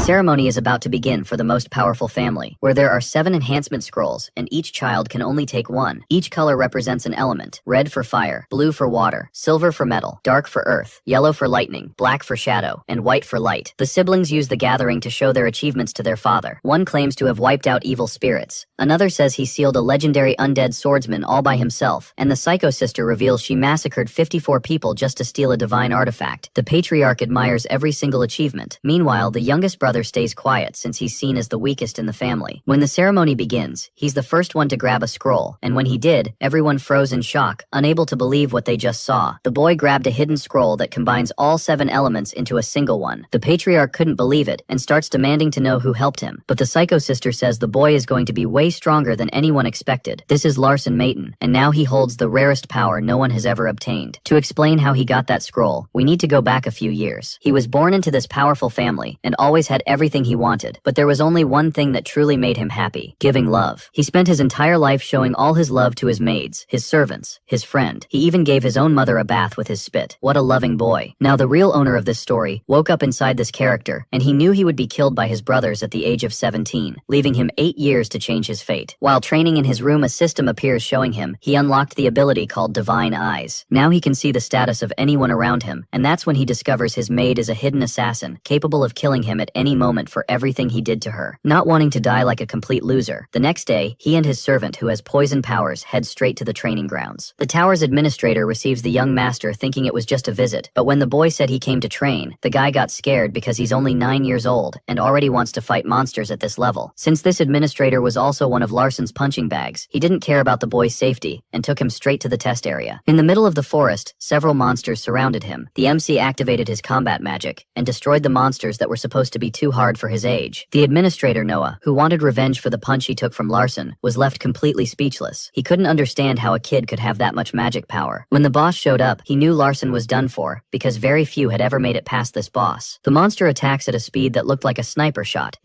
ceremony is about to begin for the most powerful family, where there are 7 enhancement scrolls, and each child can only take 1. Each color represents an element: red for fire, blue for water, silver for metal, dark for earth, yellow for lightning, black for shadow, and white for light. The siblings use the gathering to show their achievements to their father. One claims to have wiped out evil spirits. Another says he sealed a legendary undead swordsman all by himself, and the psycho sister reveals she massacred 54 people just to steal a divine artifact. The patriarch admires every single achievement. Meanwhile, the youngest brother stays quiet since he's seen as the weakest in the family. When the ceremony begins, he's the first one to grab a scroll, and when he did, everyone froze in shock, unable to believe what they just saw. The boy grabbed a hidden scroll that combines all 7 elements into a single one. The patriarch couldn't believe it and starts demanding to know who helped him, but the psycho sister says the boy is going to be way stronger than anyone expected. This is Larson Mayton, and now he holds the rarest power no one has ever obtained. To explain how he got that scroll, we need to go back a few years. He was born into this powerful family and always had everything he wanted, but there was only one thing that truly made him happy: giving love. He spent his entire life showing all his love to his maids, his servants, his friend. He even gave his own mother a bath with his spit. What a loving boy. Now the real owner of this story woke up inside this character, and he knew he would be killed by his brothers at the age of 17, leaving him 8 years to change his fate. While training in his room, a system appears showing him he unlocked the ability called Divine Eyes. Now he can see the status of anyone around him, and that's when he discovers his maid is a hidden assassin, capable of killing him at any moment for everything he did to her. Not wanting to die like a complete loser, the next day, he and his servant, who has poison powers, head straight to the training grounds. The tower's administrator receives the young master thinking it was just a visit, but when the boy said he came to train, the guy got scared because he's only 9 years old and already wants to fight monsters at this level. Since this administrator was also one of Larson's punching bags, he didn't care about the boy's safety and took him straight to the test area. In the middle of the forest, several monsters surrounded him. The MC activated his combat magic and destroyed the monsters that were supposed to be too hard for his age. The administrator, Noah, who wanted revenge for the punch he took from Larson, was left completely speechless. He couldn't understand how a kid could have that much magic power. When the boss showed up, he knew Larson was done for, because very few had ever made it past this boss. The monster attacks at a speed that looked like a sniper shot.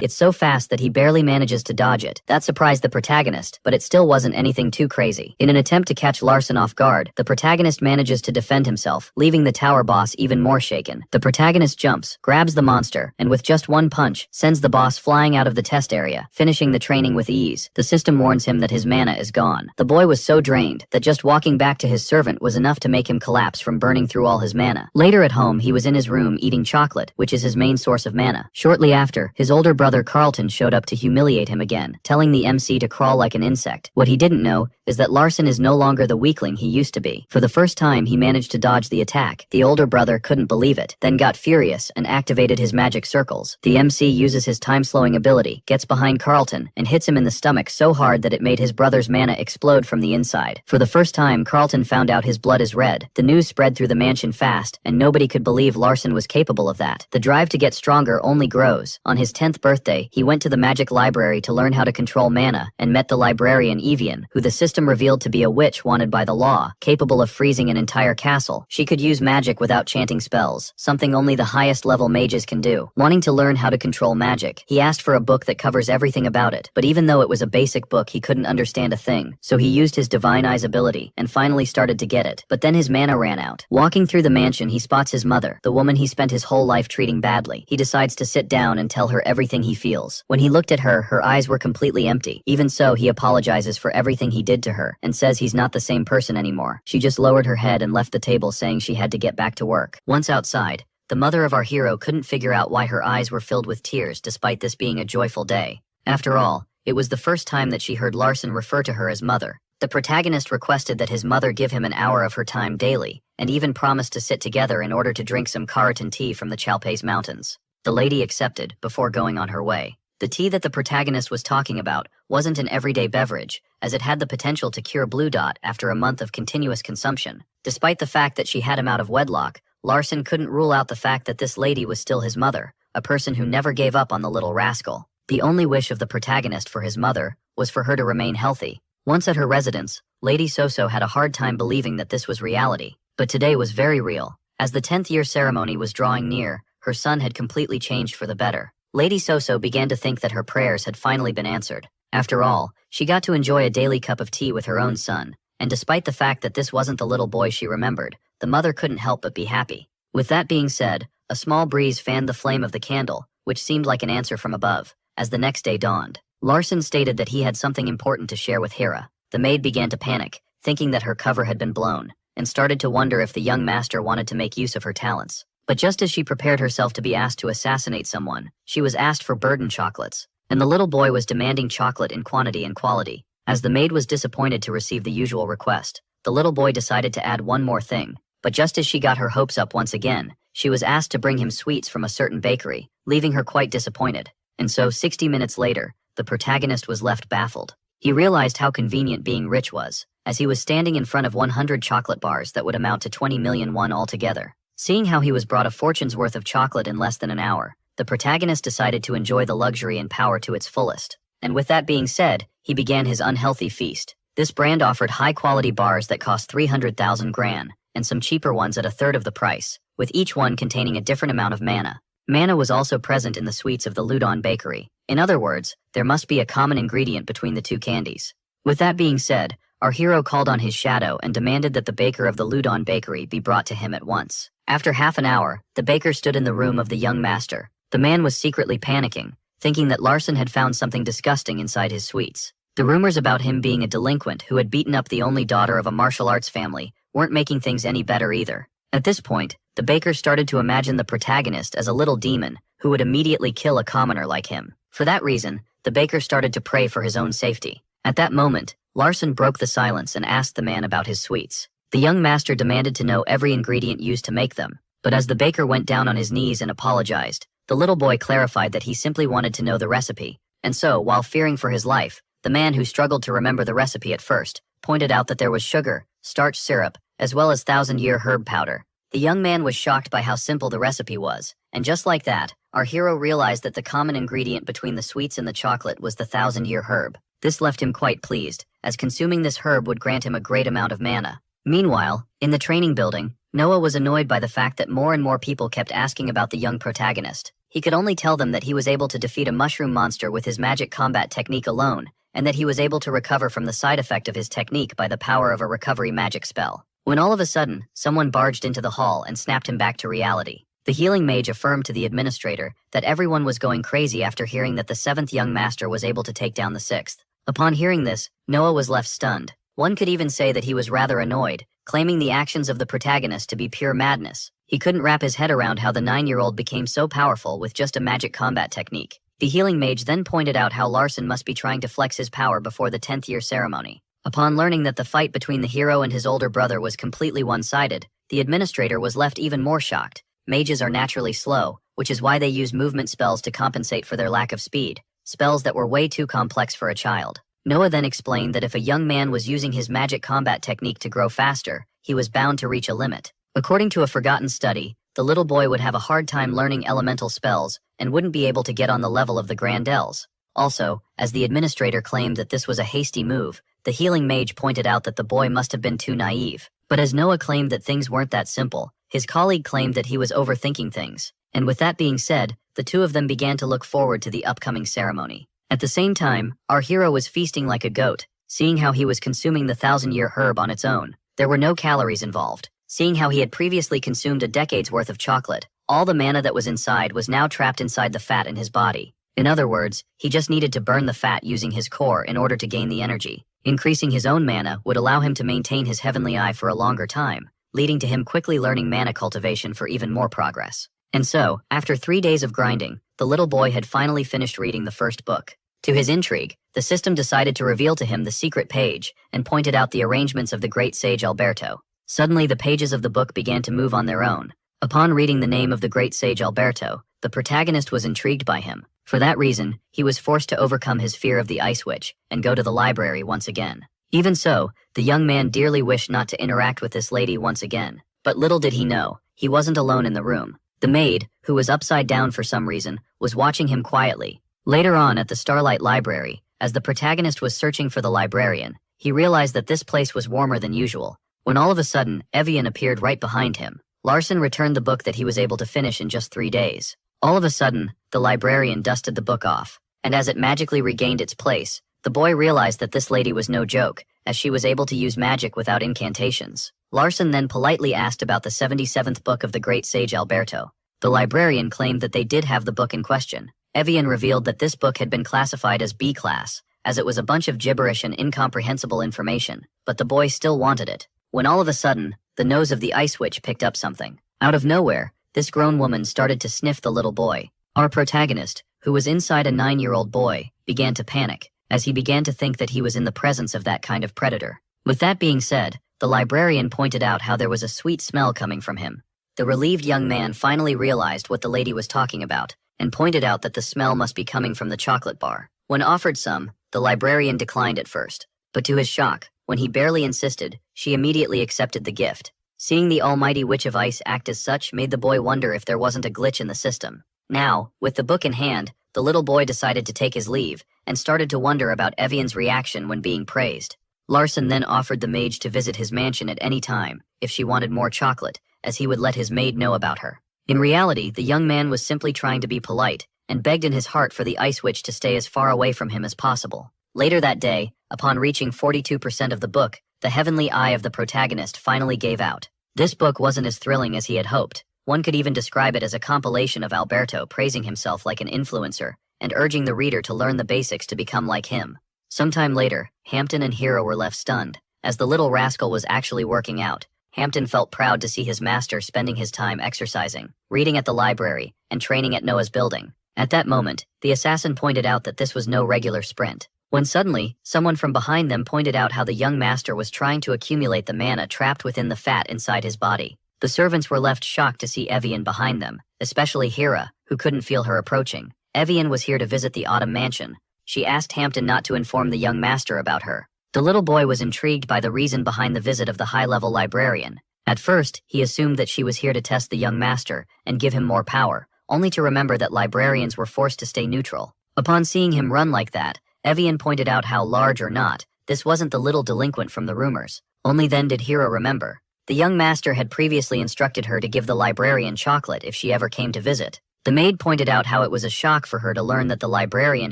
It's so fast that he barely manages to dodge it. That surprised the protagonist, but it still wasn't anything too crazy. In an attempt to catch Larson off guard, the protagonist manages to defend himself, leaving the tower boss even more shaken. The protagonist jumps, grabs the monster, and with just one punch, sends the boss flying out of the test area, finishing the training with ease. The system warns him that his mana is gone. The boy was so drained that just walking back to his servant was enough to make him collapse from burning through all his mana. Later at home, he was in his room eating chocolate, which is his main source of mana. Shortly after, his older brother Carlton showed up to humiliate him again, telling the MC to crawl like an insect. What he didn't know is that Larson is no longer the weakling he used to be. For the first time, he managed to dodge the attack. The older brother couldn't believe it, then got furious and activated his magic circles. The MC uses his time-slowing ability, gets behind Carlton, and hits him in the stomach so hard that it made his brother's mana explode from the inside. For the first time, Carlton found out his blood is red. The news spread through the mansion fast, and nobody could believe Larson was capable of that. The drive to get stronger only grows. On his 10th birthday, he went to the magic library to learn how to control mana, and met the librarian Evian, who the system revealed to be a witch wanted by the law, capable of freezing an entire castle. She could use magic without chanting spells, something only the highest level mages can do. Wanting to learn how to control magic, he asked for a book that covers everything about it, but even though it was a basic book, he couldn't understand a thing, so he used his Divine Eyes ability, and finally started to get it. But then his mana ran out. Walking through the mansion, he spots his mother, the woman he spent his whole life treating badly. He decides to sit down and tell her everything he feels. When he looked at her eyes were completely empty. Even so, he apologizes for everything he did to her, and says he's not the same person anymore. She just lowered her head and left the table, saying she had to get back to work. Once outside, the mother of our hero couldn't figure out why her eyes were filled with tears despite this being a joyful day. After all, it was the first time that she heard Larson refer to her as mother. The protagonist requested that his mother give him an hour of her time daily, and even promised to sit together in order to drink some Kharitan tea from the Chalpes Mountains. The lady accepted before going on her way. The tea that the protagonist was talking about wasn't an everyday beverage, as it had the potential to cure Blue Dot after a month of continuous consumption. Despite the fact that she had him out of wedlock, Larson couldn't rule out the fact that this lady was still his mother, a person who never gave up on the little rascal. The only wish of the protagonist for his mother was for her to remain healthy. Once at her residence, Lady Soso had a hard time believing that this was reality. But today was very real. As the 10th year ceremony was drawing near, her son had completely changed for the better. Lady Soso began to think that her prayers had finally been answered. After all, she got to enjoy a daily cup of tea with her own son, and despite the fact that this wasn't the little boy she remembered, the mother couldn't help but be happy. With that being said, a small breeze fanned the flame of the candle, which seemed like an answer from above. As the next day dawned, Larson stated that he had something important to share with Hera. The maid began to panic, thinking that her cover had been blown, and started to wonder if the young master wanted to make use of her talents. But just as she prepared herself to be asked to assassinate someone, she was asked for burden chocolates, and the little boy was demanding chocolate in quantity and quality. As the maid was disappointed to receive the usual request, the little boy decided to add one more thing. But just as she got her hopes up once again, she was asked to bring him sweets from a certain bakery, leaving her quite disappointed. And so 60 minutes later, the protagonist was left baffled. He realized how convenient being rich was, as he was standing in front of 100 chocolate bars that would amount to 20 million won altogether. Seeing how he was brought a fortune's worth of chocolate in less than an hour, the protagonist decided to enjoy the luxury and power to its fullest. And with that being said, he began his unhealthy feast. This brand offered high-quality bars that cost 300,000 gran, and some cheaper ones at a third of the price, with each one containing a different amount of mana. Mana was also present in the sweets of the Ludon bakery. In other words, there must be a common ingredient between the two candies. With that being said, our hero called on his shadow and demanded that the baker of the Ludon bakery be brought to him at once. After half an hour, the baker stood in the room of the young master. The man was secretly panicking, thinking that Larson had found something disgusting inside his sweets. The rumors about him being a delinquent who had beaten up the only daughter of a martial arts family weren't making things any better either. At this point, the baker started to imagine the protagonist as a little demon who would immediately kill a commoner like him. For that reason, the baker started to pray for his own safety. At that moment, Larson broke the silence and asked the man about his sweets. The young master demanded to know every ingredient used to make them, but as the baker went down on his knees and apologized, the little boy clarified that he simply wanted to know the recipe. And so, while fearing for his life, the man who struggled to remember the recipe at first pointed out that there was sugar, starch syrup, as well as 1,000-year herb powder. The young man was shocked by how simple the recipe was, and just like that, our hero realized that the common ingredient between the sweets and the chocolate was the 1,000-year herb. This left him quite pleased, as consuming this herb would grant him a great amount of mana. Meanwhile, in the training building, Noah was annoyed by the fact that more and more people kept asking about the young protagonist. He could only tell them that he was able to defeat a mushroom monster with his magic combat technique alone, and that he was able to recover from the side effect of his technique by the power of a recovery magic spell. When all of a sudden, someone barged into the hall and snapped him back to reality. The healing mage affirmed to the administrator that everyone was going crazy after hearing that the 7th young master was able to take down the 6th. Upon hearing this, Noah was left stunned. One could even say that he was rather annoyed, claiming the actions of the protagonist to be pure madness. He couldn't wrap his head around how the 9-year-old became so powerful with just a magic combat technique. The healing mage then pointed out how Larson must be trying to flex his power before the 10th year ceremony. Upon learning that the fight between the hero and his older brother was completely one-sided, the administrator was left even more shocked. Mages are naturally slow, which is why they use movement spells to compensate for their lack of speed, spells that were way too complex for a child. Noah then explained that if a young man was using his magic combat technique to grow faster, he was bound to reach a limit. According to a forgotten study, the little boy would have a hard time learning elemental spells and wouldn't be able to get on the level of the Grandels. Also, as the administrator claimed that this was a hasty move, the healing mage pointed out that the boy must have been too naive. But as Noah claimed that things weren't that simple, his colleague claimed that he was overthinking things. And with that being said, the two of them began to look forward to the upcoming ceremony. At the same time, our hero was feasting like a goat, seeing how he was consuming the 1,000-year herb on its own. There were no calories involved. Seeing how he had previously consumed a decade's worth of chocolate, all the mana that was inside was now trapped inside the fat in his body. In other words, he just needed to burn the fat using his core in order to gain the energy. Increasing his own mana would allow him to maintain his heavenly eye for a longer time, leading to him quickly learning mana cultivation for even more progress. And so, after 3 days of grinding, the little boy had finally finished reading the first book. To his intrigue, the system decided to reveal to him the secret page and pointed out the arrangements of the great sage Alberto. Suddenly, the pages of the book began to move on their own. Upon reading the name of the great sage Alberto, the protagonist was intrigued by him. For that reason, he was forced to overcome his fear of the Ice Witch and go to the library once again. Even so, the young man dearly wished not to interact with this lady once again. But little did he know, he wasn't alone in the room. The maid, who was upside down for some reason, was watching him quietly. Later on at the Starlight Library, as the protagonist was searching for the librarian, he realized that this place was warmer than usual, when all of a sudden, Evian appeared right behind him. Larson returned the book that he was able to finish in just 3 days. All of a sudden, the librarian dusted the book off, and as it magically regained its place, the boy realized that this lady was no joke, as she was able to use magic without incantations. Larson then politely asked about the 77th book of the great sage Alberto. The librarian claimed that they did have the book in question. Evian revealed that this book had been classified as B class, as it was a bunch of gibberish and incomprehensible information, but the boy still wanted it. When all of a sudden, the nose of the ice witch picked up something. Out of nowhere, this grown woman started to sniff the little boy. Our protagonist, who was inside a 9-year-old boy, began to panic, as he began to think that he was in the presence of that kind of predator. With that being said, the librarian pointed out how there was a sweet smell coming from him. The relieved young man finally realized what the lady was talking about, and pointed out that the smell must be coming from the chocolate bar. When offered some, the librarian declined at first, but to his shock, when he barely insisted, she immediately accepted the gift. Seeing the almighty Witch of Ice act as such made the boy wonder if there wasn't a glitch in the system. Now, with the book in hand, the little boy decided to take his leave, and started to wonder about Evian's reaction when being praised. Larson then offered the mage to visit his mansion at any time, if she wanted more chocolate, as he would let his maid know about her. In reality, the young man was simply trying to be polite, and begged in his heart for the Ice Witch to stay as far away from him as possible. Later that day, upon reaching 42% of the book, the heavenly eye of the protagonist finally gave out. This book wasn't as thrilling as he had hoped. One could even describe it as a compilation of Alberto praising himself like an influencer, and urging the reader to learn the basics to become like him. Sometime later, Hampton and Hero were left stunned. As the little rascal was actually working out, Hampton felt proud to see his master spending his time exercising, reading at the library, and training at Noah's building. At that moment, the assassin pointed out that this was no regular sprint. When suddenly, someone from behind them pointed out how the young master was trying to accumulate the mana trapped within the fat inside his body. The servants were left shocked to see Evian behind them, especially Hera, who couldn't feel her approaching. Evian was here to visit the Autumn Mansion. She asked Hampton not to inform the young master about her. The little boy was intrigued by the reason behind the visit of the high-level librarian. At first, he assumed that she was here to test the young master and give him more power, only to remember that librarians were forced to stay neutral. Upon seeing him run like that, Evian pointed out how, large or not, this wasn't the little delinquent from the rumors. Only then did Hero remember. The young master had previously instructed her to give the librarian chocolate if she ever came to visit. The maid pointed out how it was a shock for her to learn that the librarian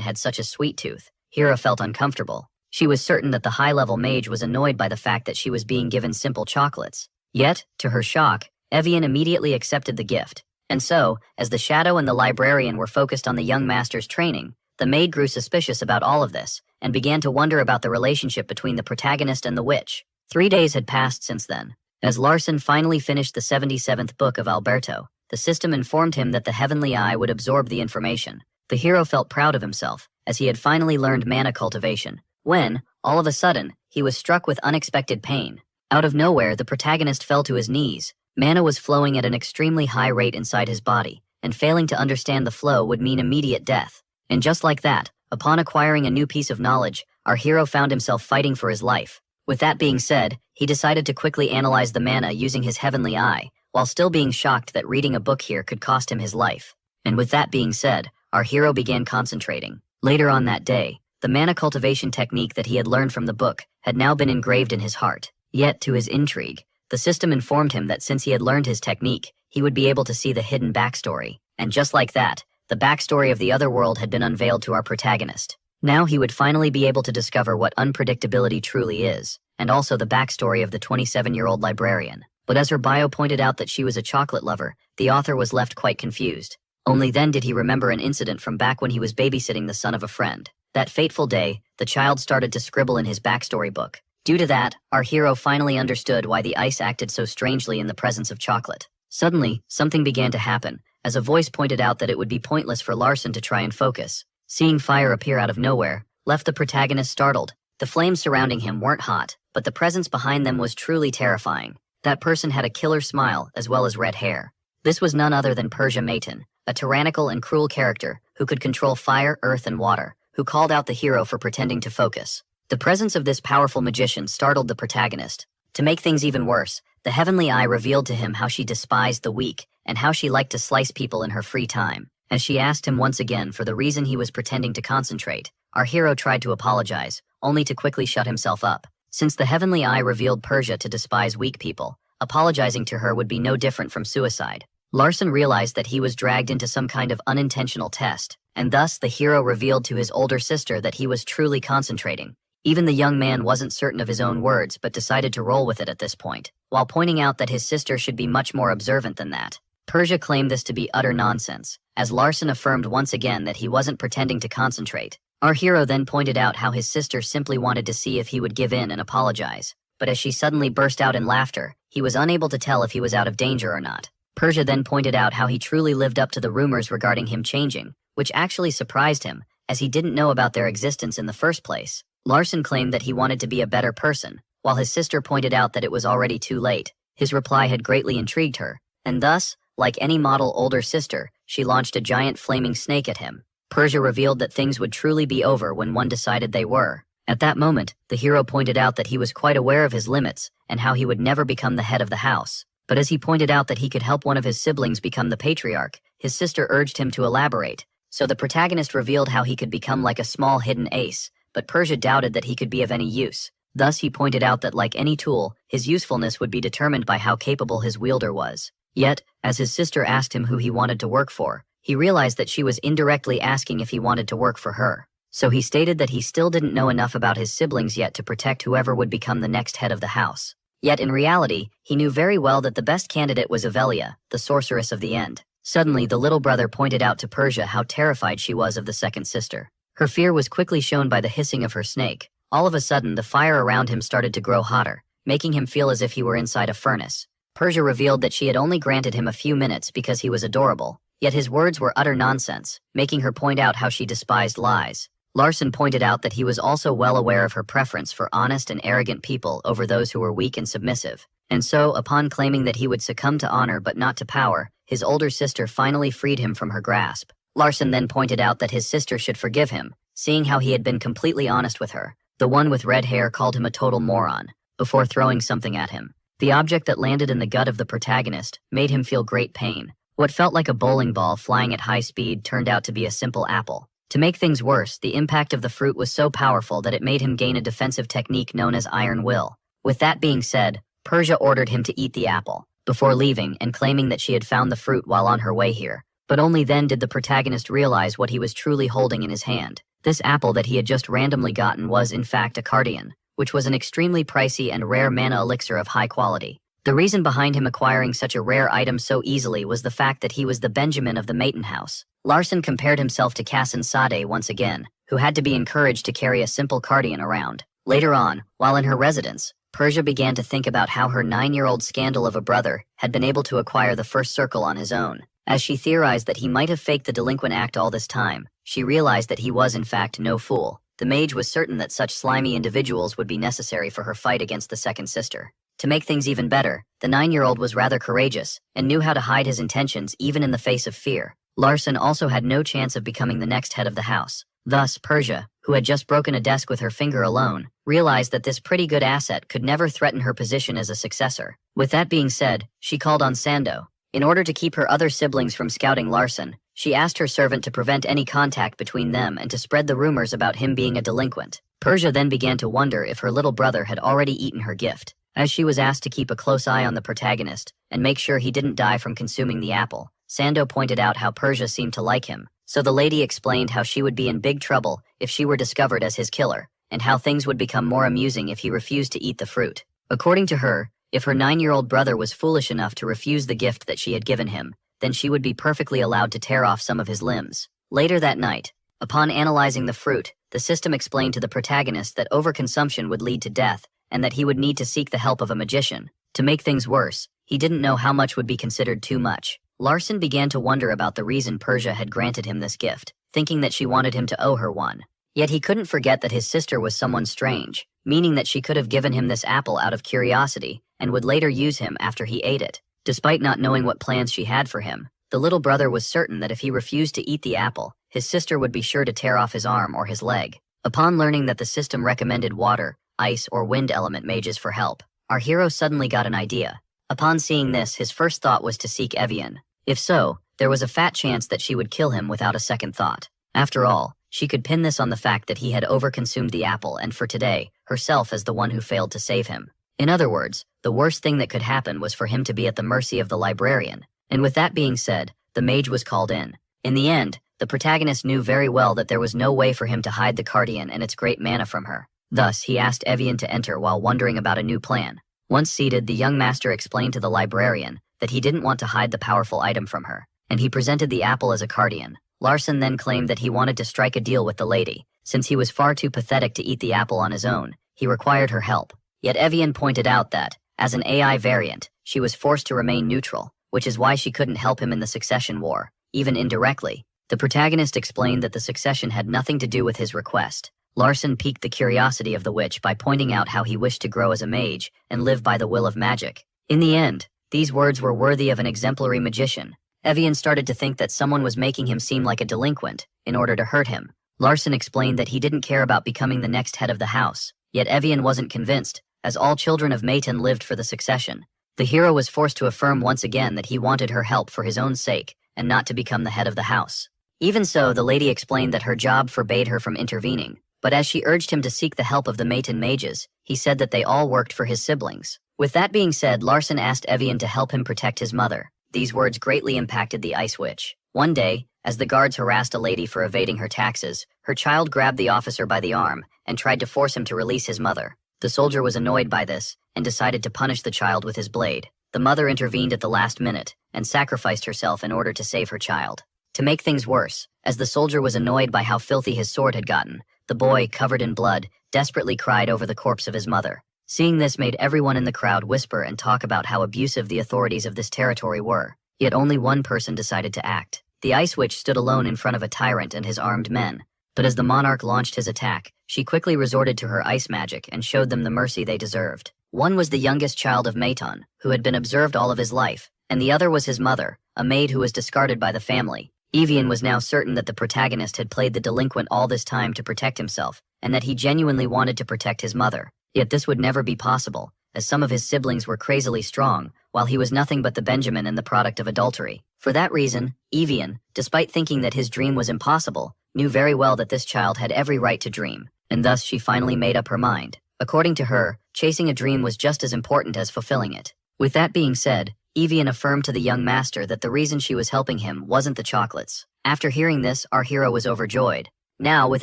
had such a sweet tooth. Hera felt uncomfortable. She was certain that the high-level mage was annoyed by the fact that she was being given simple chocolates. Yet, to her shock, Evian immediately accepted the gift. And so, as the shadow and the librarian were focused on the young master's training, the maid grew suspicious about all of this, and began to wonder about the relationship between the protagonist and the witch. 3 days had passed since then. As Larson finally finished the 77th book of Alberto, the system informed him that the heavenly eye would absorb the information. The hero felt proud of himself, as he had finally learned mana cultivation, when, all of a sudden, he was struck with unexpected pain. Out of nowhere, the protagonist fell to his knees. Mana was flowing at an extremely high rate inside his body, and failing to understand the flow would mean immediate death. And just like that, upon acquiring a new piece of knowledge, our hero found himself fighting for his life. With that being said, he decided to quickly analyze the mana using his heavenly eye, while still being shocked that reading a book here could cost him his life. And with that being said, our hero began concentrating. Later on that day, the mana cultivation technique that he had learned from the book had now been engraved in his heart. Yet, to his intrigue, the system informed him that since he had learned his technique, he would be able to see the hidden backstory. And just like that, the backstory of the other world had been unveiled to our protagonist. Now he would finally be able to discover what unpredictability truly is, and also the backstory of the 27-year-old librarian. But as her bio pointed out that she was a chocolate lover, the author was left quite confused. Only then did he remember an incident from back when he was babysitting the son of a friend. That fateful day, the child started to scribble in his backstory book. Due to that, our hero finally understood why the ice acted so strangely in the presence of chocolate. Suddenly, something began to happen, as a voice pointed out that it would be pointless for Larson to try and focus. Seeing fire appear out of nowhere, left the protagonist startled. The flames surrounding him weren't hot, but the presence behind them was truly terrifying. That person had a killer smile as well as red hair. This was none other than Persia Maton, a tyrannical and cruel character who could control fire, earth, and water, who called out the hero for pretending to focus. The presence of this powerful magician startled the protagonist. To make things even worse, the heavenly eye revealed to him how she despised the weak and how she liked to slice people in her free time. As she asked him once again for the reason he was pretending to concentrate, our hero tried to apologize, only to quickly shut himself up. Since the heavenly eye revealed Persia to despise weak people, apologizing to her would be no different from suicide. Larson realized that he was dragged into some kind of unintentional test, and thus the hero revealed to his older sister that he was truly concentrating. Even the young man wasn't certain of his own words but decided to roll with it at this point, while pointing out that his sister should be much more observant than that. Persia claimed this to be utter nonsense, as Larson affirmed once again that he wasn't pretending to concentrate. Our hero then pointed out how his sister simply wanted to see if he would give in and apologize. But as she suddenly burst out in laughter, he was unable to tell if he was out of danger or not. Persia then pointed out how he truly lived up to the rumors regarding him changing, which actually surprised him, as he didn't know about their existence in the first place. Larson claimed that he wanted to be a better person, while his sister pointed out that it was already too late. His reply had greatly intrigued her, and thus, like any model older sister, she launched a giant flaming snake at him. Persia revealed that things would truly be over when one decided they were. At that moment, the hero pointed out that he was quite aware of his limits and how he would never become the head of the house. But as he pointed out that he could help one of his siblings become the patriarch, his sister urged him to elaborate. So the protagonist revealed how he could become like a small hidden ace, but Persia doubted that he could be of any use. Thus he pointed out that like any tool, his usefulness would be determined by how capable his wielder was. Yet, as his sister asked him who he wanted to work for, he realized that she was indirectly asking if he wanted to work for her. So he stated that he still didn't know enough about his siblings yet to protect whoever would become the next head of the house. Yet in reality, he knew very well that the best candidate was Avelia, the sorceress of the end. Suddenly, the little brother pointed out to Persia how terrified she was of the second sister. Her fear was quickly shown by the hissing of her snake. All of a sudden, the fire around him started to grow hotter, making him feel as if he were inside a furnace. Persia revealed that she had only granted him a few minutes because he was adorable, yet his words were utter nonsense, making her point out how she despised lies. Larson pointed out that he was also well aware of her preference for honest and arrogant people over those who were weak and submissive. And so, upon claiming that he would succumb to honor but not to power, his older sister finally freed him from her grasp. Larson then pointed out that his sister should forgive him, seeing how he had been completely honest with her. The one with red hair called him a total moron, before throwing something at him. The object that landed in the gut of the protagonist made him feel great pain. What felt like a bowling ball flying at high speed turned out to be a simple apple. To make things worse, the impact of the fruit was so powerful that it made him gain a defensive technique known as Iron Will. With that being said, Persia ordered him to eat the apple, before leaving and claiming that she had found the fruit while on her way here. But only then did the protagonist realize what he was truly holding in his hand. This apple that he had just randomly gotten was in fact a cardian, which was an extremely pricey and rare mana elixir of high quality. The reason behind him acquiring such a rare item so easily was the fact that he was the Benjamin of the Maiden House. Larson compared himself to Kassan Sade once again, who had to be encouraged to carry a simple cardian around. Later on, while in her residence, Persia began to think about how her 9-year-old scandal of a brother had been able to acquire the first circle on his own. As she theorized that he might have faked the delinquent act all this time, she realized that he was in fact no fool. The mage was certain that such slimy individuals would be necessary for her fight against the second sister. To make things even better, the 9-year-old was rather courageous and knew how to hide his intentions even in the face of fear. Larson also had no chance of becoming the next head of the house. Thus, Persia, who had just broken a desk with her finger alone, realized that this pretty good asset could never threaten her position as a successor. With that being said, she called on Sando. In order to keep her other siblings from scouting Larson, she asked her servant to prevent any contact between them and to spread the rumors about him being a delinquent. Persia then began to wonder if her little brother had already eaten her gift. As she was asked to keep a close eye on the protagonist and make sure he didn't die from consuming the apple, Sando pointed out how Persia seemed to like him. So the lady explained how she would be in big trouble if she were discovered as his killer, and how things would become more amusing if he refused to eat the fruit. According to her, if her 9-year-old brother was foolish enough to refuse the gift that she had given him, then she would be perfectly allowed to tear off some of his limbs. Later that night, upon analyzing the fruit, the system explained to the protagonist that overconsumption would lead to death, and that he would need to seek the help of a magician. To make things worse, he didn't know how much would be considered too much. Larson began to wonder about the reason Persia had granted him this gift, thinking that she wanted him to owe her one. Yet he couldn't forget that his sister was someone strange, meaning that she could have given him this apple out of curiosity, and would later use him after he ate it. Despite not knowing what plans she had for him, the little brother was certain that if he refused to eat the apple, his sister would be sure to tear off his arm or his leg. Upon learning that the system recommended water, ice, or wind element mages for help, our hero suddenly got an idea. Upon seeing this, his first thought was to seek Evian. If so, there was a fat chance that she would kill him without a second thought. After all, she could pin this on the fact that he had overconsumed the apple and for today, herself as the one who failed to save him. In other words, the worst thing that could happen was for him to be at the mercy of the librarian. And with that being said, the mage was called in. In the end, the protagonist knew very well that there was no way for him to hide the cardian and its great mana from her. Thus, he asked Evian to enter while wondering about a new plan. Once seated, the young master explained to the librarian that he didn't want to hide the powerful item from her, and he presented the apple as a guardian. Larson then claimed that he wanted to strike a deal with the lady. Since he was far too pathetic to eat the apple on his own, he required her help. Yet Evian pointed out that, as an AI variant, she was forced to remain neutral, which is why she couldn't help him in the succession war, even indirectly. The protagonist explained that the succession had nothing to do with his request. Larson piqued the curiosity of the witch by pointing out how he wished to grow as a mage and live by the will of magic. In the end, these words were worthy of an exemplary magician. Evian started to think that someone was making him seem like a delinquent in order to hurt him. Larson explained that he didn't care about becoming the next head of the house, yet Evian wasn't convinced, as all children of Mayton lived for the succession. The hero was forced to affirm once again that he wanted her help for his own sake, and not to become the head of the house. Even so, the lady explained that her job forbade her from intervening, but as she urged him to seek the help of the Mayton mages, he said that they all worked for his siblings. With that being said, Larson asked Evian to help him protect his mother. These words greatly impacted the Ice Witch. One day, as the guards harassed a lady for evading her taxes, her child grabbed the officer by the arm and tried to force him to release his mother. The soldier was annoyed by this and decided to punish the child with his blade. The mother intervened at the last minute and sacrificed herself in order to save her child. To make things worse, as the soldier was annoyed by how filthy his sword had gotten, the boy, covered in blood, desperately cried over the corpse of his mother. Seeing this made everyone in the crowd whisper and talk about how abusive the authorities of this territory were. Yet only one person decided to act. The Ice Witch stood alone in front of a tyrant and his armed men. But as the monarch launched his attack, she quickly resorted to her ice magic and showed them the mercy they deserved. One was the youngest child of Mayton, who had been observed all of his life, and the other was his mother, a maid who was discarded by the family. Evian was now certain that the protagonist had played the delinquent all this time to protect himself, and that he genuinely wanted to protect his mother. Yet this would never be possible, as some of his siblings were crazily strong, while he was nothing but the Benjamin and the product of adultery. For that reason, Evian, despite thinking that his dream was impossible, knew very well that this child had every right to dream, and thus she finally made up her mind. According to her, chasing a dream was just as important as fulfilling it. With that being said, Evian affirmed to the young master that the reason she was helping him wasn't the chocolates. After hearing this, our hero was overjoyed. Now, with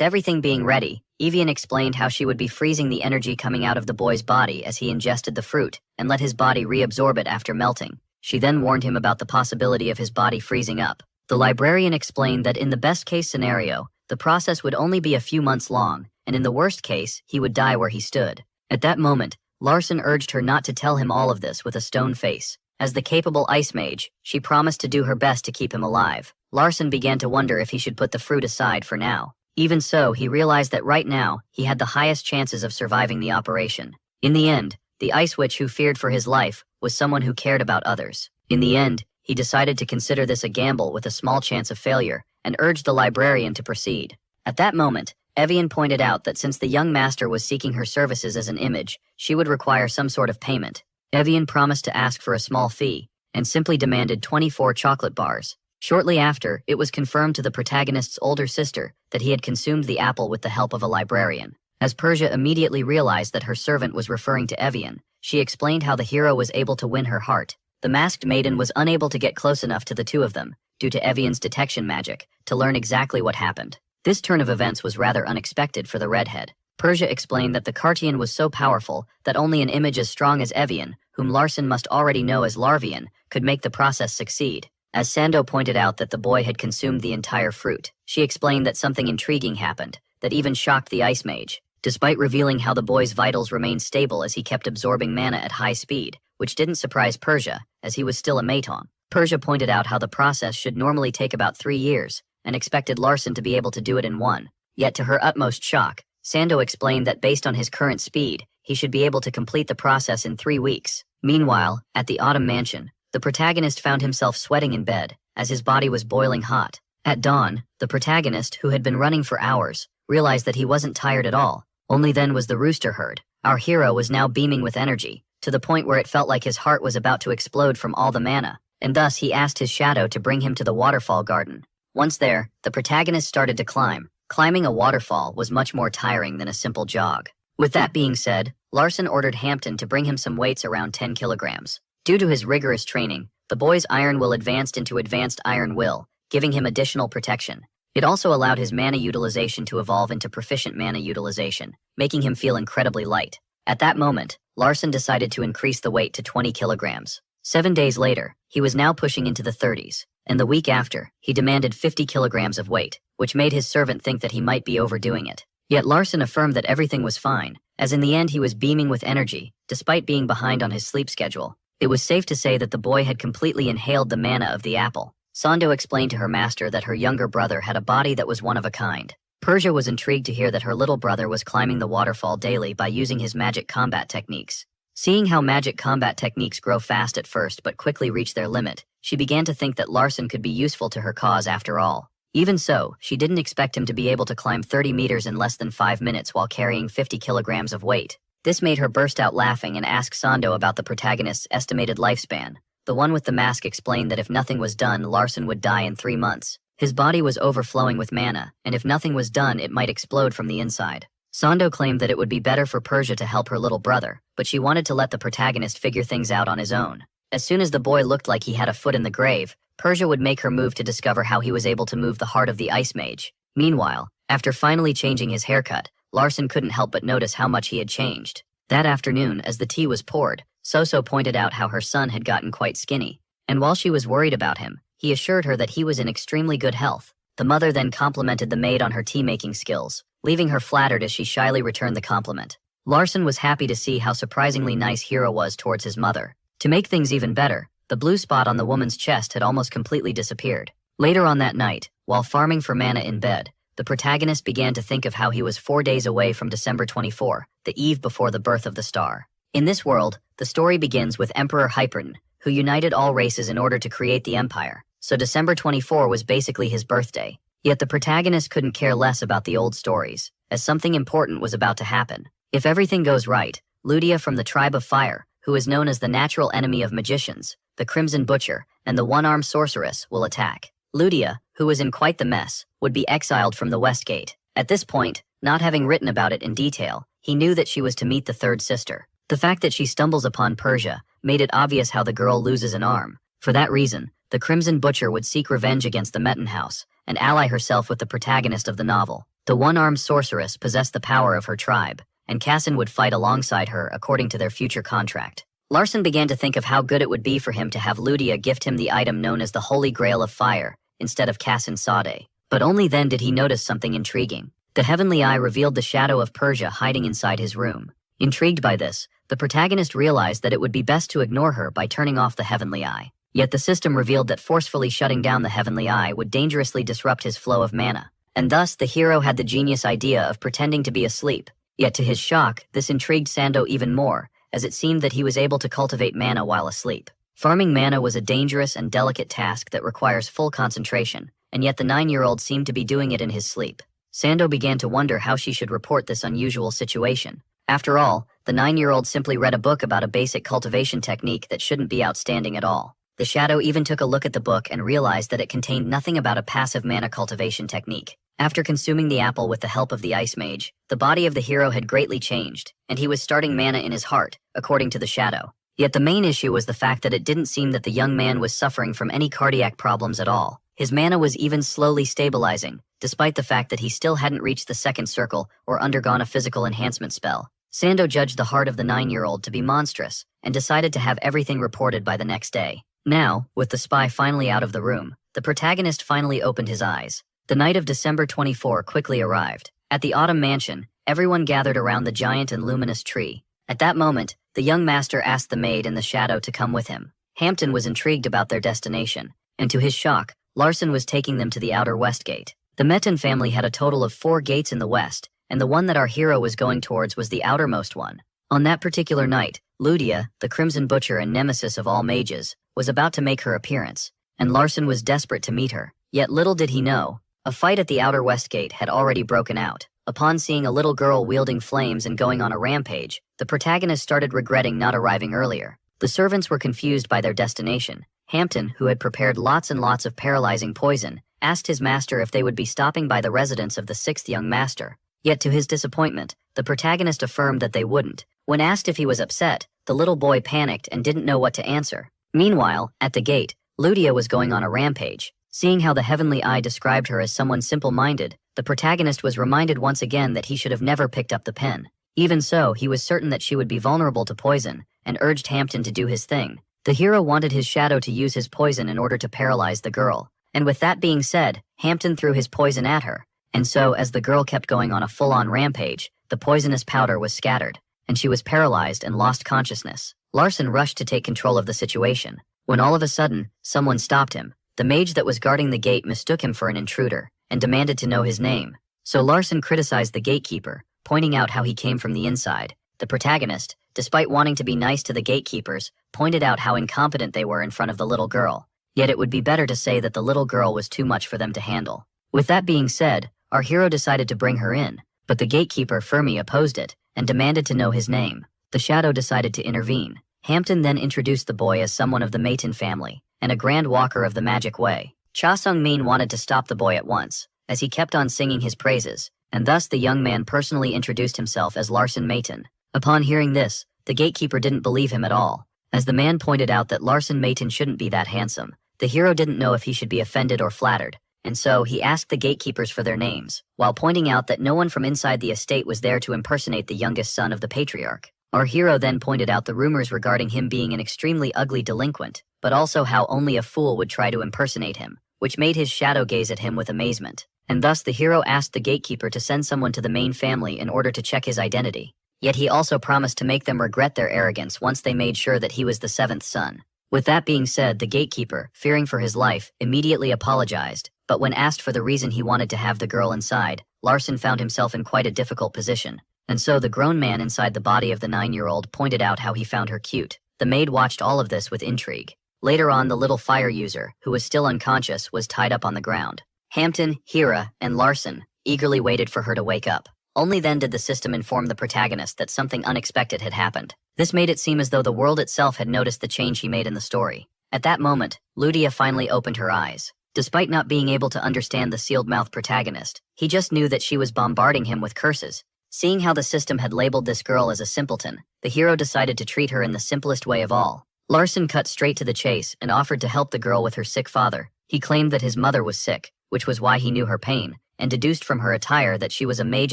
everything being ready, Evian explained how she would be freezing the energy coming out of the boy's body as he ingested the fruit, and let his body reabsorb it after melting. She then warned him about the possibility of his body freezing up. The librarian explained that in the best-case scenario, the process would only be a few months long, and in the worst case, he would die where he stood. At that moment, Larson urged her not to tell him all of this with a stone face. As the capable ice mage, she promised to do her best to keep him alive. Larson began to wonder if he should put the fruit aside for now. Even so, he realized that right now, he had the highest chances of surviving the operation. In the end, the Ice Witch who feared for his life was someone who cared about others. In the end, he decided to consider this a gamble with a small chance of failure, and urged the librarian to proceed. At that moment, Evian pointed out that since the young master was seeking her services as an image, she would require some sort of payment. Evian promised to ask for a small fee, and simply demanded 24 chocolate bars. Shortly after, it was confirmed to the protagonist's older sister that he had consumed the apple with the help of a librarian. As Persia immediately realized that her servant was referring to Evian, she explained how the hero was able to win her heart. The masked maiden was unable to get close enough to the two of them, due to Evian's detection magic, to learn exactly what happened. This turn of events was rather unexpected for the redhead. Persia explained that the Cartian was so powerful that only an image as strong as Evian, whom Larson must already know as Larvian, could make the process succeed. As Sando pointed out that the boy had consumed the entire fruit, she explained that something intriguing happened, that even shocked the Ice Mage, despite revealing how the boy's vitals remained stable as he kept absorbing mana at high speed, which didn't surprise Persia, as he was still a Maton. Persia pointed out how the process should normally take about 3 years, and expected Larson to be able to do it in 1. Yet to her utmost shock, Sando explained that based on his current speed, he should be able to complete the process in 3 weeks. Meanwhile, at the Autumn Mansion, the protagonist found himself sweating in bed, as his body was boiling hot. At dawn, the protagonist, who had been running for hours, realized that he wasn't tired at all. Only then was the rooster heard. Our hero was now beaming with energy, to the point where it felt like his heart was about to explode from all the mana, and thus he asked his shadow to bring him to the waterfall garden. Once there, the protagonist started to climb. Climbing a waterfall was much more tiring than a simple jog. With that being said, Larson ordered Hampton to bring him some weights around 10 kilograms. Due to his rigorous training, the boy's iron will advanced into advanced iron will, giving him additional protection. It also allowed his mana utilization to evolve into proficient mana utilization, making him feel incredibly light. At that moment, Larson decided to increase the weight to 20 kilograms. 7 days later, he was now pushing into the 30s, and the week after, he demanded 50 kilograms of weight, which made his servant think that he might be overdoing it. Yet Larson affirmed that everything was fine, as in the end he was beaming with energy, despite being behind on his sleep schedule. It was safe to say that the boy had completely inhaled the mana of the apple. Sando explained to her master that her younger brother had a body that was one of a kind. Persia was intrigued to hear that her little brother was climbing the waterfall daily by using his magic combat techniques. Seeing how magic combat techniques grow fast at first but quickly reach their limit, she began to think that Larson could be useful to her cause after all. Even so, she didn't expect him to be able to climb 30 meters in less than 5 minutes while carrying 50 kilograms of weight. This made her burst out laughing and ask Sando about the protagonist's estimated lifespan. The one with the mask explained that if nothing was done, Larson would die in 3 months. His body was overflowing with mana, and if nothing was done, it might explode from the inside. Sando claimed that it would be better for Persia to help her little brother, but she wanted to let the protagonist figure things out on his own. As soon as the boy looked like he had a foot in the grave, Persia would make her move to discover how he was able to move the heart of the Ice Mage. Meanwhile, after finally changing his haircut, Larson couldn't help but notice how much he had changed. That afternoon, as the tea was poured, Soso pointed out how her son had gotten quite skinny, and while she was worried about him, he assured her that he was in extremely good health. The mother then complimented the maid on her tea-making skills, leaving her flattered as she shyly returned the compliment. Larson was happy to see how surprisingly nice Hero was towards his mother. To make things even better, the blue spot on the woman's chest had almost completely disappeared. Later on that night, while farming for mana in bed, the protagonist began to think of how he was 4 days away from December 24, the eve before the birth of the star. In this world, the story begins with Emperor Hyperton, who united all races in order to create the empire, so December 24 was basically his birthday. Yet the protagonist couldn't care less about the old stories, as something important was about to happen. If everything goes right, Ludia from the tribe of Fire, who is known as the natural enemy of magicians, the Crimson Butcher, and the one-armed sorceress, will attack. Ludia, who was in quite the mess, would be exiled from the West Gate. At this point, not having written about it in detail, he knew that she was to meet the third sister. The fact that she stumbles upon Persia made it obvious how the girl loses an arm. For that reason, the Crimson Butcher would seek revenge against the Metten House and ally herself with the protagonist of the novel. The one-armed sorceress possessed the power of her tribe, and Cassin would fight alongside her according to their future contract. Larson began to think of how good it would be for him to have Ludia gift him the item known as the Holy Grail of Fire instead of Cassin Sade. But only then did he notice something intriguing. The Heavenly Eye revealed the shadow of Persia hiding inside his room. Intrigued by this, the protagonist realized that it would be best to ignore her by turning off the Heavenly Eye. Yet the system revealed that forcefully shutting down the Heavenly Eye would dangerously disrupt his flow of mana, and thus the hero had the genius idea of pretending to be asleep. Yet to his shock, this intrigued Sando even more, as it seemed that he was able to cultivate mana while asleep. Farming mana was a dangerous and delicate task that requires full concentration, and yet the 9-year-old seemed to be doing it in his sleep. Sando began to wonder how she should report this unusual situation. After all, the 9-year-old simply read a book about a basic cultivation technique that shouldn't be outstanding at all. The shadow even took a look at the book and realized that it contained nothing about a passive mana cultivation technique. After consuming the apple with the help of the Ice Mage, the body of the hero had greatly changed, and he was starting mana in his heart, according to the shadow. Yet the main issue was the fact that it didn't seem that the young man was suffering from any cardiac problems at all. His mana was even slowly stabilizing, despite the fact that he still hadn't reached the second circle or undergone a physical enhancement spell. Sando judged the heart of the 9-year-old to be monstrous, and decided to have everything reported by the next day. Now, with the spy finally out of the room, the protagonist finally opened his eyes. The night of December 24 quickly arrived. At the Autumn Mansion, everyone gathered around the giant and luminous tree. At that moment, the young master asked the maid in the shadow to come with him. Hampton was intrigued about their destination, and to his shock, Larson was taking them to the outer west gate. The Metten family had a total of 4 gates in the west, and the one that our hero was going towards was the outermost one. On that particular night, Ludia, the Crimson Butcher and nemesis of all mages, was about to make her appearance, and Larson was desperate to meet her. Yet little did he know, a fight at the outer west gate had already broken out. Upon seeing a little girl wielding flames and going on a rampage, the protagonist started regretting not arriving earlier. The servants were confused by their destination. Hampton, who had prepared lots and lots of paralyzing poison, asked his master if they would be stopping by the residence of the 6th young master. Yet to his disappointment, the protagonist affirmed that they wouldn't. When asked if he was upset, the little boy panicked and didn't know what to answer. Meanwhile, at the gate, Ludia was going on a rampage. Seeing how the Heavenly Eye described her as someone simple-minded, the protagonist was reminded once again that he should have never picked up the pen. Even so, he was certain that she would be vulnerable to poison, and urged Hampton to do his thing. The hero wanted his shadow to use his poison in order to paralyze the girl. And with that being said, Hampton threw his poison at her. And so, as the girl kept going on a full-on rampage, the poisonous powder was scattered, and she was paralyzed and lost consciousness. Larson rushed to take control of the situation, when all of a sudden, someone stopped him. The mage that was guarding the gate mistook him for an intruder, and demanded to know his name. So Larson criticized the gatekeeper, pointing out how he came from the inside. The protagonist, despite wanting to be nice to the gatekeepers, pointed out how incompetent they were in front of the little girl. Yet it would be better to say that the little girl was too much for them to handle. With that being said, our hero decided to bring her in, but the gatekeeper Fermi opposed it, and demanded to know his name. The shadow decided to intervene. Hampton then introduced the boy as someone of the Mayton family, and a grand walker of the magic way. Cha Sung-min wanted to stop the boy at once, as he kept on singing his praises, and thus the young man personally introduced himself as Larson Mayton. Upon hearing this, the gatekeeper didn't believe him at all. As the man pointed out that Larson Mayton shouldn't be that handsome, the hero didn't know if he should be offended or flattered, and so he asked the gatekeepers for their names, while pointing out that no one from inside the estate was there to impersonate the youngest son of the patriarch. Our hero then pointed out the rumors regarding him being an extremely ugly delinquent, but also how only a fool would try to impersonate him, which made his shadow gaze at him with amazement. And thus the hero asked the gatekeeper to send someone to the main family in order to check his identity. Yet he also promised to make them regret their arrogance once they made sure that he was the seventh son. With that being said, the gatekeeper, fearing for his life, immediately apologized, but when asked for the reason he wanted to have the girl inside, Larson found himself in quite a difficult position. And so the grown man inside the body of the 9-year-old pointed out how he found her cute. The maid watched all of this with intrigue. Later on, the little fire user, who was still unconscious, was tied up on the ground. Hampton, Hera, and Larson eagerly waited for her to wake up. Only then did the system inform the protagonist that something unexpected had happened. This made it seem as though the world itself had noticed the change he made in the story. At that moment, Ludia finally opened her eyes. Despite not being able to understand the sealed-mouth protagonist, he just knew that she was bombarding him with curses. Seeing how the system had labeled this girl as a simpleton, the hero decided to treat her in the simplest way of all. Larson cut straight to the chase and offered to help the girl with her sick father. He claimed that his mother was sick, which was why he knew her pain, and deduced from her attire that she was a mage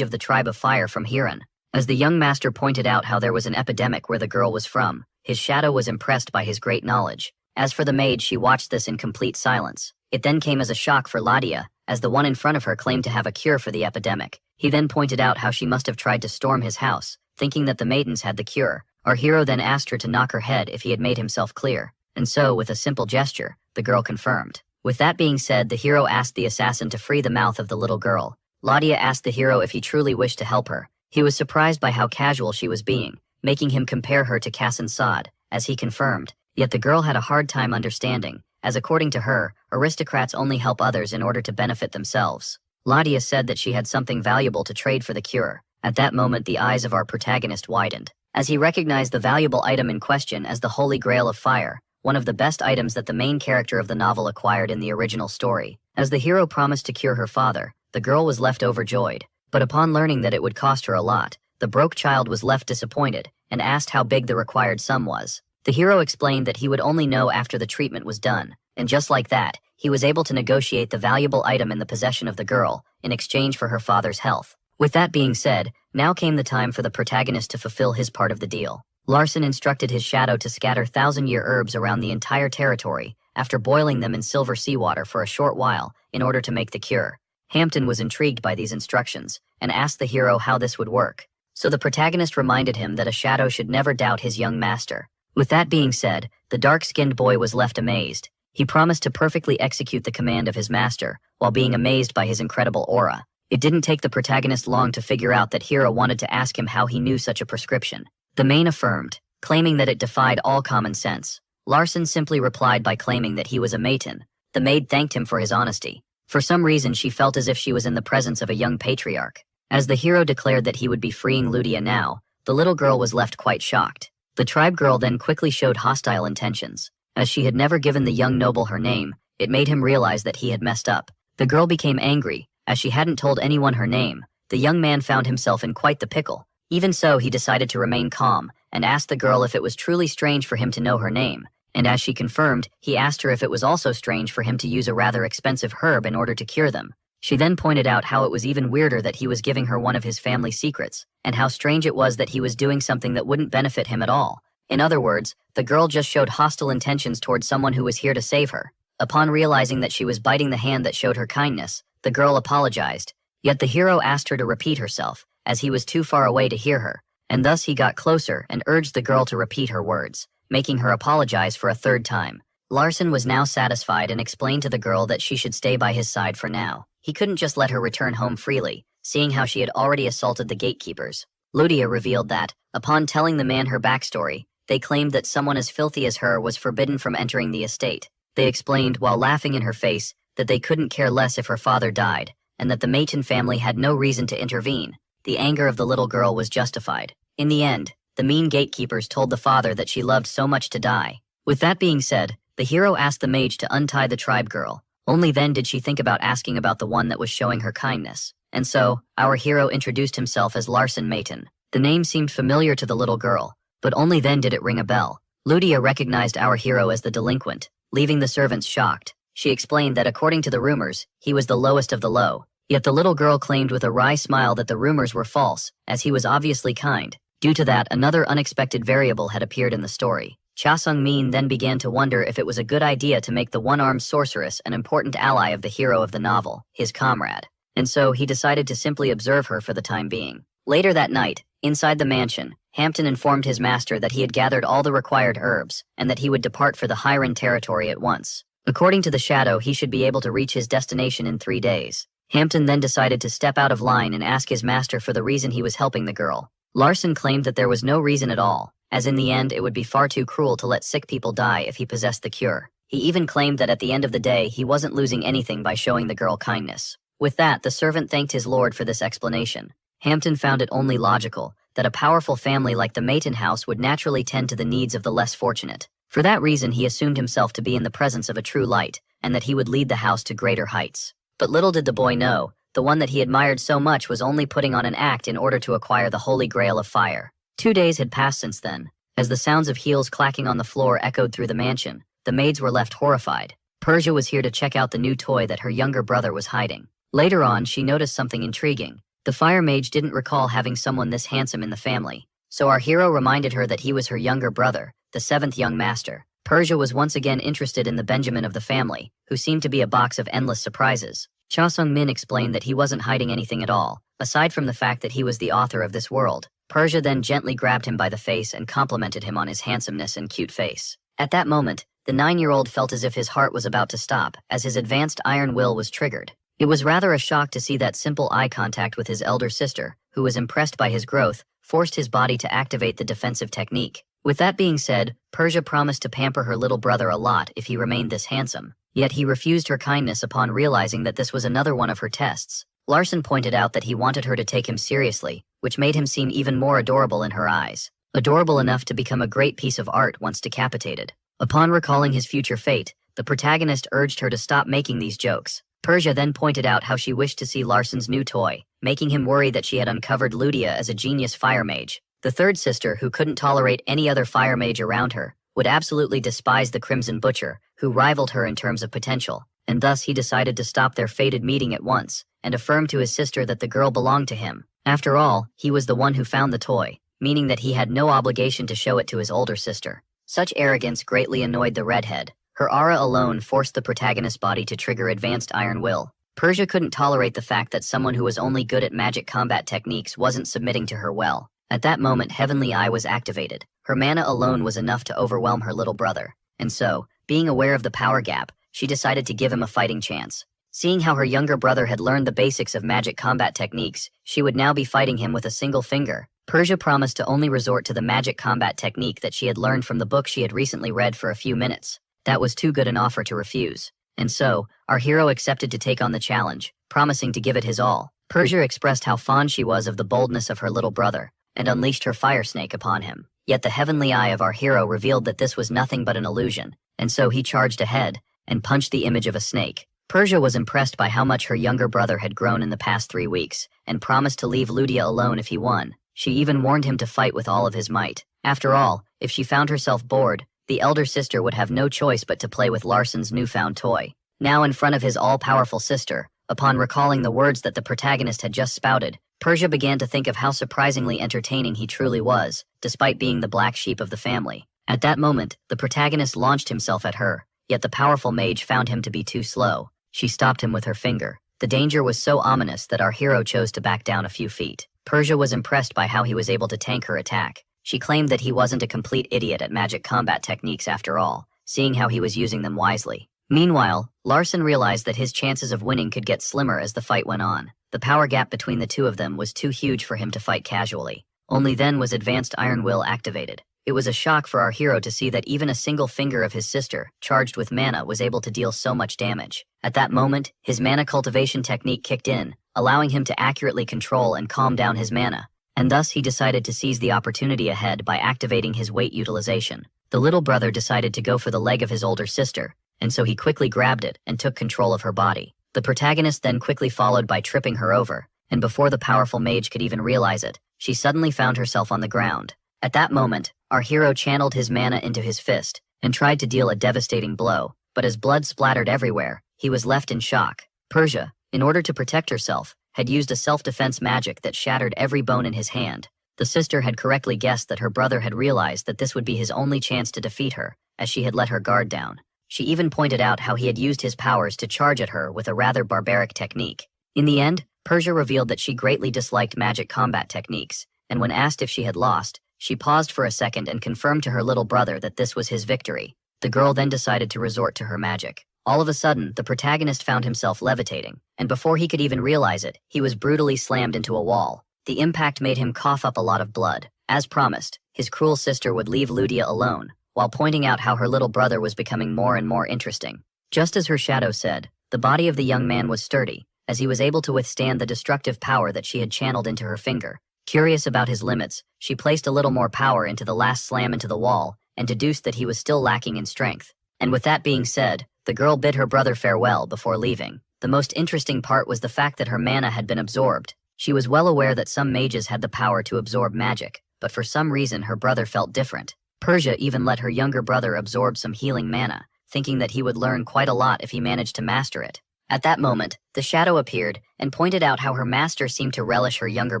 of the tribe of fire from Heiran. As the young master pointed out how there was an epidemic where the girl was from, his shadow was impressed by his great knowledge. As for the maid, she watched this in complete silence. It then came as a shock for Ladia, as the one in front of her claimed to have a cure for the epidemic. He then pointed out how she must have tried to storm his house, thinking that the maidens had the cure. Our hero then asked her to knock her head if he had made himself clear. And so, with a simple gesture, the girl confirmed. With that being said, the hero asked the assassin to free the mouth of the little girl. Ladia asked the hero if he truly wished to help her. He was surprised by how casual she was being, making him compare her to Kassan Sod, as he confirmed. Yet the girl had a hard time understanding, as according to her, aristocrats only help others in order to benefit themselves. Ladia said that she had something valuable to trade for the cure. At that moment, the eyes of our protagonist widened, as he recognized the valuable item in question as the Holy Grail of Fire, one of the best items that the main character of the novel acquired in the original story. As the hero promised to cure her father, the girl was left overjoyed. But upon learning that it would cost her a lot, the broke child was left disappointed and asked how big the required sum was. The hero explained that he would only know after the treatment was done, and just like that, he was able to negotiate the valuable item in the possession of the girl in exchange for her father's health. With that being said, now came the time for the protagonist to fulfill his part of the deal. Larson instructed his shadow to scatter 1,000-year herbs around the entire territory after boiling them in silver seawater for a short while in order to make the cure. Hampton was intrigued by these instructions and asked the hero how this would work. So the protagonist reminded him that a shadow should never doubt his young master. With that being said, the dark-skinned boy was left amazed. He promised to perfectly execute the command of his master, while being amazed by his incredible aura. It didn't take the protagonist long to figure out that Hero wanted to ask him how he knew such a prescription. The main affirmed, claiming that it defied all common sense. Larson simply replied by claiming that he was a Mayton. The maid thanked him for his honesty. For some reason, she felt as if she was in the presence of a young patriarch. As the hero declared that he would be freeing Ludia now, the little girl was left quite shocked. The tribe girl then quickly showed hostile intentions. As she had never given the young noble her name, it made him realize that he had messed up. The girl became angry, as she hadn't told anyone her name. The young man found himself in quite the pickle. Even so, he decided to remain calm, and asked the girl if it was truly strange for him to know her name. And as she confirmed, he asked her if it was also strange for him to use a rather expensive herb in order to cure them. She then pointed out how it was even weirder that he was giving her one of his family secrets, and how strange it was that he was doing something that wouldn't benefit him at all. In other words, the girl just showed hostile intentions towards someone who was here to save her. Upon realizing that she was biting the hand that showed her kindness, the girl apologized, yet the hero asked her to repeat herself, as he was too far away to hear her, and thus he got closer and urged the girl to repeat her words, making her apologize for a third time. Larson was now satisfied and explained to the girl that she should stay by his side for now. He couldn't just let her return home freely, seeing how she had already assaulted the gatekeepers. Ludia revealed that, upon telling the man her backstory, they claimed that someone as filthy as her was forbidden from entering the estate. They explained, while laughing in her face, that they couldn't care less if her father died, and that the Mayton family had no reason to intervene. The anger of the little girl was justified. In the end, the mean gatekeepers told the father that she loved so much to die. With that being said, the hero asked the mage to untie the tribe girl. Only then did she think about asking about the one that was showing her kindness. And so, our hero introduced himself as Larson Mayton. The name seemed familiar to the little girl, but only then did it ring a bell. Ludia recognized our hero as the delinquent, leaving the servants shocked. She explained that according to the rumors, he was the lowest of the low. Yet the little girl claimed with a wry smile that the rumors were false, as he was obviously kind. Due to that, another unexpected variable had appeared in the story. Cha Sung-min then began to wonder if it was a good idea to make the one-armed sorceress an important ally of the hero of the novel, his comrade. And so he decided to simply observe her for the time being. Later that night, inside the mansion, Hampton informed his master that he had gathered all the required herbs, and that he would depart for the Heiran territory at once. According to the shadow, he should be able to reach his destination in 3 days. Hampton then decided to step out of line and ask his master for the reason he was helping the girl. Larson claimed that there was no reason at all, as in the end it would be far too cruel to let sick people die if he possessed the cure. He even claimed that at the end of the day he wasn't losing anything by showing the girl kindness. With that, the servant thanked his lord for this explanation. Hampton found it only logical that a powerful family like the Mayton house would naturally tend to the needs of the less fortunate. For that reason, he assumed himself to be in the presence of a true light, and that he would lead the house to greater heights. But little did the boy know, the one that he admired so much was only putting on an act in order to acquire the holy grail of fire. 2 days had passed since then. As the sounds of heels clacking on the floor echoed through the mansion, the maids were left horrified. Persia was here to check out the new toy that her younger brother was hiding. Later on, she noticed something intriguing. The fire mage didn't recall having someone this handsome in the family, so our hero reminded her that he was her younger brother, the 7th young master. Persia was once again interested in the Benjamin of the family, who seemed to be a box of endless surprises. Cha Sung-min explained that he wasn't hiding anything at all, aside from the fact that he was the author of this world. Persia then gently grabbed him by the face and complimented him on his handsomeness and cute face. At that moment, the 9-year-old felt as if his heart was about to stop, as his advanced iron will was triggered. It was rather a shock to see that simple eye contact with his elder sister, who was impressed by his growth, forced his body to activate the defensive technique. With that being said, Persia promised to pamper her little brother a lot if he remained this handsome. Yet he refused her kindness upon realizing that this was another one of her tests. Larson pointed out that he wanted her to take him seriously, which made him seem even more adorable in her eyes. Adorable enough to become a great piece of art once decapitated. Upon recalling his future fate, the protagonist urged her to stop making these jokes. Persia then pointed out how she wished to see Larson's new toy, making him worry that she had uncovered Ludia as a genius fire mage. The third sister, who couldn't tolerate any other fire mage around her, would absolutely despise the Crimson Butcher, who rivaled her in terms of potential, and thus he decided to stop their fated meeting at once, and affirmed to his sister that the girl belonged to him. After all, he was the one who found the toy, meaning that he had no obligation to show it to his older sister. Such arrogance greatly annoyed the redhead. Her aura alone forced the protagonist's body to trigger advanced iron will. Persia couldn't tolerate the fact that someone who was only good at magic combat techniques wasn't submitting to her well. At that moment, Heavenly Eye was activated. Her mana alone was enough to overwhelm her little brother. And so, being aware of the power gap, she decided to give him a fighting chance. Seeing how her younger brother had learned the basics of magic combat techniques, she would now be fighting him with a single finger. Persia promised to only resort to the magic combat technique that she had learned from the book she had recently read for a few minutes. That was too good an offer to refuse. And so, our hero accepted to take on the challenge, promising to give it his all. Persia expressed how fond she was of the boldness of her little brother, and unleashed her fire snake upon him. Yet the heavenly eye of our hero revealed that this was nothing but an illusion, and so he charged ahead, and punched the image of a snake. Persia was impressed by how much her younger brother had grown in the past 3 weeks, and promised to leave Ludia alone if he won. She even warned him to fight with all of his might. After all, if she found herself bored, the elder sister would have no choice but to play with Larson's newfound toy. Now in front of his all-powerful sister, upon recalling the words that the protagonist had just spouted, Persia began to think of how surprisingly entertaining he truly was, despite being the black sheep of the family. At that moment, the protagonist launched himself at her, yet the powerful mage found him to be too slow. She stopped him with her finger. The danger was so ominous that our hero chose to back down a few feet. Persia was impressed by how he was able to tank her attack. She claimed that he wasn't a complete idiot at magic combat techniques after all, seeing how he was using them wisely. Meanwhile, Larson realized that his chances of winning could get slimmer as the fight went on. The power gap between the two of them was too huge for him to fight casually. Only then was Advanced Iron Will activated. It was a shock for our hero to see that even a single finger of his sister, charged with mana, was able to deal so much damage. At that moment, his mana cultivation technique kicked in, allowing him to accurately control and calm down his mana, and thus he decided to seize the opportunity ahead by activating his weight utilization. The little brother decided to go for the leg of his older sister, and so he quickly grabbed it and took control of her body. The protagonist then quickly followed by tripping her over, and before the powerful mage could even realize it, she suddenly found herself on the ground. At that moment, our hero channeled his mana into his fist and tried to deal a devastating blow, but as blood splattered everywhere, he was left in shock. Persia, in order to protect herself, had used a self-defense magic that shattered every bone in his hand. The sister had correctly guessed that her brother had realized that this would be his only chance to defeat her, as she had let her guard down. She even pointed out how he had used his powers to charge at her with a rather barbaric technique. In the end, Persia revealed that she greatly disliked magic combat techniques, and when asked if she had lost, she paused for a second and confirmed to her little brother that this was his victory. The girl then decided to resort to her magic. All of a sudden, the protagonist found himself levitating, and before he could even realize it, he was brutally slammed into a wall. The impact made him cough up a lot of blood. As promised, his cruel sister would leave Ludia alone, while pointing out how her little brother was becoming more and more interesting. Just as her shadow said, the body of the young man was sturdy, as he was able to withstand the destructive power that she had channeled into her finger. Curious about his limits, she placed a little more power into the last slam into the wall, and deduced that he was still lacking in strength. And with that being said, the girl bid her brother farewell before leaving. The most interesting part was the fact that her mana had been absorbed. She was well aware that some mages had the power to absorb magic, but for some reason her brother felt different. Persia even let her younger brother absorb some healing mana, thinking that he would learn quite a lot if he managed to master it. At that moment, the shadow appeared and pointed out how her master seemed to relish her younger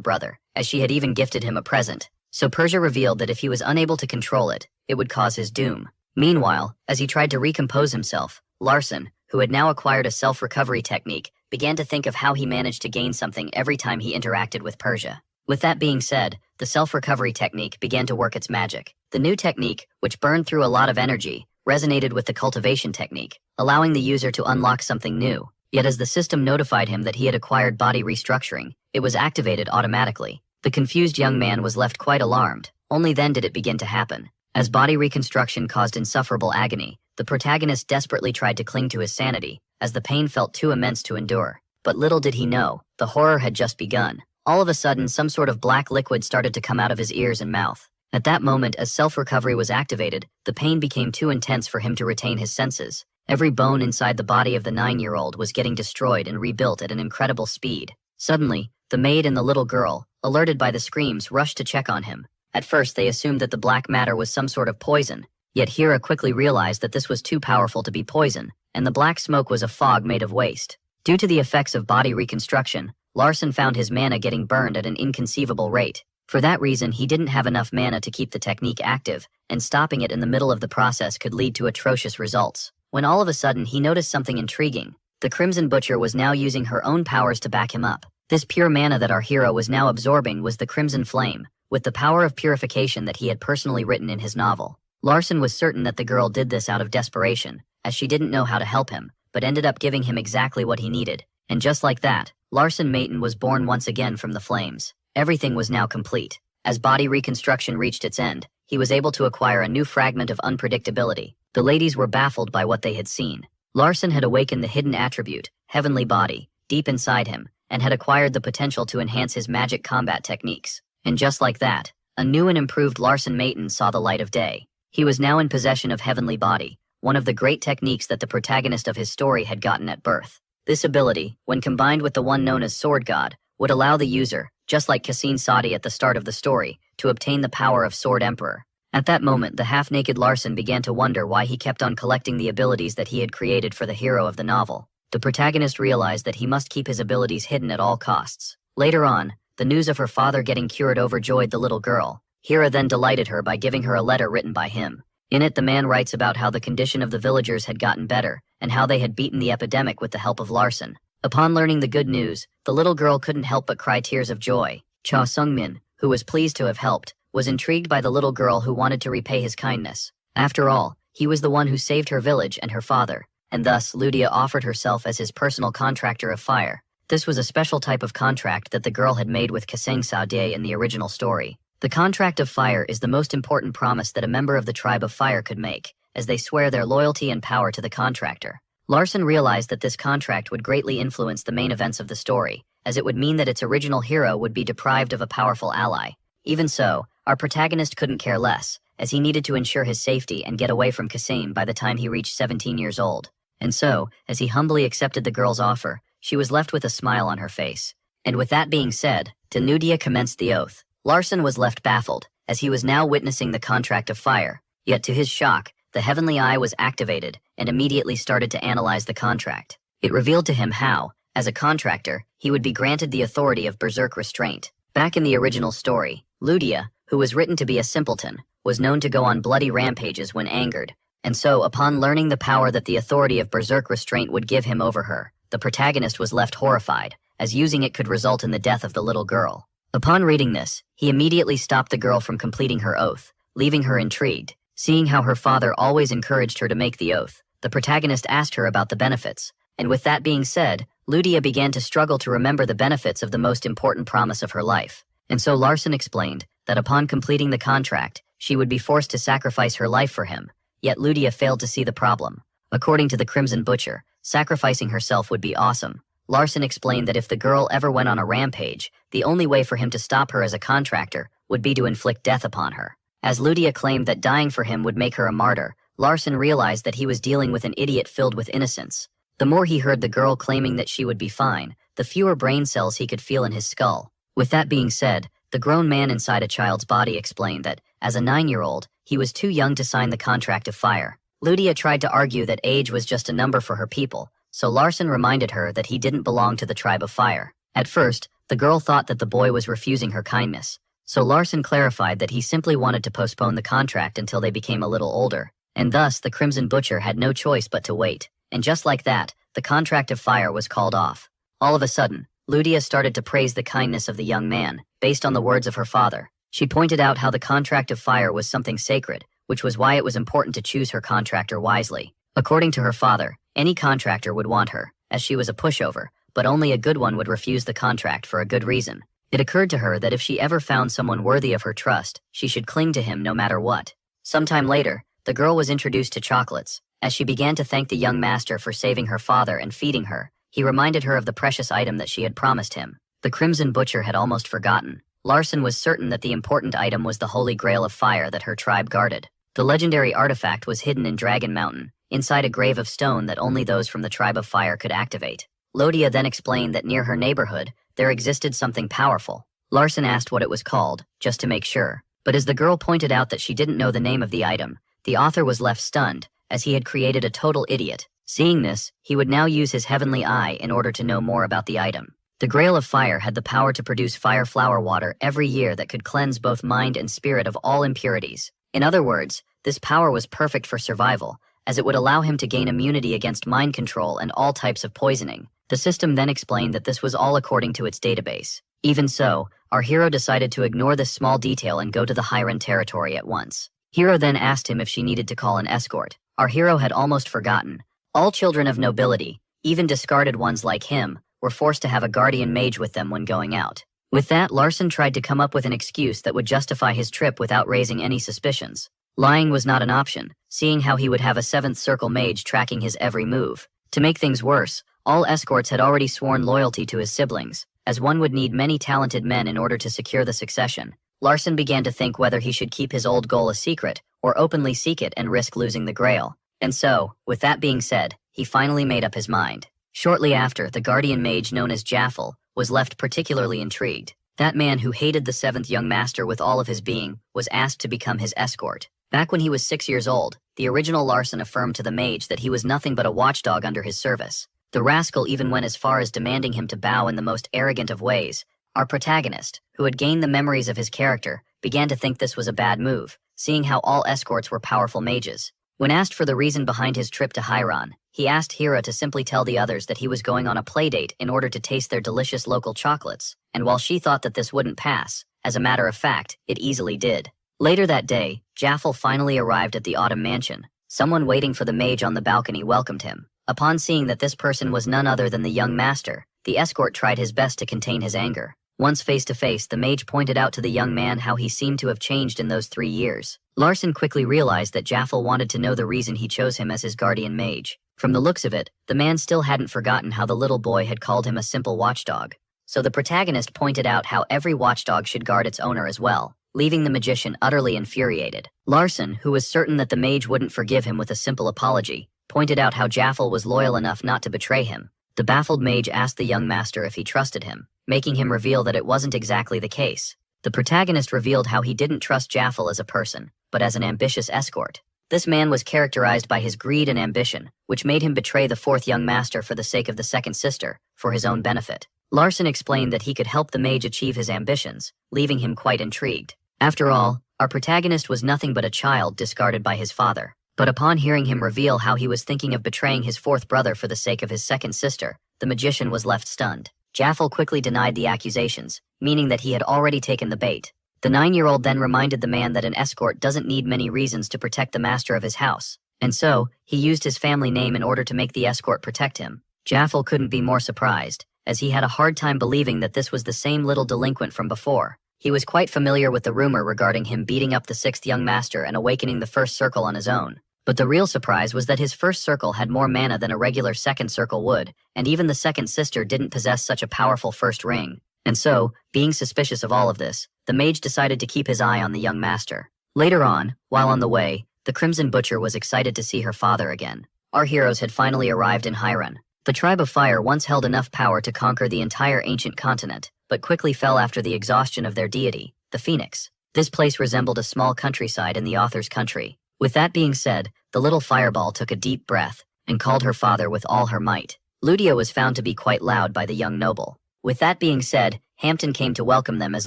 brother, as she had even gifted him a present. So Persia revealed that if he was unable to control it, it would cause his doom. Meanwhile, as he tried to recompose himself, Larson, who had now acquired a self-recovery technique, began to think of how he managed to gain something every time he interacted with Persia. With that being said, the self-recovery technique began to work its magic. The new technique, which burned through a lot of energy, resonated with the cultivation technique, allowing the user to unlock something new. Yet as the system notified him that he had acquired body restructuring, it was activated automatically. The confused young man was left quite alarmed. Only then did it begin to happen. As body reconstruction caused insufferable agony, the protagonist desperately tried to cling to his sanity, as the pain felt too immense to endure. But little did he know, the horror had just begun. All of a sudden, some sort of black liquid started to come out of his ears and mouth. At that moment, as self-recovery was activated, the pain became too intense for him to retain his senses. Every bone inside the body of the 9-year-old was getting destroyed and rebuilt at an incredible speed. Suddenly, the maid and the little girl, alerted by the screams, rushed to check on him. At first, they assumed that the black matter was some sort of poison, yet Hera quickly realized that this was too powerful to be poison, and the black smoke was a fog made of waste. Due to the effects of body reconstruction, Larson found his mana getting burned at an inconceivable rate. For that reason, he didn't have enough mana to keep the technique active, and stopping it in the middle of the process could lead to atrocious results. When all of a sudden he noticed something intriguing. The Crimson Butcher was now using her own powers to back him up. This pure mana that our hero was now absorbing was the Crimson Flame, with the power of purification that he had personally written in his novel. Larson was certain that the girl did this out of desperation, as she didn't know how to help him, but ended up giving him exactly what he needed. And just like that, Larson Maton was born once again from the flames. Everything was now complete. As body reconstruction reached its end, he was able to acquire a new fragment of unpredictability. The ladies were baffled by what they had seen. Larson had awakened the hidden attribute, Heavenly Body, deep inside him, and had acquired the potential to enhance his magic combat techniques. And just like that, a new and improved Larson Maton saw the light of day. He was now in possession of Heavenly Body, one of the great techniques that the protagonist of his story had gotten at birth. This ability, when combined with the one known as Sword God, would allow the user, just like Cassine Sadi at the start of the story, to obtain the power of Sword Emperor. At that moment, the half-naked Larson began to wonder why he kept on collecting the abilities that he had created for the hero of the novel. The protagonist realized that he must keep his abilities hidden at all costs. Later on, The news of her father getting cured overjoyed the little girl. Heir then delighted her by giving her a letter written by him. In it, the man writes about how the condition of the villagers had gotten better, and how they had beaten the epidemic with the help of Larson. Upon learning the good news, the little girl couldn't help but cry tears of joy. Cha Sung-min, who was pleased to have helped, was intrigued by the little girl who wanted to repay his kindness. After all, he was the one who saved her village and her father, and thus Ludia offered herself as his personal contractor of fire. This was a special type of contract that the girl had made with Kaseng Sao-dae in the original story. The contract of fire is the most important promise that a member of the tribe of fire could make, as they swear their loyalty and power to the contractor. Larson realized that this contract would greatly influence the main events of the story, as it would mean that its original hero would be deprived of a powerful ally. Even so, our protagonist couldn't care less, as he needed to ensure his safety and get away from Kasane by the time he reached 17 years old. And so, as he humbly accepted the girl's offer, she was left with a smile on her face. And with that being said, Danudia commenced the oath. Larson was left baffled, as he was now witnessing the contract of fire, yet to his shock, the heavenly eye was activated and immediately started to analyze the contract. It revealed to him how, as a contractor, he would be granted the authority of berserk restraint. Back in the original story, Ludia, who was written to be a simpleton, was known to go on bloody rampages when angered, and so upon learning the power that the authority of berserk restraint would give him over her, the protagonist was left horrified, as using it could result in the death of the little girl. Upon reading this, he immediately stopped the girl from completing her oath, leaving her intrigued. Seeing how her father always encouraged her to make the oath, the protagonist asked her about the benefits, and with that being said, Ludia began to struggle to remember the benefits of the most important promise of her life. And so Larson explained that upon completing the contract, she would be forced to sacrifice her life for him, yet Ludia failed to see the problem. According to the Crimson Butcher, sacrificing herself would be awesome. Larson explained that if the girl ever went on a rampage, the only way for him to stop her as a contractor would be to inflict death upon her. As Ludia claimed that dying for him would make her a martyr, Larson realized that he was dealing with an idiot filled with innocence. The more he heard the girl claiming that she would be fine, the fewer brain cells he could feel in his skull. With that being said, the grown man inside a child's body explained that, as a 9-year-old, he was too young to sign the contract of fire. Ludia tried to argue that age was just a number for her people, so Larson reminded her that he didn't belong to the tribe of fire. At first, the girl thought that the boy was refusing her kindness, so Larson clarified that he simply wanted to postpone the contract until they became a little older, and thus the Crimson Butcher had no choice but to wait. And just like that, the contract of fire was called off. All of a sudden, Ludia started to praise the kindness of the young man, based on the words of her father. She pointed out how the contract of fire was something sacred, which was why it was important to choose her contractor wisely. According to her father, any contractor would want her, as she was a pushover, but only a good one would refuse the contract for a good reason. It occurred to her that if she ever found someone worthy of her trust, she should cling to him no matter what. Sometime later, the girl was introduced to chocolates. As she began to thank the young master for saving her father and feeding her, he reminded her of the precious item that she had promised him. The Crimson Butcher had almost forgotten. Larson was certain that the important item was the Holy Grail of Fire that her tribe guarded. The legendary artifact was hidden in Dragon Mountain, inside a grave of stone that only those from the tribe of fire could activate. Ludia then explained that near her neighborhood, there existed something powerful. Larson asked what it was called, just to make sure. But as the girl pointed out that she didn't know the name of the item, the author was left stunned, as he had created a total idiot. Seeing this, he would now use his heavenly eye in order to know more about the item. The Grail of Fire had the power to produce fire flower water every year that could cleanse both mind and spirit of all impurities. In other words, this power was perfect for survival, as it would allow him to gain immunity against mind control and all types of poisoning. The system then explained that this was all according to its database. Even so, our hero decided to ignore this small detail and go to the Heiran territory at once. Hero then asked him if she needed to call an escort. Our hero had almost forgotten. All children of nobility, even discarded ones like him, were forced to have a guardian mage with them when going out. With that, Larson tried to come up with an excuse that would justify his trip without raising any suspicions. Lying was not an option, seeing how he would have a 7th Circle mage tracking his every move. To make things worse, all escorts had already sworn loyalty to his siblings, as one would need many talented men in order to secure the succession. Larson began to think whether he should keep his old goal a secret, or openly seek it and risk losing the Grail. And so, with that being said, he finally made up his mind. Shortly after, the guardian mage known as Jaffel was left particularly intrigued. That man who hated the 7th young master with all of his being was asked to become his escort. Back when he was 6 years old, the original Larson affirmed to the mage that he was nothing but a watchdog under his service. The rascal even went as far as demanding him to bow in the most arrogant of ways, Our protagonist, who had gained the memories of his character, began to think this was a bad move, seeing how all escorts were powerful mages. When asked for the reason behind his trip to Heir, he asked Heir to simply tell the others that he was going on a playdate in order to taste their delicious local chocolates, and while she thought that this wouldn't pass, as a matter of fact, it easily did. Later that day, Jaffel finally arrived at the Autumn Mansion. Someone waiting for the mage on the balcony welcomed him. Upon seeing that this person was none other than the young master, the escort tried his best to contain his anger. Once face to face, the mage pointed out to the young man how he seemed to have changed in those 3 years. Larson quickly realized that Jaffel wanted to know the reason he chose him as his guardian mage. From the looks of it, the man still hadn't forgotten how the little boy had called him a simple watchdog. So the protagonist pointed out how every watchdog should guard its owner as well, leaving the magician utterly infuriated. Larson, who was certain that the mage wouldn't forgive him with a simple apology, pointed out how Jaffel was loyal enough not to betray him. The baffled mage asked the young master if he trusted him, making him reveal that it wasn't exactly the case. The protagonist revealed how he didn't trust Jaffel as a person, but as an ambitious escort. This man was characterized by his greed and ambition, which made him betray the 4th young master for the sake of the 2nd sister, for his own benefit. Larson explained that he could help the mage achieve his ambitions, leaving him quite intrigued. After all, our protagonist was nothing but a child discarded by his father. But upon hearing him reveal how he was thinking of betraying his 4th brother for the sake of his 2nd sister, the magician was left stunned. Jaffel quickly denied the accusations, meaning that he had already taken the bait. The 9-year-old then reminded the man that an escort doesn't need many reasons to protect the master of his house, and so, he used his family name in order to make the escort protect him. Jaffel couldn't be more surprised, as he had a hard time believing that this was the same little delinquent from before. He was quite familiar with the rumor regarding him beating up the 6th young master and awakening the 1st circle on his own. But the real surprise was that his 1st circle had more mana than a regular 2nd circle would, and even the 2nd sister didn't possess such a powerful 1st ring. And so, being suspicious of all of this, the mage decided to keep his eye on the young master. Later on, while on the way, the Crimson Butcher was excited to see her father again. Our heroes had finally arrived in Heir. The Tribe of Fire once held enough power to conquer the entire ancient continent, but quickly fell after the exhaustion of their deity, the Phoenix. This place resembled a small countryside in the author's country. With that being said, the little fireball took a deep breath and called her father with all her might. Ludia was found to be quite loud by the young noble. With that being said, Hampton came to welcome them as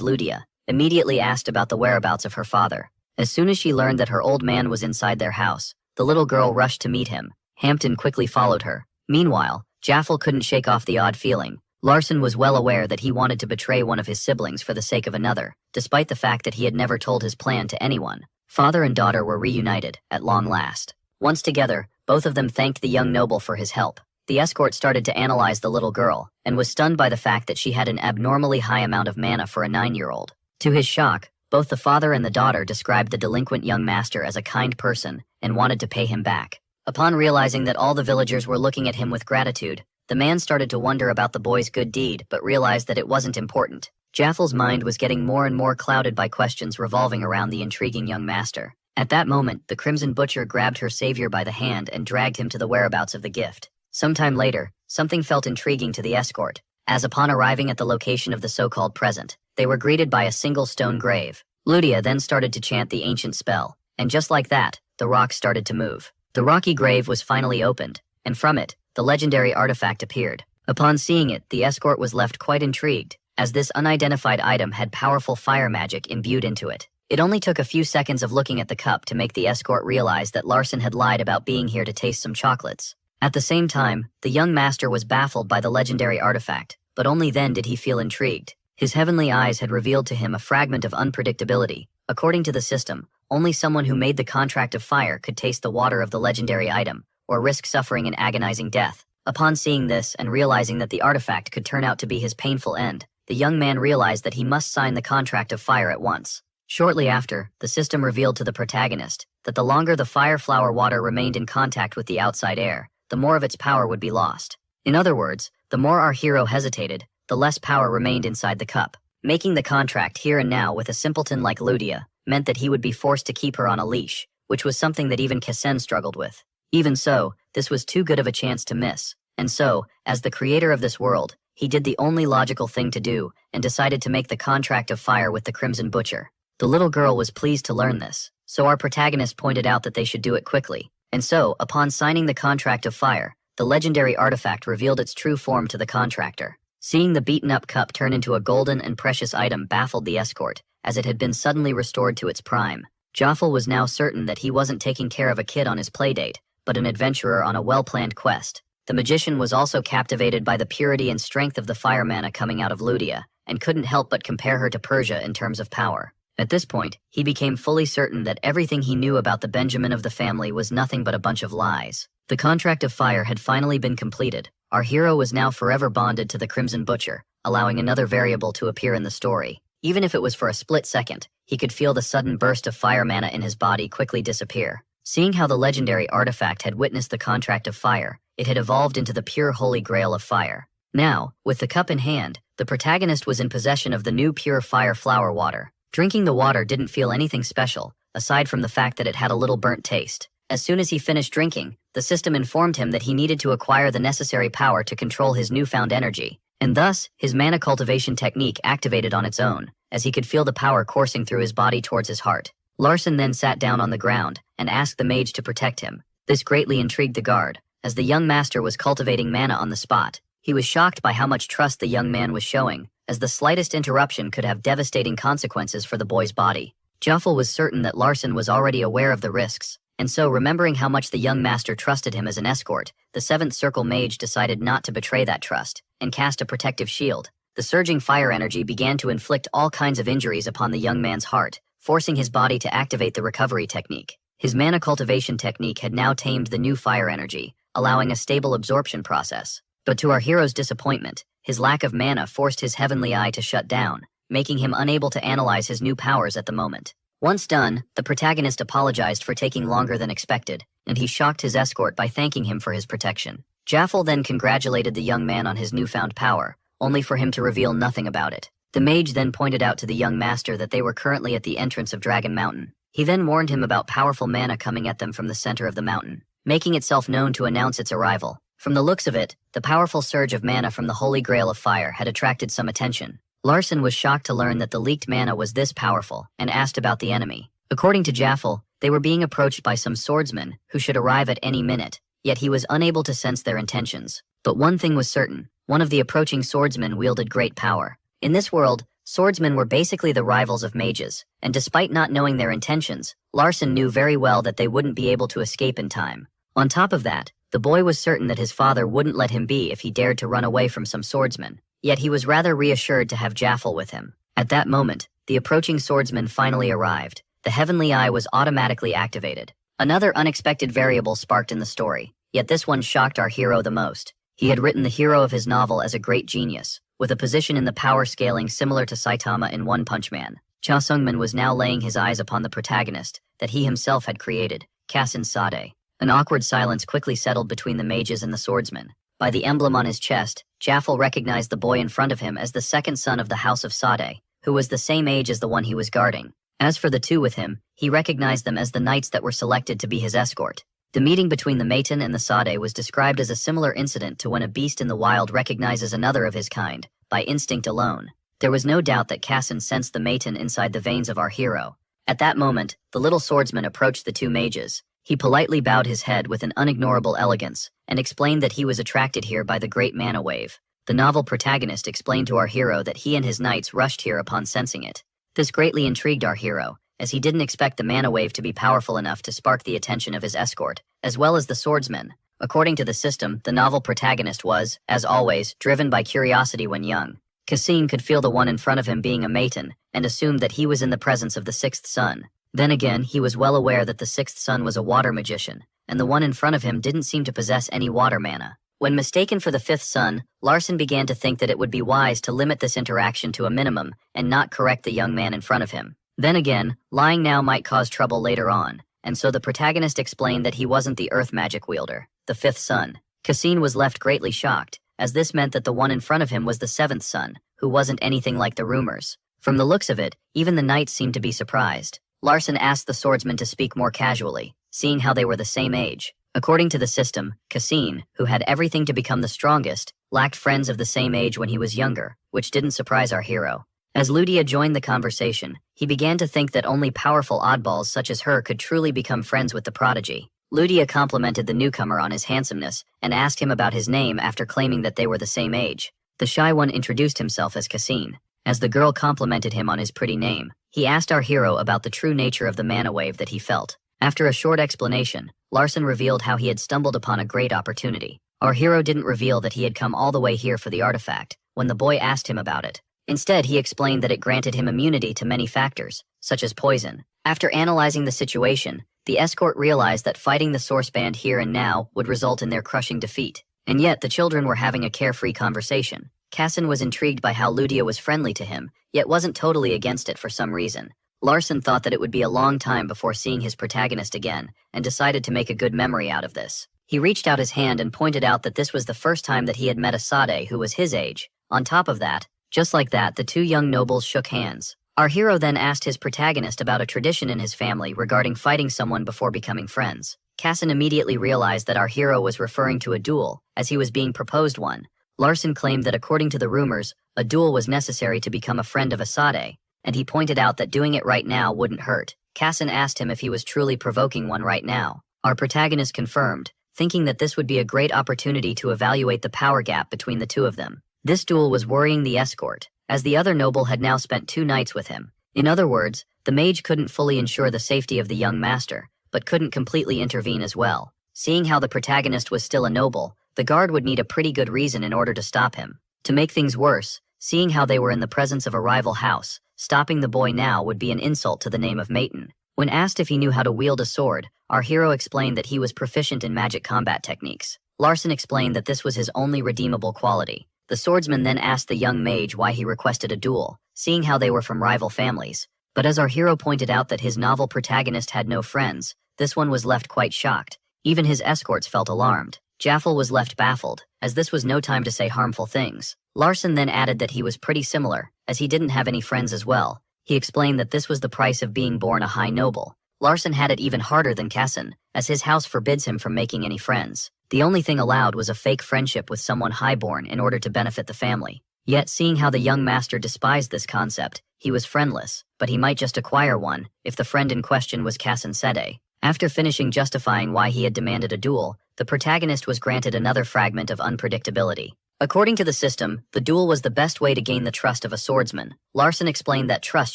Ludia immediately asked about the whereabouts of her father. As soon as she learned that her old man was inside their house, the little girl rushed to meet him. Hampton quickly followed her. Meanwhile, Jaffel couldn't shake off the odd feeling. Larson was well aware that he wanted to betray one of his siblings for the sake of another, despite the fact that he had never told his plan to anyone. Father and daughter were reunited, at long last. Once together, both of them thanked the young noble for his help. The escort started to analyze the little girl, and was stunned by the fact that she had an abnormally high amount of mana for a 9-year-old. To his shock, both the father and the daughter described the delinquent young master as a kind person, and wanted to pay him back. Upon realizing that all the villagers were looking at him with gratitude, the man started to wonder about the boy's good deed but realized that it wasn't important. Jaffel's mind was getting more and more clouded by questions revolving around the intriguing young master. At that moment, the Crimson Butcher grabbed her savior by the hand and dragged him to the whereabouts of the gift. Sometime later, something felt intriguing to the escort, as upon arriving at the location of the so-called present, they were greeted by a single stone grave. Ludia then started to chant the ancient spell, and just like that, the rock started to move. The rocky grave was finally opened, and from it, the legendary artifact appeared. Upon seeing it, the escort was left quite intrigued, as this unidentified item had powerful fire magic imbued into it. It only took a few seconds of looking at the cup to make the escort realize that Larson had lied about being here to taste some chocolates. At the same time, the young master was baffled by the legendary artifact, but only then did he feel intrigued. His heavenly eyes had revealed to him a fragment of unpredictability. According to the system, only someone who made the contract of fire could taste the water of the legendary item, or risk suffering an agonizing death. Upon seeing this and realizing that the artifact could turn out to be his painful end, the young man realized that he must sign the contract of fire at once. Shortly after, the system revealed to the protagonist that the longer the fire flower water remained in contact with the outside air, the more of its power would be lost. In other words, the more our hero hesitated, the less power remained inside the cup. Making the contract here and now with a simpleton like Ludia meant that he would be forced to keep her on a leash, which was something that even Kassen struggled with. Even so, this was too good of a chance to miss, and so, as the creator of this world, he did the only logical thing to do and decided to make the contract of fire with the Crimson Butcher. The little girl was pleased to learn this, so our protagonist pointed out that they should do it quickly. And so, upon signing the contract of fire, the legendary artifact revealed its true form to the contractor. Seeing the beaten-up cup turn into a golden and precious item baffled the escort, as it had been suddenly restored to its prime. Joffel was now certain that he wasn't taking care of a kid on his playdate, but an adventurer on a well-planned quest. The magician was also captivated by the purity and strength of the fire mana coming out of Ludia, and couldn't help but compare her to Persia in terms of power. At this point, he became fully certain that everything he knew about the Benjamin of the family was nothing but a bunch of lies. The contract of fire had finally been completed. Our hero was now forever bonded to the Crimson Butcher, allowing another variable to appear in the story. Even if it was for a split second, he could feel the sudden burst of fire mana in his body quickly disappear. Seeing how the legendary artifact had witnessed the contract of fire, it had evolved into the pure holy grail of fire. Now, with the cup in hand, the protagonist was in possession of the new pure fire flower water. Drinking the water didn't feel anything special, aside from the fact that it had a little burnt taste. As soon as he finished drinking, the system informed him that he needed to acquire the necessary power to control his newfound energy, and thus, his mana cultivation technique activated on its own, as he could feel the power coursing through his body towards his heart. Larson then sat down on the ground and asked the mage to protect him. This greatly intrigued the guard, as the young master was cultivating mana on the spot. He was shocked by how much trust the young man was showing, as the slightest interruption could have devastating consequences for the boy's body. Joffel was certain that Larson was already aware of the risks, and so, remembering how much the young master trusted him as an escort, the 7th Circle mage decided not to betray that trust, and cast a protective shield. The surging fire energy began to inflict all kinds of injuries upon the young man's heart, forcing his body to activate the recovery technique. His mana cultivation technique had now tamed the new fire energy, allowing a stable absorption process. But to our hero's disappointment, his lack of mana forced his heavenly eye to shut down, making him unable to analyze his new powers at the moment. Once done, the protagonist apologized for taking longer than expected, and he shocked his escort by thanking him for his protection. Jaffel then congratulated the young man on his newfound power, only for him to reveal nothing about it. The mage then pointed out to the young master that they were currently at the entrance of Dragon Mountain. He then warned him about powerful mana coming at them from the center of the mountain, making itself known to announce its arrival. From the looks of it, the powerful surge of mana from the Holy Grail of Fire had attracted some attention. Larson was shocked to learn that the leaked mana was this powerful, and asked about the enemy. According to Jaffel, they were being approached by some swordsmen who should arrive at any minute, yet he was unable to sense their intentions. But one thing was certain, one of the approaching swordsmen wielded great power. In this world, swordsmen were basically the rivals of mages, and despite not knowing their intentions, Larson knew very well that they wouldn't be able to escape in time. On top of that, the boy was certain that his father wouldn't let him be if he dared to run away from some swordsmen. Yet he was rather reassured to have Jaffel with him. At that moment, the approaching swordsman finally arrived. The heavenly eye was automatically activated. Another unexpected variable sparked in the story, yet this one shocked our hero the most. He had written the hero of his novel as a great genius, with a position in the power scaling similar to Saitama in One Punch Man. Cha Sungman was now laying his eyes upon the protagonist that he himself had created, Kassen Sade. An awkward silence quickly settled between the mages and the swordsman. By the emblem on his chest, Jaffel recognized the boy in front of him as the second son of the House of Sade, who was the same age as the one he was guarding. As for the two with him, he recognized them as the knights that were selected to be his escort. The meeting between the Maton and the Sade was described as a similar incident to when a beast in the wild recognizes another of his kind, by instinct alone. There was no doubt that Kassen sensed the Maton inside the veins of our hero. At that moment, the little swordsman approached the two mages. He politely bowed his head with an unignorable elegance, and explained that he was attracted here by the great mana wave. The novel protagonist explained to our hero that he and his knights rushed here upon sensing it. This greatly intrigued our hero, as he didn't expect the mana wave to be powerful enough to spark the attention of his escort, as well as the swordsman. According to the system, the novel protagonist was, as always, driven by curiosity when young. Cassine could feel the one in front of him being a Maton, and assumed that he was in the presence of the sixth son. Then again, he was well aware that the sixth son was a water magician, and the one in front of him didn't seem to possess any water mana. When mistaken for the fifth son, Larson began to think that it would be wise to limit this interaction to a minimum and not correct the young man in front of him. Then again, lying now might cause trouble later on, and so the protagonist explained that he wasn't the earth magic wielder, the fifth son. Cassine was left greatly shocked, as this meant that the one in front of him was the seventh son, who wasn't anything like the rumors. From the looks of it, even the knights seemed to be surprised. Larson asked the swordsman to speak more casually, seeing how they were the same age. According to the system, Cassine, who had everything to become the strongest, lacked friends of the same age when he was younger, which didn't surprise our hero. As Ludia joined the conversation, he began to think that only powerful oddballs such as her could truly become friends with the prodigy. Ludia complimented the newcomer on his handsomeness and asked him about his name after claiming that they were the same age. The shy one introduced himself as Cassine. As the girl complimented him on his pretty name, he asked our hero about the true nature of the mana wave that he felt. After a short explanation, Larson revealed how he had stumbled upon a great opportunity. Our hero didn't reveal that he had come all the way here for the artifact when the boy asked him about it. Instead, he explained that it granted him immunity to many factors, such as poison. After analyzing the situation, the escort realized that fighting the source band here and now would result in their crushing defeat. And yet, the children were having a carefree conversation. Cassin was intrigued by how Ludia was friendly to him, yet wasn't totally against it for some reason. Larson thought that it would be a long time before seeing his protagonist again, and decided to make a good memory out of this. He reached out his hand and pointed out that this was the first time that he had met a Sade who was his age. On top of that, just like that, the two young nobles shook hands. Our hero then asked his protagonist about a tradition in his family regarding fighting someone before becoming friends. Cassin immediately realized that our hero was referring to a duel, as he was being proposed one. Larson claimed that according to the rumors, a duel was necessary to become a friend of a Sade, and he pointed out that doing it right now wouldn't hurt. Cassin asked him if he was truly provoking one right now. Our protagonist confirmed, thinking that this would be a great opportunity to evaluate the power gap between the two of them. This duel was worrying the escort, as the other noble had now spent 2 nights with him. In other words, the mage couldn't fully ensure the safety of the young master, but couldn't completely intervene as well. Seeing how the protagonist was still a noble, the guard would need a pretty good reason in order to stop him. To make things worse, seeing how they were in the presence of a rival house, stopping the boy now would be an insult to the name of Maton. When asked if he knew how to wield a sword, our hero explained that he was proficient in magic combat techniques. Larson explained that this was his only redeemable quality. The swordsman then asked the young mage why he requested a duel, seeing how they were from rival families. But as our hero pointed out that his novel protagonist had no friends, this one was left quite shocked. Even his escorts felt alarmed. Jaffel was left baffled, as this was no time to say harmful things. Larson then added that he was pretty similar, as he didn't have any friends as well. He explained that this was the price of being born a high noble. Larson had it even harder than Cassin, as his house forbids him from making any friends. The only thing allowed was a fake friendship with someone highborn in order to benefit the family. Yet, seeing how the young master despised this concept, he was friendless, but he might just acquire one if the friend in question was Cassin Sede. After finishing justifying why he had demanded a duel, the protagonist was granted another fragment of unpredictability. According to the system, the duel was the best way to gain the trust of a swordsman. Larson explained that trust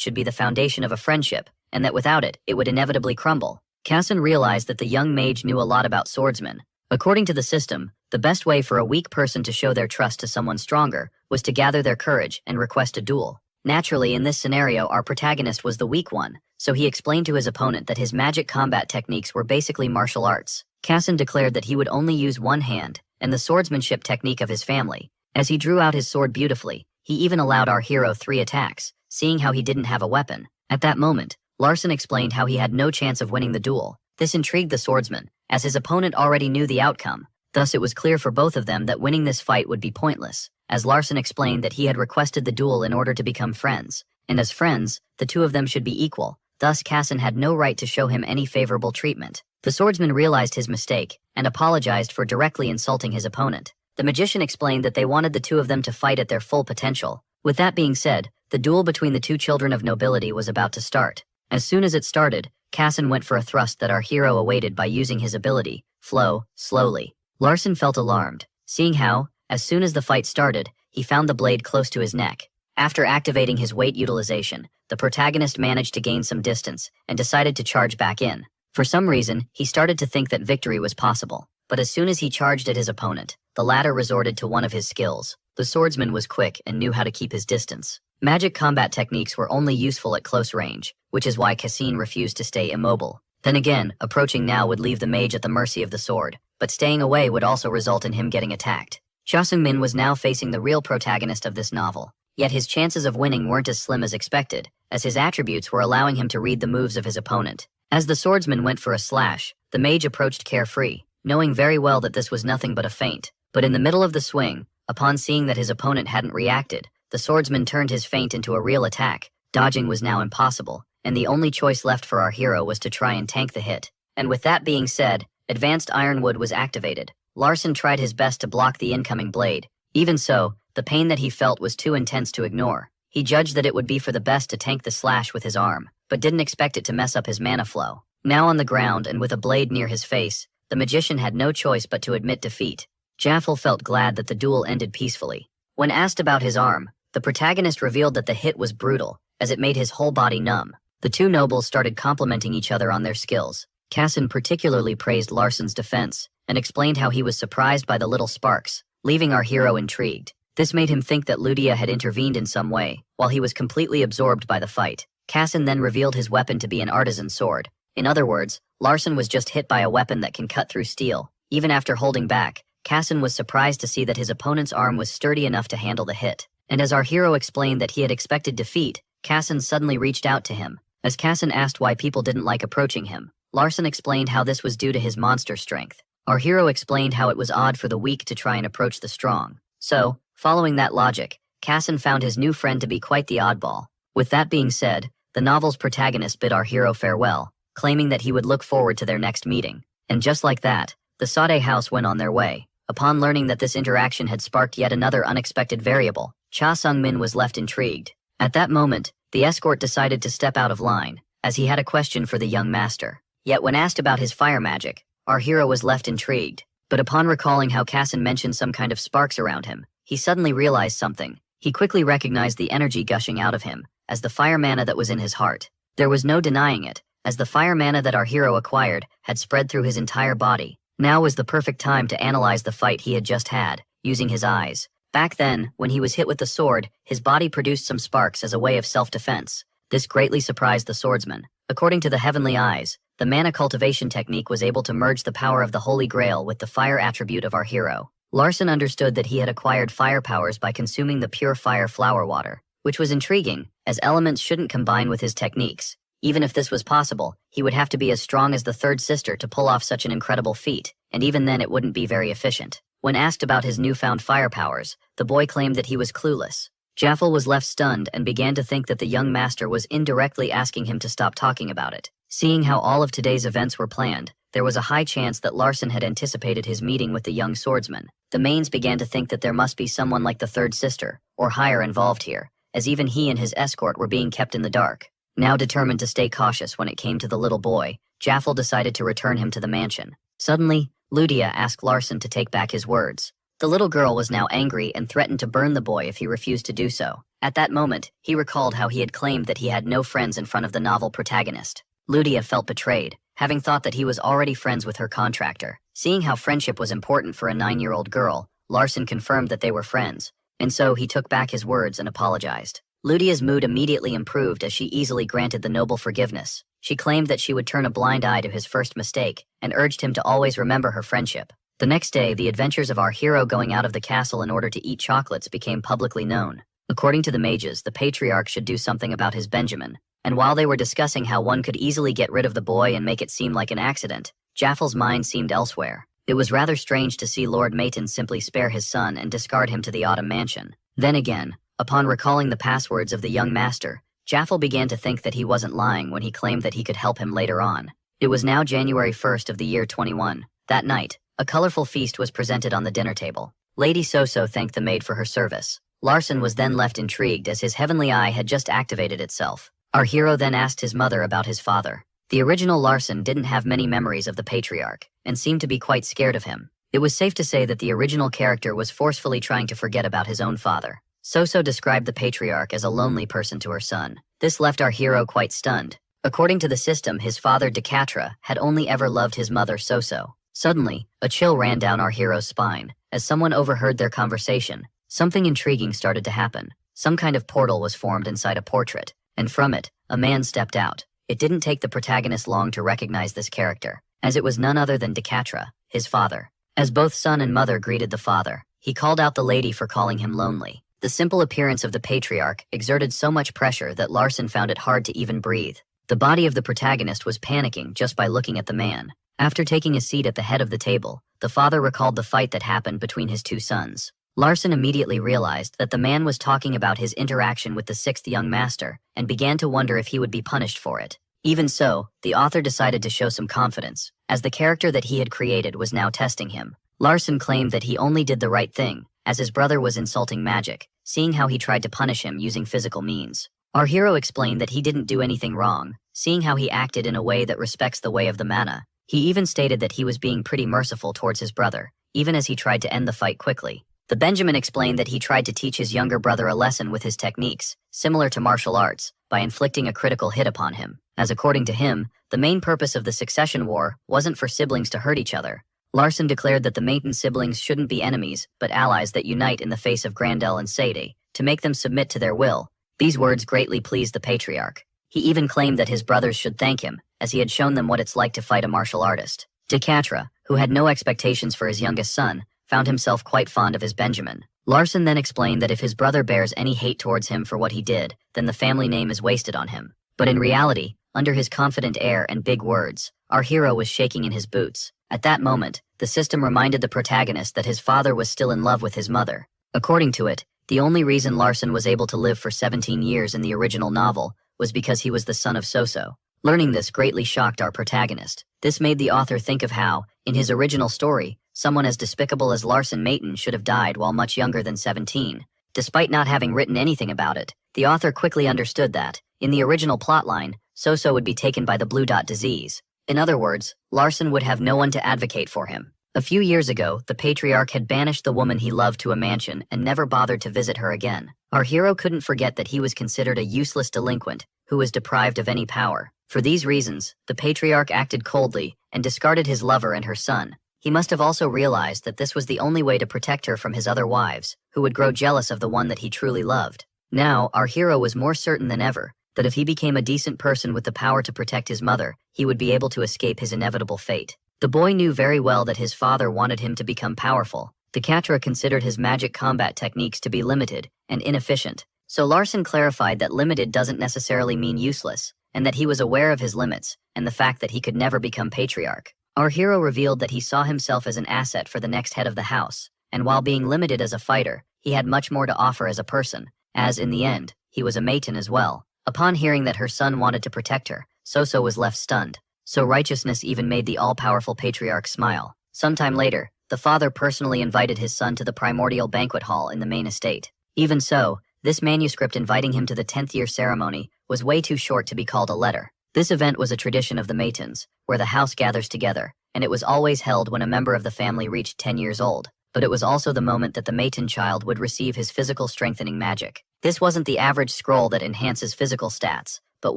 should be the foundation of a friendship, and that without it, it would inevitably crumble. Cassin realized that the young mage knew a lot about swordsmen. According to the system, the best way for a weak person to show their trust to someone stronger was to gather their courage and request a duel. Naturally, in this scenario, our protagonist was the weak one, so he explained to his opponent that his magic combat techniques were basically martial arts. Cassin declared that he would only use one hand, and the swordsmanship technique of his family. As he drew out his sword beautifully, he even allowed our hero 3 attacks, seeing how he didn't have a weapon. At that moment, Larson explained how he had no chance of winning the duel. This intrigued the swordsman, as his opponent already knew the outcome. Thus it was clear for both of them that winning this fight would be pointless, as Larson explained that he had requested the duel in order to become friends, and as friends, the two of them should be equal. Thus Cassin had no right to show him any favorable treatment. The swordsman realized his mistake, and apologized for directly insulting his opponent. The magician explained that they wanted the two of them to fight at their full potential. With that being said, the duel between the two children of nobility was about to start. As soon as it started, Cassin went for a thrust that our hero awaited by using his ability, Flow, slowly. Larson felt alarmed, seeing how, as soon as the fight started, he found the blade close to his neck. After activating his weight utilization, the protagonist managed to gain some distance and decided to charge back in. For some reason, he started to think that victory was possible, but as soon as he charged at his opponent, the latter resorted to one of his skills. The swordsman was quick and knew how to keep his distance. Magic combat techniques were only useful at close range, which is why Cassine refused to stay immobile. Then again, approaching now would leave the mage at the mercy of the sword, but staying away would also result in him getting attacked. Cha Sung-min was now facing the real protagonist of this novel, yet his chances of winning weren't as slim as expected, as his attributes were allowing him to read the moves of his opponent. As the swordsman went for a slash, the mage approached carefree, knowing very well that this was nothing but a feint. But in the middle of the swing, upon seeing that his opponent hadn't reacted, the swordsman turned his feint into a real attack. Dodging was now impossible, and the only choice left for our hero was to try and tank the hit. And with that being said, advanced ironwood was activated. Larson tried his best to block the incoming blade. Even so, the pain that he felt was too intense to ignore. He judged that it would be for the best to tank the slash with his arm, but didn't expect it to mess up his mana flow. Now on the ground and with a blade near his face, the magician had no choice but to admit defeat. Jaffel felt glad that the duel ended peacefully. When asked about his arm, the protagonist revealed that the hit was brutal, as it made his whole body numb. The two nobles started complimenting each other on their skills. Cassin particularly praised Larsen's defense, and explained how he was surprised by the little sparks, leaving our hero intrigued. This made him think that Ludia had intervened in some way, while he was completely absorbed by the fight. Cassin then revealed his weapon to be an artisan sword. In other words, Larsen was just hit by a weapon that can cut through steel. Even after holding back, Cassin was surprised to see that his opponent's arm was sturdy enough to handle the hit. And as our hero explained that he had expected defeat, Cassin suddenly reached out to him. As Cassin asked why people didn't like approaching him, Larsen explained how this was due to his monster strength. Our hero explained how it was odd for the weak to try and approach the strong. So, following that logic, Cassin found his new friend to be quite the oddball. With that being said, the novel's protagonist bid our hero farewell, claiming that he would look forward to their next meeting. And just like that, the Sade house went on their way. Upon learning that this interaction had sparked yet another unexpected variable, Cha Sung-min was left intrigued. At that moment, the escort decided to step out of line, as he had a question for the young master. Yet when asked about his fire magic, our hero was left intrigued. But upon recalling how Cassin mentioned some kind of sparks around him, he suddenly realized something. He quickly recognized the energy gushing out of him as the fire mana that was in his heart. There was no denying it, as the fire mana that our hero acquired had spread through his entire body. Now was the perfect time to analyze the fight he had just had, using his eyes. Back then, when he was hit with the sword, his body produced some sparks as a way of self-defense. This greatly surprised the swordsman. According to the heavenly eyes, the mana cultivation technique was able to merge the power of the Holy Grail with the fire attribute of our hero. Larsen understood that he had acquired fire powers by consuming the pure fire flower water, which was intriguing, as elements shouldn't combine with his techniques. Even if this was possible, he would have to be as strong as the third sister to pull off such an incredible feat, and even then it wouldn't be very efficient. When asked about his newfound fire powers, the boy claimed that he was clueless. Jaffel was left stunned and began to think that the young master was indirectly asking him to stop talking about it. Seeing how all of today's events were planned, there was a high chance that Larsen had anticipated his meeting with the young swordsman. The mains began to think that there must be someone like the third sister, or Heir, involved here, as even he and his escort were being kept in the dark. Now determined to stay cautious when it came to the little boy, Jaffel decided to return him to the mansion. Suddenly, Ludia asked Larsen to take back his words. The little girl was now angry and threatened to burn the boy if he refused to do so. At that moment, he recalled how he had claimed that he had no friends in front of the novel protagonist. Ludia felt betrayed, having thought that he was already friends with her contractor. Seeing how friendship was important for a 9-year-old girl, Larsen confirmed that they were friends, and so he took back his words and apologized. Ludia's mood immediately improved as she easily granted the noble forgiveness. She claimed that she would turn a blind eye to his first mistake, and urged him to always remember her friendship. The next day, the adventures of our hero going out of the castle in order to eat chocolates became publicly known. According to the mages, the patriarch should do something about his Benjamin. And while they were discussing how one could easily get rid of the boy and make it seem like an accident, Jaffel's mind seemed elsewhere. It was rather strange to see Lord Mayton simply spare his son and discard him to the Autumn Mansion. Then again, upon recalling the passwords of the young master, Jaffel began to think that he wasn't lying when he claimed that he could help him later on. It was now January 1st of the year 21. That night, a colorful feast was presented on the dinner table. Lady Soso thanked the maid for her service. Larsen was then left intrigued as his heavenly eye had just activated itself. Our hero then asked his mother about his father. The original Larsen didn't have many memories of the patriarch, and seemed to be quite scared of him. It was safe to say that the original character was forcefully trying to forget about his own father. Soso described the patriarch as a lonely person to her son. This left our hero quite stunned. According to the system, his father Decatra had only ever loved his mother Soso. Suddenly, a chill ran down our hero's spine, as someone overheard their conversation. Something intriguing started to happen. Some kind of portal was formed inside a portrait, and from it, a man stepped out. It didn't take the protagonist long to recognize this character, as it was none other than Decatra, his father. As both son and mother greeted the father, he called out the lady for calling him lonely. The simple appearance of the patriarch exerted so much pressure that Larsen found it hard to even breathe. The body of the protagonist was panicking just by looking at the man. After taking a seat at the head of the table, the father recalled the fight that happened between his two sons. Larsen immediately realized that the man was talking about his interaction with the sixth young master, and began to wonder if he would be punished for it. Even so, the author decided to show some confidence, as the character that he had created was now testing him. Larsen claimed that he only did the right thing, as his brother was insulting magic, seeing how he tried to punish him using physical means. Our hero explained that he didn't do anything wrong, seeing how he acted in a way that respects the way of the mana. He even stated that he was being pretty merciful towards his brother, even as he tried to end the fight quickly. The Benjamin explained that he tried to teach his younger brother a lesson with his techniques, similar to martial arts, by inflicting a critical hit upon him, as according to him, the main purpose of the succession war wasn't for siblings to hurt each other. Larson declared that the Maton siblings shouldn't be enemies, but allies that unite in the face of Grandel and Sadie, to make them submit to their will. These words greatly pleased the patriarch. He even claimed that his brothers should thank him, as he had shown them what it's like to fight a martial artist. Decatra, who had no expectations for his youngest son, found himself quite fond of his Benjamin. Larson then explained that if his brother bears any hate towards him for what he did, then the family name is wasted on him. But in reality, under his confident air and big words, our hero was shaking in his boots. At that moment, the system reminded the protagonist that his father was still in love with his mother. According to it, the only reason Larson was able to live for 17 years in the original novel was because he was the son of Soso. Learning this greatly shocked our protagonist. This made the author think of how, in his original story, someone as despicable as Larson Maton should have died while much younger than 17. Despite not having written anything about it, the author quickly understood that, in the original plotline, Soso would be taken by the blue dot disease. In other words, Larson would have no one to advocate for him. A few years ago, the patriarch had banished the woman he loved to a mansion and never bothered to visit her again. Our hero couldn't forget that he was considered a useless delinquent who was deprived of any power. For these reasons, the patriarch acted coldly and discarded his lover and her son. He must have also realized that this was the only way to protect her from his other wives, who would grow jealous of the one that he truly loved. Now, our hero was more certain than ever that if he became a decent person with the power to protect his mother, he would be able to escape his inevitable fate. The boy knew very well that his father wanted him to become powerful. Decatra considered his magic combat techniques to be limited and inefficient, so Larson clarified that limited doesn't necessarily mean useless, and that he was aware of his limits and the fact that he could never become patriarch. Our hero revealed that he saw himself as an asset for the next head of the house, and while being limited as a fighter, he had much more to offer as a person, as in the end, he was a Maton as well. Upon hearing that her son wanted to protect her, Soso was left stunned. So righteousness even made the all-powerful patriarch smile. Sometime later, the father personally invited his son to the primordial banquet hall in the main estate. Even so, this manuscript inviting him to the 10th year ceremony was way too short to be called a letter. This event was a tradition of the Matons, where the house gathers together, and it was always held when a member of the family reached 10 years old. But it was also the moment that the Maton child would receive his physical strengthening magic. This wasn't the average scroll that enhances physical stats, but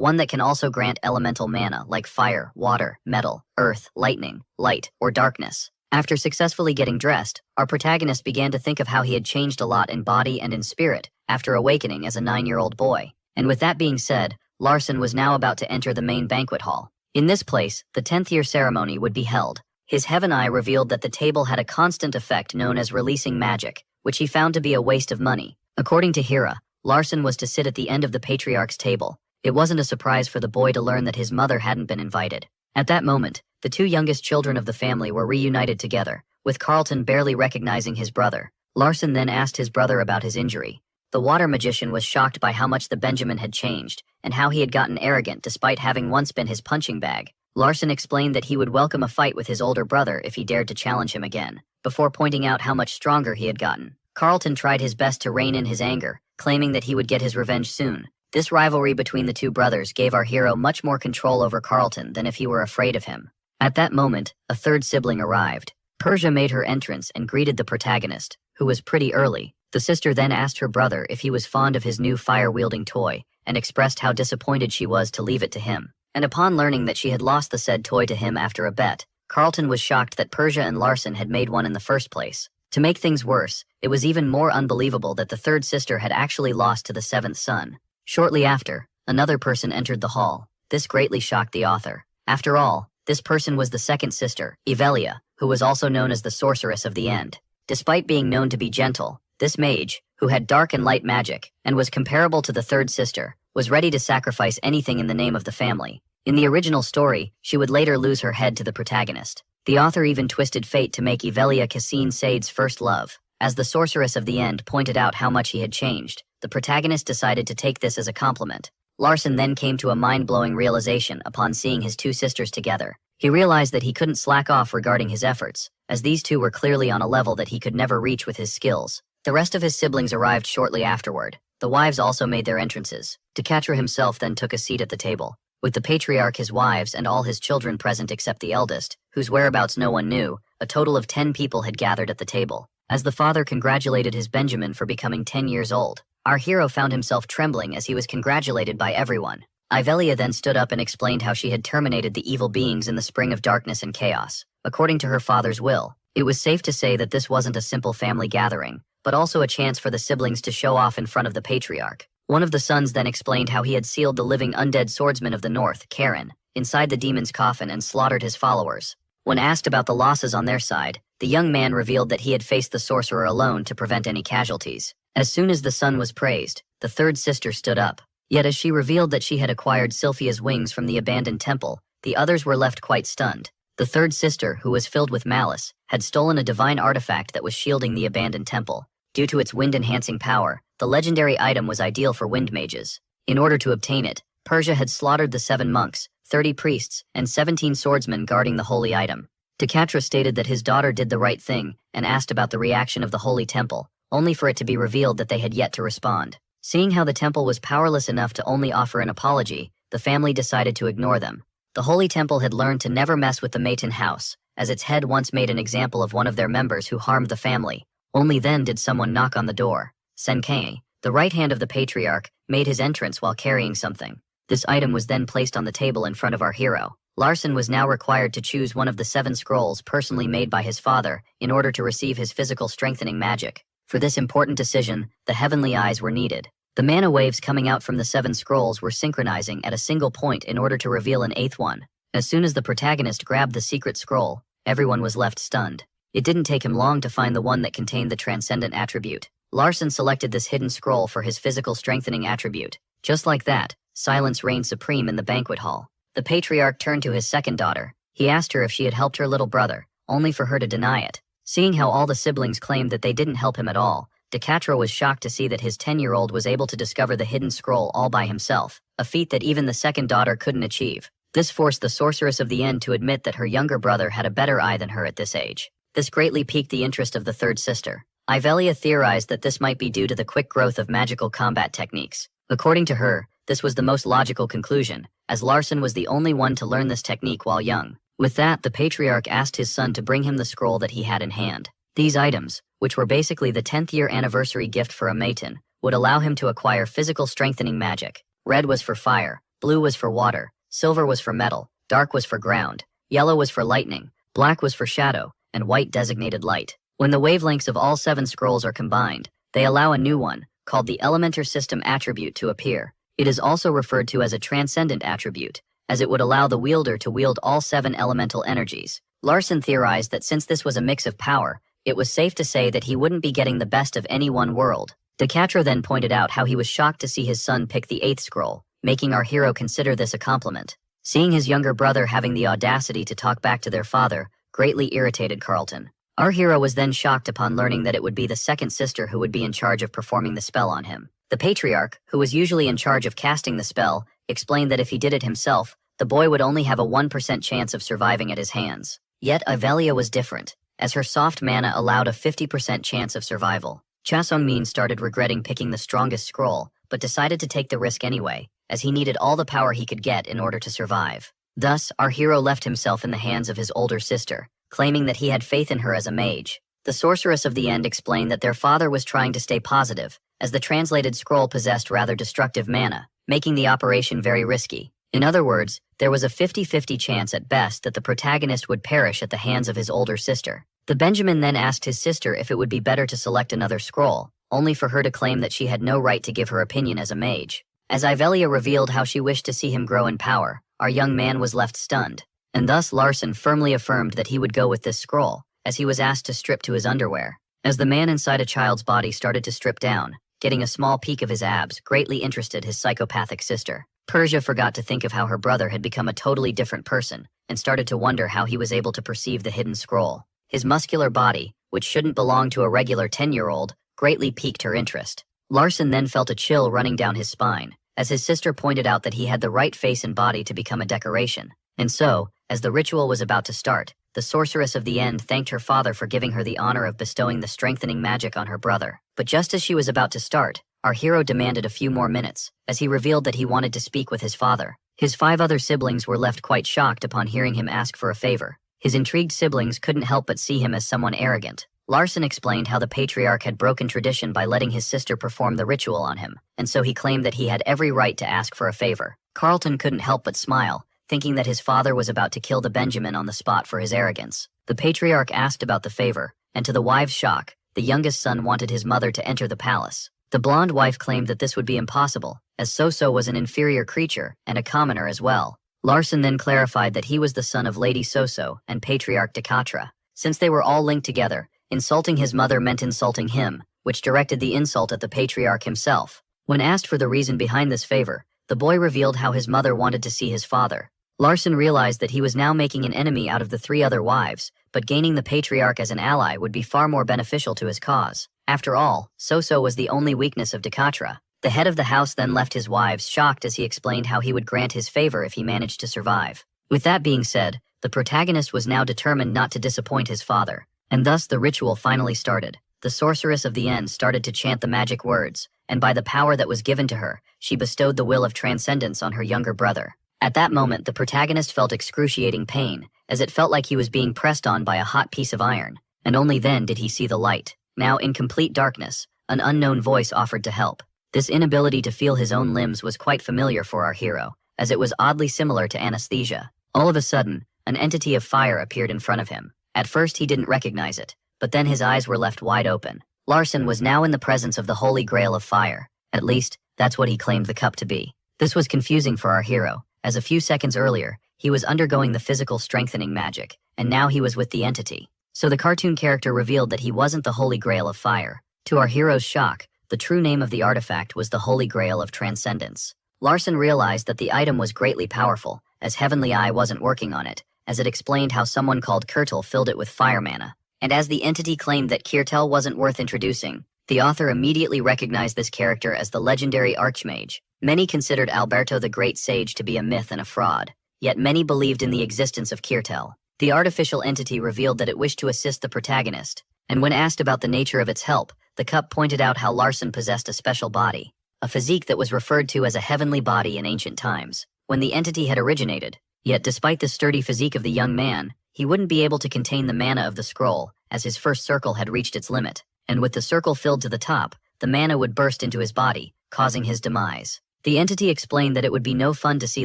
one that can also grant elemental mana like fire, water, metal, earth, lightning, light, or darkness. After successfully getting dressed, our protagonist began to think of how he had changed a lot in body and in spirit after awakening as a 9-year-old boy. And with that being said, Larson was now about to enter the main banquet hall. In this place, the 10th year ceremony would be held. His heaven eye revealed that the table had a constant effect known as releasing magic, which he found to be a waste of money. According to Hera, Larson was to sit at the end of the patriarch's table. It wasn't a surprise for the boy to learn that his mother hadn't been invited. At that moment, the two youngest children of the family were reunited together, with Carlton barely recognizing his brother. Larson then asked his brother about his injury. The water magician was shocked by how much the Benjamin had changed, and how he had gotten arrogant despite having once been his punching bag. Larson explained that he would welcome a fight with his older brother if he dared to challenge him again, before pointing out how much stronger he had gotten. Carlton tried his best to rein in his anger, claiming that he would get his revenge soon. This rivalry between the two brothers gave our hero much more control over Carlton than if he were afraid of him. At that moment, a third sibling arrived. Persia made her entrance and greeted the protagonist, who was pretty early. The sister then asked her brother if he was fond of his new fire-wielding toy, and expressed how disappointed she was to leave it to him. And upon learning that she had lost the said toy to him after a bet, Carlton was shocked that Persia and Larson had made one in the first place. To make things worse, it was even more unbelievable that the third sister had actually lost to the seventh son. Shortly after, another person entered the hall. This greatly shocked the author. After all, this person was the second sister, Evelia, who was also known as the Sorceress of the End. Despite being known to be gentle, this mage, who had dark and light magic, and was comparable to the third sister, was ready to sacrifice anything in the name of the family. In the original story, she would later lose her head to the protagonist. The author even twisted fate to make Evelia Cassine Sade's first love. As the Sorceress of the End pointed out how much he had changed, the protagonist decided to take this as a compliment. Larson then came to a mind-blowing realization upon seeing his two sisters together. He realized that he couldn't slack off regarding his efforts, as these two were clearly on a level that he could never reach with his skills. The rest of his siblings arrived shortly afterward. The wives also made their entrances. Decatra himself then took a seat at the table, with the patriarch, his wives, and all his children present except the eldest, whose whereabouts no one knew. A total of 10 people had gathered at the table. As the father congratulated his Benjamin for becoming 10 years old, our hero found himself trembling as he was congratulated by everyone. Ivelia then stood up and explained how she had terminated the evil beings in the spring of darkness and chaos. According to her father's will, it was safe to say that this wasn't a simple family gathering, but also a chance for the siblings to show off in front of the patriarch. One of the sons then explained how he had sealed the living undead swordsman of the north, Karen, inside the demon's coffin and slaughtered his followers. When asked about the losses on their side, the young man revealed that he had faced the sorcerer alone to prevent any casualties. As soon as the son was praised, the third sister stood up. Yet as she revealed that she had acquired Sylphia's wings from the abandoned temple, the others were left quite stunned. The third sister, who was filled with malice, had stolen a divine artifact that was shielding the abandoned temple. Due to its wind-enhancing power, the legendary item was ideal for wind mages. In order to obtain it, Persia had slaughtered the 7 monks, 30 priests, and 17 swordsmen guarding the holy item. Decatra stated that his daughter did the right thing and asked about the reaction of the holy temple, only for it to be revealed that they had yet to respond. Seeing how the temple was powerless enough to only offer an apology, the family decided to ignore them. The holy temple had learned to never mess with the Maton house, as its head once made an example of one of their members who harmed the family. Only then did someone knock on the door. Senkei, the right hand of the patriarch, made his entrance while carrying something. This item was then placed on the table in front of our hero. Larson was now required to choose one of the 7 scrolls personally made by his father in order to receive his physical strengthening magic. For this important decision, the heavenly eyes were needed. The mana waves coming out from the 7 scrolls were synchronizing at a single point in order to reveal an 8th one. As soon as the protagonist grabbed the secret scroll, everyone was left stunned. It didn't take him long to find the one that contained the transcendent attribute. Larson selected this hidden scroll for his physical strengthening attribute. Just like that, silence reigned supreme in the banquet hall. The patriarch turned to his second daughter. He asked her if she had helped her little brother, only for her to deny it. Seeing how all the siblings claimed that they didn't help him at all, Decatra was shocked to see that his 10-year-old was able to discover the hidden scroll all by himself, a feat that even the second daughter couldn't achieve. This forced the sorceress of the end to admit that her younger brother had a better eye than her at this age. This greatly piqued the interest of the third sister. Ivelia theorized that this might be due to the quick growth of magical combat techniques. According to her, this was the most logical conclusion, as Larson was the only one to learn this technique while young. With that, the patriarch asked his son to bring him the scroll that he had in hand. These items, which were basically the 10th year anniversary gift for a Maton, would allow him to acquire physical strengthening magic. Red was for fire, blue was for water, silver was for metal, dark was for ground, yellow was for lightning, black was for shadow, and white designated light. When the wavelengths of all 7 scrolls are combined, they allow a new one, called the Elementar System attribute, to appear. It is also referred to as a transcendent attribute, as it would allow the wielder to wield all 7 elemental energies. Larson theorized that since this was a mix of power, it was safe to say that he wouldn't be getting the best of any one world. Decatra then pointed out how he was shocked to see his son pick the 8th scroll, making our hero consider this a compliment. Seeing his younger brother having the audacity to talk back to their father greatly irritated Carlton. Our hero was then shocked upon learning that it would be the second sister who would be in charge of performing the spell on him. The patriarch, who was usually in charge of casting the spell, explained that if he did it himself, the boy would only have a 1% chance of surviving at his hands. Yet Ivelia was different, as her soft mana allowed a 50% chance of survival. Cha Sung-min started regretting picking the strongest scroll, but decided to take the risk anyway, as he needed all the power he could get in order to survive. Thus, our hero left himself in the hands of his older sister, claiming that he had faith in her as a mage. The sorceress of the end explained that their father was trying to stay positive, as the translated scroll possessed rather destructive mana, making the operation very risky. In other words, there was a 50-50 chance at best that the protagonist would perish at the hands of his older sister. The Benjamin then asked his sister if it would be better to select another scroll, only for her to claim that she had no right to give her opinion as a mage. As Ivelia revealed how she wished to see him grow in power, our young man was left stunned, and thus Larson firmly affirmed that he would go with this scroll, as he was asked to strip to his underwear. As the man inside a child's body started to strip down, getting a small peek of his abs greatly interested his psychopathic sister. Persia forgot to think of how her brother had become a totally different person, and started to wonder how he was able to perceive the hidden scroll. His muscular body, which shouldn't belong to a regular 10-year-old, greatly piqued her interest. Larson then felt a chill running down his spine, as his sister pointed out that he had the right face and body to become a decoration. And so, as the ritual was about to start, the sorceress of the end thanked her father for giving her the honor of bestowing the strengthening magic on her brother. But just as she was about to start, our hero demanded a few more minutes, as he revealed that he wanted to speak with his father. His 5 other siblings were left quite shocked upon hearing him ask for a favor. His intrigued siblings couldn't help but see him as someone arrogant. Larson explained how the patriarch had broken tradition by letting his sister perform the ritual on him, and so he claimed that he had every right to ask for a favor. Carlton couldn't help but smile, thinking that his father was about to kill the Benjamin on the spot for his arrogance. The patriarch asked about the favor, and to the wives' shock, the youngest son wanted his mother to enter the palace. The blonde wife claimed that this would be impossible, as Soso was an inferior creature and a commoner as well. Larson then clarified that he was the son of Lady Soso and Patriarch Dekatra. Since they were all linked together, insulting his mother meant insulting him, which directed the insult at the patriarch himself. When asked for the reason behind this favor, the boy revealed how his mother wanted to see his father. Larson realized that he was now making an enemy out of the 3 other wives, but gaining the patriarch as an ally would be far more beneficial to his cause. After all, Soso was the only weakness of Dekatra. The head of the house then left his wives shocked as he explained how he would grant his favor if he managed to survive. With that being said, the protagonist was now determined not to disappoint his father, and thus the ritual finally started. The sorceress of the end started to chant the magic words, and by the power that was given to her, she bestowed the will of transcendence on her younger brother. At that moment, the protagonist felt excruciating pain, as it felt like he was being pressed on by a hot piece of iron, and only then did he see the light. Now, in complete darkness, an unknown voice offered to help. This inability to feel his own limbs was quite familiar for our hero, as it was oddly similar to anesthesia. All of a sudden, an entity of fire appeared in front of him. At first he didn't recognize it, but then his eyes were left wide open. Larson was now in the presence of the Holy Grail of Fire. At least, that's what he claimed the cup to be. This was confusing for our hero, as a few seconds earlier, he was undergoing the physical strengthening magic, and now he was with the entity. So the cartoon character revealed that he wasn't the Holy Grail of Fire. To our hero's shock, the true name of the artifact was the Holy Grail of Transcendence. Larson realized that the item was greatly powerful, as Heavenly Eye wasn't working on it, as it explained how someone called Kirtel filled it with fire mana. And as the entity claimed that Kirtel wasn't worth introducing, the author immediately recognized this character as the legendary Archmage. Many considered Alberto the Great Sage to be a myth and a fraud, yet many believed in the existence of Kirtel. The artificial entity revealed that it wished to assist the protagonist, and when asked about the nature of its help, the cup pointed out how Larson possessed a special body, a physique that was referred to as a heavenly body in ancient times, when the entity had originated. Yet despite the sturdy physique of the young man, he wouldn't be able to contain the mana of the scroll, as his first circle had reached its limit, and with the circle filled to the top, the mana would burst into his body, causing his demise. The entity explained that it would be no fun to see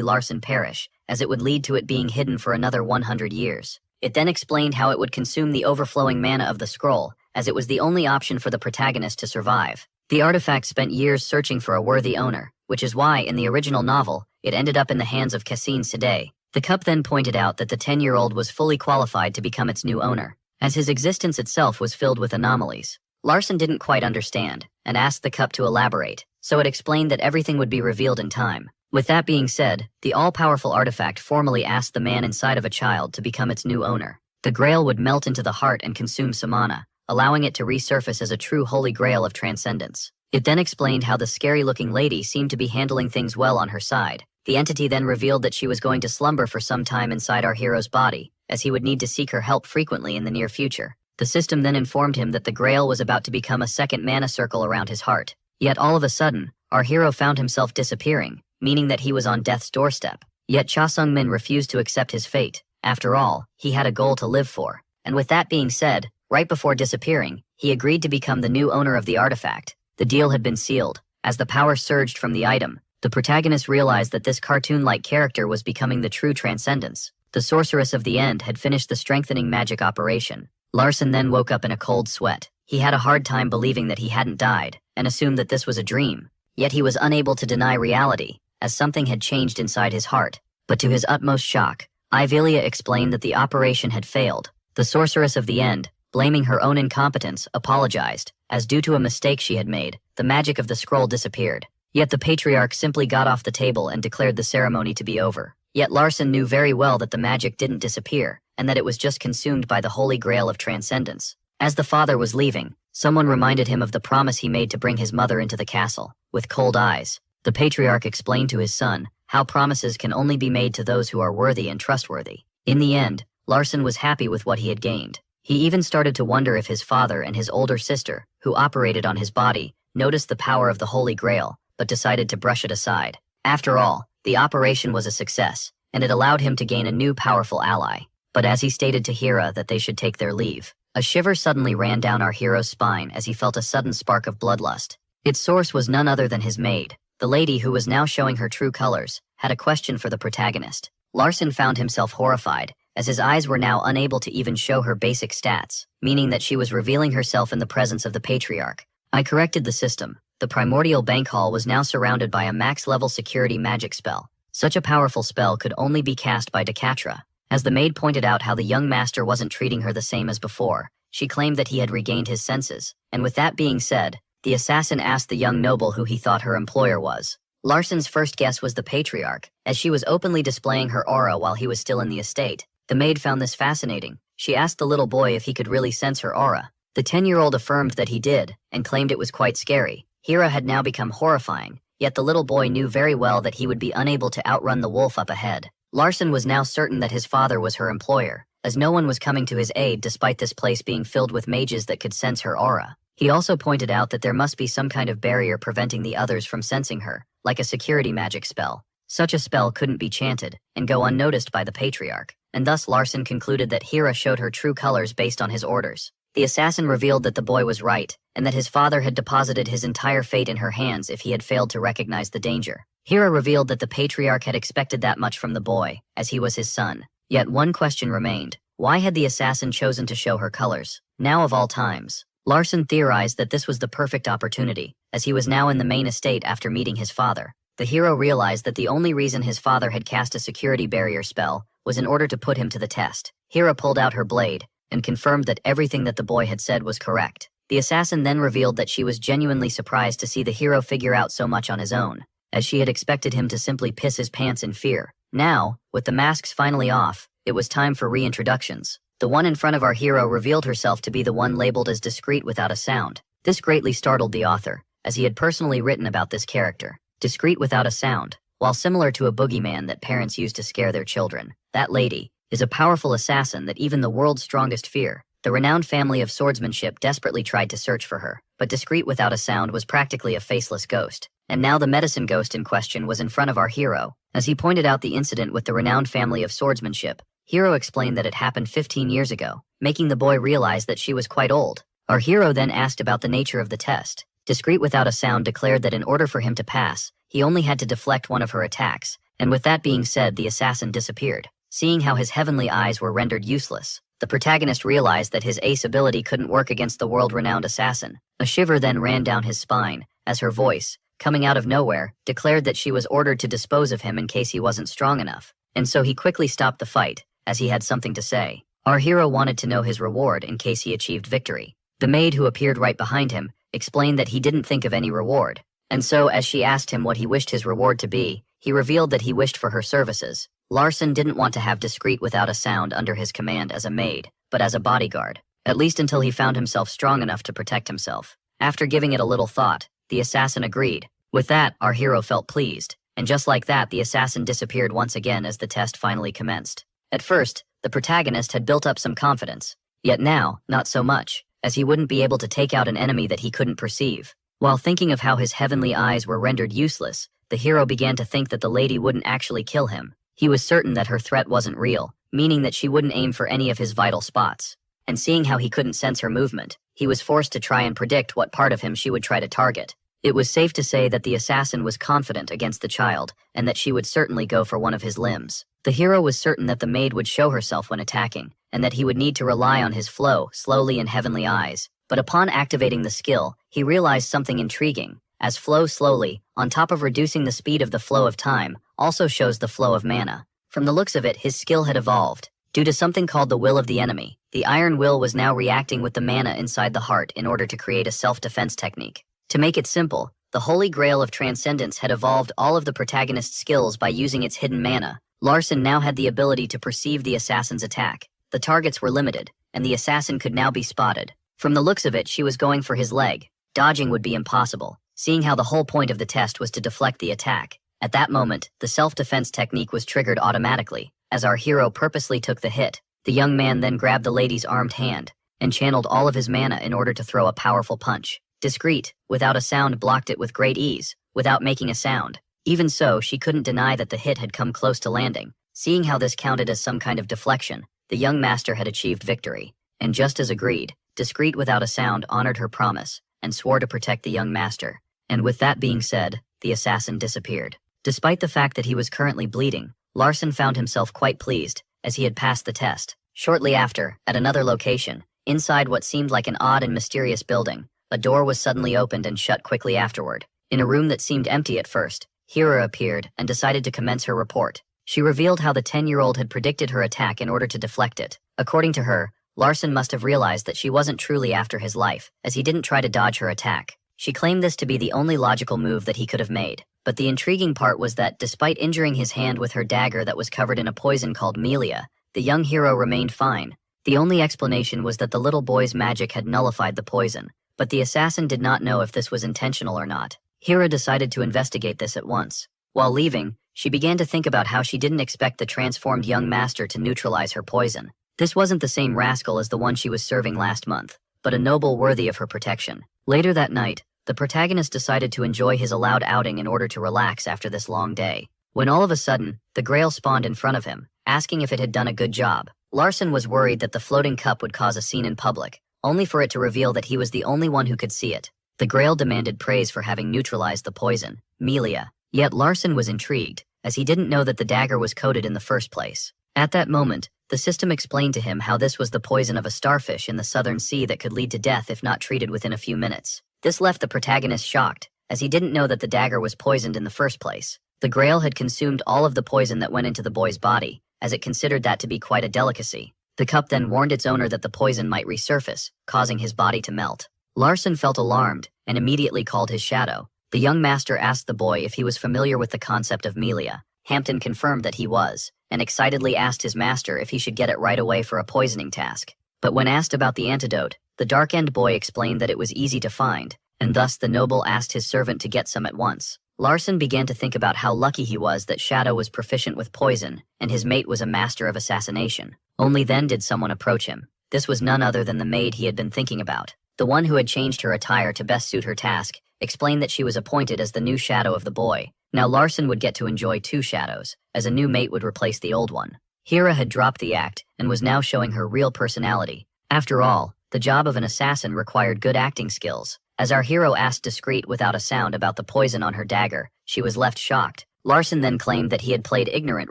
Larson perish, as it would lead to it being hidden for another 100 years. It then explained how it would consume the overflowing mana of the scroll, as it was the only option for the protagonist to survive. The artifact spent years searching for a worthy owner, which is why, in the original novel, it ended up in the hands of Cassine Sade. The cup then pointed out that the 10-year-old was fully qualified to become its new owner, as his existence itself was filled with anomalies. Larson didn't quite understand, and asked the cup to elaborate, so it explained that everything would be revealed in time. With that being said, the all-powerful artifact formally asked the man inside of a child to become its new owner. The grail would melt into the heart and consume Samana, allowing it to resurface as a true holy grail of transcendence. It then explained how the scary-looking lady seemed to be handling things well on her side. The entity then revealed that she was going to slumber for some time inside our hero's body, as he would need to seek her help frequently in the near future. The system then informed him that the grail was about to become a second mana circle around his heart. Yet all of a sudden, our hero found himself disappearing, meaning that he was on death's doorstep. Yet Cha Sung-min refused to accept his fate. After all, he had a goal to live for. And with that being said, right before disappearing, he agreed to become the new owner of the artifact. The deal had been sealed. As the power surged from the item, the protagonist realized that this cartoon-like character was becoming the true transcendence. The sorceress of the end had finished the strengthening magic operation. Larson then woke up in a cold sweat. He had a hard time believing that he hadn't died, and assumed that this was a dream. Yet he was unable to deny reality, as something had changed inside his heart. But to his utmost shock, Ivelia explained that the operation had failed. The sorceress of the end, blaming her own incompetence, apologized, as due to a mistake she had made, the magic of the scroll disappeared. Yet the patriarch simply got off the table and declared the ceremony to be over. Yet Larson knew very well that the magic didn't disappear, and that it was just consumed by the holy grail of transcendence. As the father was leaving, someone reminded him of the promise he made to bring his mother into the castle. With cold eyes, the patriarch explained to his son how promises can only be made to those who are worthy and trustworthy. In the end, Larson was happy with what he had gained. He even started to wonder if his father and his older sister, who operated on his body, noticed the power of the Holy Grail, but decided to brush it aside. After all, the operation was a success, and it allowed him to gain a new powerful ally. But as he stated to Hera that they should take their leave, A shiver suddenly ran down our hero's spine as he felt a sudden spark of bloodlust. Its source was none other than his maid. The lady, who was now showing her true colors, had a question for the protagonist. Larson found himself horrified, as his eyes were now unable to even show her basic stats, meaning that she was revealing herself in the presence of the patriarch. I corrected the system. The primordial bank hall was now surrounded by a max-level security magic spell. Such a powerful spell could only be cast by Decatra. As the maid pointed out how the young master wasn't treating her the same as before, she claimed that he had regained his senses, and with that being said, the assassin asked the young noble who he thought her employer was. Larson's first guess was the patriarch, as she was openly displaying her aura while he was still in the estate. The maid found this fascinating. She asked the little boy if he could really sense her aura. The 10-year-old affirmed that he did, and claimed it was quite scary. Heir had now become horrifying, yet the little boy knew very well that he would be unable to outrun the wolf up ahead. Larson was now certain that his father was her employer, as no one was coming to his aid despite this place being filled with mages that could sense her aura. He also pointed out that there must be some kind of barrier preventing the others from sensing her, like a security magic spell. Such a spell couldn't be chanted and go unnoticed by the patriarch, and thus Larson concluded that Heir showed her true colors based on his orders. The assassin revealed that the boy was right, and that his father had deposited his entire fate in her hands if he had failed to recognize the danger. Heir revealed that the patriarch had expected that much from the boy, as he was his son. Yet one question remained. Why had the assassin chosen to show her colors, now of all times? Larson theorized that this was the perfect opportunity, as he was now in the main estate after meeting his father. The hero realized that the only reason his father had cast a security barrier spell was in order to put him to the test. Heir pulled out her blade, and confirmed that everything that the boy had said was correct. The assassin then revealed that she was genuinely surprised to see the hero figure out so much on his own, as she had expected him to simply piss his pants in fear. Now, with the masks finally off, it was time for reintroductions. The one in front of our hero revealed herself to be the one labeled as discreet without a sound. This greatly startled the author, as he had personally written about this character. Discreet without a sound, while similar to a boogeyman that parents use to scare their children. That lady is a powerful assassin that even the world's strongest fear. The renowned family of Swordsmanship desperately tried to search for her, but discreet without a sound was practically a faceless ghost. And now the medicine ghost in question was in front of our hero. As he pointed out the incident with the renowned family of Swordsmanship, Hero explained that it happened 15 years ago, making the boy realize that she was quite old. Our hero then asked about the nature of the test. Discreet without a sound declared that in order for him to pass, he only had to deflect one of her attacks, and with that being said, the assassin disappeared. Seeing how his heavenly eyes were rendered useless, the protagonist realized that his ace ability couldn't work against the world-renowned assassin. A shiver then ran down his spine, as her voice, coming out of nowhere, declared that she was ordered to dispose of him in case he wasn't strong enough, and so he quickly stopped the fight, as he had something to say. Our hero wanted to know his reward in case he achieved victory. The maid, who appeared right behind him, explained that he didn't think of any reward, and so as she asked him what he wished his reward to be, he revealed that he wished for her services. Larson didn't want to have Discreet without a sound under his command as a maid, but as a bodyguard, at least until he found himself strong enough to protect himself. After giving it a little thought, the assassin agreed. With that, our hero felt pleased, and just like that, the assassin disappeared once again as the test finally commenced. At first, the protagonist had built up some confidence, yet now, not so much, as he wouldn't be able to take out an enemy that he couldn't perceive. While thinking of how his heavenly eyes were rendered useless, the hero began to think that the lady wouldn't actually kill him. He was certain that her threat wasn't real, meaning that she wouldn't aim for any of his vital spots. And seeing how he couldn't sense her movement, he was forced to try and predict what part of him she would try to target. It was safe to say that the assassin was confident against the child, and that she would certainly go for one of his limbs. The hero was certain that the maid would show herself when attacking, and that he would need to rely on his flow, slowly, and heavenly eyes. But upon activating the skill, he realized something intriguing, as flow slowly, on top of reducing the speed of the flow of time, also shows the flow of mana. From the looks of it, his skill had evolved. Due to something called the will of the enemy, the iron will was now reacting with the mana inside the heart in order to create a self-defense technique. To make it simple, the Holy Grail of Transcendence had evolved all of the protagonist's skills by using its hidden mana. Larson now had the ability to perceive the assassin's attack. The targets were limited, and the assassin could now be spotted. From the looks of it, she was going for his leg. Dodging would be impossible, seeing how the whole point of the test was to deflect the attack. At that moment, the self-defense technique was triggered automatically, as our hero purposely took the hit. The young man then grabbed the lady's armed hand, and channeled all of his mana in order to throw a powerful punch. Discreet, without a sound, blocked it with great ease, without making a sound. Even so, she couldn't deny that the hit had come close to landing. Seeing how this counted as some kind of deflection, the young master had achieved victory. and just as agreed, Discreet without a sound honored her promise and swore to protect the young master. And with that being said, the assassin disappeared. Despite the fact that he was currently bleeding, Larson found himself quite pleased, as he had passed the test. Shortly after, at another location, inside what seemed like an odd and mysterious building, a door was suddenly opened and shut quickly afterward. In a room that seemed empty at first, Heir appeared and decided to commence her report. She revealed how the 10-year-old had predicted her attack in order to deflect it. According to her, Larson must have realized that she wasn't truly after his life, as he didn't try to dodge her attack. She claimed this to be the only logical move that he could have made. But the intriguing part was that, despite injuring his hand with her dagger that was covered in a poison called Melia, the young hero remained fine. The only explanation was that the little boy's magic had nullified the poison, but the assassin did not know if this was intentional or not. Heir decided to investigate this at once. While leaving, she began to think about how she didn't expect the transformed young master to neutralize her poison. This wasn't the same rascal as the one she was serving last month, but a noble worthy of her protection. Later that night, the protagonist decided to enjoy his allowed outing in order to relax after this long day. When all of a sudden, the Grail spawned in front of him, asking if it had done a good job. Larson was worried that the floating cup would cause a scene in public, only for it to reveal that he was the only one who could see it. The Grail demanded praise for having neutralized the poison, Melia. Yet Larson was intrigued, as he didn't know that the dagger was coated in the first place. At that moment, the system explained to him how this was the poison of a starfish in the southern sea that could lead to death if not treated within a few minutes. This left the protagonist shocked, as he didn't know that the dagger was poisoned in the first place. The Grail had consumed all of the poison that went into the boy's body, as it considered that to be quite a delicacy. The cup then warned its owner that the poison might resurface, causing his body to melt. Larson felt alarmed, and immediately called his shadow. The young master asked the boy if he was familiar with the concept of Melia. Hampton confirmed that he was, and excitedly asked his master if he should get it right away for a poisoning task. But when asked about the antidote, the dark-end boy explained that it was easy to find, and thus the noble asked his servant to get some at once. Larson began to think about how lucky he was that Shadow was proficient with poison, and his mate was a master of assassination. Only then did someone approach him. This was none other than the maid he had been thinking about. The one who had changed her attire to best suit her task, explained that she was appointed as the new shadow of the boy. Now Larson would get to enjoy two shadows, as a new mate would replace the old one. Heir had dropped the act, and was now showing her real personality. After all, the job of an assassin required good acting skills. As our hero asked Discreet without a sound about the poison on her dagger, she was left shocked. Larson then claimed that he had played ignorant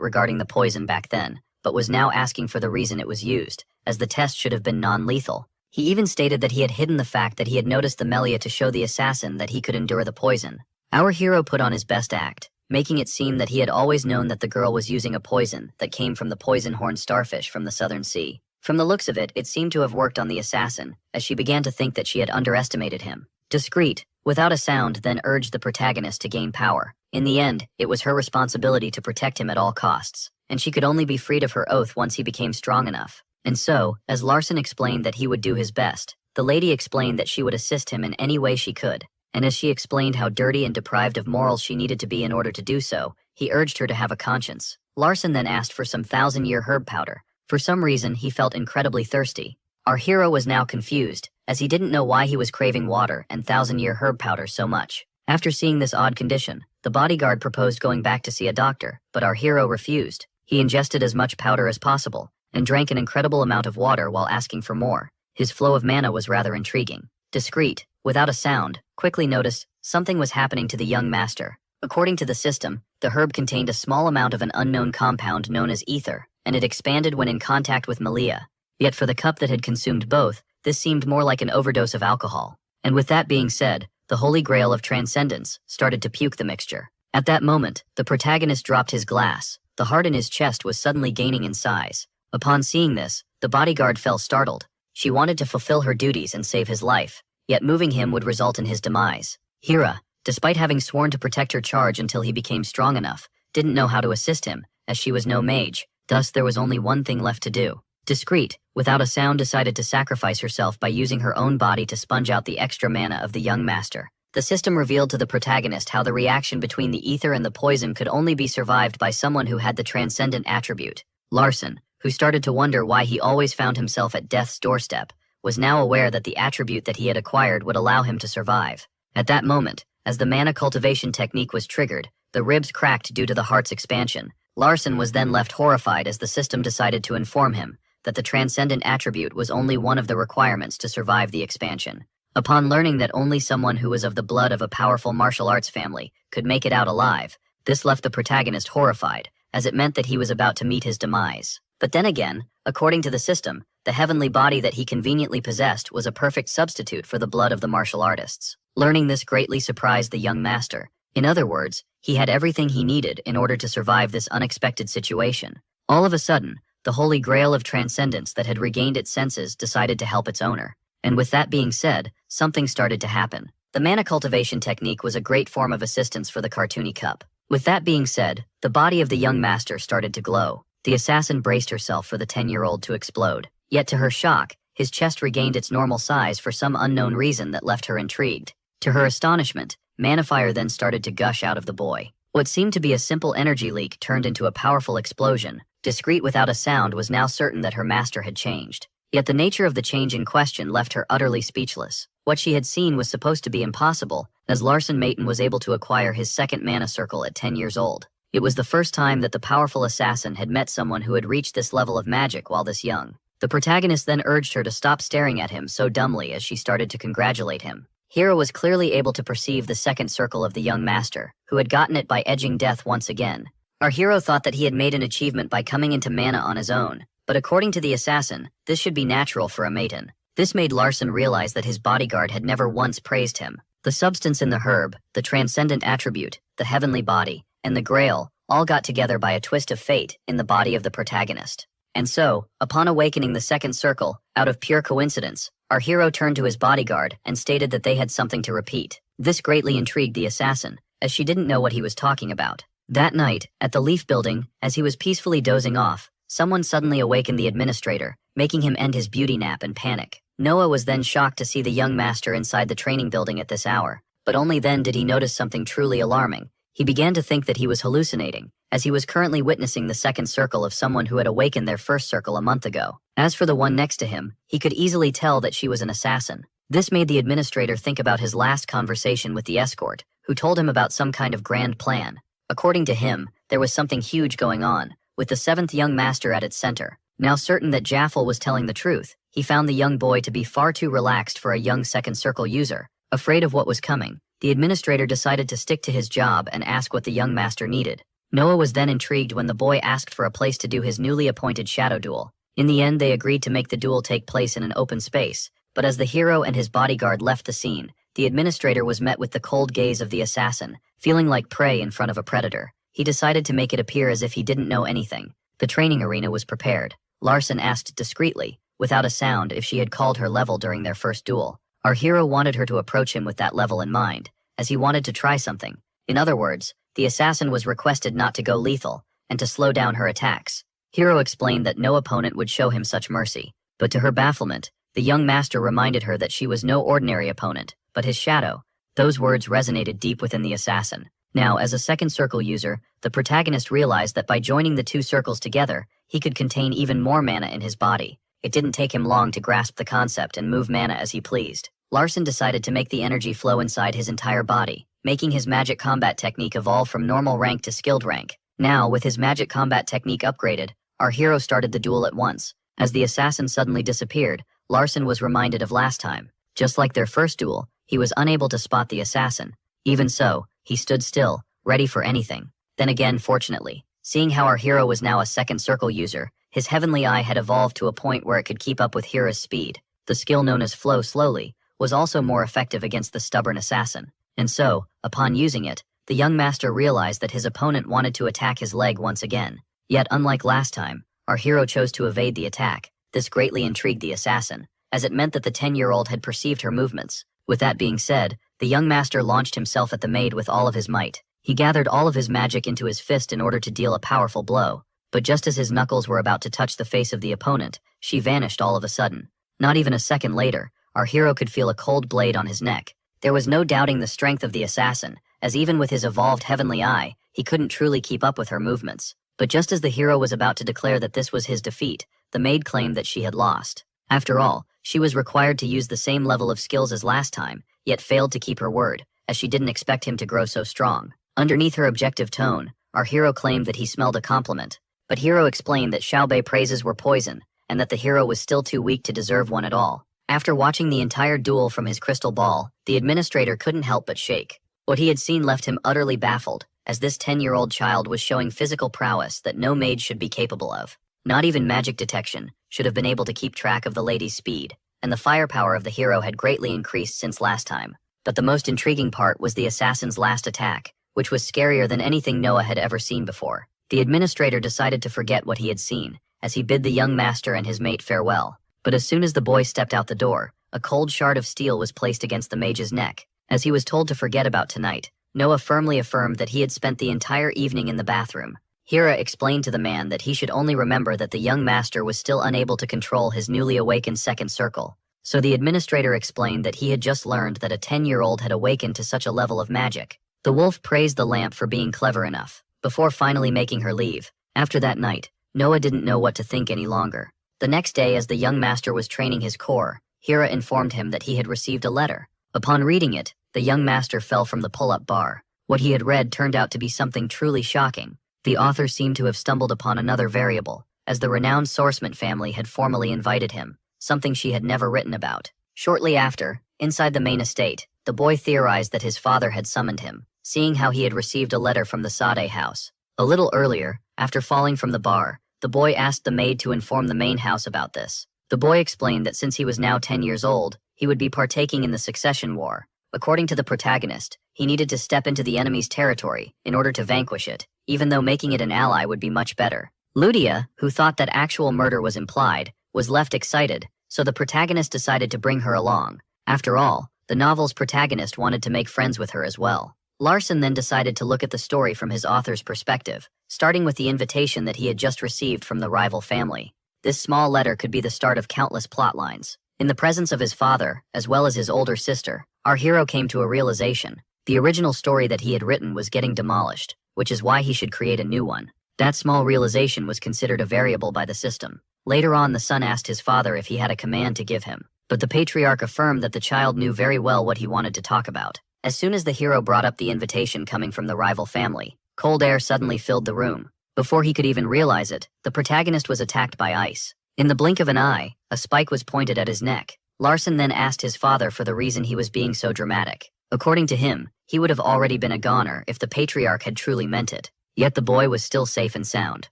regarding the poison back then, but was now asking for the reason it was used, as the test should have been non-lethal. He even stated that he had hidden the fact that he had noticed the Melia to show the assassin that he could endure the poison. Our hero put on his best act, making it seem that he had always known that the girl was using a poison that came from the poison-horned starfish from the southern sea. From the looks of it, it seemed to have worked on the assassin, as she began to think that she had underestimated him. Discreet, without a sound, then urged the protagonist to gain power. In the end, it was her responsibility to protect him at all costs, and she could only be freed of her oath once he became strong enough. And so, as Larson explained that he would do his best, the lady explained that she would assist him in any way she could. And as she explained how dirty and deprived of morals she needed to be in order to do so, he urged her to have a conscience. Larson then asked for some 1,000-year herb powder. For some reason, he felt incredibly thirsty. Our hero was now confused, as he didn't know why he was craving water and 1,000-year herb powder so much. After seeing this odd condition, the bodyguard proposed going back to see a doctor, but our hero refused. He ingested as much powder as possible, and drank an incredible amount of water while asking for more. His flow of mana was rather intriguing. Discreet, without a sound, quickly noticed something was happening to the young master. According to the system, the herb contained a small amount of an unknown compound known as ether, and it expanded when in contact with Melia. Yet for the cup that had consumed both, this seemed more like an overdose of alcohol. And with that being said, the Holy Grail of Transcendence started to puke the mixture. At that moment, the protagonist dropped his glass. The heart in his chest was suddenly gaining in size. Upon seeing this, the bodyguard felt startled. She wanted to fulfill her duties and save his life, yet moving him would result in his demise. Heir, despite having sworn to protect her charge until he became strong enough, didn't know how to assist him, as she was no mage. Thus there was only one thing left to do. Discreet, without a sound, decided to sacrifice herself by using her own body to sponge out the extra mana of the young master. The system revealed to the protagonist how the reaction between the ether and the poison could only be survived by someone who had the transcendent attribute. Larson, who started to wonder why he always found himself at death's doorstep, was now aware that the attribute that he had acquired would allow him to survive. At that moment, as the mana cultivation technique was triggered, the ribs cracked due to the heart's expansion. Larson was then left horrified as the system decided to inform him that the transcendent attribute was only one of the requirements to survive the expansion. Upon learning that only someone who was of the blood of a powerful martial arts family could make it out alive, this left the protagonist horrified, as it meant that he was about to meet his demise. But then again, according to the system, the heavenly body that he conveniently possessed was a perfect substitute for the blood of the martial artists. Learning this greatly surprised the young master. In other words, he had everything he needed in order to survive this unexpected situation. All of a sudden, the holy grail of transcendence that had regained its senses decided to help its owner. And with that being said, something started to happen. The mana cultivation technique was a great form of assistance for the cartoony cup. With that being said, the body of the young master started to glow. The assassin braced herself for the 10-year-old to explode. Yet to her shock, his chest regained its normal size for some unknown reason that left her intrigued. To her astonishment, mana fire then started to gush out of the boy. What seemed to be a simple energy leak turned into a powerful explosion. Discreet without a sound was now certain that her master had changed. Yet the nature of the change in question left her utterly speechless. What she had seen was supposed to be impossible, as Larson Mayton was able to acquire his second mana circle at 10 years old. It was the first time that the powerful assassin had met someone who had reached this level of magic while this young. The protagonist then urged her to stop staring at him so dumbly as she started to congratulate him. Hero was clearly able to perceive the second circle of the young master, who had gotten it by edging death once again. Our hero thought that he had made an achievement by coming into mana on his own, but according to the assassin, this should be natural for a maiden. This made Larson realize that his bodyguard had never once praised him. The substance in the herb, the transcendent attribute, the heavenly body, and the grail all got together by a twist of fate in the body of the protagonist. And so, upon awakening the second circle, out of pure coincidence, our hero turned to his bodyguard and stated that they had something to repeat. This greatly intrigued the assassin, as she didn't know what he was talking about. That night, at the Leaf Building, as he was peacefully dozing off, someone suddenly awakened the administrator, making him end his beauty nap and panic. Noah was then shocked to see the young master inside the training building at this hour, but only then did he notice something truly alarming. He began to think that he was hallucinating, as he was currently witnessing the second circle of someone who had awakened their first circle a month ago. As for the one next to him, he could easily tell that she was an assassin. This made the administrator think about his last conversation with the escort, who told him about some kind of grand plan. According to him, there was something huge going on, with the seventh young master at its center. Now certain that Jaffel was telling the truth, he found the young boy to be far too relaxed for a young second circle user. Afraid of what was coming, the administrator decided to stick to his job and ask what the young master needed. Noah was then intrigued when the boy asked for a place to do his newly appointed shadow duel. In the end, they agreed to make the duel take place in an open space, but as the hero and his bodyguard left the scene, the administrator was met with the cold gaze of the assassin. Feeling like prey in front of a predator, he decided to make it appear as if he didn't know anything. The training arena was prepared. Larson asked discreetly, without a sound, if she had called her level during their first duel. Our hero wanted her to approach him with that level in mind, as he wanted to try something. In other words, the assassin was requested not to go lethal, and to slow down her attacks. Hero explained that no opponent would show him such mercy, but to her bafflement, the young master reminded her that she was no ordinary opponent, but his shadow. Those words resonated deep within the assassin. Now, as a second circle user, the protagonist realized that by joining the two circles together, he could contain even more mana in his body. It didn't take him long to grasp the concept and move mana as he pleased. Larson decided to make the energy flow inside his entire body, making his magic combat technique evolve from normal rank to skilled rank. Now, with his magic combat technique upgraded, our hero started the duel at once. As the assassin suddenly disappeared, Larson was reminded of last time. Just like their first duel, he was unable to spot the assassin. Even so, he stood still, ready for anything. Then again, fortunately, seeing how our hero was now a second circle user, his heavenly eye had evolved to a point where it could keep up with Hera's speed. The skill known as Flow Slowly was also more effective against the stubborn assassin. And so, upon using it, the young master realized that his opponent wanted to attack his leg once again. Yet unlike last time, our hero chose to evade the attack. This greatly intrigued the assassin, as it meant that the 10-year-old had perceived her movements. With that being said, the young master launched himself at the maid with all of his might. He gathered all of his magic into his fist in order to deal a powerful blow. But just as his knuckles were about to touch the face of the opponent, she vanished all of a sudden. Not even a second later, our hero could feel a cold blade on his neck. There was no doubting the strength of the assassin, as even with his evolved heavenly eye, he couldn't truly keep up with her movements. But just as the hero was about to declare that this was his defeat, the maid claimed that she had lost. After all, she was required to use the same level of skills as last time, yet failed to keep her word, as she didn't expect him to grow so strong. Underneath her objective tone, our hero claimed that he smelled a compliment. But Hero explained that Xiaobei praises were poison, and that the hero was still too weak to deserve one at all. After watching the entire duel from his crystal ball, the administrator couldn't help but shake. What he had seen left him utterly baffled, as this 10-year-old child was showing physical prowess that no mage should be capable of. Not even magic detection should have been able to keep track of the lady's speed, and the firepower of the hero had greatly increased since last time. But the most intriguing part was the assassin's last attack, which was scarier than anything Noah had ever seen before. The administrator decided to forget what he had seen, as he bid the young master and his mate farewell. But as soon as the boy stepped out the door, a cold shard of steel was placed against the mage's neck. As he was told to forget about tonight, Noah firmly affirmed that he had spent the entire evening in the bathroom. Hera explained to the man that he should only remember that the young master was still unable to control his newly awakened second circle. So the administrator explained that he had just learned that a 10-year-old had awakened to such a level of magic. The wolf praised the lamp for being clever enough, before finally making her leave. After that night, Noah didn't know what to think any longer. The next day, as the young master was training his core, Hera informed him that he had received a letter. Upon reading it, the young master fell from the pull-up bar. What he had read turned out to be something truly shocking. The author seemed to have stumbled upon another variable, as the renowned Swordsman family had formally invited him, something she had never written about. Shortly after, inside the main estate, the boy theorized that his father had summoned him, seeing how he had received a letter from the Sade house. A little earlier, after falling from the bar, the boy asked the maid to inform the main house about this. The boy explained that since he was now 10 years old, he would be partaking in the succession war. According to the protagonist, he needed to step into the enemy's territory in order to vanquish it, even though making it an ally would be much better. Ludia, who thought that actual murder was implied, was left excited, so the protagonist decided to bring her along. After all, the novel's protagonist wanted to make friends with her as well. Larson then decided to look at the story from his author's perspective, starting with the invitation that he had just received from the rival family. This small letter could be the start of countless plot lines. In the presence of his father, as well as his older sister, our hero came to a realization. The original story that he had written was getting demolished, which is why he should create a new one. That small realization was considered a variable by the system. Later on, the son asked his father if he had a command to give him, but the patriarch affirmed that the child knew very well what he wanted to talk about. As soon as the hero brought up the invitation coming from the rival family, cold air suddenly filled the room. Before he could even realize it, the protagonist was attacked by ice. In the blink of an eye, a spike was pointed at his neck. Larson then asked his father for the reason he was being so dramatic. According to him, he would have already been a goner if the patriarch had truly meant it. Yet the boy was still safe and sound.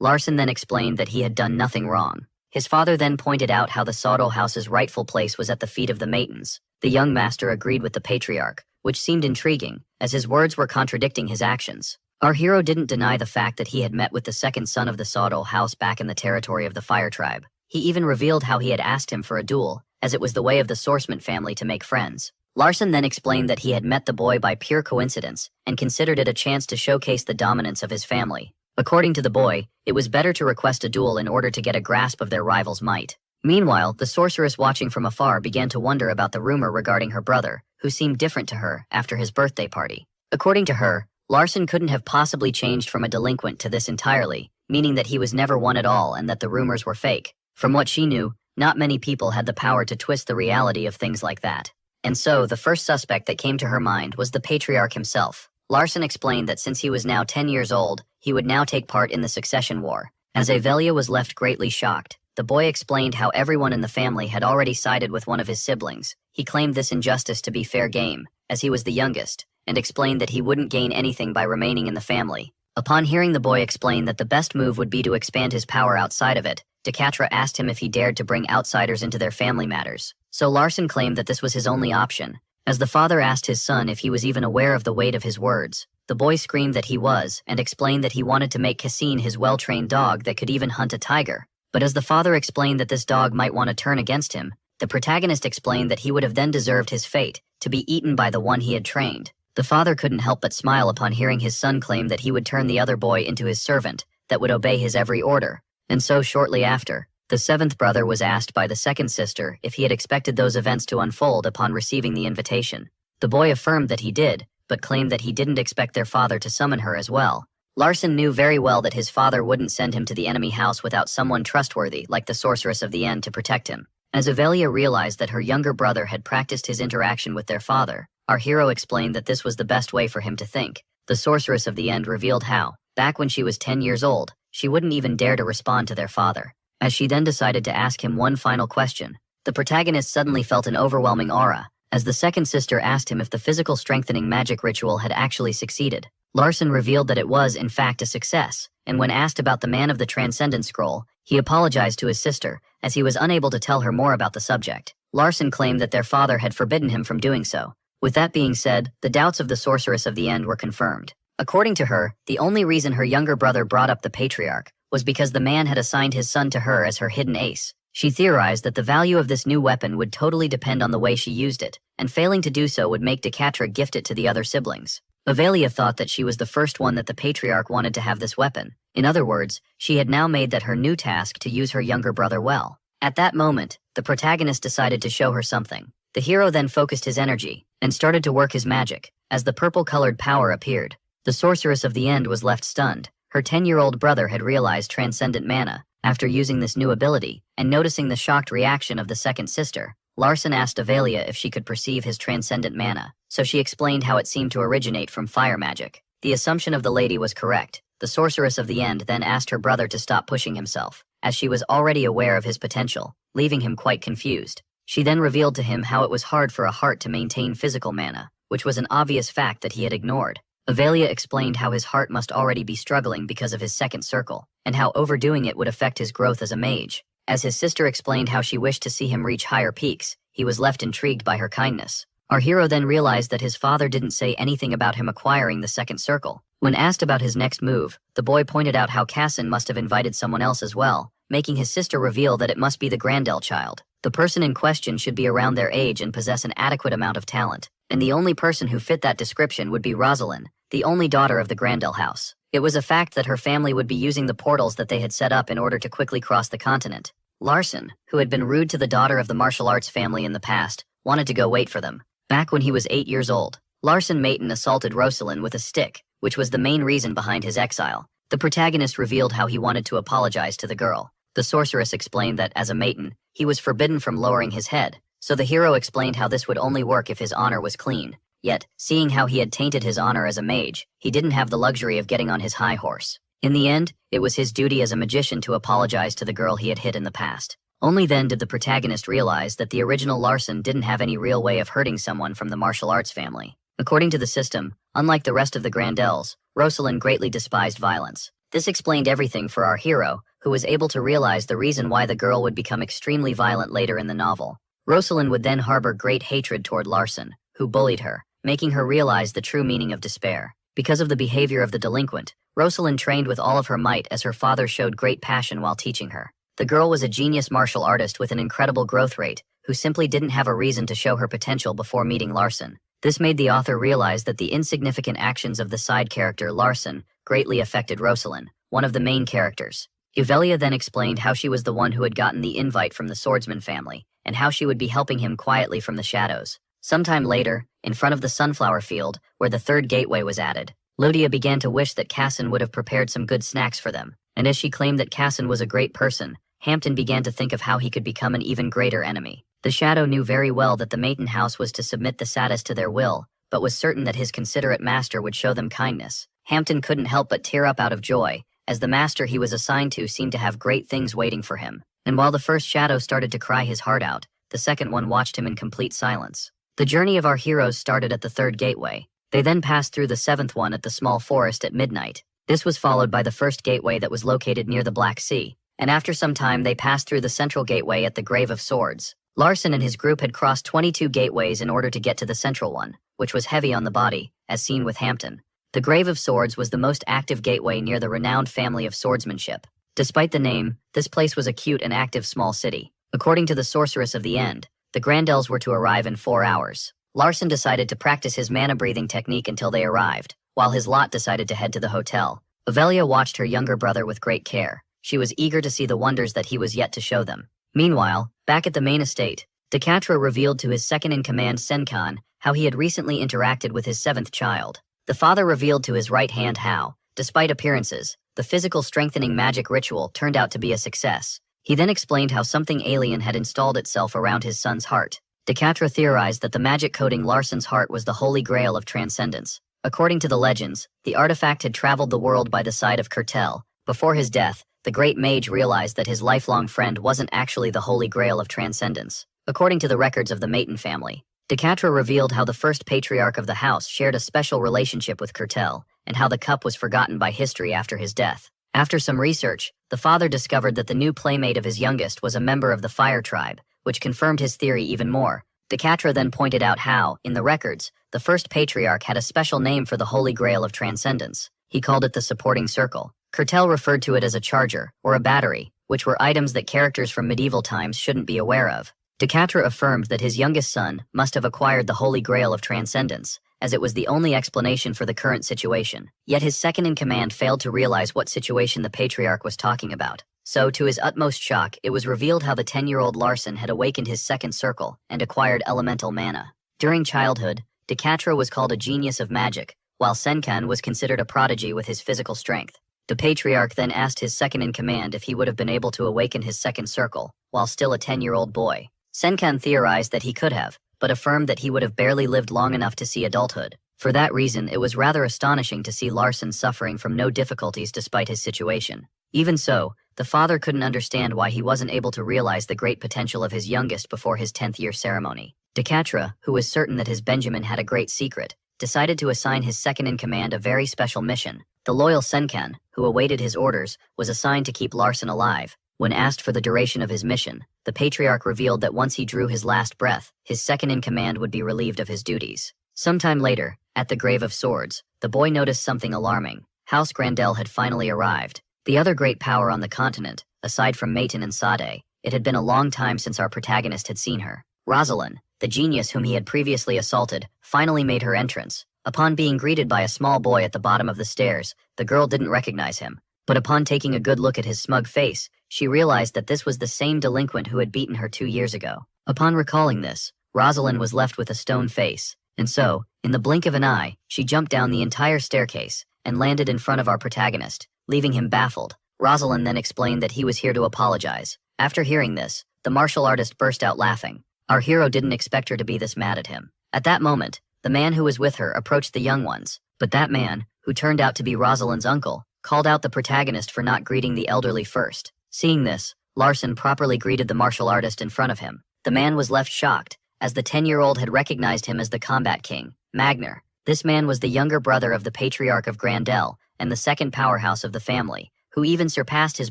Larson then explained that he had done nothing wrong. His father then pointed out how the Sado house's rightful place was at the feet of the maidens. The young master agreed with the patriarch, which seemed intriguing, as his words were contradicting his actions. Our hero didn't deny the fact that he had met with the second son of the Sado house back in the territory of the Fire Tribe. He even revealed how he had asked him for a duel, as it was the way of the Swordsman family to make friends. Larson then explained that he had met the boy by pure coincidence, and considered it a chance to showcase the dominance of his family. According to the boy, it was better to request a duel in order to get a grasp of their rival's might. Meanwhile, the sorceress watching from afar began to wonder about the rumor regarding her brother, who seemed different to her after his birthday party. According to her, Larson couldn't have possibly changed from a delinquent to this entirely, meaning that he was never one at all and that the rumors were fake. From what she knew, not many people had the power to twist the reality of things like that. And so, the first suspect that came to her mind was the patriarch himself. Larson explained that since he was now 10 years old, he would now take part in the succession war. As Avelia was left greatly shocked, the boy explained how everyone in the family had already sided with one of his siblings. He claimed this injustice to be fair game, as he was the youngest, and explained that he wouldn't gain anything by remaining in the family. Upon hearing the boy explain that the best move would be to expand his power outside of it, Decatra asked him if he dared to bring outsiders into their family matters. So Larson claimed that this was his only option. As the father asked his son if he was even aware of the weight of his words, the boy screamed that he was, and explained that he wanted to make Cassine his well-trained dog that could even hunt a tiger. But as the father explained that this dog might want to turn against him, the protagonist explained that he would have then deserved his fate, to be eaten by the one he had trained. The father couldn't help but smile upon hearing his son claim that he would turn the other boy into his servant, that would obey his every order. And so shortly after, the seventh brother was asked by the second sister if he had expected those events to unfold upon receiving the invitation. The boy affirmed that he did, but claimed that he didn't expect their father to summon her as well. Larson knew very well that his father wouldn't send him to the enemy house without someone trustworthy like the Sorceress of the End to protect him. As Avelia realized that her younger brother had practiced his interaction with their father, our hero explained that this was the best way for him to think. The Sorceress of the End revealed how, back when she was 10 years old, she wouldn't even dare to respond to their father. as she then decided to ask him one final question. The protagonist suddenly felt an overwhelming aura, as the second sister asked him if the physical strengthening magic ritual had actually succeeded. Larson revealed that it was, in fact, a success, and when asked about the man of the Transcendent Scroll, he apologized to his sister, as he was unable to tell her more about the subject. Larson claimed that their father had forbidden him from doing so. With that being said, the doubts of the Sorceress of the End were confirmed. According to her, the only reason her younger brother brought up the Patriarch was because the man had assigned his son to her as her hidden ace. She theorized that the value of this new weapon would totally depend on the way she used it, and failing to do so would make Decatra gift it to the other siblings. Avelia thought that she was the first one that the Patriarch wanted to have this weapon. In other words, she had now made that her new task to use her younger brother well. At that moment, the protagonist decided to show her something. The hero then focused his energy and started to work his magic. As the purple-colored power appeared, the Sorceress of the End was left stunned. Her 10-year-old brother had realized transcendent mana. After using this new ability, and noticing the shocked reaction of the second sister, Larson asked Avelia if she could perceive his transcendent mana, so she explained how it seemed to originate from fire magic. The assumption of the lady was correct. The Sorceress of the End then asked her brother to stop pushing himself, as she was already aware of his potential, leaving him quite confused. She then revealed to him how it was hard for a heart to maintain physical mana, which was an obvious fact that he had ignored. Avelia explained how his heart must already be struggling because of his second circle, and how overdoing it would affect his growth as a mage. As his sister explained how she wished to see him reach higher peaks, he was left intrigued by her kindness. Our hero then realized that his father didn't say anything about him acquiring the second circle. When asked about his next move, the boy pointed out how Cassin must have invited someone else as well, making his sister reveal that it must be the Grandel child. The person in question should be around their age and possess an adequate amount of talent, and the only person who fit that description would be Rosalind, the only daughter of the Grandel house. It was a fact that her family would be using the portals that they had set up in order to quickly cross the continent. Larson, who had been rude to the daughter of the martial arts family in the past, wanted to go wait for them. Back when he was 8 years old, Larson Mayton assaulted Rosalind with a stick, which was the main reason behind his exile. The protagonist revealed how he wanted to apologize to the girl. The sorceress explained that, as a Mayton, he was forbidden from lowering his head, so the hero explained how this would only work if his honor was clean. Yet, seeing how he had tainted his honor as a mage, he didn't have the luxury of getting on his high horse. In the end, it was his duty as a magician to apologize to the girl he had hit in the past. Only then did the protagonist realize that the original Larson didn't have any real way of hurting someone from the martial arts family. According to the system, unlike the rest of the Grandels, Rosalind greatly despised violence. This explained everything for our hero, who was able to realize the reason why the girl would become extremely violent later in the novel. Rosalind would then harbor great hatred toward Larson, who bullied her, making her realize the true meaning of despair. Because of the behavior of the delinquent, Rosalind trained with all of her might as her father showed great passion while teaching her. The girl was a genius martial artist with an incredible growth rate, who simply didn't have a reason to show her potential before meeting Larson. This made the author realize that the insignificant actions of the side character Larson greatly affected Rosalind, one of the main characters. Avelia then explained how she was the one who had gotten the invite from the swordsman family, and how she would be helping him quietly from the shadows. Sometime later, in front of the sunflower field, where the third gateway was added, Lydia began to wish that Cassin would have prepared some good snacks for them, and as she claimed that Cassin was a great person, Hampton began to think of how he could become an even greater enemy. The Shadow knew very well that the Mayton house was to submit the Saddest to their will, but was certain that his considerate master would show them kindness. Hampton couldn't help but tear up out of joy, as the master he was assigned to seemed to have great things waiting for him. And while the first Shadow started to cry his heart out, the second one watched him in complete silence. The journey of our heroes started at the third gateway. They then passed through the seventh one at the small forest at midnight. This was followed by the first gateway that was located near the Black Sea, and after some time they passed through the central gateway at the Grave of Swords. Larson and his group had crossed 22 gateways in order to get to the central one, which was heavy on the body, as seen with Hampton. The Grave of Swords was the most active gateway near the renowned family of Swordsmanship. Despite the name, this place was a cute and active small city. According to the Sorceress of the End, the Grandels were to arrive in 4 hours. Larson decided to practice his mana-breathing technique until they arrived, while his lot decided to head to the hotel. Avelia watched her younger brother with great care. She was eager to see the wonders that he was yet to show them. Meanwhile, back at the main estate, Decatra revealed to his second-in-command Senkan how he had recently interacted with his seventh child. The father revealed to his right hand how, despite appearances, the physical strengthening magic ritual turned out to be a success. He then explained how something alien had installed itself around his son's heart. Decatra theorized that the magic coating Larson's heart was the holy grail of transcendence. According to the legends, the artifact had traveled the world by the side of Kurtel. Before his death, the great mage realized that his lifelong friend wasn't actually the holy grail of transcendence. According to the records of the Maton family, Decatra revealed how the first patriarch of the house shared a special relationship with Kurtel, and how the cup was forgotten by history after his death. After some research, the father discovered that the new playmate of his youngest was a member of the Fire tribe, which confirmed his theory even more. Decatra then pointed out how, in the records, the first patriarch had a special name for the holy grail of transcendence. He called it the supporting circle. Kurtel referred to it as a charger, or a battery, which were items that characters from medieval times shouldn't be aware of. Decatra affirmed that his youngest son must have acquired the holy grail of transcendence, as it was the only explanation for the current situation. Yet his second-in-command failed to realize what situation the patriarch was talking about. So, to his utmost shock, it was revealed how the 10-year-old Larson had awakened his second circle and acquired elemental mana. During childhood, Decatra was called a genius of magic, while Senkan was considered a prodigy with his physical strength. The patriarch then asked his second-in-command if he would have been able to awaken his second circle, while still a 10-year-old boy. Senkan theorized that he could have, but affirmed that he would have barely lived long enough to see adulthood. For that reason, it was rather astonishing to see Larson suffering from no difficulties despite his situation. Even so, the father couldn't understand why he wasn't able to realize the great potential of his youngest before his 10th-year ceremony. Decatra, who was certain that his Benjamin had a great secret, decided to assign his second-in-command a very special mission. The loyal Senkan, who awaited his orders, was assigned to keep Larson alive. When asked for the duration of his mission, the patriarch revealed that once he drew his last breath, his second-in-command would be relieved of his duties. Sometime later, at the Grave of Swords, the boy noticed something alarming. House Grandel had finally arrived. The other great power on the continent, aside from Maton and Sade, it had been a long time since our protagonist had seen her. Rosalind, the genius whom he had previously assaulted, finally made her entrance. Upon being greeted by a small boy at the bottom of the stairs, the girl didn't recognize him. But upon taking a good look at his smug face, she realized that this was the same delinquent who had beaten her 2 years ago. Upon recalling this, Rosalind was left with a stone face, and so, in the blink of an eye, she jumped down the entire staircase and landed in front of our protagonist, leaving him baffled. Rosalind then explained that he was here to apologize. After hearing this, the martial artist burst out laughing. Our hero didn't expect her to be this mad at him. At that moment, the man who was with her approached the young ones, but that man, who turned out to be Rosalind's uncle, called out the protagonist for not greeting the elderly first. Seeing this, Larson properly greeted the martial artist in front of him. The man was left shocked, as the 10-year-old had recognized him as the combat king, Magner. This man was the younger brother of the patriarch of Grandel, and the second powerhouse of the family, who even surpassed his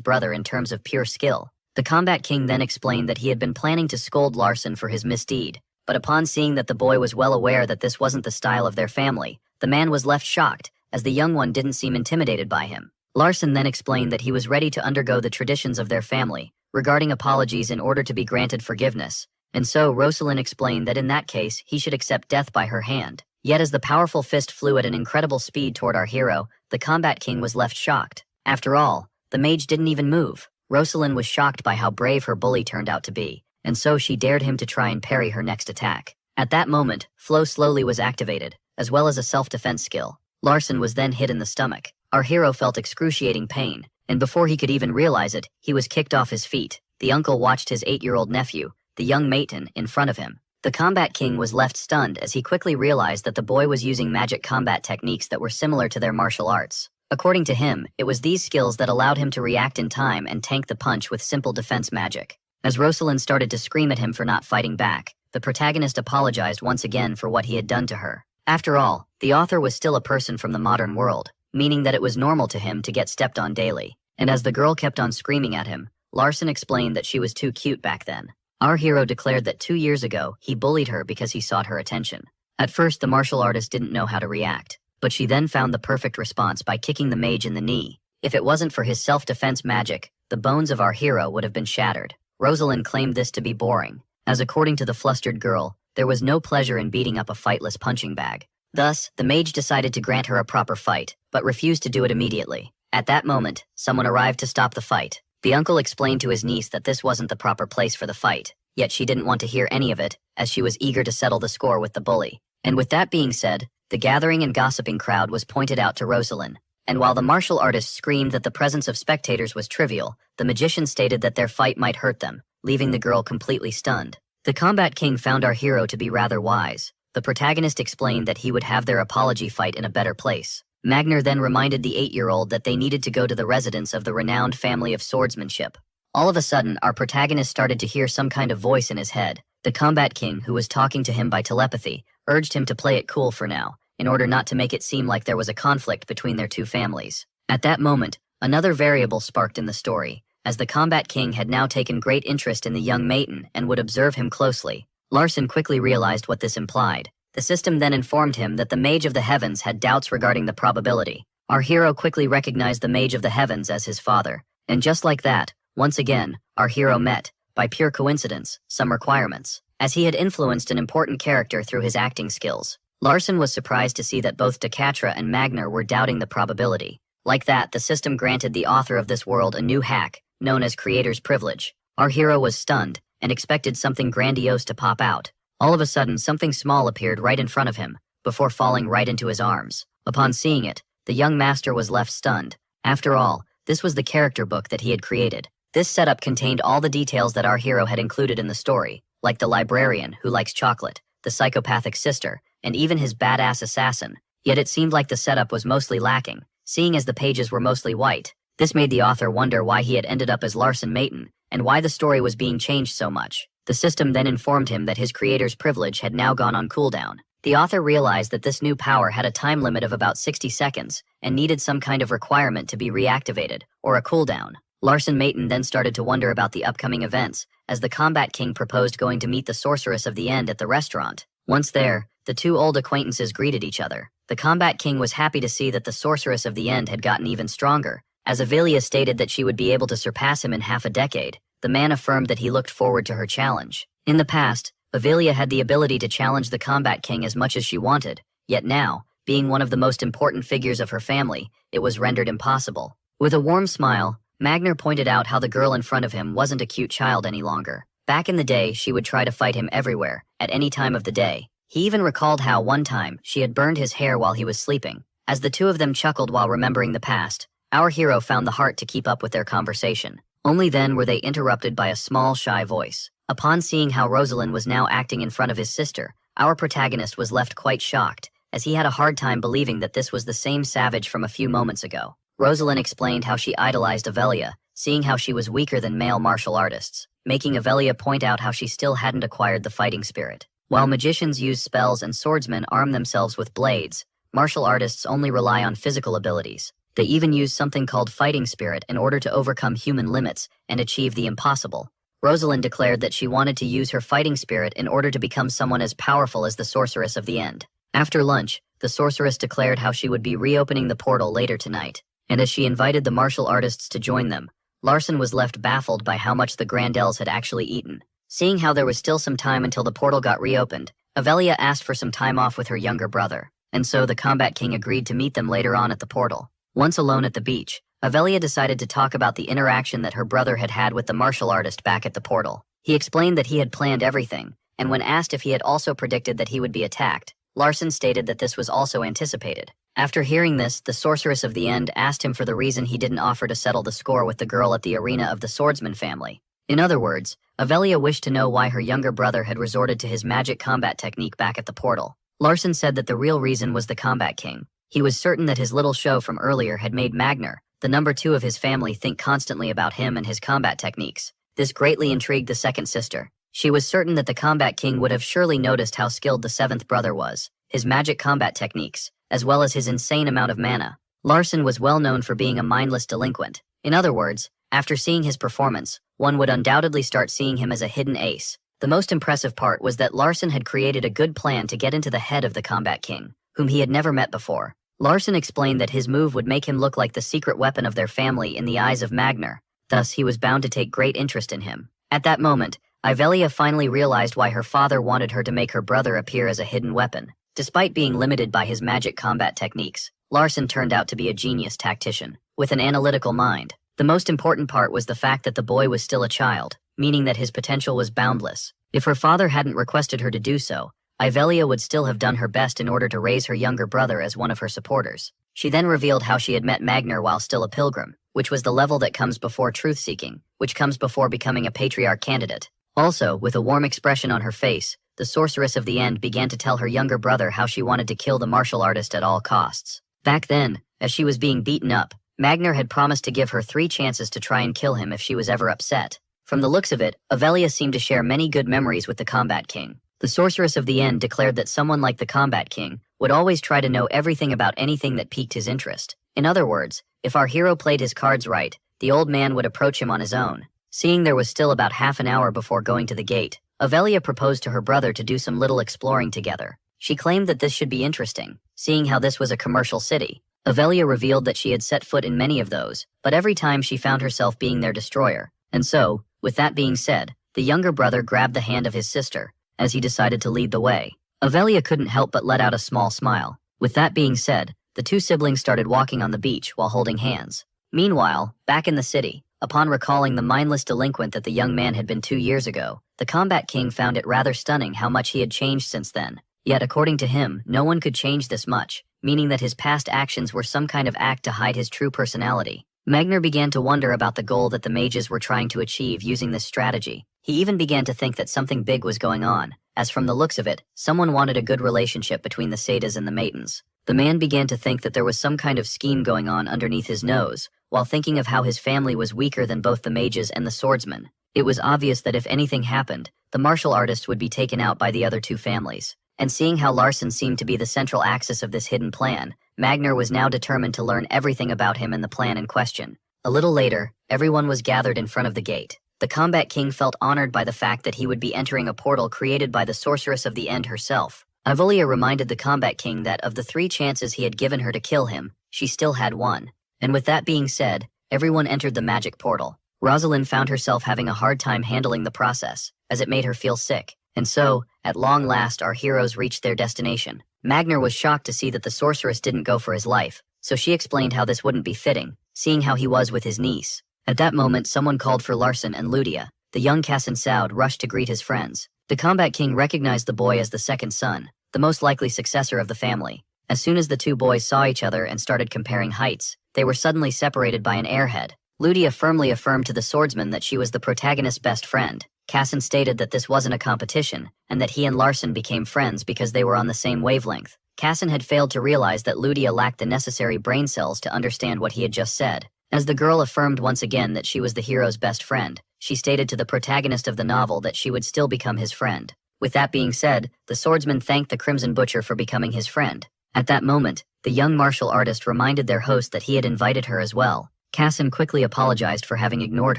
brother in terms of pure skill. The combat king then explained that he had been planning to scold Larson for his misdeed, but upon seeing that the boy was well aware that this wasn't the style of their family, the man was left shocked, as the young one didn't seem intimidated by him. Larson then explained that he was ready to undergo the traditions of their family, regarding apologies in order to be granted forgiveness, and so Rosalind explained that in that case he should accept death by her hand. Yet as the powerful fist flew at an incredible speed toward our hero, the combat king was left shocked. After all, the mage didn't even move. Rosalind was shocked by how brave her bully turned out to be, and so she dared him to try and parry her next attack. At that moment, Flow slowly was activated, as well as a self-defense skill. Larson was then hit in the stomach. Our hero felt excruciating pain, and before he could even realize it, he was kicked off his feet. The uncle watched his 8-year-old nephew, the young Maton, in front of him. The combat king was left stunned as he quickly realized that the boy was using magic combat techniques that were similar to their martial arts. According to him, it was these skills that allowed him to react in time and tank the punch with simple defense magic. As Rosalind started to scream at him for not fighting back, the protagonist apologized once again for what he had done to her. After all, the author was still a person from the modern world, meaning that it was normal to him to get stepped on daily. And as the girl kept on screaming at him, Larson explained that she was too cute back then. Our hero declared that 2 years ago, he bullied her because he sought her attention. At first, the martial artist didn't know how to react, but she then found the perfect response by kicking the mage in the knee. If it wasn't for his self-defense magic, the bones of our hero would have been shattered. Rosalind claimed this to be boring, as according to the flustered girl, there was no pleasure in beating up a fightless punching bag. Thus, the mage decided to grant her a proper fight, but refused to do it immediately. At that moment, someone arrived to stop the fight. The uncle explained to his niece that this wasn't the proper place for the fight, yet she didn't want to hear any of it, as she was eager to settle the score with the bully. And with that being said, the gathering and gossiping crowd was pointed out to Rosalind, and while the martial artist screamed that the presence of spectators was trivial, the magician stated that their fight might hurt them, leaving the girl completely stunned. The combat king found our hero to be rather wise. The protagonist explained that he would have their apology fight in a better place. Magner then reminded the 8-year-old that they needed to go to the residence of the renowned family of swordsmanship. All of a sudden, our protagonist started to hear some kind of voice in his head. The combat king, who was talking to him by telepathy, urged him to play it cool for now, in order not to make it seem like there was a conflict between their two families. At that moment, another variable sparked in the story, as the combat king had now taken great interest in the young maiden and would observe him closely. Larson quickly realized what this implied. The system then informed him that the Mage of the Heavens had doubts regarding the probability. Our hero quickly recognized the Mage of the Heavens as his father, and just like that, once again, our hero met, by pure coincidence, some requirements. As he had influenced an important character through his acting skills, Larson was surprised to see that both Decatra and Magner were doubting the probability. Like that, the system granted the author of this world a new hack, known as Creator's Privilege. Our hero was stunned, and expected something grandiose to pop out. All of a sudden, something small appeared right in front of him, before falling right into his arms. Upon seeing it, the young master was left stunned. After all, this was the character book that he had created. This setup contained all the details that our hero had included in the story, like the librarian who likes chocolate, the psychopathic sister, and even his badass assassin. Yet it seemed like the setup was mostly lacking, seeing as the pages were mostly white. This made the author wonder why he had ended up as Larson Mayton, and why the story was being changed so much. The system then informed him that his creator's privilege had now gone on cooldown. The author realized that this new power had a time limit of about 60 seconds, and needed some kind of requirement to be reactivated, or a cooldown. Larson Mayton then started to wonder about the upcoming events, as the Combat King proposed going to meet the Sorceress of the End at the restaurant. Once there, the two old acquaintances greeted each other. The Combat King was happy to see that the Sorceress of the End had gotten even stronger, as Avelia stated that she would be able to surpass him in half a decade. The man affirmed that he looked forward to her challenge. In the past, Avelia had the ability to challenge the Combat King as much as she wanted, yet now, being one of the most important figures of her family, it was rendered impossible. With a warm smile, Magner pointed out how the girl in front of him wasn't a cute child any longer. Back in the day, she would try to fight him everywhere, at any time of the day. He even recalled how one time she had burned his hair while he was sleeping. As the two of them chuckled while remembering the past, our hero found the heart to keep up with their conversation. Only then were they interrupted by a small, shy voice. Upon seeing how Rosalind was now acting in front of his sister, our protagonist was left quite shocked, as he had a hard time believing that this was the same savage from a few moments ago. Rosalind explained how she idolized Avelia, seeing how she was weaker than male martial artists, making Avelia point out how she still hadn't acquired the fighting spirit. While magicians use spells and swordsmen arm themselves with blades, martial artists only rely on physical abilities. They even use something called fighting spirit in order to overcome human limits and achieve the impossible. Rosalind declared that she wanted to use her fighting spirit in order to become someone as powerful as the Sorceress of the End. After lunch, the sorceress declared how she would be reopening the portal later tonight, and as she invited the martial artists to join them, Larson was left baffled by how much the Grandels had actually eaten. Seeing how there was still some time until the portal got reopened, Avelia asked for some time off with her younger brother, and so the Combat King agreed to meet them later on at the portal. Once alone at the beach, Avelia decided to talk about the interaction that her brother had had with the martial artist back at the portal. He explained that he had planned everything, and when asked if he had also predicted that he would be attacked, Larson stated that this was also anticipated. After hearing this, the Sorceress of the End asked him for the reason he didn't offer to settle the score with the girl at the arena of the Swordsman family. In other words, Avelia wished to know why her younger brother had resorted to his magic combat technique back at the portal. Larson said that the real reason was the Combat King. He was certain that his little show from earlier had made Magner, the number 2 of his family, think constantly about him and his combat techniques. This greatly intrigued the second sister. She was certain that the Combat King would have surely noticed how skilled the 7th brother was, his magic combat techniques, as well as his insane amount of mana. Larson was well known for being a mindless delinquent. In other words, after seeing his performance, one would undoubtedly start seeing him as a hidden ace. The most impressive part was that Larson had created a good plan to get into the head of the Combat King, whom he had never met before. Larson explained that his move would make him look like the secret weapon of their family in the eyes of Magner, thus he was bound to take great interest in him. At that moment, Avelia finally realized why her father wanted her to make her brother appear as a hidden weapon. Despite being limited by his magic combat techniques, Larson turned out to be a genius tactician, with an analytical mind. The most important part was the fact that the boy was still a child, meaning that his potential was boundless. If her father hadn't requested her to do so, Avelia would still have done her best in order to raise her younger brother as one of her supporters. She then revealed how she had met Magner while still a pilgrim, which was the level that comes before truth-seeking, which comes before becoming a patriarch candidate. Also, with a warm expression on her face, the Sorceress of the End began to tell her younger brother how she wanted to kill the martial artist at all costs. Back then, as she was being beaten up, Magnar had promised to give her 3 chances to try and kill him if she was ever upset. From the looks of it, Avelia seemed to share many good memories with the Combat King. The Sorceress of the End declared that someone like the Combat King would always try to know everything about anything that piqued his interest. In other words, if our hero played his cards right, the old man would approach him on his own. Seeing there was still about half an hour before going to the gate, Avelia proposed to her brother to do some little exploring together. She claimed that this should be interesting, seeing how this was a commercial city. Avelia revealed that she had set foot in many of those, but every time she found herself being their destroyer. And so, with that being said, the younger brother grabbed the hand of his sister, as he decided to lead the way. Avelia couldn't help but let out a small smile. With that being said, the 2 siblings started walking on the beach while holding hands. Meanwhile, back in the city, upon recalling the mindless delinquent that the young man had been 2 years ago, the Combat King found it rather stunning how much he had changed since then. Yet according to him, no one could change this much, meaning that his past actions were some kind of act to hide his true personality. Magnar began to wonder about the goal that the mages were trying to achieve using this strategy. He even began to think that something big was going on, as from the looks of it, someone wanted a good relationship between the Satas and the Maidens. The man began to think that there was some kind of scheme going on underneath his nose, while thinking of how his family was weaker than both the mages and the swordsmen. It was obvious that if anything happened, the martial artist would be taken out by the other 2 families. And seeing how Larson seemed to be the central axis of this hidden plan, Magnar was now determined to learn everything about him and the plan in question. A little later, everyone was gathered in front of the gate. The Combat King felt honored by the fact that he would be entering a portal created by the Sorceress of the End herself. Avelia reminded the Combat King that of the 3 chances he had given her to kill him, she still had 1. And with that being said, everyone entered the magic portal. Rosalind found herself having a hard time handling the process, as it made her feel sick. And so, at long last, our heroes reached their destination. Magnar was shocked to see that the sorceress didn't go for his life, so she explained how this wouldn't be fitting, seeing how he was with his niece. At that moment, someone called for Larson and Ludia. The young Cassin Saud rushed to greet his friends. The Combat King recognized the boy as the second son, the most likely successor of the family. As soon as the 2 boys saw each other and started comparing heights, they were suddenly separated by an airhead. Ludia firmly affirmed to the swordsman that she was the protagonist's best friend. Cassin stated that this wasn't a competition, and that he and Larson became friends because they were on the same wavelength. Cassin had failed to realize that Ludia lacked the necessary brain cells to understand what he had just said. As the girl affirmed once again that she was the hero's best friend, she stated to the protagonist of the novel that she would still become his friend. With that being said, the swordsman thanked the Crimson Butcher for becoming his friend. At that moment, the young martial artist reminded their host that he had invited her as well. Cassin quickly apologized for having ignored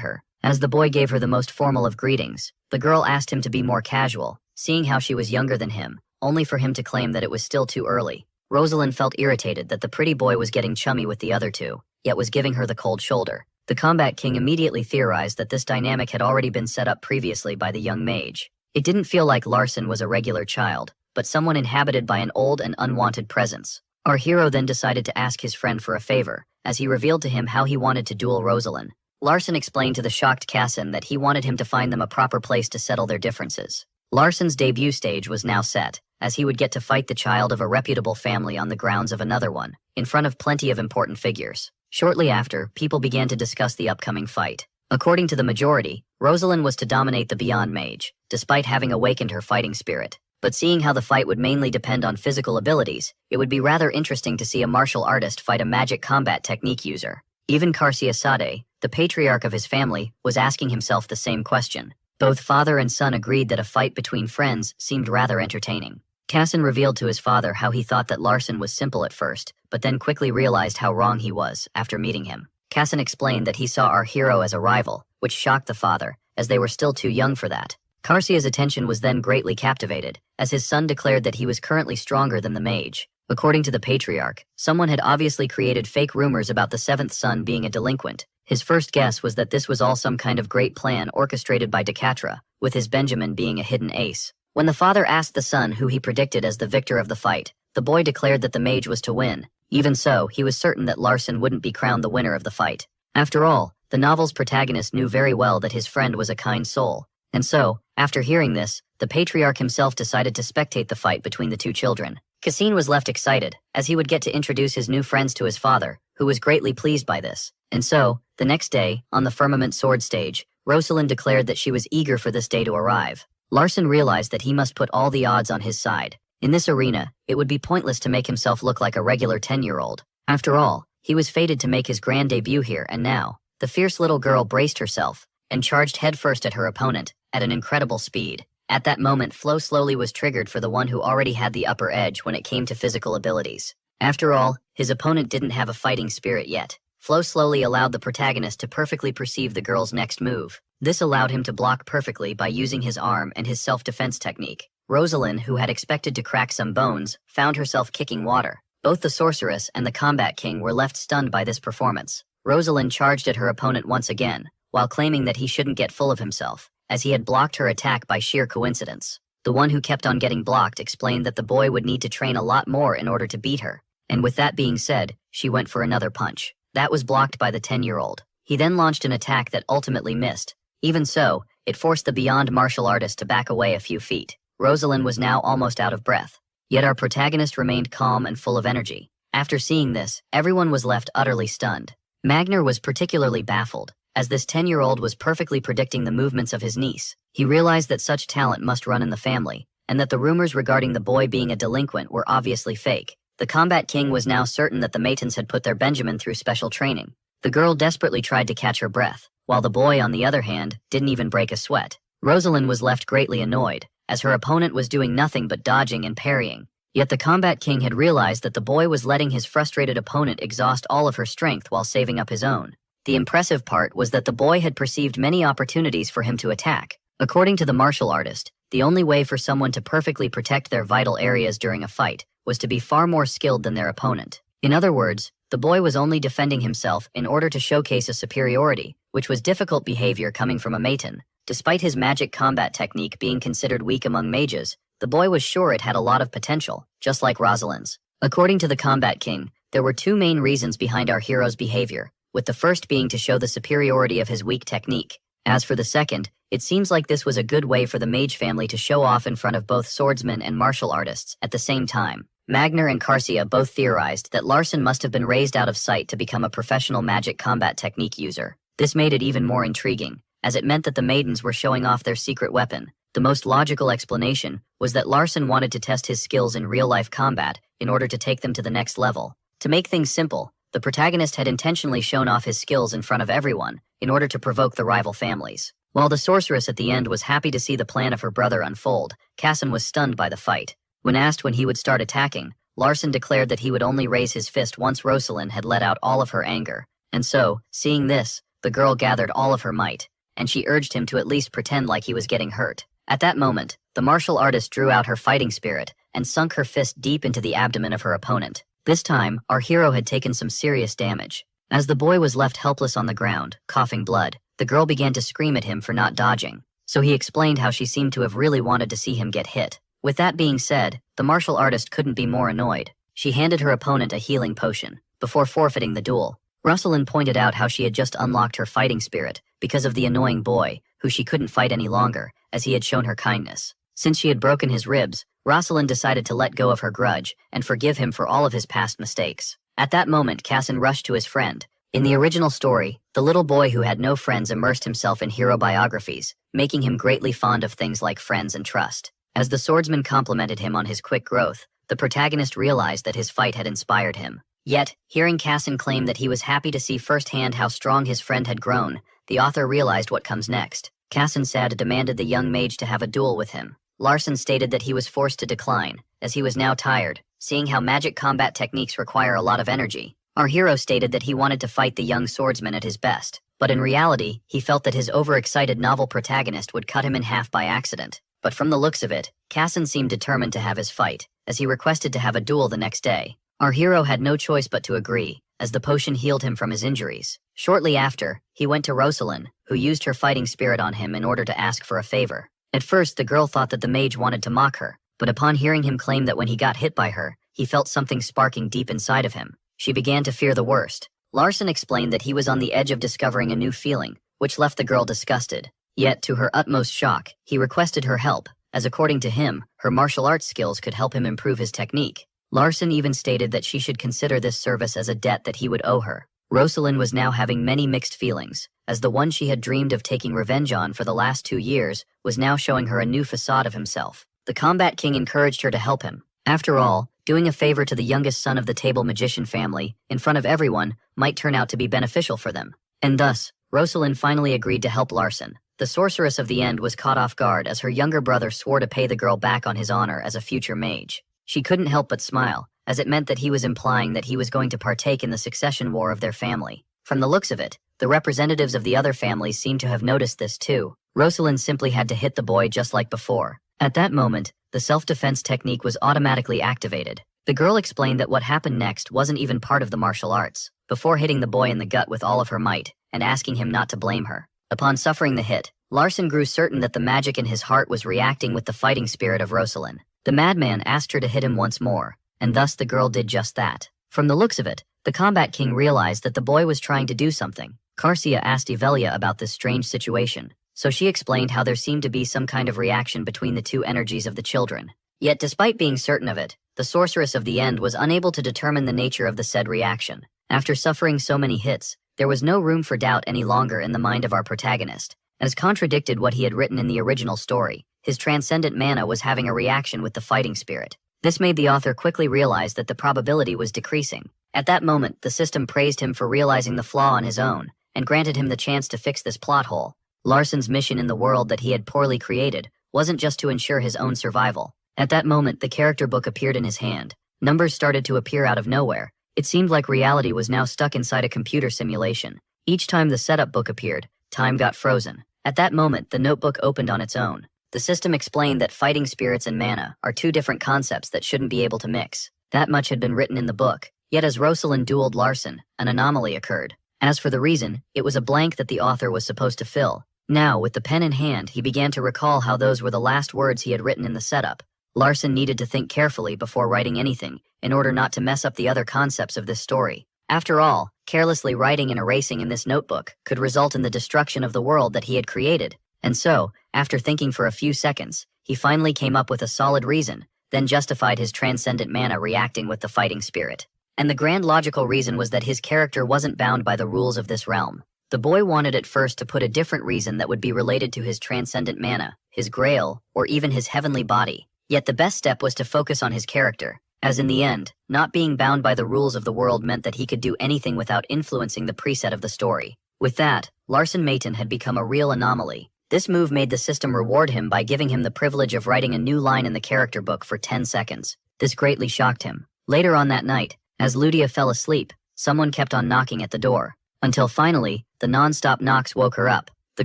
her. As the boy gave her the most formal of greetings, the girl asked him to be more casual, seeing how she was younger than him, only for him to claim that it was still too early. Rosalind felt irritated that the pretty boy was getting chummy with the other 2, yet was giving her the cold shoulder. The Combat King immediately theorized that this dynamic had already been set up previously by the young mage. It didn't feel like Larson was a regular child, but someone inhabited by an old and unwanted presence. Our hero then decided to ask his friend for a favor, as he revealed to him how he wanted to duel Rosalind. Larson explained to the shocked Cassin that he wanted him to find them a proper place to settle their differences. Larson's debut stage was now set, as he would get to fight the child of a reputable family on the grounds of another one, in front of plenty of important figures. Shortly after, people began to discuss the upcoming fight. According to the majority, Rosalind was to dominate the Beyond Mage, despite having awakened her fighting spirit. But seeing how the fight would mainly depend on physical abilities, it would be rather interesting to see a martial artist fight a magic combat technique user. Even Karsia Sade, the patriarch of his family, was asking himself the same question. Both father and son agreed that a fight between friends seemed rather entertaining. Cassin revealed to his father how he thought that Larson was simple at first, but then quickly realized how wrong he was after meeting him. Cassin explained that he saw our hero as a rival, which shocked the father, as they were still too young for that. Karsia's attention was then greatly captivated, as his son declared that he was currently stronger than the mage. According to the patriarch, someone had obviously created fake rumors about the 7th son being a delinquent. His first guess was that this was all some kind of great plan orchestrated by Decatra, with his Benjamin being a hidden ace. When the father asked the son who he predicted as the victor of the fight, the boy declared that the mage was to win. Even so, he was certain that Larson wouldn't be crowned the winner of the fight. After all, the novel's protagonist knew very well that his friend was a kind soul. And so, after hearing this, the patriarch himself decided to spectate the fight between the 2 children. Cassin was left excited, as he would get to introduce his new friends to his father, who was greatly pleased by this. And so, the next day, on the Firmament Sword stage, Rosalind declared that she was eager for this day to arrive. Larson realized that he must put all the odds on his side. In this arena, it would be pointless to make himself look like a regular 10-year-old. After all, he was fated to make his grand debut here, and now, the fierce little girl braced herself and charged headfirst at her opponent at an incredible speed. At that moment, flow slowly was triggered for the one who already had the upper edge when it came to physical abilities. After all, his opponent didn't have a fighting spirit yet. Flow slowly allowed the protagonist to perfectly perceive the girl's next move. This allowed him to block perfectly by using his arm and his self-defense technique. Rosalind, who had expected to crack some bones, found herself kicking water. Both the sorceress and the combat king were left stunned by this performance. Rosalind charged at her opponent once again, while claiming that he shouldn't get full of himself, as he had blocked her attack by sheer coincidence. The one who kept on getting blocked explained that the boy would need to train a lot more in order to beat her. And with that being said, she went for another punch. That was blocked by the 10-year-old. He then launched an attack that ultimately missed. Even so, it forced the beyond martial artist to back away a few feet. Rosalind was now almost out of breath. Yet our protagonist remained calm and full of energy. After seeing this, everyone was left utterly stunned. Magner was particularly baffled, as this 10-year-old was perfectly predicting the movements of his niece. He realized that such talent must run in the family, and that the rumors regarding the boy being a delinquent were obviously fake. The combat king was now certain that the Maitons had put their Benjamin through special training. The girl desperately tried to catch her breath, while the boy, on the other hand, didn't even break a sweat. Rosalind was left greatly annoyed, as her opponent was doing nothing but dodging and parrying. Yet the combat king had realized that the boy was letting his frustrated opponent exhaust all of her strength while saving up his own. The impressive part was that the boy had perceived many opportunities for him to attack. According to the martial artist, the only way for someone to perfectly protect their vital areas during a fight was to be far more skilled than their opponent. In other words, the boy was only defending himself in order to showcase a superiority, which was difficult behavior coming from a Maton. Despite his magic combat technique being considered weak among mages, the boy was sure it had a lot of potential, just like Rosalind's. According to the combat king, there were two main reasons behind our hero's behavior, with the first being to show the superiority of his weak technique. As for the second, it seems like this was a good way for the mage family to show off in front of both swordsmen and martial artists at the same time. Magner and Carcia both theorized that Larson must have been raised out of sight to become a professional magic combat technique user. This made it even more intriguing, as it meant that the maidens were showing off their secret weapon. The most logical explanation was that Larson wanted to test his skills in real-life combat in order to take them to the next level. To make things simple, the protagonist had intentionally shown off his skills in front of everyone in order to provoke the rival families. While the sorceress at the end was happy to see the plan of her brother unfold, Casson was stunned by the fight. When asked when he would start attacking, Larson declared that he would only raise his fist once Rosalind had let out all of her anger. And so, seeing this, the girl gathered all of her might, and she urged him to at least pretend like he was getting hurt. At that moment, the martial artist drew out her fighting spirit and sunk her fist deep into the abdomen of her opponent. This time, our hero had taken some serious damage. As the boy was left helpless on the ground, coughing blood, the girl began to scream at him for not dodging, so he explained how she seemed to have really wanted to see him get hit. With that being said, the martial artist couldn't be more annoyed. She handed her opponent a healing potion, before forfeiting the duel. Rosalind pointed out how she had just unlocked her fighting spirit because of the annoying boy, who she couldn't fight any longer, as he had shown her kindness. Since she had broken his ribs, Rosalind decided to let go of her grudge and forgive him for all of his past mistakes. At that moment, Casson rushed to his friend. In the original story, the little boy who had no friends immersed himself in hero biographies, making him greatly fond of things like friends and trust. As the swordsman complimented him on his quick growth, the protagonist realized that his fight had inspired him. Yet, hearing Casson claim that he was happy to see firsthand how strong his friend had grown, the author realized what comes next. Casson demanded the young mage to have a duel with him. Larson stated that he was forced to decline, as he was now tired, seeing how magic combat techniques require a lot of energy. Our hero stated that he wanted to fight the young swordsman at his best, but in reality, he felt that his overexcited novel protagonist would cut him in half by accident. But from the looks of it, Casson seemed determined to have his fight, as he requested to have a duel the next day. Our hero had no choice but to agree, as the potion healed him from his injuries. Shortly after, he went to Rosalind, who used her fighting spirit on him in order to ask for a favor. At first, the girl thought that the mage wanted to mock her, but upon hearing him claim that when he got hit by her, he felt something sparking deep inside of him, she began to fear the worst. Larson explained that he was on the edge of discovering a new feeling, which left the girl disgusted. Yet, to her utmost shock, he requested her help, as according to him, her martial arts skills could help him improve his technique. Larson even stated that she should consider this service as a debt that he would owe her. Rosalind was now having many mixed feelings, as the one she had dreamed of taking revenge on for the last 2 years was now showing her a new facade of himself. The combat king encouraged her to help him. After all, Doing a favor to the youngest son of the table magician family, in front of everyone, might turn out to be beneficial for them. And thus, Rosalind finally agreed to help Larson. The sorceress of the end was caught off guard as her younger brother swore to pay the girl back on his honor as a future mage. She couldn't help but smile, as it meant that he was implying that he was going to partake in the succession war of their family. From the looks of it, the representatives of the other families seemed to have noticed this too. Rosalind simply had to hit the boy just like before. At that moment, the self-defense technique was automatically activated. The girl explained that what happened next wasn't even part of the martial arts, before hitting the boy in the gut with all of her might, and asking him not to blame her. Upon suffering the hit, Larson grew certain that the magic in his heart was reacting with the fighting spirit of Rosalind. The madman asked her to hit him once more, and thus the girl did just that. From the looks of it, the combat king realized that the boy was trying to do something. Carcia asked Evelia about this strange situation, so she explained how there seemed to be some kind of reaction between the two energies of the children. Yet despite being certain of it, the sorceress of the end was unable to determine the nature of the said reaction. After suffering so many hits, there was no room for doubt any longer in the mind of our protagonist, as contradicted what he had written in the original story. His transcendent mana was having a reaction with the fighting spirit. This made the author quickly realize that the probability was decreasing. At that moment, the system praised him for realizing the flaw on his own, and granted him the chance to fix this plot hole. Larson's mission in the world that he had poorly created wasn't just to ensure his own survival. At that moment, the character book appeared in his hand. Numbers started to appear out of nowhere. It seemed like reality was now stuck inside a computer simulation. Each time the setup book appeared, time got frozen. At that moment, the notebook opened on its own. The system explained that fighting spirits and mana are two different concepts that shouldn't be able to mix. That much had been written in the book. Yet as Rosalind dueled Larson, an anomaly occurred. As for the reason, it was a blank that the author was supposed to fill. Now, with the pen in hand, he began to recall how those were the last words he had written in the setup. Larson needed to think carefully before writing anything, in order not to mess up the other concepts of this story. After all, carelessly writing and erasing in this notebook could result in the destruction of the world that he had created. And so, after thinking for a few seconds, he finally came up with a solid reason, then justified his transcendent mana reacting with the fighting spirit. And the grand logical reason was that his character wasn't bound by the rules of this realm. The boy wanted at first to put a different reason that would be related to his transcendent mana, his grail, or even his heavenly body. Yet the best step was to focus on his character, as in the end, not being bound by the rules of the world meant that he could do anything without influencing the preset of the story. With that, Larson Mayton had become a real anomaly. This move made the system reward him by giving him the privilege of writing a new line in the character book for 10 seconds. This greatly shocked him. Later on that night, as Ludia fell asleep, someone kept on knocking at the door, until finally, the non-stop knocks woke her up. The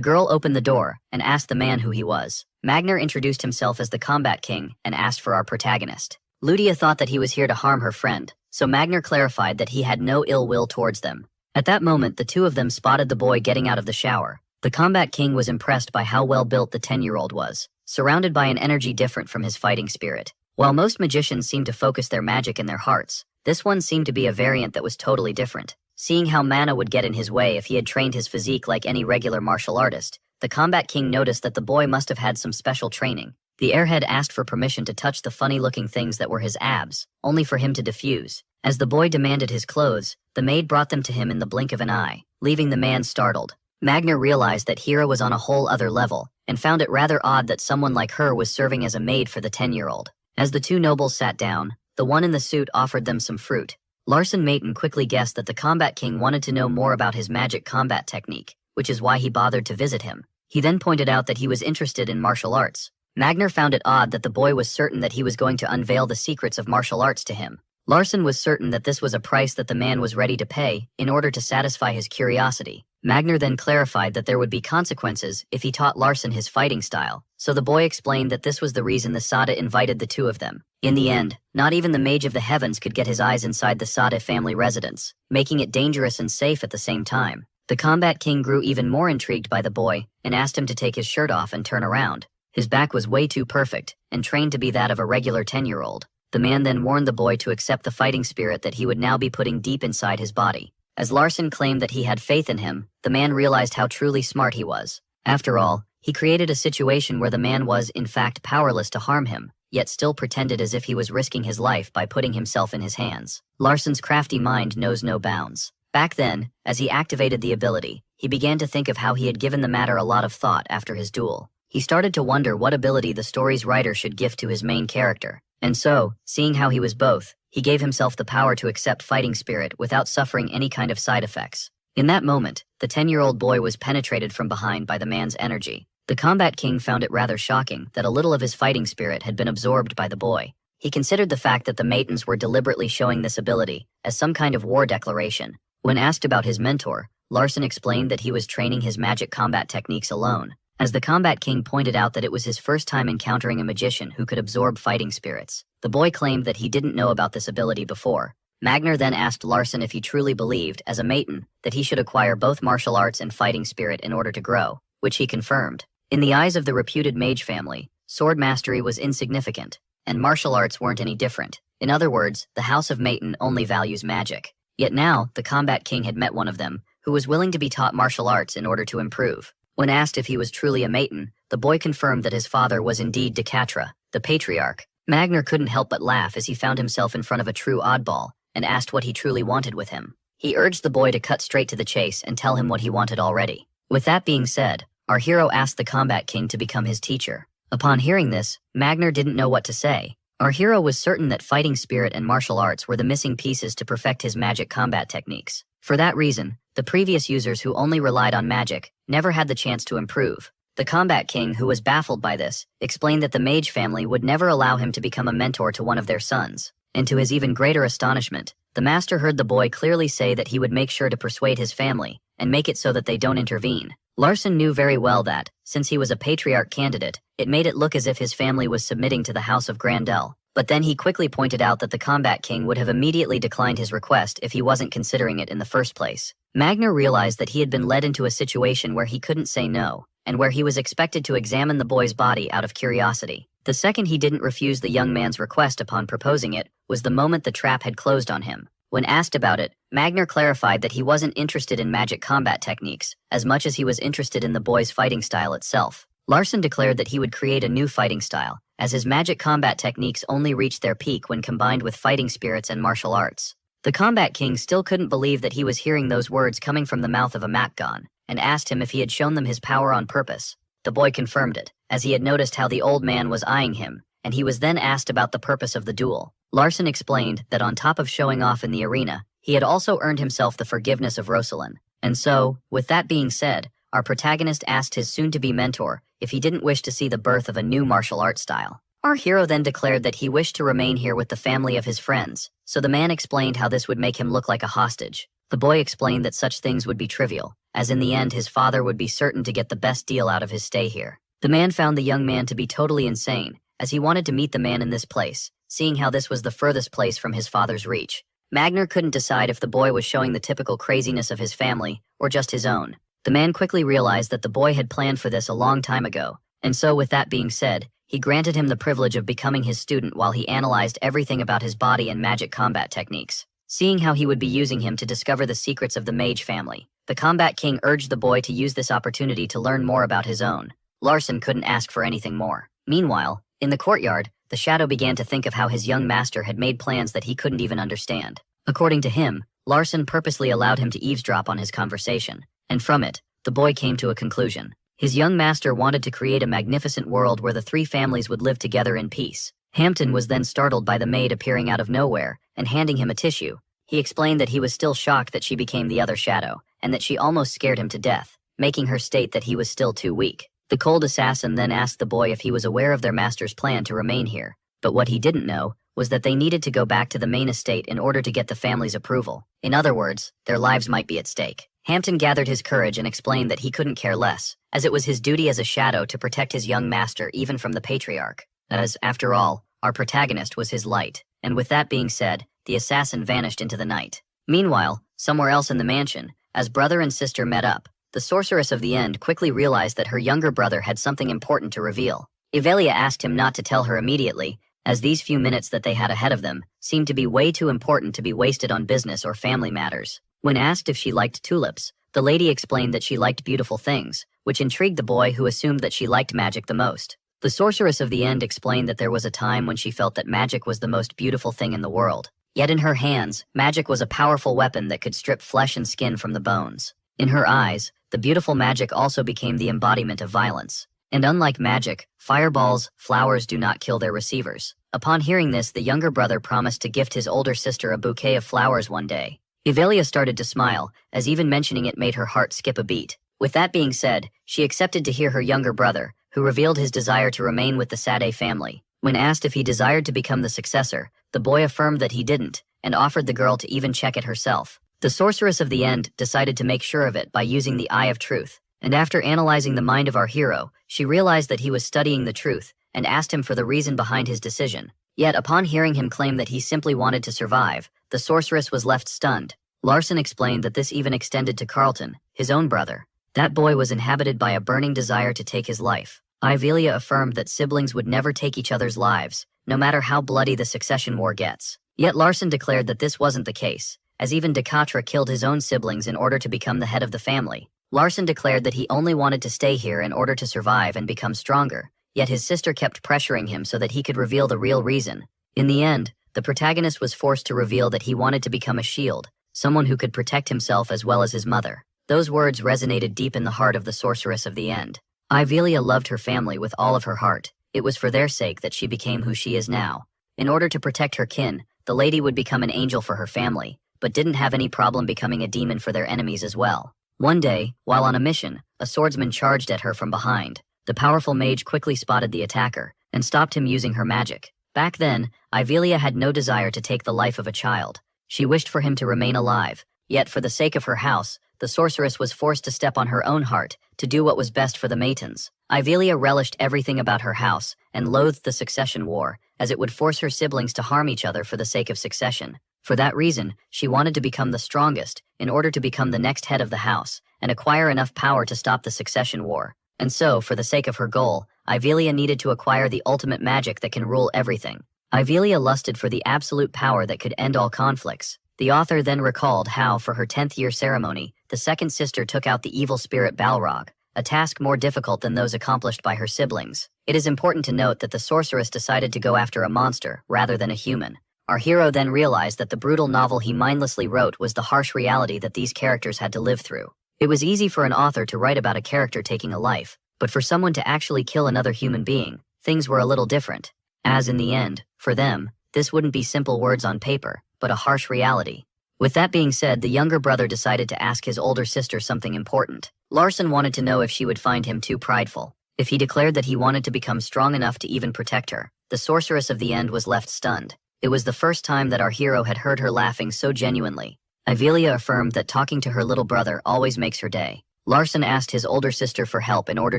girl opened the door and asked the man who he was. Magner introduced himself as the combat king and asked for our protagonist. Ludia thought that he was here to harm her friend, so Magner clarified that he had no ill will towards them. At that moment, the two of them spotted the boy getting out of the shower. The combat king was impressed by how well built the 10-year-old was, surrounded by an energy different from his fighting spirit. While most magicians seem to focus their magic in their hearts, this one seemed to be a variant that was totally different. Seeing how mana would get in his way if he had trained his physique like any regular martial artist, the combat king noticed that the boy must have had some special training. The airhead asked for permission to touch the funny-looking things that were his abs, only for him to defuse. As the boy demanded his clothes, the maid brought them to him in the blink of an eye, leaving the man startled. Magner realized that Hera was on a whole other level, and found it rather odd that someone like her was serving as a maid for the 10-year-old. As the two nobles sat down, the one in the suit offered them some fruit. Larson Mayton quickly guessed that the combat king wanted to know more about his magic combat technique, which is why he bothered to visit him. He then pointed out that he was interested in martial arts. Magner found it odd that the boy was certain that he was going to unveil the secrets of martial arts to him. Larson was certain that this was a price that the man was ready to pay in order to satisfy his curiosity. Magner then clarified that there would be consequences if he taught Larson his fighting style, so the boy explained that this was the reason the Sada invited the two of them. In the end, not even the Mage of the Heavens could get his eyes inside the Sada family residence, making it dangerous and safe at the same time. The combat king grew even more intrigued by the boy and asked him to take his shirt off and turn around. His back was way too perfect and trained to be that of a regular 10-year-old. The man then warned the boy to accept the fighting spirit that he would now be putting deep inside his body. As Larson claimed that he had faith in him, the man realized how truly smart he was. After all, he created a situation where the man was, in fact, powerless to harm him, yet still pretended as if he was risking his life by putting himself in his hands. Larson's crafty mind knows no bounds. Back then, as he activated the ability, he began to think of how he had given the matter a lot of thought after his duel. He started to wonder what ability the story's writer should gift to his main character. And so, seeing how he was both, he gave himself the power to accept fighting spirit without suffering any kind of side effects. In that moment, the 10-year-old boy was penetrated from behind by the man's energy. The Combat King found it rather shocking that a little of his fighting spirit had been absorbed by the boy. He considered the fact that the Maitons were deliberately showing this ability as some kind of war declaration. When asked about his mentor, Larson explained that he was training his magic combat techniques alone, as the Combat King pointed out that it was his first time encountering a magician who could absorb fighting spirits. The boy claimed that he didn't know about this ability before. Magner then asked Larson if he truly believed, as a Maton, that he should acquire both martial arts and fighting spirit in order to grow, which he confirmed. In the eyes of the reputed mage family, sword mastery was insignificant, and martial arts weren't any different. In other words, the House of Maton only values magic. Yet now, the Combat King had met one of them, who was willing to be taught martial arts in order to improve. When asked if he was truly a Maton, the boy confirmed that his father was indeed Decatra, the patriarch. Magner couldn't help but laugh as he found himself in front of a true oddball, and asked what he truly wanted with him. He urged the boy to cut straight to the chase and tell him what he wanted already. With that being said, our hero asked the Combat King to become his teacher. Upon hearing this, Magner didn't know what to say. Our hero was certain that fighting spirit and martial arts were the missing pieces to perfect his magic combat techniques. For that reason, the previous users who only relied on magic never had the chance to improve. The Combat King, who was baffled by this, explained that the mage family would never allow him to become a mentor to one of their sons. And to his even greater astonishment, the master heard the boy clearly say that he would make sure to persuade his family and make it so that they don't intervene. Larson knew very well that, since he was a patriarch candidate, it made it look as if his family was submitting to the House of Grandel. But then he quickly pointed out that the Combat King would have immediately declined his request if he wasn't considering it in the first place. Magner realized that he had been led into a situation where he couldn't say no, and where he was expected to examine the boy's body out of curiosity. The second he didn't refuse the young man's request upon proposing it was the moment the trap had closed on him. When asked about it, Magner clarified that he wasn't interested in magic combat techniques as much as he was interested in the boy's fighting style itself. Larson declared that he would create a new fighting style, as his magic combat techniques only reached their peak when combined with fighting spirits and martial arts. The Combat King still couldn't believe that he was hearing those words coming from the mouth of a Matgon, and asked him if he had shown them his power on purpose. The boy confirmed it, as he had noticed how the old man was eyeing him, and he was then asked about the purpose of the duel. Larson explained that on top of showing off in the arena, he had also earned himself the forgiveness of Rosalind. And so, with that being said, our protagonist asked his soon-to-be mentor if he didn't wish to see the birth of a new martial art style. Our hero then declared that he wished to remain here with the family of his friends, so the man explained how this would make him look like a hostage. The boy explained that such things would be trivial, as in the end his father would be certain to get the best deal out of his stay here. The man found the young man to be totally insane, as he wanted to meet the man in this place, seeing how this was the furthest place from his father's reach. Magner couldn't decide if the boy was showing the typical craziness of his family, or just his own. The man quickly realized that the boy had planned for this a long time ago, and so with that being said, he granted him the privilege of becoming his student while he analyzed everything about his body and magic combat techniques. Seeing how he would be using him to discover the secrets of the mage family, the Combat King urged the boy to use this opportunity to learn more about his own. Larson couldn't ask for anything more. Meanwhile, in the courtyard, the Shadow began to think of how his young master had made plans that he couldn't even understand. According to him, Larson purposely allowed him to eavesdrop on his conversation, and from it, the boy came to a conclusion. His young master wanted to create a magnificent world where the three families would live together in peace. Hampton was then startled by the maid appearing out of nowhere and handing him a tissue. He explained that he was still shocked that she became the other Shadow, and that she almost scared him to death, making her state that he was still too weak. The cold assassin then asked the boy if he was aware of their master's plan to remain here, but what he didn't know was that they needed to go back to the main estate in order to get the family's approval. In other words, their lives might be at stake. Hampton gathered his courage and explained that he couldn't care less, as it was his duty as a Shadow to protect his young master even from the patriarch, as, after all, our protagonist was his light. And with that being said, the assassin vanished into the night. Meanwhile, somewhere else in the mansion, as brother and sister met up, the Sorceress of the End quickly realized that her younger brother had something important to reveal. Evelia asked him not to tell her immediately, as these few minutes that they had ahead of them seemed to be way too important to be wasted on business or family matters. When asked if she liked tulips, the lady explained that she liked beautiful things, which intrigued the boy, who assumed that she liked magic the most. The Sorceress of the End explained that there was a time when she felt that magic was the most beautiful thing in the world. Yet in her hands, magic was a powerful weapon that could strip flesh and skin from the bones. In her eyes, the beautiful magic also became the embodiment of violence. And unlike magic, fireballs, flowers do not kill their receivers. Upon hearing this, the younger brother promised to gift his older sister a bouquet of flowers one day. Evelia started to smile, as even mentioning it made her heart skip a beat. With that being said, she accepted to hear her younger brother, who revealed his desire to remain with the Sade family. When asked if he desired to become the successor, the boy affirmed that he didn't, and offered the girl to even check it herself. The sorceress of the end decided to make sure of it by using the Eye of Truth, and after analyzing the mind of our hero, she realized that he was studying the truth, and asked him for the reason behind his decision. Yet upon hearing him claim that he simply wanted to survive, the sorceress was left stunned. Larson explained that this even extended to Carlton, his own brother. That boy was inhabited by a burning desire to take his life. Ivelia affirmed that siblings would never take each other's lives, no matter how bloody the succession war gets. Yet Larson declared that this wasn't the case, as even Decatra killed his own siblings in order to become the head of the family. Larson declared that he only wanted to stay here in order to survive and become stronger, yet his sister kept pressuring him so that he could reveal the real reason. In the end, the protagonist was forced to reveal that he wanted to become a shield, someone who could protect himself as well as his mother. Those words resonated deep in the heart of the sorceress of the end. Ivelia loved her family with all of her heart. It was for their sake that she became who she is now. In order to protect her kin, the lady would become an angel for her family, but didn't have any problem becoming a demon for their enemies as well. One day, while on a mission, a swordsman charged at her from behind. The powerful mage quickly spotted the attacker, and stopped him using her magic. Back then, Ivelia had no desire to take the life of a child. She wished for him to remain alive, yet for the sake of her house, the sorceress was forced to step on her own heart, to do what was best for the Maitons. Ivelia relished everything about her house, and loathed the succession war, as it would force her siblings to harm each other for the sake of succession. For that reason, she wanted to become the strongest, in order to become the next head of the house, and acquire enough power to stop the succession war. And so, for the sake of her goal, Ivelia needed to acquire the ultimate magic that can rule everything. Ivelia lusted for the absolute power that could end all conflicts. The author then recalled how, for her 10th year ceremony, the second sister took out the evil spirit Balrog, a task more difficult than those accomplished by her siblings. It is important to note that the sorceress decided to go after a monster, rather than a human. Our hero then realized that the brutal novel he mindlessly wrote was the harsh reality that these characters had to live through. It was easy for an author to write about a character taking a life, but for someone to actually kill another human being, things were a little different. As in the end, for them, this wouldn't be simple words on paper, but a harsh reality. With that being said, the younger brother decided to ask his older sister something important. Larson wanted to know if she would find him too prideful. If he declared that he wanted to become strong enough to even protect her, the sorceress of the end was left stunned. It was the first time that our hero had heard her laughing so genuinely. Ivelia affirmed that talking to her little brother always makes her day. Larson asked his older sister for help in order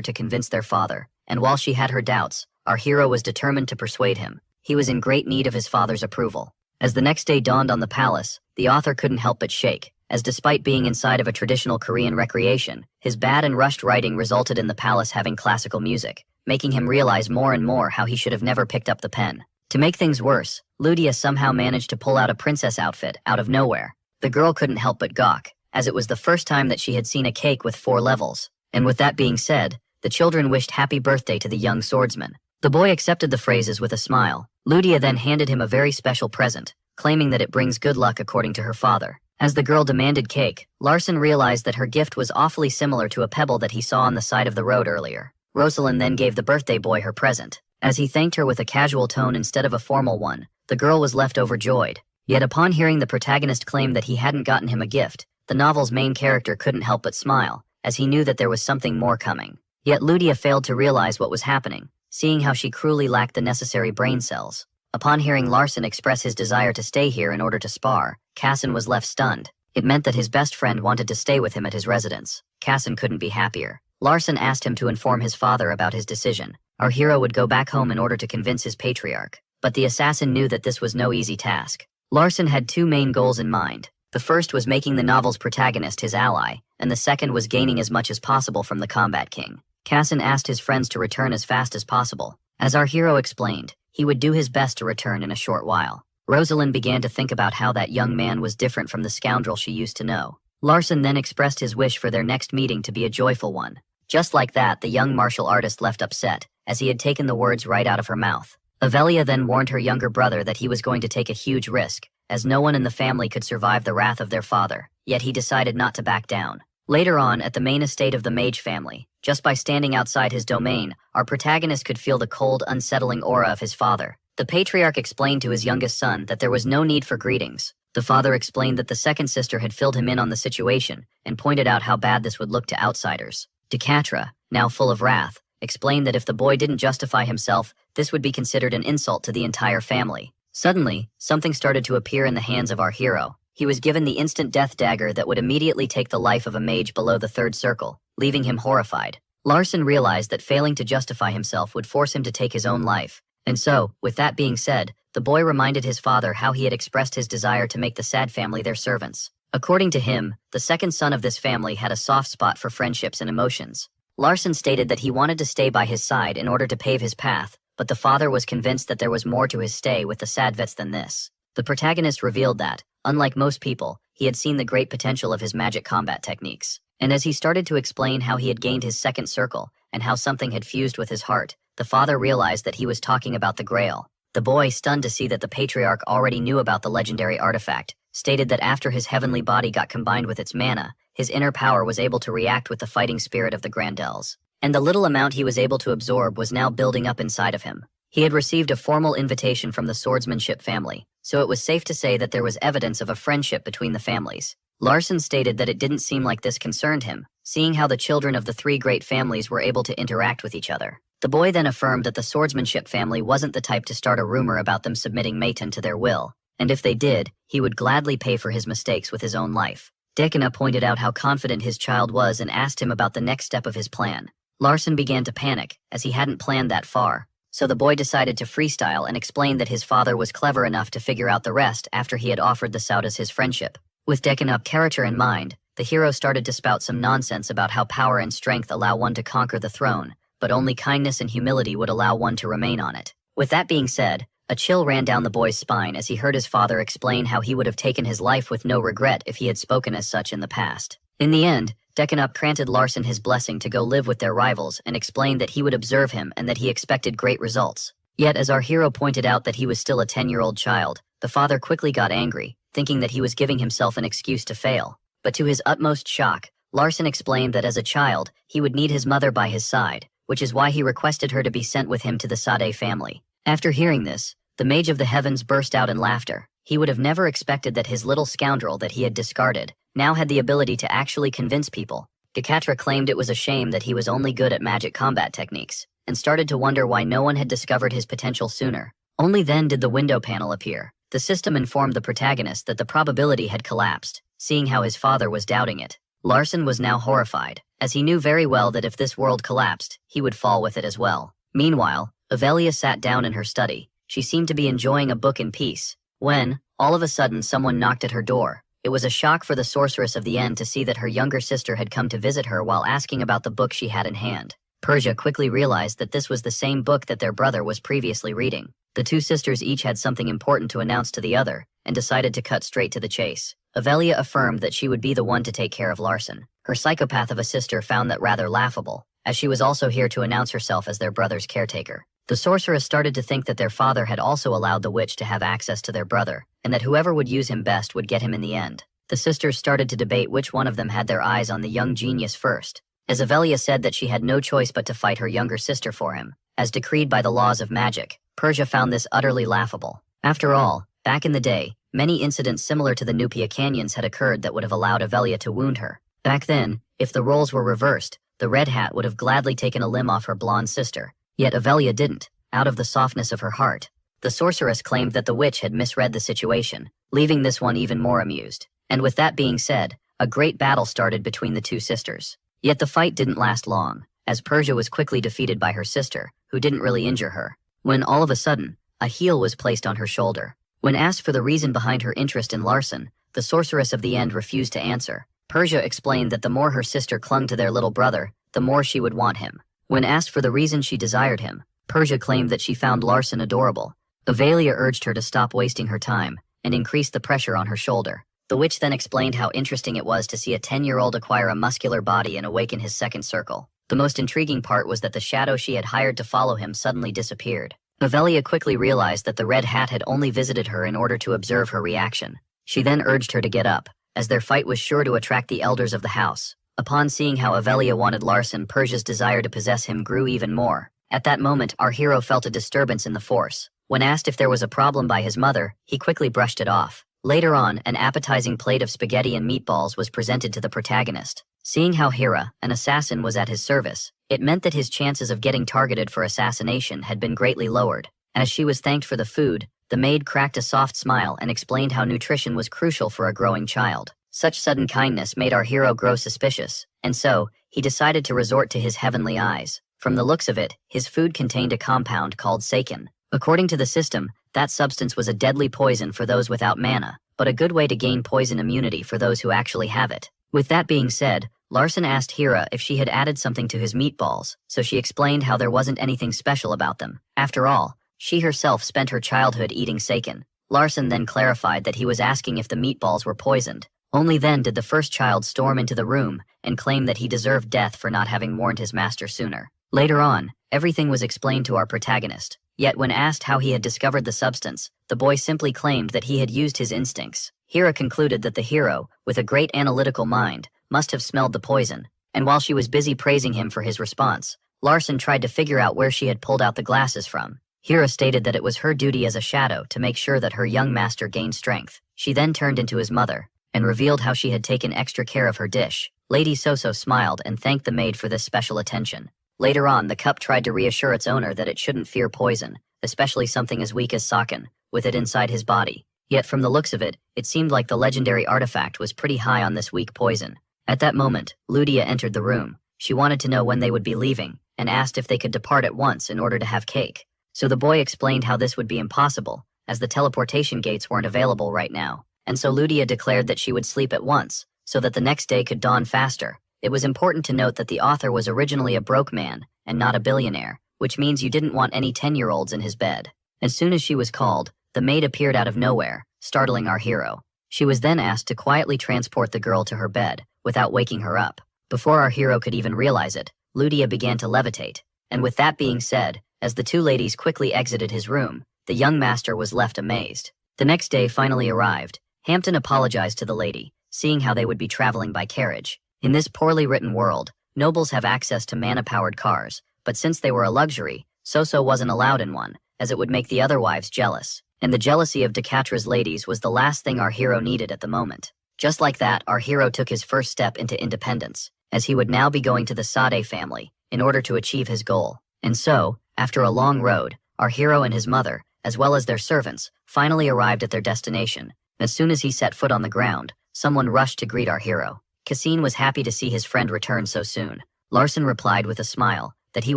to convince their father, and while she had her doubts, our hero was determined to persuade him. He was in great need of his father's approval. As the next day dawned on the palace, the author couldn't help but shake, as despite being inside of a traditional Korean recreation, his bad and rushed writing resulted in the palace having classical music, making him realize more and more how he should have never picked up the pen. To make things worse, Ludia somehow managed to pull out a princess outfit out of nowhere. The girl couldn't help but gawk, as it was the first time that she had seen a cake with 4 levels. And with that being said, the children wished happy birthday to the young swordsman. The boy accepted the phrases with a smile. Ludia then handed him a very special present, claiming that it brings good luck according to her father. As the girl demanded cake, Larson realized that her gift was awfully similar to a pebble that he saw on the side of the road earlier. Rosalind then gave the birthday boy her present. As he thanked her with a casual tone instead of a formal one, the girl was left overjoyed. Yet upon hearing the protagonist claim that he hadn't gotten him a gift, the novel's main character couldn't help but smile, as he knew that there was something more coming. Yet Ludia failed to realize what was happening, seeing how she cruelly lacked the necessary brain cells. Upon hearing Larson express his desire to stay here in order to spar, Casson was left stunned. It meant that his best friend wanted to stay with him at his residence. Casson couldn't be happier. Larson asked him to inform his father about his decision. Our hero would go back home in order to convince his patriarch. But the assassin knew that this was no easy task. Larson had 2 main goals in mind. The first was making the novel's protagonist his ally, and the second was gaining as much as possible from the Combat King. Casson asked his friends to return as fast as possible. As our hero explained, he would do his best to return in a short while. Rosalind began to think about how that young man was different from the scoundrel she used to know. Larson then expressed his wish for their next meeting to be a joyful one. Just like that, the young martial artist left upset, as he had taken the words right out of her mouth. Avelia then warned her younger brother that he was going to take a huge risk, as no one in the family could survive the wrath of their father, yet he decided not to back down. Later on, at the main estate of the mage family, just by standing outside his domain, our protagonist could feel the cold, unsettling aura of his father. The patriarch explained to his youngest son that there was no need for greetings. The father explained that the second sister had filled him in on the situation and pointed out how bad this would look to outsiders. Decatra, now full of wrath, explained that if the boy didn't justify himself, this would be considered an insult to the entire family. Suddenly, something started to appear in the hands of our hero. He was given the instant death dagger that would immediately take the life of a mage below the third circle, leaving him horrified. Larson realized that failing to justify himself would force him to take his own life. And so, with that being said, the boy reminded his father how he had expressed his desire to make the sad family their servants. According to him, the second son of this family had a soft spot for friendships and emotions. Larson stated that he wanted to stay by his side in order to pave his path, but the father was convinced that there was more to his stay with the Sadvets than this. The protagonist revealed that, unlike most people, he had seen the great potential of his magic combat techniques. And as he started to explain how he had gained his second circle, and how something had fused with his heart, the father realized that he was talking about the Grail. The boy, stunned to see that the patriarch already knew about the legendary artifact, stated that after his heavenly body got combined with its mana, his inner power was able to react with the fighting spirit of the Grandels. And the little amount he was able to absorb was now building up inside of him. He had received a formal invitation from the Swordsmanship family, so it was safe to say that there was evidence of a friendship between the families. Larson stated that it didn't seem like this concerned him, seeing how the children of the three great families were able to interact with each other. The boy then affirmed that the Swordsmanship family wasn't the type to start a rumor about them submitting Maton to their will, and if they did, he would gladly pay for his mistakes with his own life. Dekana pointed out how confident his child was and asked him about the next step of his plan. Larson began to panic, as he hadn't planned that far, so the boy decided to freestyle and explained that his father was clever enough to figure out the rest after he had offered the Saudas his friendship. With Dekanup's character in mind, the hero started to spout some nonsense about how power and strength allow one to conquer the throne, but only kindness and humility would allow one to remain on it. With that being said, a chill ran down the boy's spine as he heard his father explain how he would have taken his life with no regret if he had spoken as such in the past. In the end, Dekanup granted Larson his blessing to go live with their rivals and explained that he would observe him and that he expected great results. Yet as our hero pointed out that he was still a 10-year-old child, the father quickly got angry, thinking that he was giving himself an excuse to fail. But to his utmost shock, Larson explained that as a child, he would need his mother by his side, which is why he requested her to be sent with him to the Sade family. After hearing this, the Mage of the Heavens burst out in laughter. He would have never expected that his little scoundrel that he had discarded now had the ability to actually convince people. Gakatra claimed it was a shame that he was only good at magic combat techniques, and started to wonder why no one had discovered his potential sooner. Only then did the window panel appear. The system informed the protagonist that the probability had collapsed, seeing how his father was doubting it. Larson was now horrified, as he knew very well that if this world collapsed, he would fall with it as well. Meanwhile, Avelia sat down in her study. She seemed to be enjoying a book in peace, when, all of a sudden, someone knocked at her door. It was a shock for the sorceress of the end to see that her younger sister had come to visit her while asking about the book she had in hand. Persia quickly realized that this was the same book that their brother was previously reading. The two sisters each had something important to announce to the other, and decided to cut straight to the chase. Avelia affirmed that she would be the one to take care of Larson. Her psychopath of a sister found that rather laughable, as she was also here to announce herself as their brother's caretaker. The sorceress started to think that their father had also allowed the witch to have access to their brother, and that whoever would use him best would get him in the end. The sisters started to debate which one of them had their eyes on the young genius first, as Avelia said that she had no choice but to fight her younger sister for him, as decreed by the laws of magic. Persia found this utterly laughable. After all, back in the day, many incidents similar to the Nupia Canyons had occurred that would have allowed Avelia to wound her. Back then, if the roles were reversed, the Red Hat would have gladly taken a limb off her blonde sister. Yet Avelia didn't, out of the softness of her heart. The sorceress claimed that the witch had misread the situation, leaving this one even more amused. And with that being said, a great battle started between the two sisters. Yet the fight didn't last long, as Persia was quickly defeated by her sister, who didn't really injure her, when all of a sudden, a heel was placed on her shoulder. When asked for the reason behind her interest in Larson, the sorceress of the end refused to answer. Persia explained that the more her sister clung to their little brother, the more she would want him. When asked for the reason she desired him, Persia claimed that she found Larson adorable. Avelia urged her to stop wasting her time, and increased the pressure on her shoulder. The witch then explained how interesting it was to see a 10-year-old acquire a muscular body and awaken his second circle. The most intriguing part was that the shadow she had hired to follow him suddenly disappeared. Avelia quickly realized that the Red Hat had only visited her in order to observe her reaction. She then urged her to get up, as their fight was sure to attract the elders of the house. Upon seeing how Avelia wanted Larson, Persia's desire to possess him grew even more. At that moment, our hero felt a disturbance in the force. When asked if there was a problem by his mother, he quickly brushed it off. Later on, an appetizing plate of spaghetti and meatballs was presented to the protagonist. Seeing how Heir, an assassin, was at his service, it meant that his chances of getting targeted for assassination had been greatly lowered. As she was thanked for the food, the maid cracked a soft smile and explained how nutrition was crucial for a growing child. Such sudden kindness made our hero grow suspicious, and so, he decided to resort to his heavenly eyes. From the looks of it, his food contained a compound called seikin. According to the system, that substance was a deadly poison for those without mana, but a good way to gain poison immunity for those who actually have it. With that being said, Larson asked Heir if she had added something to his meatballs, so she explained how there wasn't anything special about them. After all, she herself spent her childhood eating seikin. Larson then clarified that he was asking if the meatballs were poisoned. Only then did the first child storm into the room and claim that he deserved death for not having warned his master sooner. Later on, everything was explained to our protagonist. Yet when asked how he had discovered the substance, the boy simply claimed that he had used his instincts. Heir concluded that the hero, with a great analytical mind, must have smelled the poison, and while she was busy praising him for his response, Larson tried to figure out where she had pulled out the glasses from. Heir stated that it was her duty as a shadow to make sure that her young master gained strength. She then turned into his mother, and revealed how she had taken extra care of her dish. Lady Soso smiled and thanked the maid for this special attention. Later on, the cup tried to reassure its owner that it shouldn't fear poison, especially something as weak as Saken, with it inside his body. Yet from the looks of it, it seemed like the legendary artifact was pretty high on this weak poison. At that moment, Ludia entered the room. She wanted to know when they would be leaving, and asked if they could depart at once in order to have cake. So the boy explained how this would be impossible, as the teleportation gates weren't available right now. And so Ludia declared that she would sleep at once, so that the next day could dawn faster. It was important to note that the author was originally a broke man, and not a billionaire, which means you didn't want any 10-year-olds in his bed. As soon as she was called, the maid appeared out of nowhere, startling our hero. She was then asked to quietly transport the girl to her bed, without waking her up. Before our hero could even realize it, Ludia began to levitate. And with that being said, as the two ladies quickly exited his room, the young master was left amazed. The next day finally arrived. Hampton apologized to the lady, seeing how they would be traveling by carriage. In this poorly written world, nobles have access to mana-powered cars, but since they were a luxury, Soso wasn't allowed in one, as it would make the other wives jealous. And the jealousy of Decatra's ladies was the last thing our hero needed at the moment. Just like that, our hero took his first step into independence, as he would now be going to the Sade family, in order to achieve his goal. And so, after a long road, our hero and his mother, as well as their servants, finally arrived at their destination. As soon as he set foot on the ground, someone rushed to greet our hero. Cassine was happy to see his friend return so soon. Larson replied with a smile that he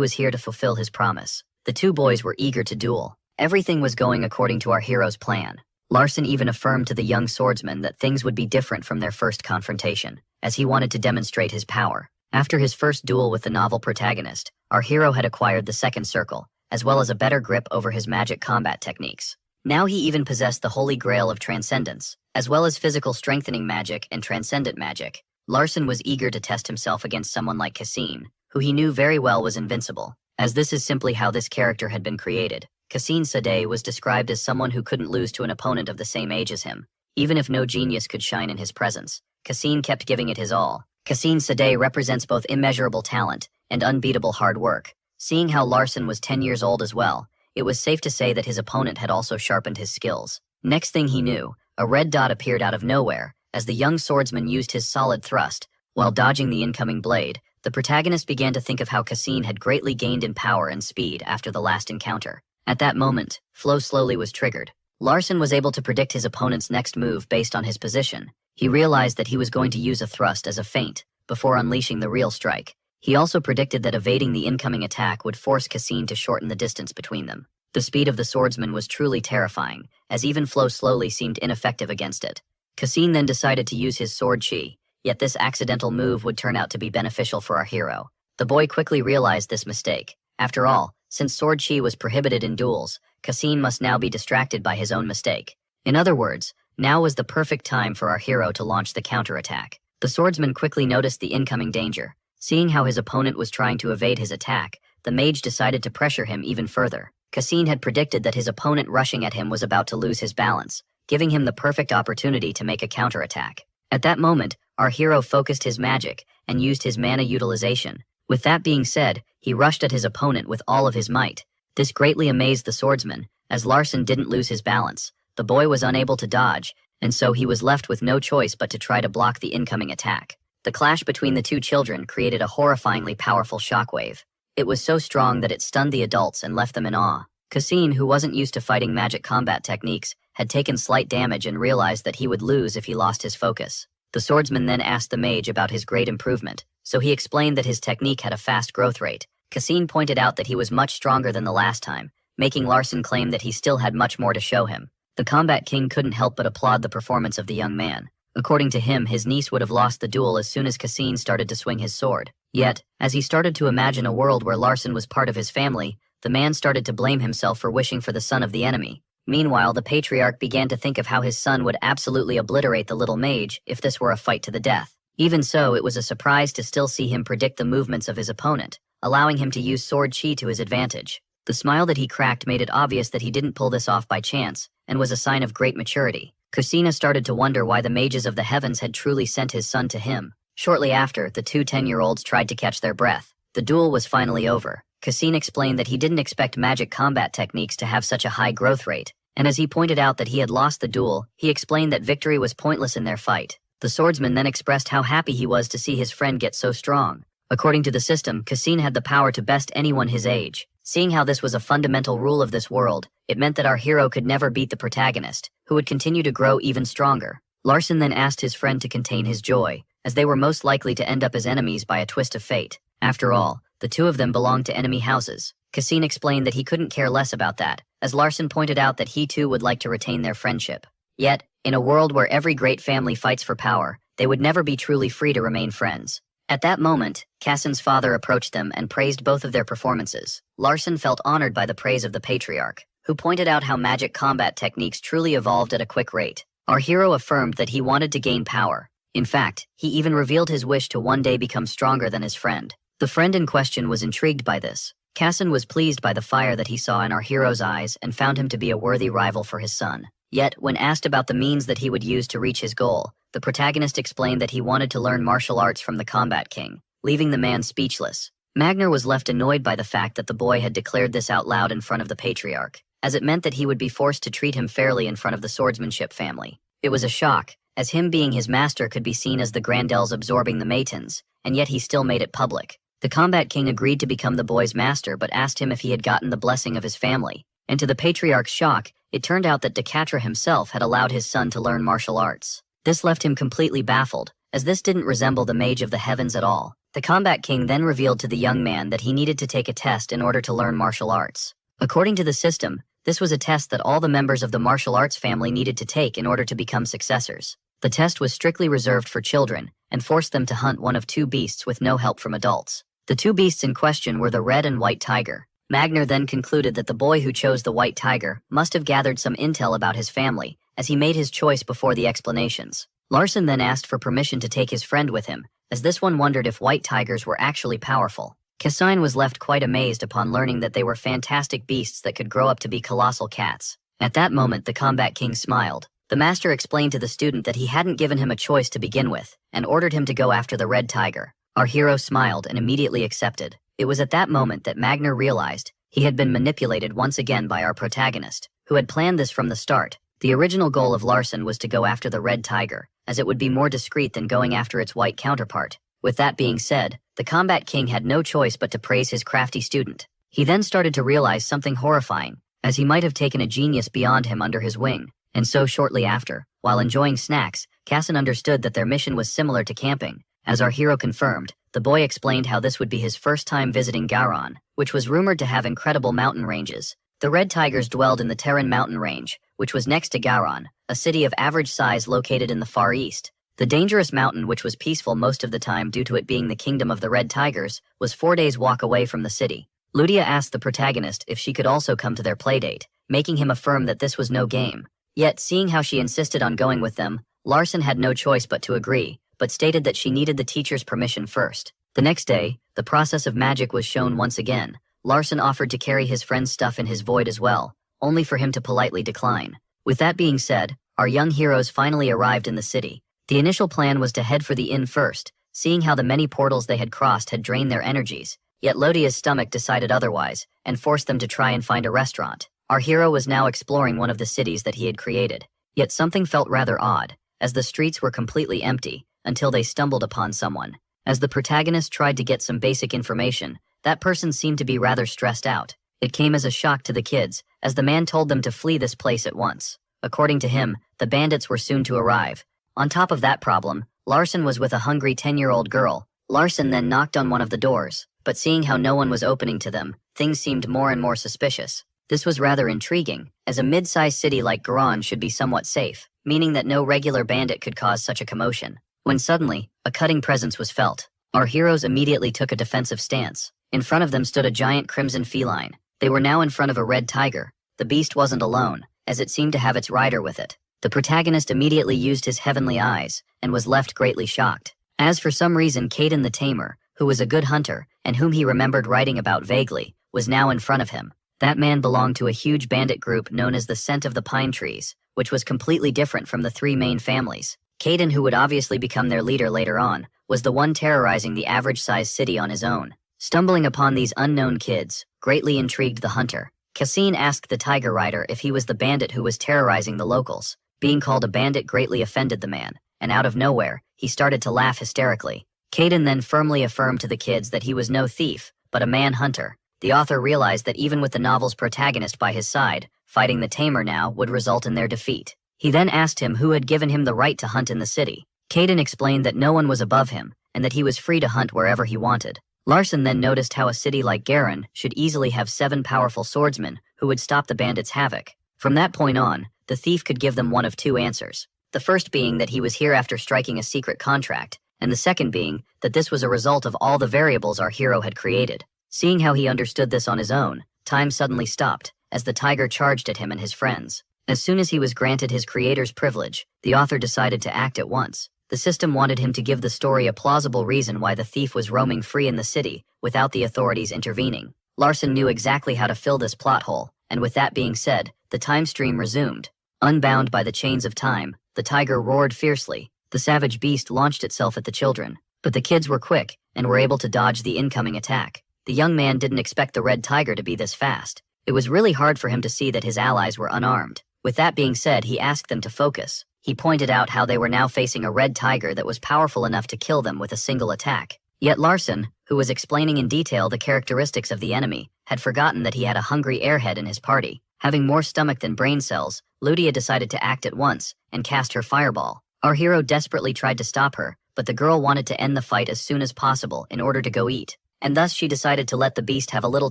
was here to fulfill his promise. The two boys were eager to duel. Everything was going according to our hero's plan. Larson even affirmed to the young swordsman that things would be different from their first confrontation, as he wanted to demonstrate his power. After his first duel with the novel protagonist, our hero had acquired the second circle, as well as a better grip over his magic combat techniques. Now he even possessed the holy grail of transcendence, as well as physical strengthening magic and transcendent magic. Larson was eager to test himself against someone like Cassine, who he knew very well was invincible, as this is simply how this character had been created. Cassine Sade was described as someone who couldn't lose to an opponent of the same age as him. Even if no genius could shine in his presence, Cassine kept giving it his all. Cassine Sade represents both immeasurable talent and unbeatable hard work. Seeing how Larson was 10 years old as well, it was safe to say that his opponent had also sharpened his skills. Next thing he knew, a red dot appeared out of nowhere, as the young swordsman used his solid thrust. While dodging the incoming blade, the protagonist began to think of how Cassine had greatly gained in power and speed after the last encounter. At that moment, flow slowly was triggered. Larson was able to predict his opponent's next move based on his position. He realized that he was going to use a thrust as a feint, before unleashing the real strike. He also predicted that evading the incoming attack would force Cassine to shorten the distance between them. The speed of the swordsman was truly terrifying, as even flow slowly seemed ineffective against it. Cassine then decided to use his sword chi, yet this accidental move would turn out to be beneficial for our hero. The boy quickly realized this mistake. After all, since sword chi was prohibited in duels, Cassine must now be distracted by his own mistake. In other words, now was the perfect time for our hero to launch the counterattack. The swordsman quickly noticed the incoming danger. Seeing how his opponent was trying to evade his attack, the mage decided to pressure him even further. Cassine had predicted that his opponent rushing at him was about to lose his balance, giving him the perfect opportunity to make a counterattack. At that moment, our hero focused his magic and used his mana utilization. With that being said, he rushed at his opponent with all of his might. This greatly amazed the swordsman, as Larson didn't lose his balance. The boy was unable to dodge, and so he was left with no choice but to try to block the incoming attack. The clash between the two children created a horrifyingly powerful shockwave. It was so strong that it stunned the adults and left them in awe. Cassine, who wasn't used to fighting magic combat techniques, had taken slight damage and realized that he would lose if he lost his focus. The swordsman then asked the mage about his great improvement, so he explained that his technique had a fast growth rate. Cassine pointed out that he was much stronger than the last time, making Larson claim that he still had much more to show him. The combat king couldn't help but applaud the performance of the young man. According to him, his niece would have lost the duel as soon as Cassine started to swing his sword. Yet, as he started to imagine a world where Larson was part of his family, the man started to blame himself for wishing for the son of the enemy. Meanwhile, the patriarch began to think of how his son would absolutely obliterate the little mage if this were a fight to the death. Even so, it was a surprise to still see him predict the movements of his opponent, allowing him to use sword chi to his advantage. The smile that he cracked made it obvious that he didn't pull this off by chance, and was a sign of great maturity. Kusina started to wonder why the mages of the heavens had truly sent his son to him. Shortly after, the two 10-year-olds tried to catch their breath. The duel was finally over. Cassine explained that he didn't expect magic combat techniques to have such a high growth rate, and as he pointed out that he had lost the duel, he explained that victory was pointless in their fight. The swordsman then expressed how happy he was to see his friend get so strong. According to the system, Cassine had the power to best anyone his age. Seeing how this was a fundamental rule of this world, it meant that our hero could never beat the protagonist, who would continue to grow even stronger. Larson then asked his friend to contain his joy, as they were most likely to end up as enemies by a twist of fate. After all, the two of them belonged to enemy houses. Cassine explained that he couldn't care less about that, as Larson pointed out that he too would like to retain their friendship. Yet, in a world where every great family fights for power, they would never be truly free to remain friends. At that moment, Cassine's father approached them and praised both of their performances. Larson felt honored by the praise of the patriarch, who pointed out how magic combat techniques truly evolved at a quick rate. Our hero affirmed that he wanted to gain power. In fact, he even revealed his wish to one day become stronger than his friend. The friend in question was intrigued by this. Cassine was pleased by the fire that he saw in our hero's eyes and found him to be a worthy rival for his son. Yet, when asked about the means that he would use to reach his goal, the protagonist explained that he wanted to learn martial arts from the combat king, leaving the man speechless. Magner was left annoyed by the fact that the boy had declared this out loud in front of the patriarch, as it meant that he would be forced to treat him fairly in front of the swordsmanship family. It was a shock, as him being his master could be seen as the Grandels absorbing the Maitons, and yet he still made it public. The combat king agreed to become the boy's master but asked him if he had gotten the blessing of his family, and to the patriarch's shock, it turned out that Decatra himself had allowed his son to learn martial arts. This left him completely baffled, as this didn't resemble the mage of the heavens at all. The combat king then revealed to the young man that he needed to take a test in order to learn martial arts. According to the system, this was a test that all the members of the martial arts family needed to take in order to become successors. The test was strictly reserved for children, and forced them to hunt one of two beasts with no help from adults. The two beasts in question were the red and white tiger. Magner then concluded that the boy who chose the white tiger must have gathered some intel about his family, as he made his choice before the explanations. Larson then asked for permission to take his friend with him, as this one wondered if white tigers were actually powerful. Cassine was left quite amazed upon learning that they were fantastic beasts that could grow up to be colossal cats. At that moment, the combat king smiled. The master explained to the student that he hadn't given him a choice to begin with, and ordered him to go after the red tiger. Our hero smiled and immediately accepted. It was at that moment that Magner realized he had been manipulated once again by our protagonist, who had planned this from the start. The original goal of Larson was to go after the red tiger, as it would be more discreet than going after its white counterpart. With that being said, the combat king had no choice but to praise his crafty student. He then started to realize something horrifying, as he might have taken a genius beyond him under his wing. And so shortly after, while enjoying snacks, Cassine understood that their mission was similar to camping. As our hero confirmed, the boy explained how this would be his first time visiting Garon, which was rumored to have incredible mountain ranges. The red tigers dwelled in the Terran mountain range, which was next to Garon, a city of average size located in the Far East. The dangerous mountain, which was peaceful most of the time due to it being the kingdom of the red tigers, was 4 days' walk away from the city. Ludia asked the protagonist if she could also come to their playdate, making him affirm that this was no game. Yet, seeing how she insisted on going with them, Larson had no choice but to agree, but stated that she needed the teacher's permission first. The next day, the process of magic was shown once again. Larson offered to carry his friend's stuff in his void as well, only for him to politely decline. With that being said, our young heroes finally arrived in the city. The initial plan was to head for the inn first, seeing how the many portals they had crossed had drained their energies. Yet Lodia's stomach decided otherwise, and forced them to try and find a restaurant. Our hero was now exploring one of the cities that he had created. Yet something felt rather odd, as the streets were completely empty, until they stumbled upon someone. As the protagonist tried to get some basic information, that person seemed to be rather stressed out. It came as a shock to the kids, as the man told them to flee this place at once. According to him, the bandits were soon to arrive. On top of that problem, Larson was with a hungry 10-year-old girl. Larson then knocked on one of the doors, but seeing how no one was opening to them, things seemed more and more suspicious. This was rather intriguing, as a mid-sized city like Garan should be somewhat safe, meaning that no regular bandit could cause such a commotion. When suddenly, a cutting presence was felt. Our heroes immediately took a defensive stance. In front of them stood a giant crimson feline. They were now in front of a red tiger. The beast wasn't alone, as it seemed to have its rider with it. The protagonist immediately used his heavenly eyes, and was left greatly shocked. As for some reason Caden the Tamer, who was a good hunter, and whom he remembered writing about vaguely, was now in front of him. That man belonged to a huge bandit group known as the Scent of the Pine Trees, which was completely different from the three main families. Caden, who would obviously become their leader later on, was the one terrorizing the average-sized city on his own. Stumbling upon these unknown kids greatly intrigued the hunter. Cassine asked the tiger rider if he was the bandit who was terrorizing the locals. Being called a bandit greatly offended the man, and out of nowhere, he started to laugh hysterically. Caden then firmly affirmed to the kids that he was no thief, but a man-hunter. The author realized that even with the novel's protagonist by his side, fighting the tamer now would result in their defeat. He then asked him who had given him the right to hunt in the city. Caden explained that no one was above him, and that he was free to hunt wherever he wanted. Larson then noticed how a city like Garan should easily have 7 powerful swordsmen who would stop the bandits' havoc. From that point on, the thief could give them one of 2 answers. The first being that he was here after striking a secret contract, and the second being that this was a result of all the variables our hero had created. Seeing how he understood this on his own, time suddenly stopped, as the tiger charged at him and his friends. As soon as he was granted his creator's privilege, the author decided to act at once. The system wanted him to give the story a plausible reason why the thief was roaming free in the city, without the authorities intervening. Larson knew exactly how to fill this plot hole, and with that being said, the time stream resumed. Unbound by the chains of time, the tiger roared fiercely. The savage beast launched itself at the children, but the kids were quick, and were able to dodge the incoming attack. The young man didn't expect the red tiger to be this fast. It was really hard for him to see that his allies were unarmed. With that being said, he asked them to focus. He pointed out how they were now facing a red tiger that was powerful enough to kill them with a single attack. Yet Larson, who was explaining in detail the characteristics of the enemy, had forgotten that he had a hungry airhead in his party. Having more stomach than brain cells, Ludia decided to act at once, and cast her fireball. Our hero desperately tried to stop her, but the girl wanted to end the fight as soon as possible in order to go eat, and thus she decided to let the beast have a little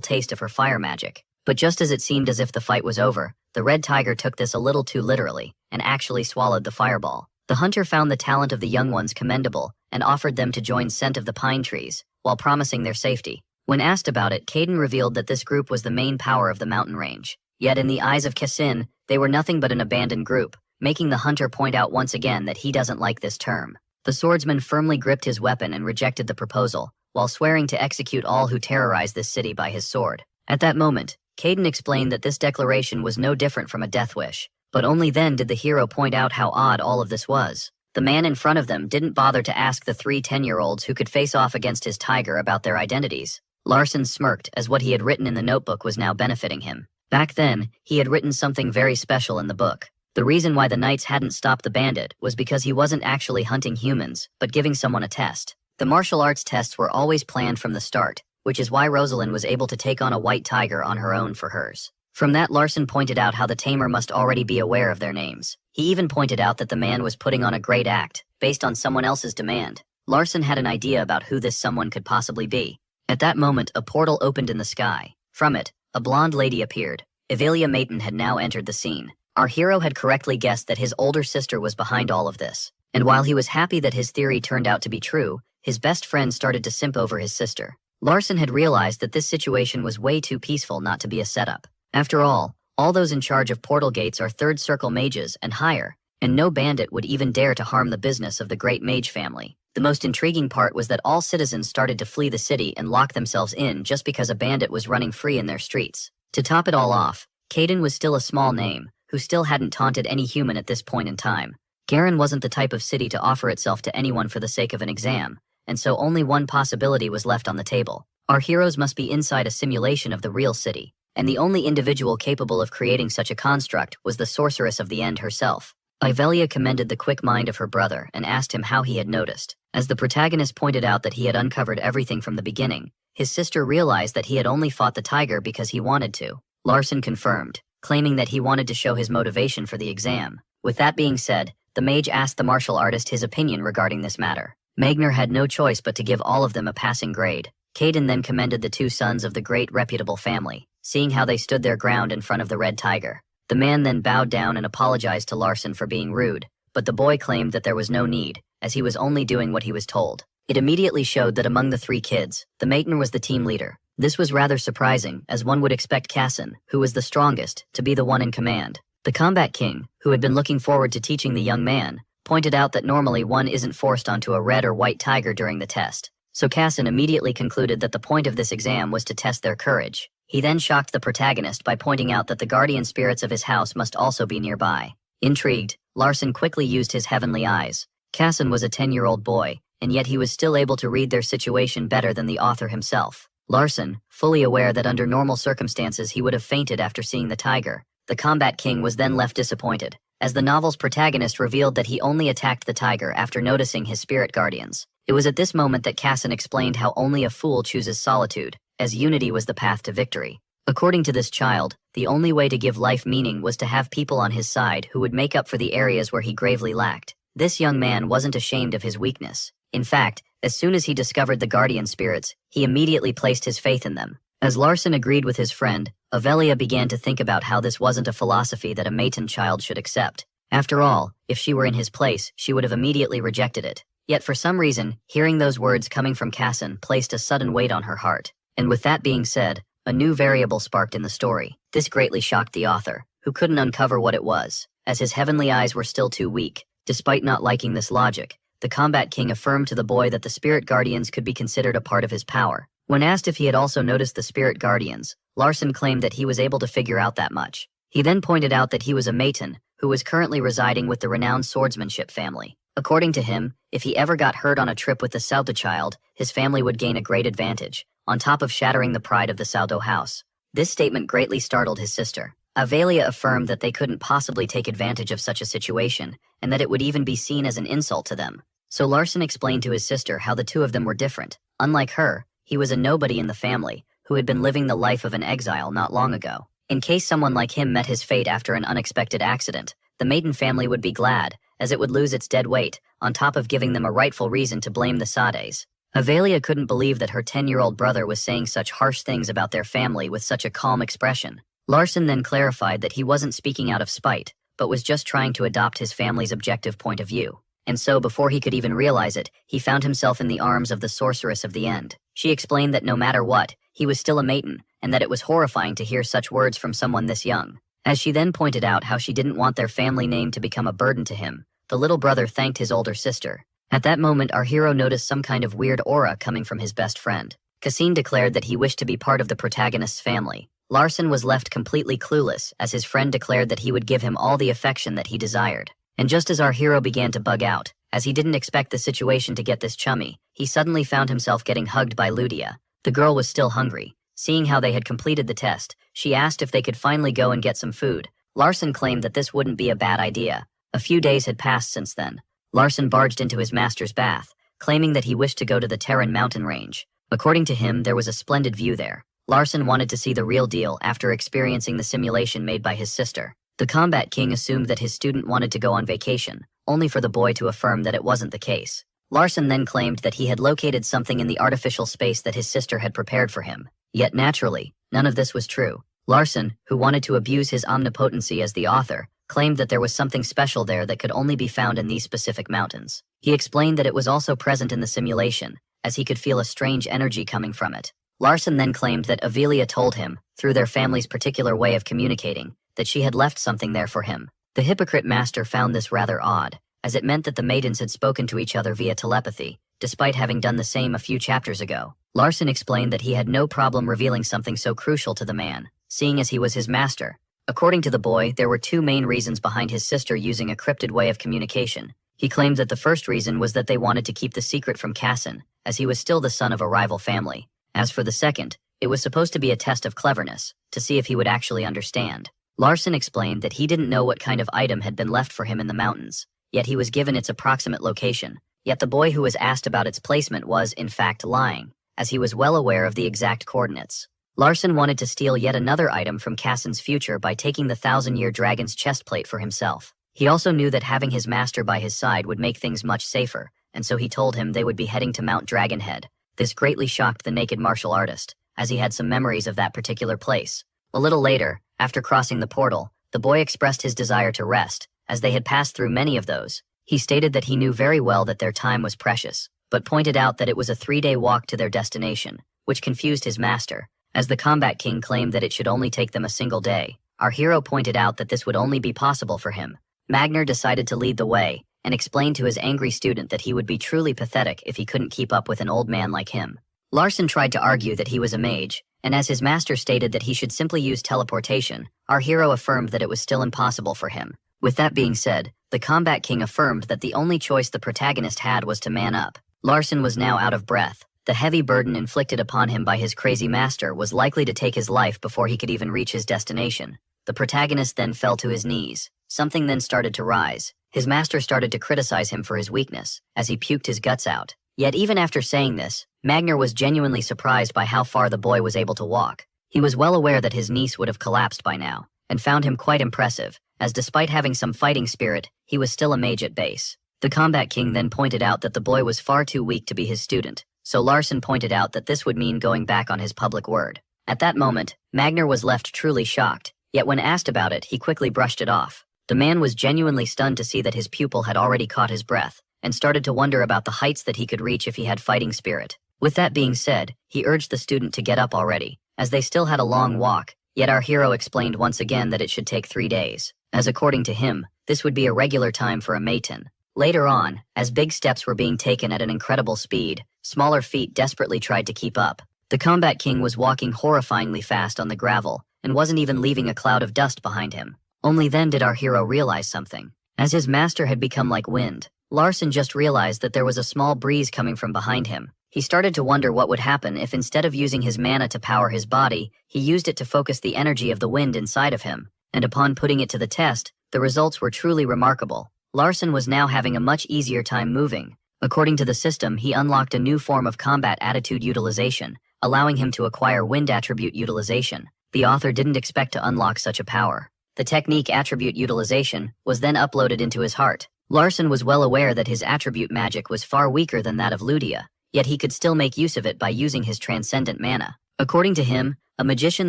taste of her fire magic. But just as it seemed as if the fight was over, the red tiger took this a little too literally, and actually swallowed the fireball. The hunter found the talent of the young ones commendable, and offered them to join Scent of the Pine Trees, while promising their safety. When asked about it, Caden revealed that this group was the main power of the mountain range. Yet in the eyes of Cassine, they were nothing but an abandoned group, making the hunter point out once again that he doesn't like this term. The swordsman firmly gripped his weapon and rejected the proposal, while swearing to execute all who terrorized this city by his sword. At that moment, Caden explained that this declaration was no different from a death wish, but only then did the hero point out how odd all of this was. The man in front of them didn't bother to ask the 3 10-year-olds who could face off against his tiger about their identities. Larson smirked, as what he had written in the notebook was now benefiting him. Back then, he had written something very special in the book. The reason why the knights hadn't stopped the bandit was because he wasn't actually hunting humans, but giving someone a test. The martial arts tests were always planned from the start, which is why Rosalind was able to take on a white tiger on her own for hers. From that, Larson pointed out how the tamer must already be aware of their names. He even pointed out that the man was putting on a great act, based on someone else's demand. Larson had an idea about who this someone could possibly be. At that moment, a portal opened in the sky. From it, a blonde lady appeared. Evelia Mayton had now entered the scene. Our hero had correctly guessed that his older sister was behind all of this. And while he was happy that his theory turned out to be true, his best friend started to simp over his sister. Larson had realized that this situation was way too peaceful not to be a setup. After all those in charge of portal gates are third circle mages and higher, and no bandit would even dare to harm the business of the great mage family. The most intriguing part was that all citizens started to flee the city and lock themselves in just because a bandit was running free in their streets. To top it all off, Caden was still a small name, who still hadn't taunted any human at this point in time. Garen wasn't the type of city to offer itself to anyone for the sake of an exam, and so only one possibility was left on the table. Our heroes must be inside a simulation of the real city, and the only individual capable of creating such a construct was the sorceress of the end herself. Ivelia commended the quick mind of her brother and asked him how he had noticed. As the protagonist pointed out that he had uncovered everything from the beginning, his sister realized that he had only fought the tiger because he wanted to. Larson confirmed, claiming that he wanted to show his motivation for the exam. With that being said, the mage asked the martial artist his opinion regarding this matter. Magner had no choice but to give all of them a passing grade. Caden then commended the two sons of the great reputable family, seeing how they stood their ground in front of the red tiger. The man then bowed down and apologized to Larson for being rude, but the boy claimed that there was no need, as he was only doing what he was told. It immediately showed that among the three kids, the Maiden was the team leader. This was rather surprising, as one would expect Casson, who was the strongest, to be the one in command. The Combat King, who had been looking forward to teaching the young man, pointed out that normally one isn't forced onto a red or white tiger during the test, so Casson immediately concluded that the point of this exam was to test their courage. He then shocked the protagonist by pointing out that the guardian spirits of his house must also be nearby. Intrigued, Larson quickly used his heavenly eyes. Casson was a 10-year-old boy, and yet he was still able to read their situation better than the author himself. Larson, fully aware that under normal circumstances he would have fainted after seeing the tiger, the Combat King was then left disappointed, as the novel's protagonist revealed that he only attacked the tiger after noticing his spirit guardians. It was at this moment that Casson explained how only a fool chooses solitude, as unity was the path to victory. According to this child, the only way to give life meaning was to have people on his side who would make up for the areas where he gravely lacked. This young man wasn't ashamed of his weakness. In fact, as soon as he discovered the guardian spirits, he immediately placed his faith in them. As Larson agreed with his friend, Avelia began to think about how this wasn't a philosophy that a Maiden child should accept. After all, if she were in his place, she would have immediately rejected it. Yet for some reason, hearing those words coming from Casson placed a sudden weight on her heart. And with that being said, a new variable sparked in the story. This greatly shocked the author, who couldn't uncover what it was, as his heavenly eyes were still too weak. Despite not liking this logic, the Combat King affirmed to the boy that the spirit guardians could be considered a part of his power. When asked if he had also noticed the spirit guardians, Larson claimed that he was able to figure out that much. He then pointed out that he was a Maiden, who was currently residing with the renowned Swordsmanship family. According to him, if he ever got hurt on a trip with the Salto child, his family would gain a great advantage, on top of shattering the pride of the Salto house. This statement greatly startled his sister. Avelia affirmed that they couldn't possibly take advantage of such a situation, and that it would even be seen as an insult to them. So Larson explained to his sister how the two of them were different. Unlike her, he was a nobody in the family, who had been living the life of an exile not long ago. In case someone like him met his fate after an unexpected accident, the Maiden family would be glad, as it would lose its dead weight, on top of giving them a rightful reason to blame the Sades. Avelia couldn't believe that her 10-year-old brother was saying such harsh things about their family with such a calm expression. Larson then clarified that he wasn't speaking out of spite, but was just trying to adopt his family's objective point of view. And so before he could even realize it, he found himself in the arms of the sorceress of the end. She explained that no matter what, he was still a Maiden, and that it was horrifying to hear such words from someone this young. As she then pointed out how she didn't want their family name to become a burden to him, the little brother thanked his older sister. At that moment, our hero noticed some kind of weird aura coming from his best friend. Cassine declared that he wished to be part of the protagonist's family. Larson was left completely clueless, as his friend declared that he would give him all the affection that he desired. And just as our hero began to bug out, as he didn't expect the situation to get this chummy, he suddenly found himself getting hugged by Ludia. The girl was still hungry. Seeing how they had completed the test, she asked if they could finally go and get some food. Larson claimed that this wouldn't be a bad idea. A few days had passed since then. Larson barged into his master's bath, claiming that he wished to go to the Terran mountain range. According to him, there was a splendid view there. Larson wanted to see the real deal after experiencing the simulation made by his sister. The Combat King assumed that his student wanted to go on vacation, only for the boy to affirm that it wasn't the case. Larson then claimed that he had located something in the artificial space that his sister had prepared for him. Yet naturally, none of this was true. Larson, who wanted to abuse his omnipotency as the author, claimed that there was something special there that could only be found in these specific mountains. He explained that it was also present in the simulation, as he could feel a strange energy coming from it. Larson then claimed that Avelia told him, through their family's particular way of communicating, that she had left something there for him. The hypocrite master found this rather odd, as it meant that the maidens had spoken to each other via telepathy, despite having done the same a few chapters ago. Larson explained that he had no problem revealing something so crucial to the man, seeing as he was his master. According to the boy, there were two main reasons behind his sister using a cryptid way of communication. He claimed that the first reason was that they wanted to keep the secret from Casson, as he was still the son of a rival family. As for the second, it was supposed to be a test of cleverness, to see if he would actually understand. Larson explained that he didn't know what kind of item had been left for him in the mountains, yet he was given its approximate location. Yet the boy who was asked about its placement was, in fact, lying, as he was well aware of the exact coordinates. Larson wanted to steal yet another item from Casson's future by taking the 1,000-year dragon's chestplate for himself. He also knew that having his master by his side would make things much safer, and so he told him they would be heading to Mount Dragonhead. This greatly shocked the naked martial artist, as he had some memories of that particular place. A little later, after crossing the portal, the boy expressed his desire to rest, as they had passed through many of those. He stated that he knew very well that their time was precious, but pointed out that it was a 3-day walk to their destination, which confused his master, as the Combat King claimed that it should only take them a single day. Our hero pointed out that this would only be possible for him. Magner decided to lead the way, and explained to his angry student that he would be truly pathetic if he couldn't keep up with an old man like him. Larson tried to argue that he was a mage, and as his master stated that he should simply use teleportation, our hero affirmed that it was still impossible for him. With that being said, the Combat King affirmed that the only choice the protagonist had was to man up. Larson was now out of breath. The heavy burden inflicted upon him by his crazy master was likely to take his life before he could even reach his destination. The protagonist then fell to his knees. Something then started to rise. His master started to criticize him for his weakness, as he puked his guts out. Yet even after saying this, Magner was genuinely surprised by how far the boy was able to walk. He was well aware that his niece would have collapsed by now, and found him quite impressive, as despite having some fighting spirit, he was still a mage at base. The Combat King then pointed out that the boy was far too weak to be his student, so Larson pointed out that this would mean going back on his public word. At that moment, Magner was left truly shocked, yet when asked about it, he quickly brushed it off. The man was genuinely stunned to see that his pupil had already caught his breath, and started to wonder about the heights that he could reach if he had fighting spirit. With that being said, he urged the student to get up already, as they still had a long walk, yet our hero explained once again that it should take 3 days, as according to him, this would be a regular time for a matin. Later on, as big steps were being taken at an incredible speed, smaller feet desperately tried to keep up. The Combat King was walking horrifyingly fast on the gravel, and wasn't even leaving a cloud of dust behind him. Only then did our hero realize something. As his master had become like wind, Larson just realized that there was a small breeze coming from behind him. He started to wonder what would happen if instead of using his mana to power his body, he used it to focus the energy of the wind inside of him. And upon putting it to the test, the results were truly remarkable. Larson was now having a much easier time moving. According to the system, he unlocked a new form of combat attitude utilization, allowing him to acquire wind attribute utilization. The author didn't expect to unlock such a power. The technique attribute utilization was then uploaded into his heart. Larson was well aware that his attribute magic was far weaker than that of Ludia, yet he could still make use of it by using his transcendent mana. According to him, a magician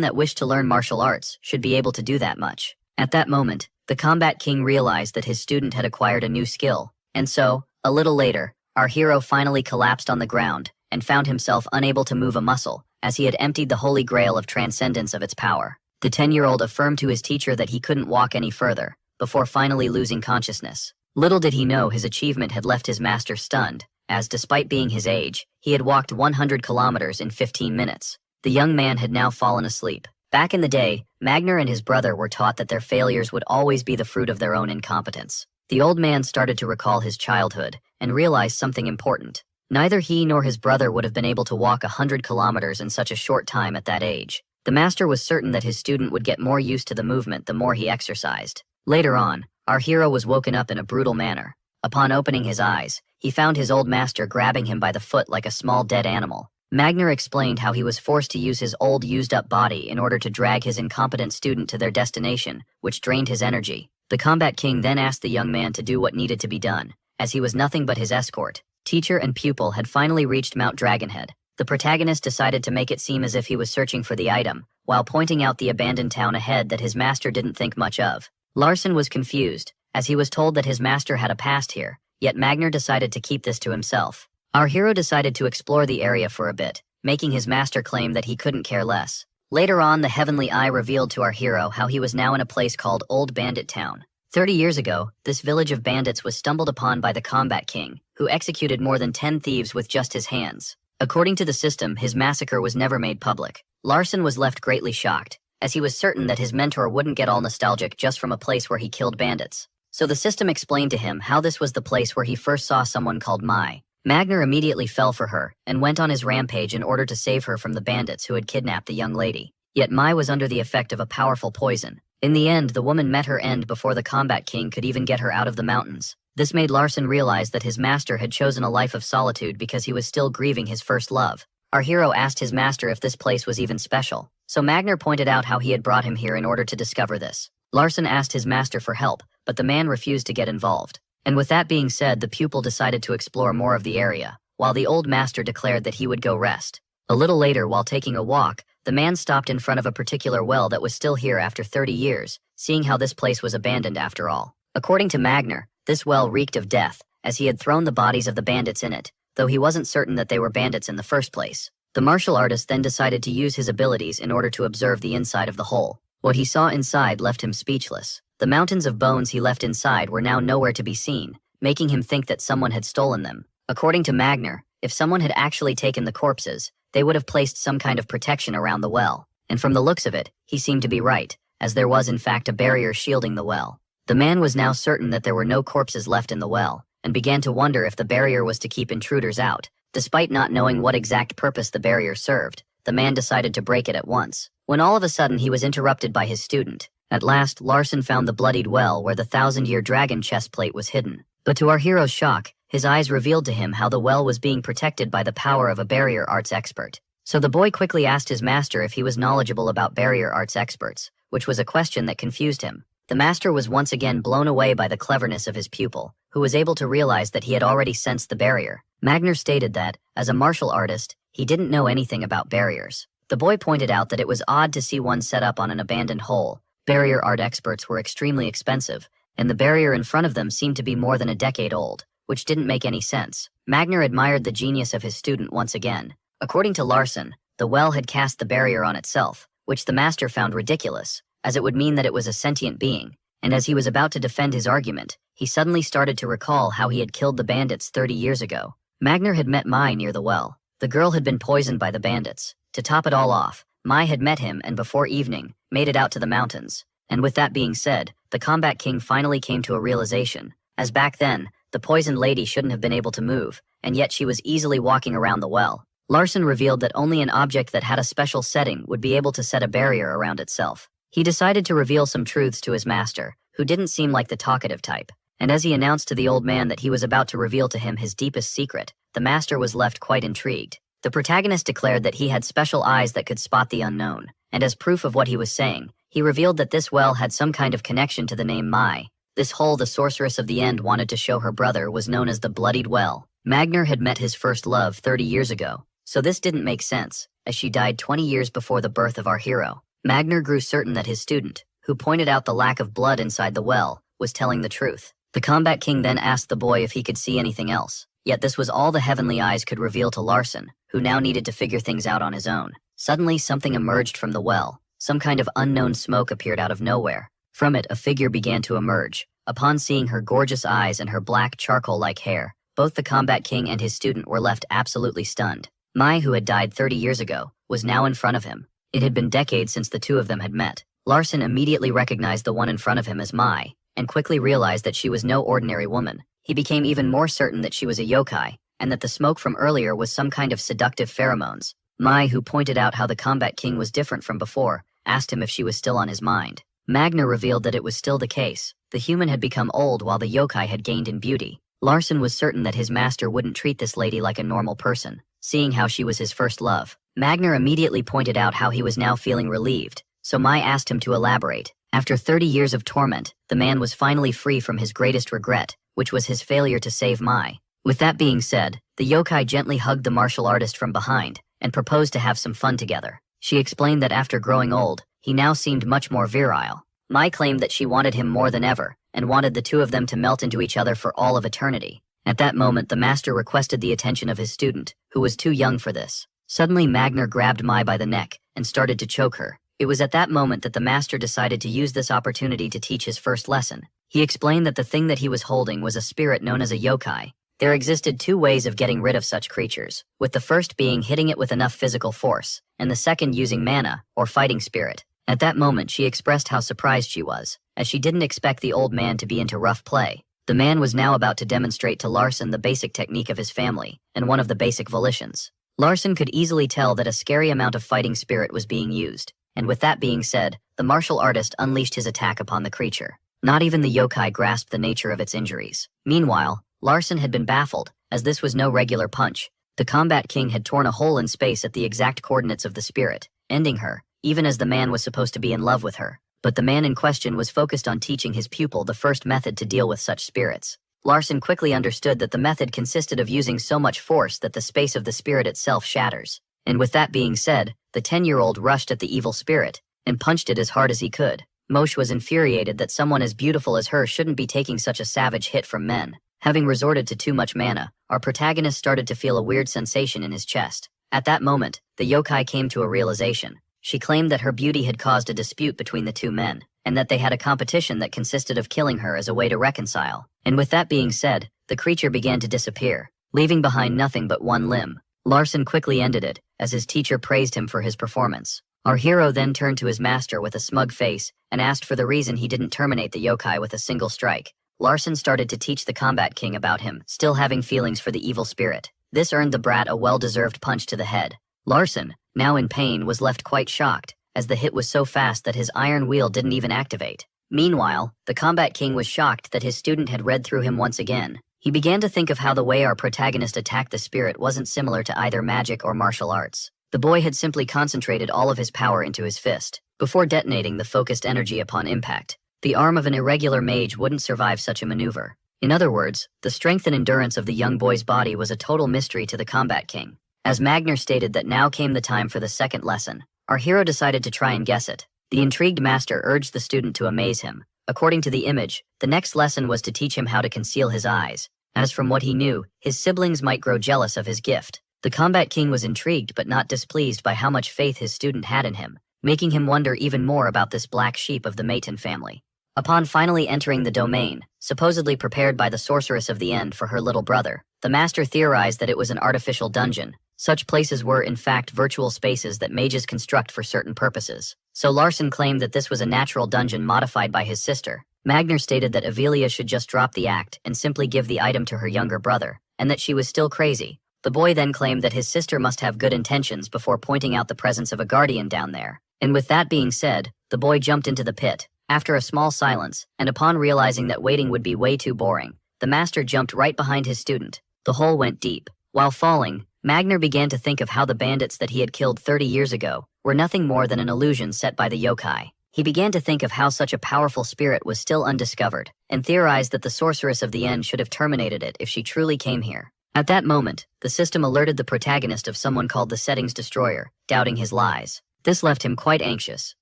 that wished to learn martial arts should be able to do that much. At that moment, the Combat King realized that his student had acquired a new skill, and so, a little later, our hero finally collapsed on the ground and found himself unable to move a muscle, as he had emptied the holy grail of transcendence of its power. The 10-year-old affirmed to his teacher that he couldn't walk any further, before finally losing consciousness. Little did he know his achievement had left his master stunned, as despite being his age, he had walked 100 kilometers in 15 minutes. The young man had now fallen asleep. Back in the day, Magner and his brother were taught that their failures would always be the fruit of their own incompetence. The old man started to recall his childhood, and realized something important. Neither he nor his brother would have been able to walk 100 kilometers in such a short time at that age. The master was certain that his student would get more used to the movement the more he exercised. Later on, our hero was woken up in a brutal manner. Upon opening his eyes, he found his old master grabbing him by the foot like a small dead animal. Magner explained how he was forced to use his old used-up body in order to drag his incompetent student to their destination, which drained his energy. The Combat King then asked the young man to do what needed to be done, as he was nothing but his escort. Teacher and pupil had finally reached Mount Dragonhead. The protagonist decided to make it seem as if he was searching for the item, while pointing out the abandoned town ahead that his master didn't think much of. Larson was confused, as he was told that his master had a past here, yet Magner decided to keep this to himself. Our hero decided to explore the area for a bit, making his master claim that he couldn't care less. Later on, the Heavenly Eye revealed to our hero how he was now in a place called Old Bandit Town. 30 years ago, this village of bandits was stumbled upon by the Combat King, who executed more than 10 thieves with just his hands. According to the system, his massacre was never made public. Larson was left greatly shocked, as he was certain that his mentor wouldn't get all nostalgic just from a place where he killed bandits. So the system explained to him how this was the place where he first saw someone called Mai. Magner immediately fell for her and went on his rampage in order to save her from the bandits who had kidnapped the young lady. Yet Mai was under the effect of a powerful poison. In the end, the woman met her end before the Combat King could even get her out of the mountains. This made Larson realize that his master had chosen a life of solitude because he was still grieving his first love. Our hero asked his master if this place was even special, so Magner pointed out how he had brought him here in order to discover this. Larson asked his master for help, but the man refused to get involved. And with that being said, the pupil decided to explore more of the area, while the old master declared that he would go rest. A little later, while taking a walk, the man stopped in front of a particular well that was still here after 30 years, seeing how this place was abandoned after all. According to Magner, this well reeked of death, as he had thrown the bodies of the bandits in it, though he wasn't certain that they were bandits in the first place. The martial artist then decided to use his abilities in order to observe the inside of the hole. What he saw inside left him speechless. The mountains of bones he left inside were now nowhere to be seen, making him think that someone had stolen them. According to Magner, if someone had actually taken the corpses, they would have placed some kind of protection around the well. And from the looks of it, he seemed to be right, as there was in fact a barrier shielding the well. The man was now certain that there were no corpses left in the well, and began to wonder if the barrier was to keep intruders out. Despite not knowing what exact purpose the barrier served, the man decided to break it at once, when all of a sudden he was interrupted by his student. At last, Larson found the bloodied well where the 1,000-year dragon chest plate was hidden. But to our hero's shock, his eyes revealed to him how the well was being protected by the power of a barrier arts expert. So the boy quickly asked his master if he was knowledgeable about barrier arts experts, which was a question that confused him. The master was once again blown away by the cleverness of his pupil, who was able to realize that he had already sensed the barrier. Magner stated that, as a martial artist, he didn't know anything about barriers. The boy pointed out that it was odd to see one set up on an abandoned hole. Barrier art experts were extremely expensive, and the barrier in front of them seemed to be more than a decade old, which didn't make any sense. Magner admired the genius of his student once again. According to Larson, the well had cast the barrier on itself, which the master found ridiculous, as it would mean that it was a sentient being, and as he was about to defend his argument, he suddenly started to recall how he had killed the bandits 30 years ago. Magner had met Mai near the well. The girl had been poisoned by the bandits. To top it all off, Mai had met him and before evening, made it out to the mountains. And with that being said, the Combat King finally came to a realization, as back then, the poisoned lady shouldn't have been able to move, and yet she was easily walking around the well. Larson revealed that only an object that had a special setting would be able to set a barrier around itself. He decided to reveal some truths to his master, who didn't seem like the talkative type. And as he announced to the old man that he was about to reveal to him his deepest secret, the master was left quite intrigued. The protagonist declared that he had special eyes that could spot the unknown, and as proof of what he was saying, he revealed that this well had some kind of connection to the name Mai. This hole the sorceress of the end wanted to show her brother was known as the Bloodied Well. Magner had met his first love 30 years ago, so this didn't make sense, as she died 20 years before the birth of our hero. Magner grew certain that his student, who pointed out the lack of blood inside the well, was telling the truth. The Combat King then asked the boy if he could see anything else, yet this was all the heavenly eyes could reveal to Larson, who now needed to figure things out on his own. Suddenly something emerged from the well. Some kind of unknown smoke appeared out of nowhere. From it, a figure began to emerge. Upon seeing her gorgeous eyes and her black charcoal-like hair, both the Combat King and his student were left absolutely stunned. Mai, who had died 30 years ago, was now in front of him. It had been decades since the two of them had met. Larson immediately recognized the one in front of him as Mai, and quickly realized that she was no ordinary woman. He became even more certain that she was a yokai, and that the smoke from earlier was some kind of seductive pheromones. Mai, who pointed out how the Combat King was different from before, asked him if she was still on his mind. Magner revealed that it was still the case. The human had become old while the yokai had gained in beauty. Larson was certain that his master wouldn't treat this lady like a normal person, seeing how she was his first love. Magner immediately pointed out how he was now feeling relieved, so Mai asked him to elaborate. After 30 years of torment, the man was finally free from his greatest regret, which was his failure to save Mai. With that being said, the yokai gently hugged the martial artist from behind, and proposed to have some fun together. She explained that after growing old, he now seemed much more virile. Mai claimed that she wanted him more than ever, and wanted the two of them to melt into each other for all of eternity. At that moment, the master requested the attention of his student, who was too young for this. Suddenly, Magner grabbed Mai by the neck, and started to choke her. It was at that moment that the master decided to use this opportunity to teach his first lesson. He explained that the thing that he was holding was a spirit known as a yokai. There existed two ways of getting rid of such creatures, with the first being hitting it with enough physical force, and the second using mana, or fighting spirit. At that moment, she expressed how surprised she was, as she didn't expect the old man to be into rough play. The man was now about to demonstrate to Larson the basic technique of his family, and one of the basic volitions. Larson could easily tell that a scary amount of fighting spirit was being used, and with that being said, the martial artist unleashed his attack upon the creature. Not even the yokai grasped the nature of its injuries. Meanwhile, Larson had been baffled, as this was no regular punch. The Combat King had torn a hole in space at the exact coordinates of the spirit, ending her, even as the man was supposed to be in love with her. But the man in question was focused on teaching his pupil the first method to deal with such spirits. Larson quickly understood that the method consisted of using so much force that the space of the spirit itself shatters. And with that being said, the 10-year-old rushed at the evil spirit and punched it as hard as he could. Moshe was infuriated that someone as beautiful as her shouldn't be taking such a savage hit from men. Having resorted to too much mana, our protagonist started to feel a weird sensation in his chest. At that moment, the yokai came to a realization. She claimed that her beauty had caused a dispute between the two men, and that they had a competition that consisted of killing her as a way to reconcile. And with that being said, the creature began to disappear, leaving behind nothing but one limb. Larson quickly ended it, as his teacher praised him for his performance. Our hero then turned to his master with a smug face and asked for the reason he didn't terminate the yokai with a single strike. Larson started to teach the Combat King about him, still having feelings for the evil spirit. This earned the brat a well-deserved punch to the head. Larson, now in pain, was left quite shocked, as the hit was so fast that his iron wheel didn't even activate. Meanwhile, the Combat King was shocked that his student had read through him once again. He began to think of how the way our protagonist attacked the spirit wasn't similar to either magic or martial arts. The boy had simply concentrated all of his power into his fist, before detonating the focused energy upon impact. The arm of an irregular mage wouldn't survive such a maneuver. In other words, the strength and endurance of the young boy's body was a total mystery to the Combat King. As Magner stated that now came the time for the second lesson, our hero decided to try and guess it. The intrigued master urged the student to amaze him. According to the image, the next lesson was to teach him how to conceal his eyes, as from what he knew, his siblings might grow jealous of his gift. The Combat King was intrigued but not displeased by how much faith his student had in him, making him wonder even more about this black sheep of the Maton family. Upon finally entering the domain, supposedly prepared by the Sorceress of the End for her little brother, the master theorized that it was an artificial dungeon. Such places were, in fact, virtual spaces that mages construct for certain purposes. So Larson claimed that this was a natural dungeon modified by his sister. Magner stated that Avelia should just drop the act and simply give the item to her younger brother, and that she was still crazy. The boy then claimed that his sister must have good intentions before pointing out the presence of a guardian down there. And with that being said, the boy jumped into the pit. After a small silence, and upon realizing that waiting would be way too boring, the master jumped right behind his student. The hole went deep. While falling, Magner began to think of how the bandits that he had killed 30 years ago were nothing more than an illusion set by the yokai. He began to think of how such a powerful spirit was still undiscovered, and theorized that the Sorceress of the End should have terminated it if she truly came here. At that moment, the system alerted the protagonist of someone called the Settings Destroyer, doubting his lies. This left him quite anxious,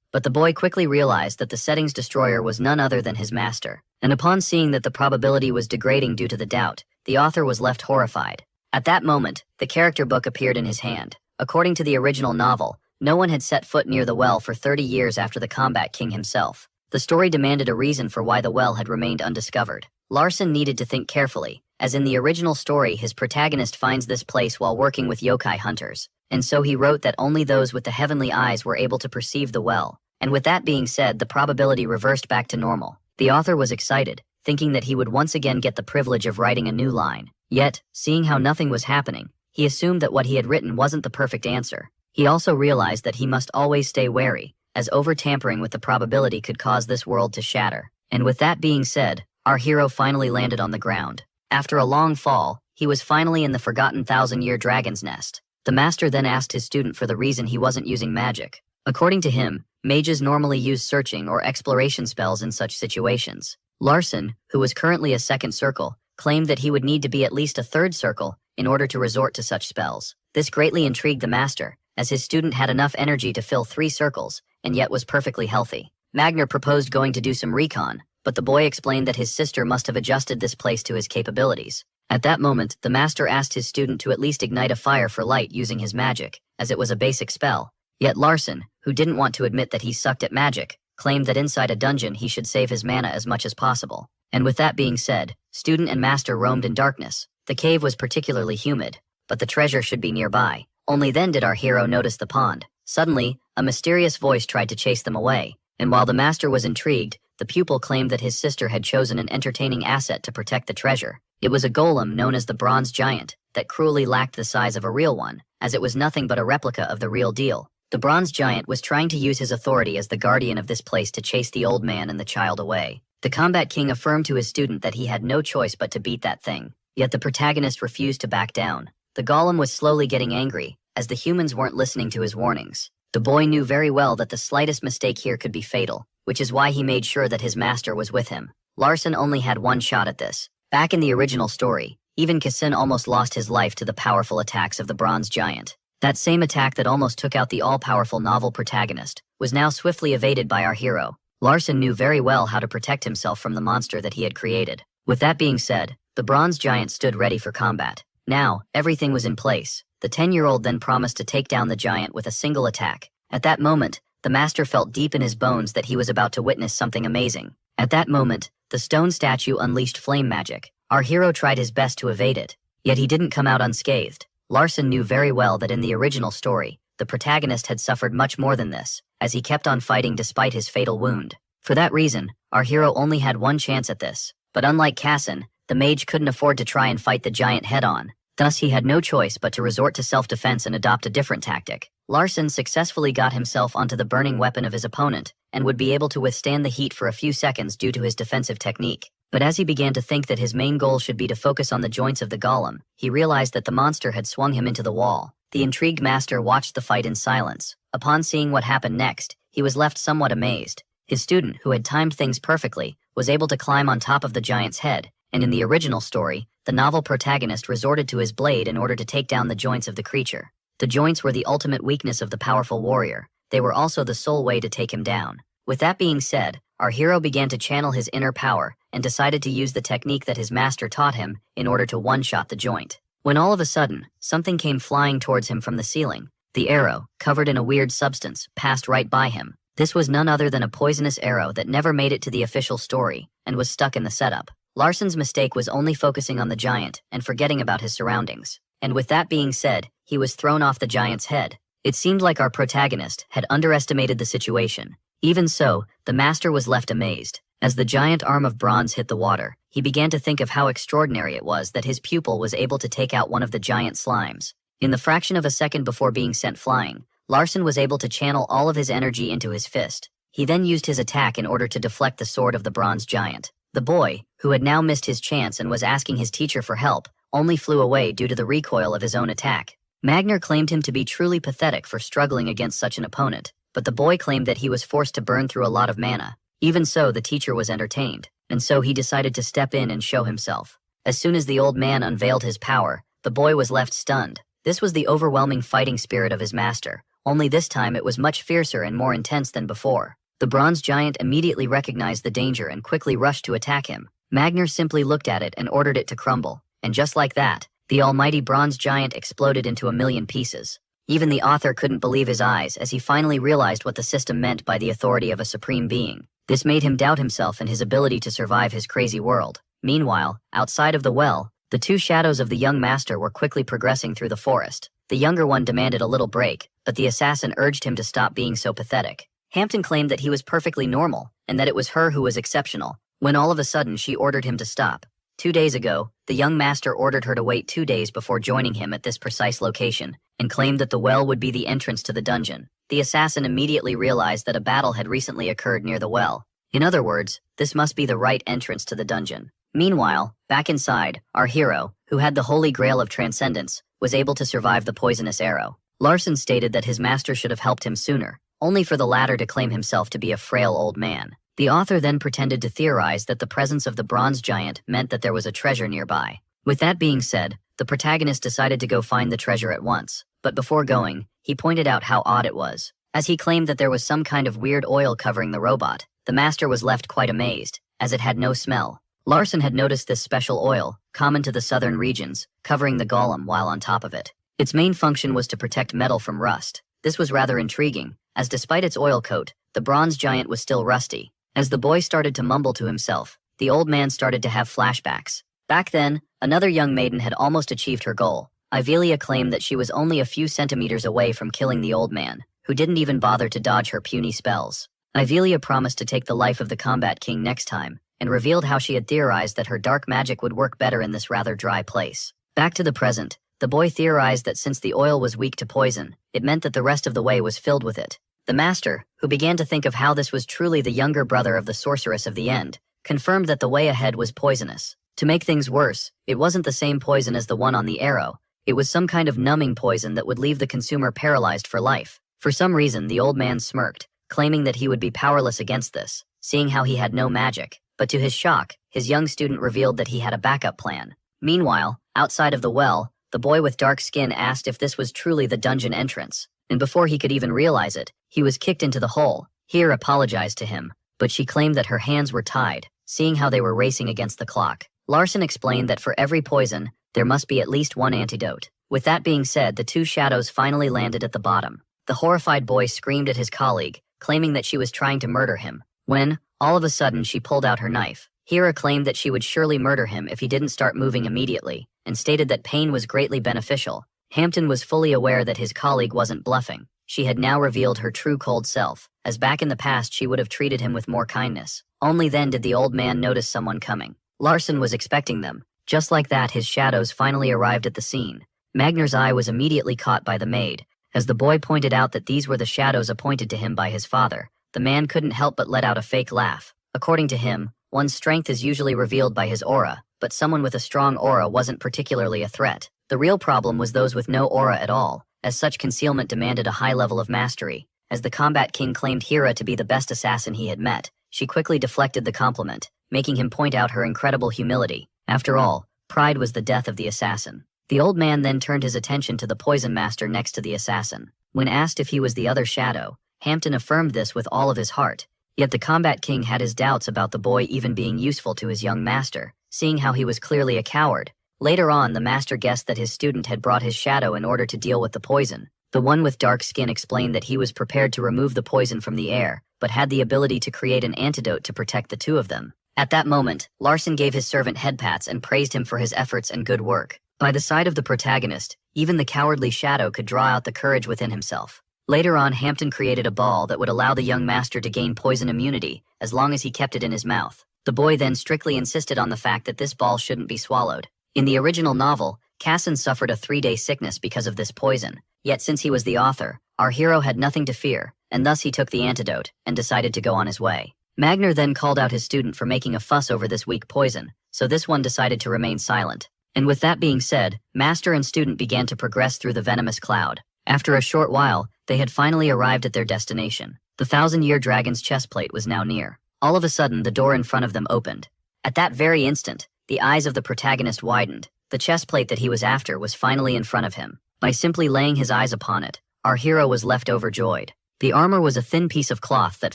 but the boy quickly realized that the Settings Destroyer was none other than his master, and upon seeing that the probability was degrading due to the doubt, the author was left horrified. At that moment, the character book appeared in his hand. According to the original novel, no one had set foot near the well for 30 years after the Combat King himself. The story demanded a reason for why the well had remained undiscovered. Larson needed to think carefully, as in the original story his protagonist finds this place while working with yokai hunters, and so he wrote that only those with the heavenly eyes were able to perceive the well. And with that being said, the probability reversed back to normal. The author was excited, thinking that he would once again get the privilege of writing a new line. Yet, seeing how nothing was happening, he assumed that what he had written wasn't the perfect answer. He also realized that he must always stay wary, as over-tampering with the probability could cause this world to shatter. And with that being said, our hero finally landed on the ground. After a long fall, he was finally in the forgotten thousand-year dragon's nest. The master then asked his student for the reason he wasn't using magic. According to him, mages normally use searching or exploration spells in such situations. Larson, who was currently a second circle, claimed that he would need to be at least a third circle in order to resort to such spells. This greatly intrigued the master, as his student had enough energy to fill 3 circles, and yet was perfectly healthy. Magner proposed going to do some recon, but the boy explained that his sister must have adjusted this place to his capabilities. At that moment, the master asked his student to at least ignite a fire for light using his magic, as it was a basic spell. Yet Larson, who didn't want to admit that he sucked at magic, claimed that inside a dungeon he should save his mana as much as possible. And with that being said, student and master roamed in darkness. The cave was particularly humid, but the treasure should be nearby. Only then did our hero notice the pond. Suddenly, a mysterious voice tried to chase them away, and while the master was intrigued, the pupil claimed that his sister had chosen an entertaining asset to protect the treasure. It was a golem known as the Bronze Giant that cruelly lacked the size of a real one, as it was nothing but a replica of the real deal. The Bronze Giant was trying to use his authority as the guardian of this place to chase the old man and the child away. The Combat King affirmed to his student that he had no choice but to beat that thing, yet the protagonist refused to back down. The golem was slowly getting angry, as the humans weren't listening to his warnings. The boy knew very well that the slightest mistake here could be fatal, which is why he made sure that his master was with him. Larson only had one shot at this. Back in the original story, even Kassin almost lost his life to the powerful attacks of the Bronze Giant. That same attack that almost took out the all-powerful novel protagonist was now swiftly evaded by our hero. Larson knew very well how to protect himself from the monster that he had created. With that being said, the Bronze Giant stood ready for combat. Now, everything was in place. The 10-year-old then promised to take down the giant with a single attack. At that moment, the master felt deep in his bones that he was about to witness something amazing. At that moment, the stone statue unleashed flame magic. Our hero tried his best to evade it, yet he didn't come out unscathed. Larson knew very well that in the original story, the protagonist had suffered much more than this, as he kept on fighting despite his fatal wound. For that reason, our hero only had one chance at this. But unlike Kassin, the mage couldn't afford to try and fight the giant head-on. Thus he had no choice but to resort to self-defense and adopt a different tactic. Larson successfully got himself onto the burning weapon of his opponent, and would be able to withstand the heat for a few seconds due to his defensive technique. But as he began to think that his main goal should be to focus on the joints of the golem, he realized that the monster had swung him into the wall. The intrigued master watched the fight in silence. Upon seeing what happened next, he was left somewhat amazed. His student, who had timed things perfectly, was able to climb on top of the giant's head, and in the original story, the novel protagonist resorted to his blade in order to take down the joints of the creature. The joints were the ultimate weakness of the powerful warrior. They were also the sole way to take him down. With that being said, our hero began to channel his inner power and decided to use the technique that his master taught him in order to one-shot the joint. When all of a sudden, something came flying towards him from the ceiling. The arrow, covered in a weird substance, passed right by him. This was none other than a poisonous arrow that never made it to the official story and was stuck in the setup. Larson's mistake was only focusing on the giant and forgetting about his surroundings. And with that being said, he was thrown off the giant's head. It seemed like our protagonist had underestimated the situation. Even so, the master was left amazed. As the giant arm of bronze hit the water, he began to think of how extraordinary it was that his pupil was able to take out one of the giant slimes. In the fraction of a second before being sent flying, Larson was able to channel all of his energy into his fist. He then used his attack in order to deflect the sword of the bronze giant. The boy, who had now missed his chance and was asking his teacher for help, only flew away due to the recoil of his own attack. Magner claimed him to be truly pathetic for struggling against such an opponent, but the boy claimed that he was forced to burn through a lot of mana. Even so, the teacher was entertained, and so he decided to step in and show himself. As soon as the old man unveiled his power, the boy was left stunned. This was the overwhelming fighting spirit of his master, only this time it was much fiercer and more intense than before. The bronze giant immediately recognized the danger and quickly rushed to attack him. Magner simply looked at it and ordered it to crumble, and just like that, the almighty bronze giant exploded into a million pieces. Even the author couldn't believe his eyes as he finally realized what the system meant by the authority of a supreme being. This made him doubt himself and his ability to survive his crazy world. Meanwhile, outside of the well, the two shadows of the young master were quickly progressing through the forest. The younger one demanded a little break, but the assassin urged him to stop being so pathetic. Hampton claimed that he was perfectly normal, and that it was her who was exceptional, when all of a sudden she ordered him to stop. 2 days ago, the young master ordered her to wait 2 days before joining him at this precise location, and claimed that the well would be the entrance to the dungeon. The assassin immediately realized that a battle had recently occurred near the well. In other words, this must be the right entrance to the dungeon. Meanwhile, back inside, our hero, who had the holy grail of transcendence, was able to survive the poisonous arrow. Larson stated that his master should have helped him sooner, only for the latter to claim himself to be a frail old man. The author then pretended to theorize that the presence of the bronze giant meant that there was a treasure nearby. With that being said, the protagonist decided to go find the treasure at once, but before going, he pointed out how odd it was. As he claimed that there was some kind of weird oil covering the robot, the master was left quite amazed, as it had no smell. Larson had noticed this special oil, common to the southern regions, covering the golem while on top of it. Its main function was to protect metal from rust. This was rather intriguing, as despite its oil coat, the bronze giant was still rusty. As the boy started to mumble to himself, the old man started to have flashbacks. Back then, another young maiden had almost achieved her goal. Ivelia claimed that she was only a few centimeters away from killing the old man. who didn't even bother to dodge her puny spells. Ivelia promised to take the life of the Combat King next time, and revealed how she had theorized that her dark magic would work better in this rather dry place. Back to the present, the boy theorized that since the oil was weak to poison, it meant that the rest of the way was filled with it. The master, who began to think of how this was truly the younger brother of the sorceress of the end, confirmed that the way ahead was poisonous. To make things worse, it wasn't the same poison as the one on the arrow. It was some kind of numbing poison that would leave the consumer paralyzed for life. For some reason, the old man smirked, claiming that he would be powerless against this, seeing how he had no magic. But to his shock, his young student revealed that he had a backup plan. Meanwhile, outside of the well, the boy with dark skin asked if this was truly the dungeon entrance, and before he could even realize it, he was kicked into the hole. Heir apologized to him, but she claimed that her hands were tied, seeing how they were racing against the clock. Larson explained that for every poison, there must be at least one antidote. With that being said, the two shadows finally landed at the bottom. The horrified boy screamed at his colleague, claiming that she was trying to murder him, when, all of a sudden, she pulled out her knife. Heir claimed that she would surely murder him if he didn't start moving immediately, and stated that pain was greatly beneficial. Hampton was fully aware that his colleague wasn't bluffing. She had now revealed her true cold self, as back in the past she would have treated him with more kindness. Only then did the old man notice someone coming. Larson was expecting them. Just like that, his shadows finally arrived at the scene. Magnur's eye was immediately caught by the maid. As the boy pointed out that these were the shadows appointed to him by his father, the man couldn't help but let out a fake laugh. According to him, one's strength is usually revealed by his aura, but someone with a strong aura wasn't particularly a threat. The real problem was those with no aura at all, as such concealment demanded a high level of mastery. As the Combat King claimed Heir to be the best assassin he had met, she quickly deflected the compliment, making him point out her incredible humility. After all, pride was the death of the assassin. The old man then turned his attention to the poison master next to the assassin. When asked if he was the other shadow, Hampton affirmed this with all of his heart. Yet the Combat King had his doubts about the boy even being useful to his young master, seeing how he was clearly a coward. Later on, the master guessed that his student had brought his shadow in order to deal with the poison. The one with dark skin explained that he was prepared to remove the poison from the air, but had the ability to create an antidote to protect the two of them. At that moment, Larson gave his servant headpats and praised him for his efforts and good work. By the side of the protagonist, even the cowardly shadow could draw out the courage within himself. Later on, Hampton created a ball that would allow the young master to gain poison immunity, as long as he kept it in his mouth. The boy then strictly insisted on the fact that this ball shouldn't be swallowed. In the original novel, Casson suffered a 3-day sickness because of this poison. Yet since he was the author, our hero had nothing to fear, and thus he took the antidote, and decided to go on his way. Magnur then called out his student for making a fuss over this weak poison, so this one decided to remain silent. And with that being said, master and student began to progress through the venomous cloud. After a short while, they had finally arrived at their destination. The 1,000-year dragon's chestplate was now near. All of a sudden, the door in front of them opened. At that very instant, the eyes of the protagonist widened. The chestplate that he was after was finally in front of him. By simply laying his eyes upon it, our hero was left overjoyed. The armor was a thin piece of cloth that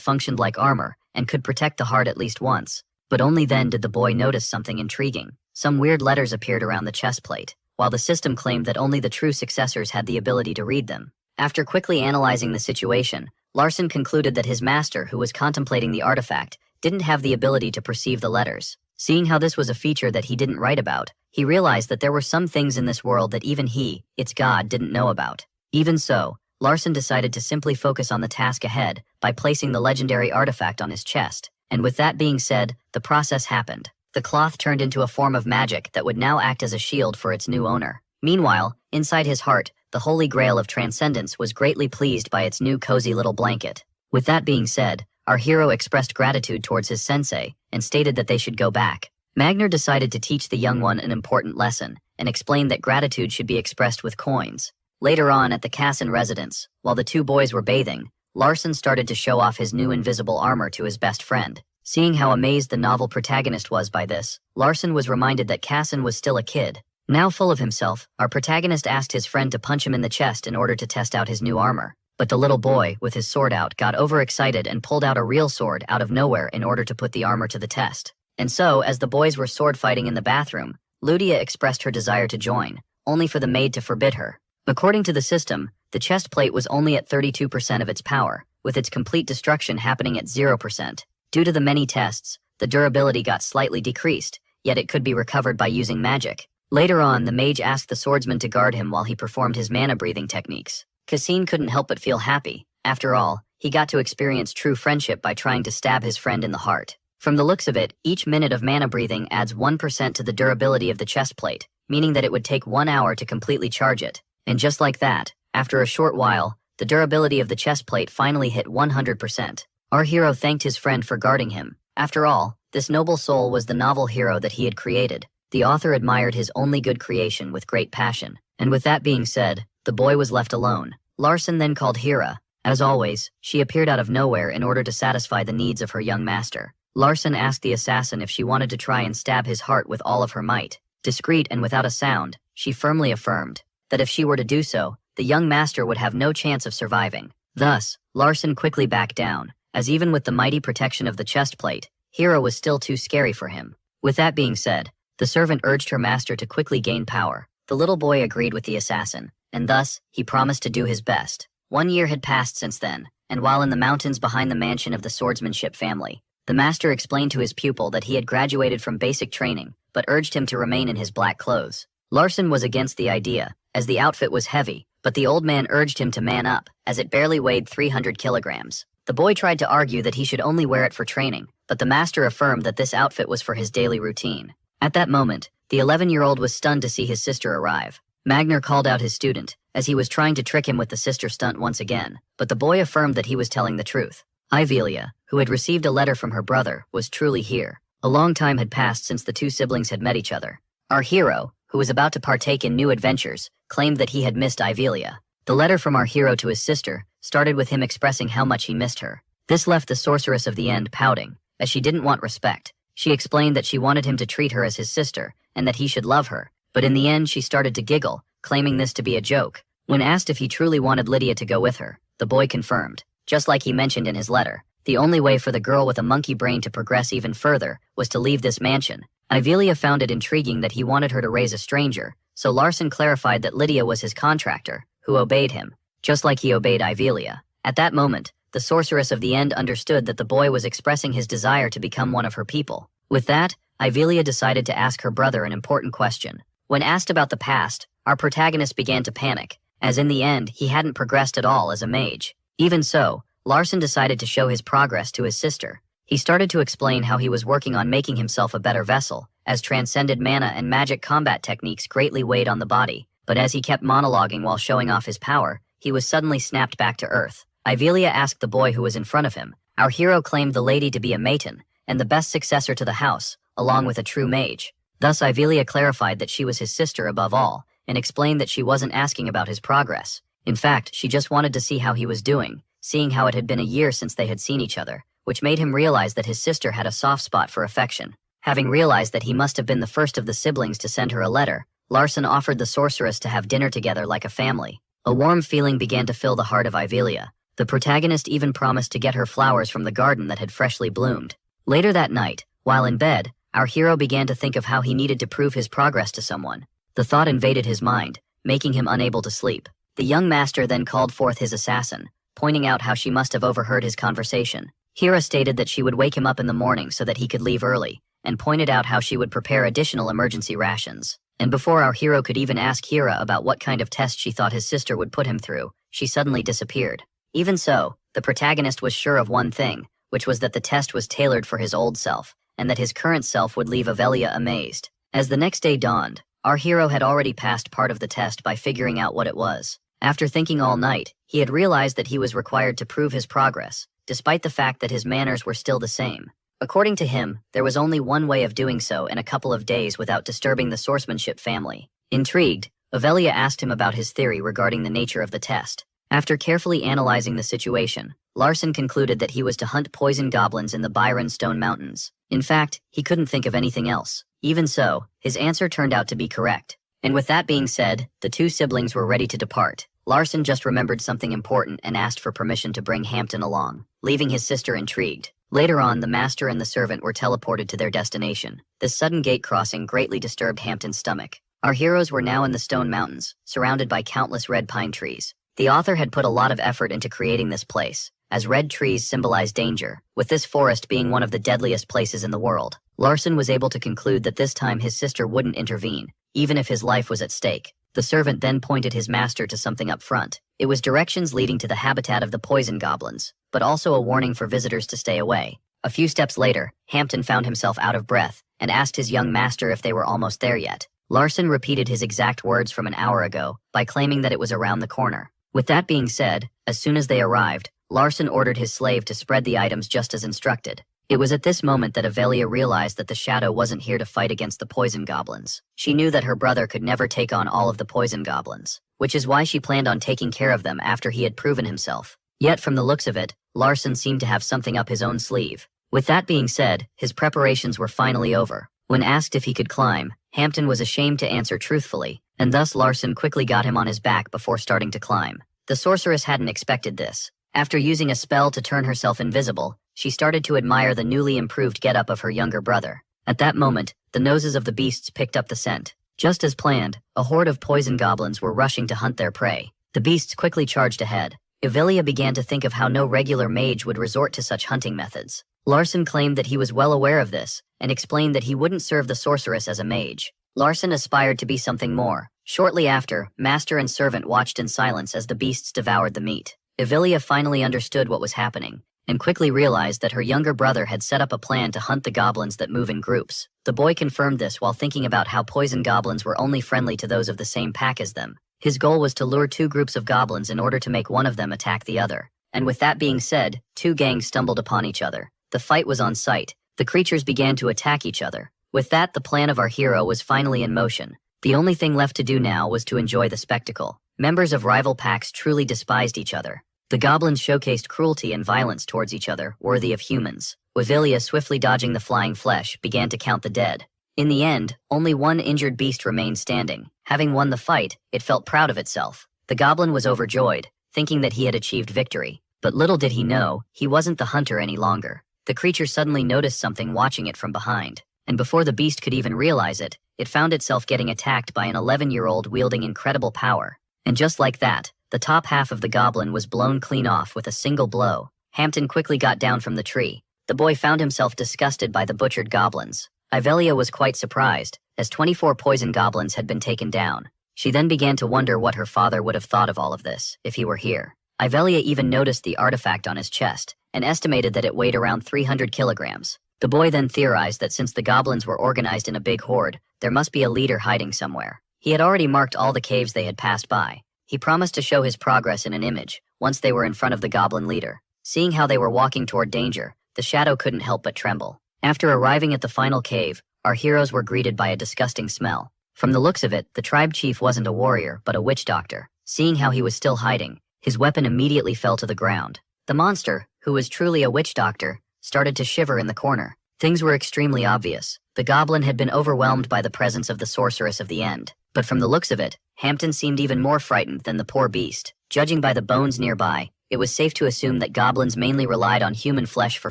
functioned like armor and could protect the heart at least once. But only then did the boy notice something intriguing. Some weird letters appeared around the chestplate, while the system claimed that only the true successors had the ability to read them. After quickly analyzing the situation, Larson concluded that his master, who was contemplating the artifact, didn't have the ability to perceive the letters. Seeing how this was a feature that he didn't write about, he realized that there were some things in this world that even he, its god, didn't know about. Even so, Larson decided to simply focus on the task ahead by placing the legendary artifact on his chest. And with that being said, the process happened. The cloth turned into a form of magic that would now act as a shield for its new owner. Meanwhile, inside his heart, the Holy Grail of Transcendence was greatly pleased by its new cozy little blanket. With that being said, our hero expressed gratitude towards his sensei and stated that they should go back. Magnur decided to teach the young one an important lesson and explained that gratitude should be expressed with coins. Later on at the Casson residence, while the two boys were bathing, Larson started to show off his new invisible armor to his best friend. Seeing how amazed the novel protagonist was by this, Larson was reminded that Casson was still a kid. Now full of himself, our protagonist asked his friend to punch him in the chest in order to test out his new armor. But the little boy, with his sword out, got overexcited and pulled out a real sword out of nowhere in order to put the armor to the test. And so, as the boys were sword fighting in the bathroom, Ludia expressed her desire to join, only for the maid to forbid her. According to the system, the chest plate was only at 32% of its power, with its complete destruction happening at 0%. Due to the many tests, the durability got slightly decreased, yet it could be recovered by using magic. Later on, the mage asked the swordsman to guard him while he performed his mana-breathing techniques. Cassine couldn't help but feel happy, After all, he got to experience true friendship by trying to stab his friend in the heart. From the looks of it, each minute of mana breathing adds 1% to the durability of the chest plate, meaning that it would take 1 hour to completely charge it. And just like that, after a short while, the durability of the chest plate finally hit 100%. Our hero thanked his friend for guarding him. After all, this noble soul was the novel hero that he had created. The author admired his only good creation with great passion. And with that being said, the boy was left alone. Larson then called Hera. As always, she appeared out of nowhere in order to satisfy the needs of her young master. Larson asked the assassin if she wanted to try and stab his heart with all of her might. Discreet and without a sound, she firmly affirmed that if she were to do so, the young master would have no chance of surviving. Thus, Larson quickly backed down, as even with the mighty protection of the chest plate, Hera was still too scary for him. With that being said, the servant urged her master to quickly gain power. The little boy agreed with the assassin, and thus, he promised to do his best. 1 year had passed since then, and while in the mountains behind the mansion of the Swordsmanship family, the master explained to his pupil that he had graduated from basic training, but urged him to remain in his black clothes. Larson was against the idea, as the outfit was heavy, but the old man urged him to man up, as it barely weighed 300 kilograms. The boy tried to argue that he should only wear it for training, but the master affirmed that this outfit was for his daily routine. At that moment, the 11-year-old was stunned to see his sister arrive. Magner called out his student, as he was trying to trick him with the sister stunt once again, but the boy affirmed that he was telling the truth. Ivelia, who had received a letter from her brother, was truly here. A long time had passed since the two siblings had met each other. Our hero, who was about to partake in new adventures, claimed that he had missed Ivelia. The letter from our hero to his sister started with him expressing how much he missed her. This left the sorceress of the end pouting, as she didn't want respect. She explained that she wanted him to treat her as his sister, and that he should love her, but in the end she started to giggle, claiming this to be a joke. When asked if he truly wanted Lydia to go with her, the boy confirmed. Just like he mentioned in his letter, the only way for the girl with a monkey brain to progress even further was to leave this mansion. Ivelia found it intriguing that he wanted her to raise a stranger, so Larson clarified that Lydia was his contractor, who obeyed him, just like he obeyed Ivelia. At that moment, the sorceress of the end understood that the boy was expressing his desire to become one of her people. With that, Ivelia decided to ask her brother an important question. When asked about the past, our protagonist began to panic, as in the end he hadn't progressed at all as a mage. Even so, Larson decided to show his progress to his sister. He started to explain how he was working on making himself a better vessel, as transcended mana and magic combat techniques greatly weighed on the body, but as he kept monologuing while showing off his power, he was suddenly snapped back to earth. Ivelia asked the boy who was in front of him. Our hero claimed the lady to be a maiden, and the best successor to the house, along with a true mage. Thus Ivelia clarified that she was his sister above all, and explained that she wasn't asking about his progress. In fact, she just wanted to see how he was doing, seeing how it had been a year since they had seen each other, which made him realize that his sister had a soft spot for affection. Having realized that he must have been the first of the siblings to send her a letter, Larson offered the sorceress to have dinner together like a family. A warm feeling began to fill the heart of Ivelia. The protagonist even promised to get her flowers from the garden that had freshly bloomed. Later that night, while in bed, our hero began to think of how he needed to prove his progress to someone. The thought invaded his mind, making him unable to sleep. The young master then called forth his assassin, pointing out how she must have overheard his conversation. Hera stated that she would wake him up in the morning so that he could leave early, and pointed out how she would prepare additional emergency rations. And before our hero could even ask Hera about what kind of test she thought his sister would put him through, she suddenly disappeared. Even so, the protagonist was sure of one thing, which was that the test was tailored for his old self, and that his current self would leave Ivelia amazed. As the next day dawned, our hero had already passed part of the test by figuring out what it was. After thinking all night, he had realized that he was required to prove his progress, despite the fact that his manners were still the same. According to him, there was only one way of doing so in a couple of days without disturbing the Swordsmanship family. Intrigued, Ivelia asked him about his theory regarding the nature of the test. After carefully analyzing the situation, Larson concluded that he was to hunt poison goblins in the Byron Stone Mountains. In fact, he couldn't think of anything else. Even so, his answer turned out to be correct. And with that being said, the two siblings were ready to depart. Larson just remembered something important and asked for permission to bring Hampton along, leaving his sister intrigued. Later on, the master and the servant were teleported to their destination. This sudden gate crossing greatly disturbed Hampton's stomach. Our heroes were now in the Stone Mountains, surrounded by countless red pine trees. The author had put a lot of effort into creating this place, as red trees symbolize danger, with this forest being one of the deadliest places in the world. Larson was able to conclude that this time his sister wouldn't intervene, even if his life was at stake. The servant then pointed his master to something up front. It was directions leading to the habitat of the poison goblins, but also a warning for visitors to stay away. A few steps later, Hampton found himself out of breath and asked his young master if they were almost there yet. Larson repeated his exact words from an hour ago by claiming that it was around the corner. With that being said, as soon as they arrived, Larson ordered his slave to spread the items just as instructed. It was at this moment that Avelia realized that the shadow wasn't here to fight against the poison goblins. She knew that her brother could never take on all of the poison goblins, which is why she planned on taking care of them after he had proven himself. Yet from the looks of it, Larson seemed to have something up his own sleeve. With that being said, his preparations were finally over. When asked if he could climb, Hampton was ashamed to answer truthfully, and thus Larson quickly got him on his back before starting to climb. The sorceress hadn't expected this. After using a spell to turn herself invisible, she started to admire the newly improved getup of her younger brother. At that moment, the noses of the beasts picked up the scent. Just as planned, a horde of poison goblins were rushing to hunt their prey. The beasts quickly charged ahead. Avelia began to think of how no regular mage would resort to such hunting methods. Larson claimed that he was well aware of this, and explained that he wouldn't serve the sorceress as a mage. Larson aspired to be something more. Shortly after, master and servant watched in silence as the beasts devoured the meat. Avelia finally understood what was happening, and quickly realized that her younger brother had set up a plan to hunt the goblins that move in groups. The boy confirmed this while thinking about how poison goblins were only friendly to those of the same pack as them. His goal was to lure two groups of goblins in order to make one of them attack the other. And with that being said, two gangs stumbled upon each other. The fight was on sight. The creatures began to attack each other. With that, the plan of our hero was finally in motion. The only thing left to do now was to enjoy the spectacle. Members of rival packs truly despised each other. The goblins showcased cruelty and violence towards each other, worthy of humans. Avelia, swiftly dodging the flying flesh, began to count the dead. In the end, only one injured beast remained standing. Having won the fight, it felt proud of itself. The goblin was overjoyed, thinking that he had achieved victory. But little did he know, he wasn't the hunter any longer. The creature suddenly noticed something watching it from behind, and before the beast could even realize it, it found itself getting attacked by an 11-year-old wielding incredible power. And just like that, the top half of the goblin was blown clean off with a single blow. Hampton quickly got down from the tree. The boy found himself disgusted by the butchered goblins. Avelia was quite surprised, as 24 poison goblins had been taken down. She then began to wonder what her father would have thought of all of this, if he were here. Avelia even noticed the artifact on his chest, and estimated that it weighed around 300 kilograms. The boy then theorized that since the goblins were organized in a big horde, there must be a leader hiding somewhere. He had already marked all the caves they had passed by. He promised to show his progress in an image, once they were in front of the goblin leader. Seeing how they were walking toward danger, the shadow couldn't help but tremble. After arriving at the final cave, our heroes were greeted by a disgusting smell. From the looks of it, the tribe chief wasn't a warrior, but a witch doctor. Seeing how he was still hiding, his weapon immediately fell to the ground. The monster, who was truly a witch doctor, started to shiver in the corner. Things were extremely obvious. The goblin had been overwhelmed by the presence of the sorceress of the end. But from the looks of it, Hampton seemed even more frightened than the poor beast. Judging by the bones nearby, it was safe to assume that goblins mainly relied on human flesh for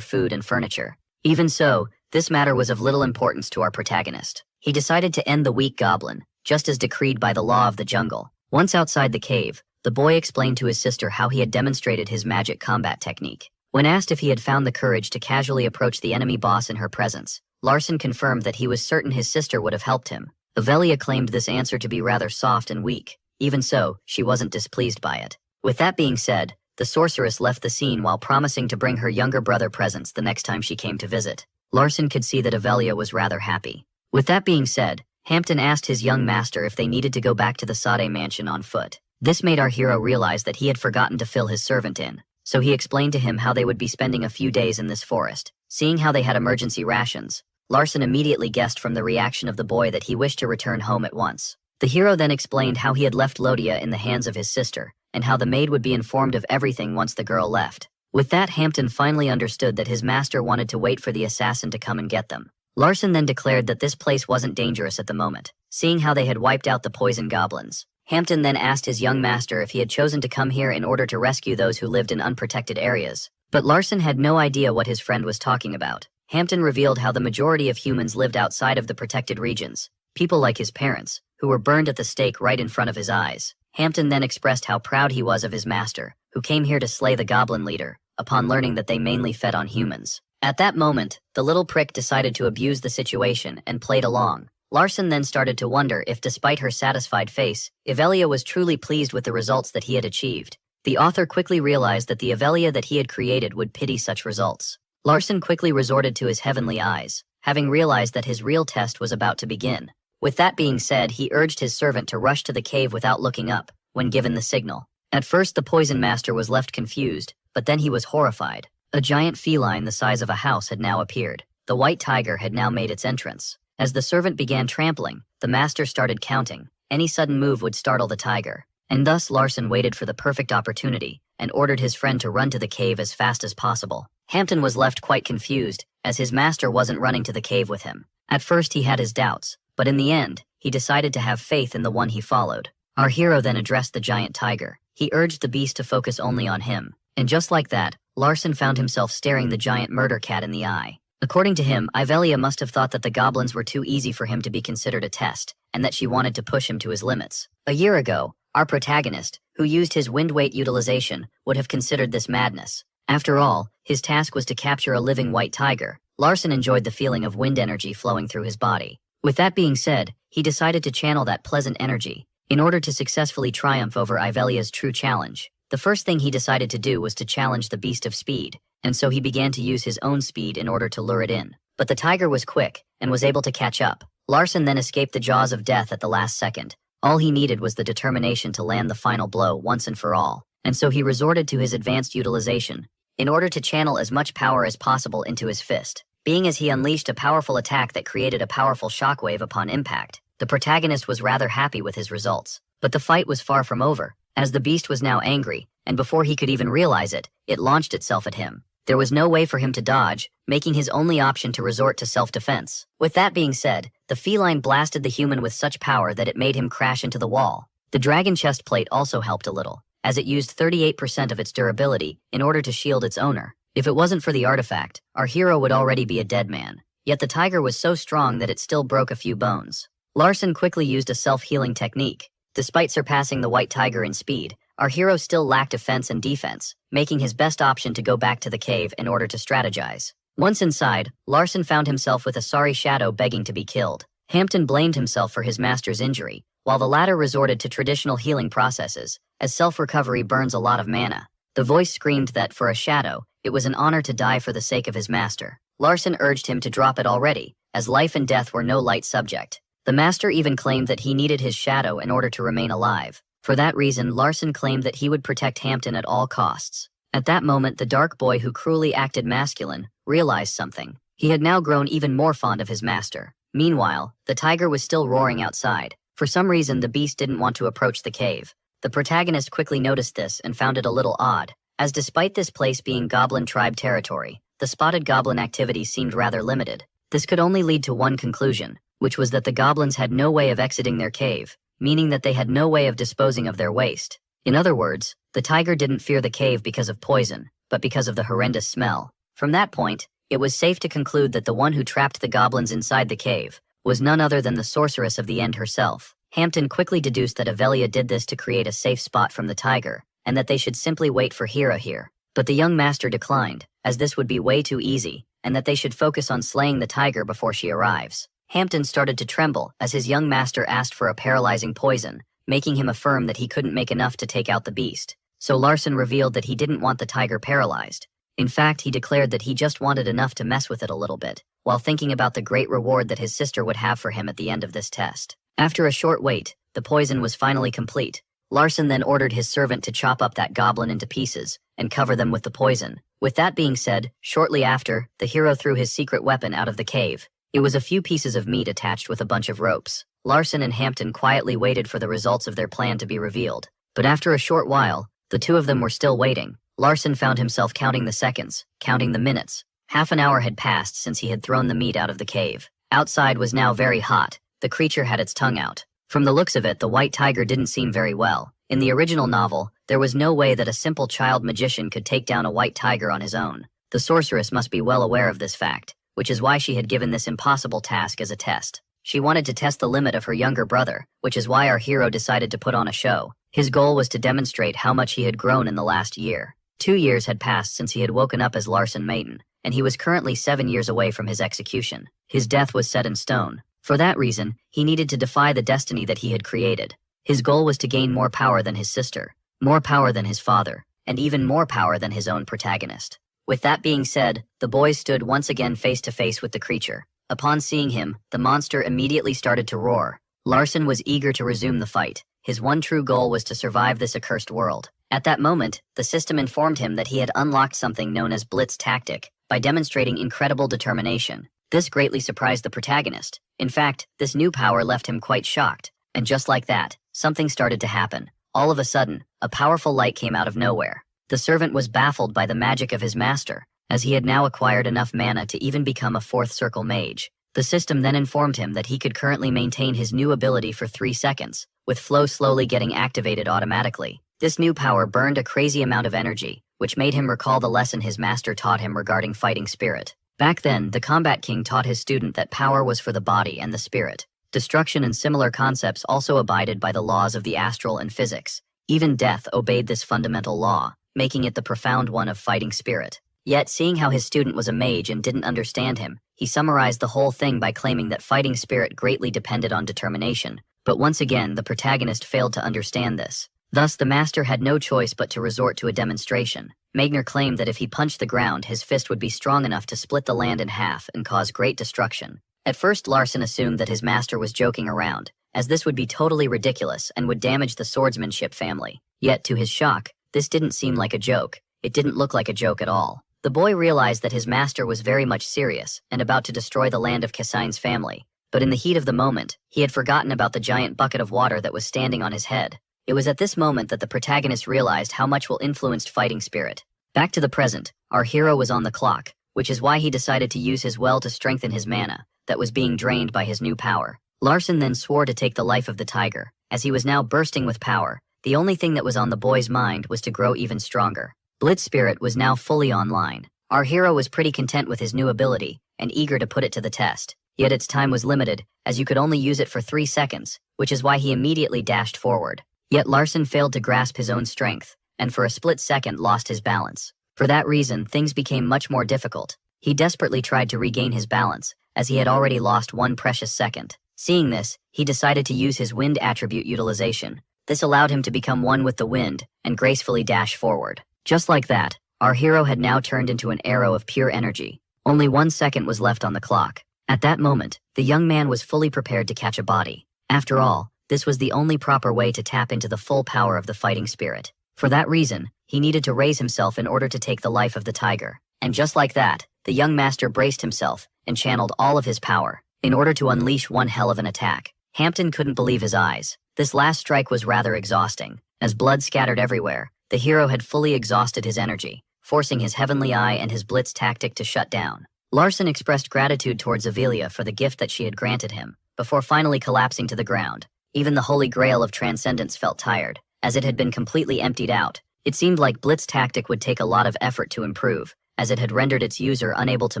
food and furniture. Even so, this matter was of little importance to our protagonist. He decided to end the weak goblin, just as decreed by the law of the jungle. Once outside the cave, the boy explained to his sister how he had demonstrated his magic combat technique. When asked if he had found the courage to casually approach the enemy boss in her presence, Larson confirmed that he was certain his sister would have helped him. Avelia claimed this answer to be rather soft and weak. Even so, she wasn't displeased by it. With that being said, the sorceress left the scene while promising to bring her younger brother presents the next time she came to visit. Larson could see that Avelia was rather happy. With that being said, Hampton asked his young master if they needed to go back to the Sade mansion on foot. This made our hero realize that he had forgotten to fill his servant in, so he explained to him how they would be spending a few days in this forest. Seeing how they had emergency rations, Larson immediately guessed from the reaction of the boy that he wished to return home at once. The hero then explained how he had left Lodia in the hands of his sister, and how the maid would be informed of everything once the girl left. With that, Hampton finally understood that his master wanted to wait for the assassin to come and get them. Larson then declared that this place wasn't dangerous at the moment, seeing how they had wiped out the poison goblins. Hampton then asked his young master if he had chosen to come here in order to rescue those who lived in unprotected areas. But Larson had no idea what his friend was talking about. Hampton revealed how the majority of humans lived outside of the protected regions, people like his parents, who were burned at the stake right in front of his eyes. Hampton then expressed how proud he was of his master, who came here to slay the goblin leader, upon learning that they mainly fed on humans. At that moment, the little prick decided to abuse the situation and played along. Larson then started to wonder if, despite her satisfied face, Ivelia was truly pleased with the results that he had achieved. The author quickly realized that the Ivelia that he had created would pity such results. Larson quickly resorted to his heavenly eyes, having realized that his real test was about to begin. With that being said, he urged his servant to rush to the cave without looking up, when given the signal. At first, the poison master was left confused, but then he was horrified. A giant feline the size of a house had now appeared. The white tiger had now made its entrance. As the servant began trampling, the master started counting. Any sudden move would startle the tiger. And thus Larson waited for the perfect opportunity, and ordered his friend to run to the cave as fast as possible. Hampton was left quite confused, as his master wasn't running to the cave with him. At first he had his doubts, but in the end, he decided to have faith in the one he followed. Our hero then addressed the giant tiger. He urged the beast to focus only on him. And just like that, Larson found himself staring the giant murder cat in the eye. According to him, Ivelia must have thought that the goblins were too easy for him to be considered a test, and that she wanted to push him to his limits. A year ago, our protagonist, who used his wind weight utilization, would have considered this madness. After all, his task was to capture a living white tiger. Larson enjoyed the feeling of wind energy flowing through his body. With that being said, he decided to channel that pleasant energy in order to successfully triumph over Ivelia's true challenge. The first thing he decided to do was to challenge the beast of speed, and so he began to use his own speed in order to lure it in. But the tiger was quick, and was able to catch up. Larson then escaped the jaws of death at the last second. All he needed was the determination to land the final blow once and for all, and so he resorted to his advanced utilization, in order to channel as much power as possible into his fist. Being as he unleashed a powerful attack that created a powerful shockwave upon impact, the protagonist was rather happy with his results. But the fight was far from over, as the beast was now angry, and before he could even realize it, it launched itself at him. There was no way for him to dodge, making his only option to resort to self-defense. With that being said, the feline blasted the human with such power that it made him crash into the wall. The dragon chest plate also helped a little, as it used 38% of its durability in order to shield its owner. If it wasn't for the artifact, our hero would already be a dead man. Yet the tiger was so strong that it still broke a few bones. Larson quickly used a self-healing technique. Despite surpassing the white tiger in speed, our hero still lacked offense and defense, making his best option to go back to the cave in order to strategize. Once inside, Larson found himself with a sorry shadow begging to be killed. Hampton blamed himself for his master's injury, while the latter resorted to traditional healing processes, as self-recovery burns a lot of mana. The voice screamed that, for a shadow, it was an honor to die for the sake of his master. Larson urged him to drop it already, as life and death were no light subject. The master even claimed that he needed his shadow in order to remain alive. For that reason, Larson claimed that he would protect Hampton at all costs. At that moment, the dark boy who cruelly acted masculine realized something. He had now grown even more fond of his master. Meanwhile, the tiger was still roaring outside. For some reason, the beast didn't want to approach the cave. The protagonist quickly noticed this and found it a little odd, as despite this place being goblin tribe territory, the spotted goblin activity seemed rather limited. This could only lead to one conclusion, which was that the goblins had no way of exiting their cave, meaning that they had no way of disposing of their waste. In other words, the tiger didn't fear the cave because of poison, but because of the horrendous smell. From that point, it was safe to conclude that the one who trapped the goblins inside the cave was none other than the sorceress of the end herself. Hampton quickly deduced that Ivelia did this to create a safe spot from the tiger, and that they should simply wait for Heir here. But the young master declined, as this would be way too easy, and that they should focus on slaying the tiger before she arrives. Hampton started to tremble as his young master asked for a paralyzing poison, making him affirm that he couldn't make enough to take out the beast. So Larson revealed that he didn't want the tiger paralyzed. In fact, he declared that he just wanted enough to mess with it a little bit, while thinking about the great reward that his sister would have for him at the end of this test. After a short wait, the poison was finally complete. Larson then ordered his servant to chop up that goblin into pieces and cover them with the poison. With that being said, shortly after, the hero threw his secret weapon out of the cave. It was a few pieces of meat attached with a bunch of ropes. Larson and Hampton quietly waited for the results of their plan to be revealed. But after a short while, the two of them were still waiting. Larson found himself counting the seconds, counting the minutes. Half an hour had passed since he had thrown the meat out of the cave. Outside was now very hot. The creature had its tongue out. From the looks of it, the white tiger didn't seem very well. In the original novel, there was no way that a simple child magician could take down a white tiger on his own. The sorceress must be well aware of this fact, which is why she had given this impossible task as a test. She wanted to test the limit of her younger brother, which is why our hero decided to put on a show. His goal was to demonstrate how much he had grown in the last year. 2 years had passed since he had woken up as Larson Maiden, and he was currently 7 years away from his execution. His death was set in stone. For that reason, he needed to defy the destiny that he had created. His goal was to gain more power than his sister, more power than his father, and even more power than his own protagonist. With that being said, the boys stood once again face to face with the creature. Upon seeing him, the monster immediately started to roar. Larson was eager to resume the fight. His one true goal was to survive this accursed world. At that moment, the system informed him that he had unlocked something known as Blitz Tactic, by demonstrating incredible determination. This greatly surprised the protagonist. In fact, this new power left him quite shocked. And just like that, something started to happen. All of a sudden, a powerful light came out of nowhere. The servant was baffled by the magic of his master, as he had now acquired enough mana to even become a fourth circle mage. The system then informed him that he could currently maintain his new ability for 3 seconds, with flow slowly getting activated automatically. This new power burned a crazy amount of energy, which made him recall the lesson his master taught him regarding fighting spirit. Back then, the Combat King taught his student that power was for the body and the spirit. Destruction and similar concepts also abided by the laws of the astral and physics. Even death obeyed this fundamental law, making it the profound one of fighting spirit. Yet, seeing how his student was a mage and didn't understand him, he summarized the whole thing by claiming that fighting spirit greatly depended on determination. But once again, the protagonist failed to understand this. Thus, the master had no choice but to resort to a demonstration. Magner claimed that if he punched the ground, his fist would be strong enough to split the land in half and cause great destruction. At first, Larson assumed that his master was joking around, as this would be totally ridiculous and would damage the Swordsmanship family. Yet, to his shock, this didn't seem like a joke. It didn't look like a joke at all. The boy realized that his master was very much serious and about to destroy the land of Kassine's family. But in the heat of the moment, he had forgotten about the giant bucket of water that was standing on his head. It was at this moment that the protagonist realized how much will influenced fighting spirit. Back to the present, our hero was on the clock, which is why he decided to use his well to strengthen his mana, that was being drained by his new power. Larson then swore to take the life of the tiger. As he was now bursting with power, the only thing that was on the boy's mind was to grow even stronger. Blitz Spirit was now fully online. Our hero was pretty content with his new ability, and eager to put it to the test. Yet its time was limited, as you could only use it for 3 seconds, which is why he immediately dashed forward. Yet Larson failed to grasp his own strength, and for a split second lost his balance. For that reason, things became much more difficult. He desperately tried to regain his balance, as he had already lost 1 precious second. Seeing this, he decided to use his wind attribute utilization. This allowed him to become one with the wind, and gracefully dash forward. Just like that, our hero had now turned into an arrow of pure energy. Only 1 second was left on the clock. At that moment, the young man was fully prepared to catch a body. After all, this was the only proper way to tap into the full power of the fighting spirit. For that reason, he needed to raise himself in order to take the life of the tiger. And just like that, the young master braced himself and channeled all of his power in order to unleash one hell of an attack. Hampton couldn't believe his eyes. This last strike was rather exhausting. As blood scattered everywhere, the hero had fully exhausted his energy, forcing his heavenly eye and his blitz tactic to shut down. Larson expressed gratitude towards Avelia for the gift that she had granted him, before finally collapsing to the ground. Even the Holy Grail of Transcendence felt tired, as it had been completely emptied out. It seemed like Blitz Tactic would take a lot of effort to improve, as it had rendered its user unable to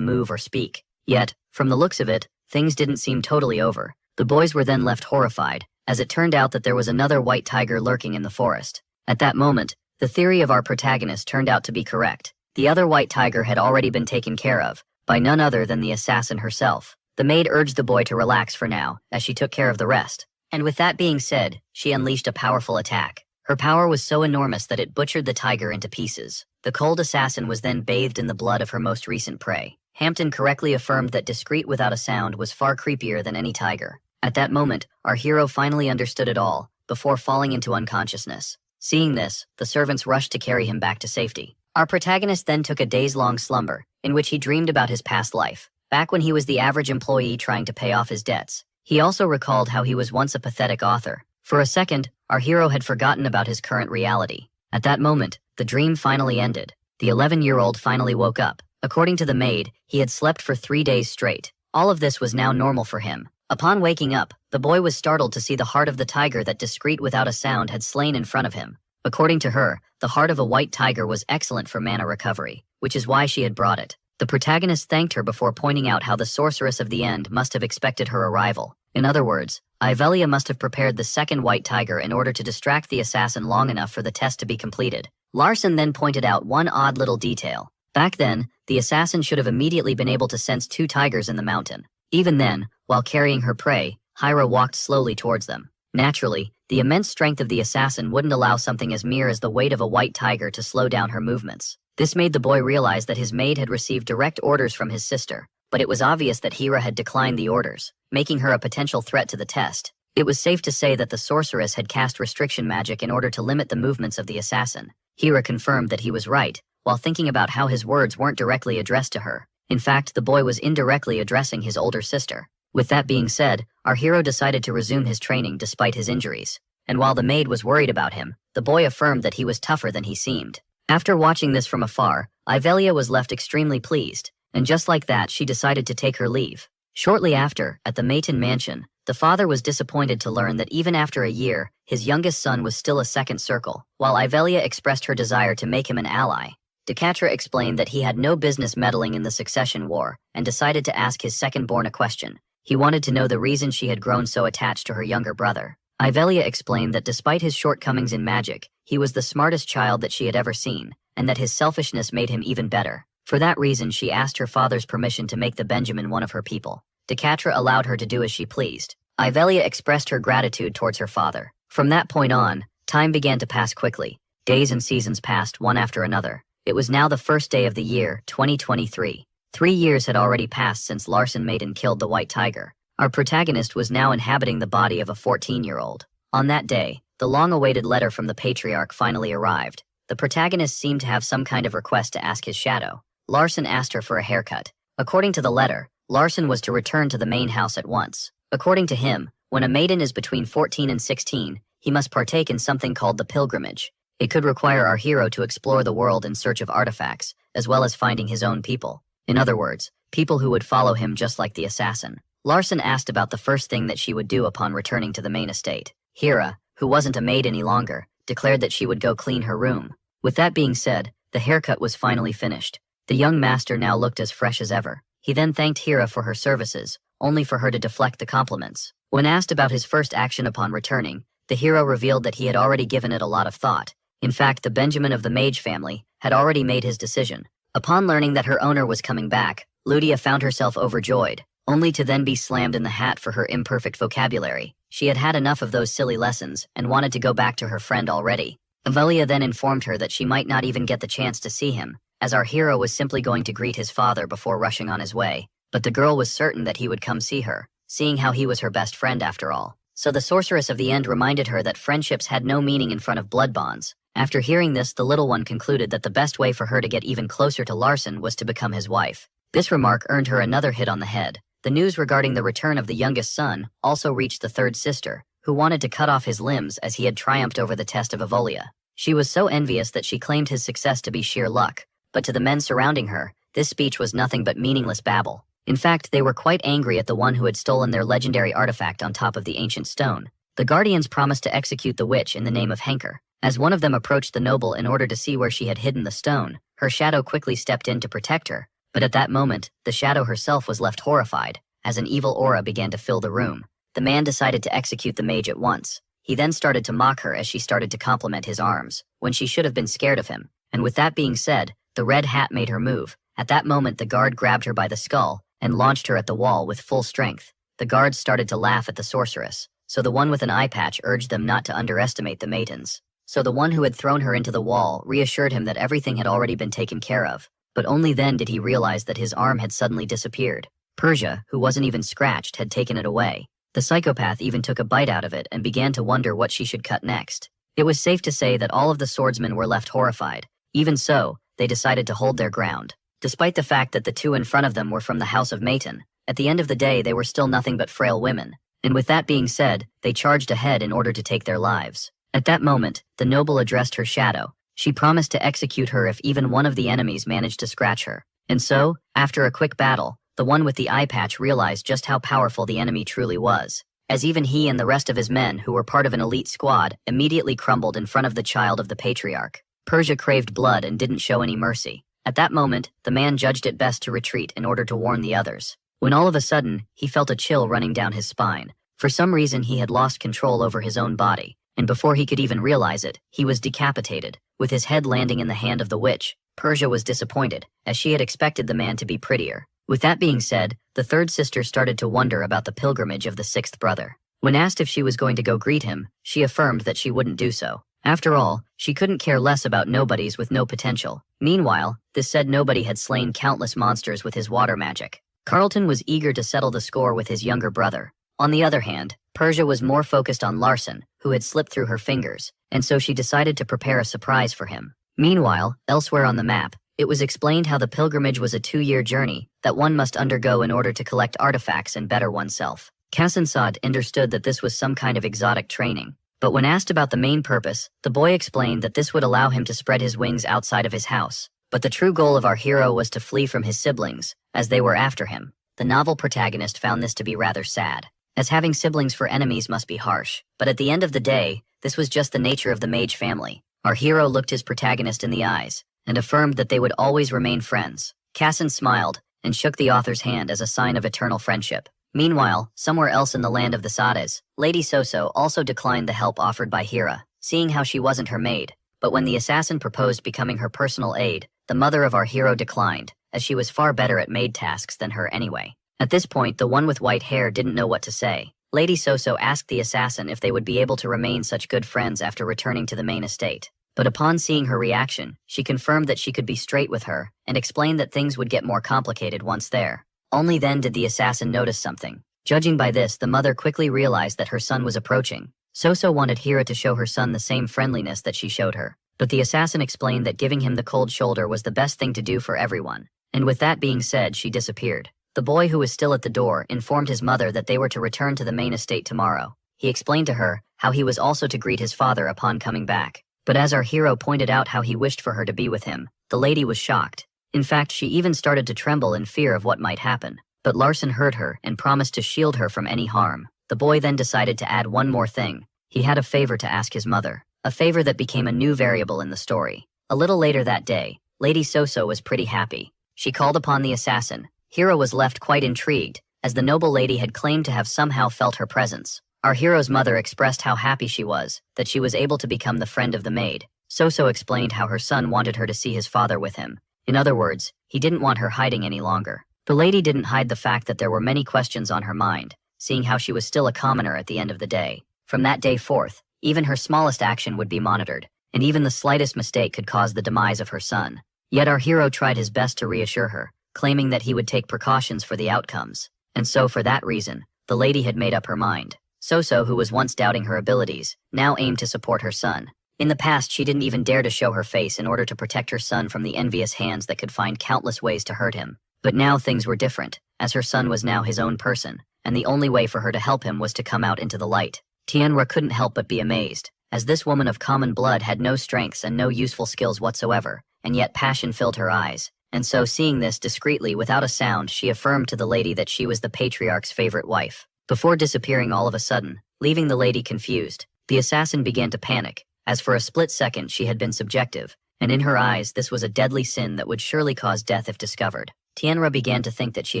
move or speak. Yet, from the looks of it, things didn't seem totally over. The boys were then left horrified, as it turned out that there was another white tiger lurking in the forest. At that moment, the theory of our protagonist turned out to be correct. The other white tiger had already been taken care of, by none other than the assassin herself. The maid urged the boy to relax for now, as she took care of the rest. And with that being said, she unleashed a powerful attack. Her power was so enormous that it butchered the tiger into pieces. The cold assassin was then bathed in the blood of her most recent prey. Hampton correctly affirmed that discreet without a sound was far creepier than any tiger. At that moment, our hero finally understood it all, before falling into unconsciousness. Seeing this, the servants rushed to carry him back to safety. Our protagonist then took a days-long slumber, in which he dreamed about his past life, back when he was the average employee trying to pay off his debts. He also recalled how he was once a pathetic author. For a second, our hero had forgotten about his current reality. At that moment, the dream finally ended. The 11-year-old finally woke up. According to the maid, he had slept for 3 days straight. All of this was now normal for him. Upon waking up, the boy was startled to see the heart of the tiger that discreet without a sound had slain in front of him. According to her, the heart of a white tiger was excellent for mana recovery, which is why she had brought it. The protagonist thanked her before pointing out how the sorceress of the end must have expected her arrival. In other words, Avelia must have prepared the second white tiger in order to distract the assassin long enough for the test to be completed. Larson then pointed out one odd little detail. Back then, the assassin should have immediately been able to sense 2 tigers in the mountain. Even then, while carrying her prey, Heir walked slowly towards them. Naturally, the immense strength of the assassin wouldn't allow something as mere as the weight of a white tiger to slow down her movements. This made the boy realize that his maid had received direct orders from his sister, but it was obvious that Heir had declined the orders, making her a potential threat to the test. It was safe to say that the sorceress had cast restriction magic in order to limit the movements of the assassin. Heir confirmed that he was right, while thinking about how his words weren't directly addressed to her. In fact, the boy was indirectly addressing his older sister. With that being said, our hero decided to resume his training despite his injuries. And while the maid was worried about him, the boy affirmed that he was tougher than he seemed. After watching this from afar, Ivelia was left extremely pleased, and just like that she decided to take her leave. Shortly after, at the Mayton mansion, the father was disappointed to learn that even after a year, his youngest son was still a second circle, while Ivelia expressed her desire to make him an ally. Decatra explained that he had no business meddling in the succession war, and decided to ask his second-born a question. He wanted to know the reason she had grown so attached to her younger brother. Ivelia explained that despite his shortcomings in magic, he was the smartest child that she had ever seen, and that his selfishness made him even better. For that reason, she asked her father's permission to make the Benjamin one of her people. Decatra allowed her to do as she pleased. Ivelia expressed her gratitude towards her father. From that point on, time began to pass quickly. Days and seasons passed one after another. It was now the first day of the year, 2023. 3 years had already passed since Larsen Maiden killed the white tiger. Our protagonist was now inhabiting the body of a 14-year-old. On that day, the long-awaited letter from the patriarch finally arrived. The protagonist seemed to have some kind of request to ask his shadow. Larsen asked her for a haircut. According to the letter, Larsen was to return to the main house at once. According to him, when a maiden is between 14 and 16, he must partake in something called the pilgrimage. It could require our hero to explore the world in search of artifacts, as well as finding his own people. In other words, people who would follow him just like the assassin. Larsen asked about the first thing that she would do upon returning to the main estate. Heir, who wasn't a maid any longer, declared that she would go clean her room. With that being said, the haircut was finally finished. The young master now looked as fresh as ever. He then thanked Heir for her services, only for her to deflect the compliments. When asked about his first action upon returning, the hero revealed that he had already given it a lot of thought. In fact, the Benjamin of the Mage family had already made his decision. Upon learning that her owner was coming back, Ludia found herself overjoyed, only to then be slammed in the hat for her imperfect vocabulary. She had had enough of those silly lessons and wanted to go back to her friend already. Avelia then informed her that she might not even get the chance to see him, as our hero was simply going to greet his father before rushing on his way. But the girl was certain that he would come see her, seeing how he was her best friend after all. So the sorceress of the end reminded her that friendships had no meaning in front of blood bonds. After hearing this, the little one concluded that the best way for her to get even closer to Larsen was to become his wife. This remark earned her another hit on the head. The news regarding the return of the youngest son also reached the third sister, who wanted to cut off his limbs as he had triumphed over the test of Avolia. She was so envious that she claimed his success to be sheer luck, but to the men surrounding her, this speech was nothing but meaningless babble. In fact, they were quite angry at the one who had stolen their legendary artifact on top of the ancient stone. The guardians promised to execute the witch in the name of Heir. As one of them approached the noble in order to see where she had hidden the stone, her shadow quickly stepped in to protect her. But at that moment, the shadow herself was left horrified, as an evil aura began to fill the room. The man decided to execute the mage at once. He then started to mock her as she started to compliment his arms, when she should have been scared of him. And with that being said, the red hat made her move. At that moment, the guard grabbed her by the skull and launched her at the wall with full strength. The guards started to laugh at the sorceress, so the one with an eye patch urged them not to underestimate the maidens. So the one who had thrown her into the wall reassured him that everything had already been taken care of, but only then did he realize that his arm had suddenly disappeared. Persia, who wasn't even scratched, had taken it away. The psychopath even took a bite out of it and began to wonder what she should cut next. It was safe to say that all of the swordsmen were left horrified. Even so, they decided to hold their ground. Despite the fact that the two in front of them were from the House of Mayton, at the end of the day they were still nothing but frail women. And with that being said, they charged ahead in order to take their lives. At that moment, the noble addressed her shadow. She promised to execute her if even one of the enemies managed to scratch her. And so, after a quick battle, the one with the eye patch realized just how powerful the enemy truly was, as even he and the rest of his men, who were part of an elite squad, immediately crumbled in front of the child of the patriarch. Persia craved blood and didn't show any mercy. At that moment, the man judged it best to retreat in order to warn the others. When all of a sudden, he felt a chill running down his spine. For some reason, he had lost control over his own body, and before he could even realize it, he was decapitated, with his head landing in the hand of the witch. Persia was disappointed, as she had expected the man to be prettier. With that being said, the third sister started to wonder about the pilgrimage of the sixth brother. When asked if she was going to go greet him, she affirmed that she wouldn't do so. After all, she couldn't care less about nobodies with no potential. Meanwhile, this said nobody had slain countless monsters with his water magic. Carlton was eager to settle the score with his younger brother. On the other hand, Persia was more focused on Larson, who had slipped through her fingers, and so she decided to prepare a surprise for him. Meanwhile, elsewhere on the map, it was explained how the pilgrimage was a 2-year journey that one must undergo in order to collect artifacts and better oneself. Kasansad understood that this was some kind of exotic training, but when asked about the main purpose, the boy explained that this would allow him to spread his wings outside of his house. But the true goal of our hero was to flee from his siblings, as they were after him. The novel protagonist found this to be rather sad, as having siblings for enemies must be harsh, but at the end of the day, this was just the nature of the mage family. Our hero looked his protagonist in the eyes, and affirmed that they would always remain friends. Kassan smiled, and shook the author's hand as a sign of eternal friendship. Meanwhile, somewhere else in the land of the Sades, Lady Soso also declined the help offered by Hera, seeing how she wasn't her maid. But when the assassin proposed becoming her personal aide, the mother of our hero declined, as she was far better at maid tasks than her anyway. At this point, the one with white hair didn't know what to say. Lady Soso asked the assassin if they would be able to remain such good friends after returning to the main estate. But upon seeing her reaction, she confirmed that she could be straight with her, and explained that things would get more complicated once there. Only then did the assassin notice something. Judging by this, the mother quickly realized that her son was approaching. Soso wanted Hera to show her son the same friendliness that she showed her, but the assassin explained that giving him the cold shoulder was the best thing to do for everyone. And with that being said, she disappeared. The boy, who was still at the door, informed his mother that they were to return to the main estate tomorrow. He explained to her how he was also to greet his father upon coming back. But as our hero pointed out how he wished for her to be with him, the lady was shocked. In fact, she even started to tremble in fear of what might happen. But Larson heard her and promised to shield her from any harm. The boy then decided to add one more thing. He had a favor to ask his mother, a favor that became a new variable in the story. A little later that day, Lady Soso was pretty happy. She called upon the assassin. Hero was left quite intrigued, as the noble lady had claimed to have somehow felt her presence. Our hero's mother expressed how happy she was that she was able to become the friend of the maid. Soso explained how her son wanted her to see his father with him. In other words, he didn't want her hiding any longer. The lady didn't hide the fact that there were many questions on her mind, seeing how she was still a commoner at the end of the day. From that day forth, even her smallest action would be monitored, and even the slightest mistake could cause the demise of her son. Yet our hero tried his best to reassure her, claiming that he would take precautions for the outcomes. And so for that reason, the lady had made up her mind. Soso, who was once doubting her abilities, now aimed to support her son. In the past, she didn't even dare to show her face in order to protect her son from the envious hands that could find countless ways to hurt him. But now things were different, as her son was now his own person, and the only way for her to help him was to come out into the light. Tianra couldn't help but be amazed, as this woman of common blood had no strengths and no useful skills whatsoever, and yet passion filled her eyes. And so, seeing this discreetly without a sound, she affirmed to the lady that she was the patriarch's favorite wife. Before disappearing all of a sudden, leaving the lady confused, the assassin began to panic, as for a split second she had been subjective, and in her eyes this was a deadly sin that would surely cause death if discovered. Tianra began to think that she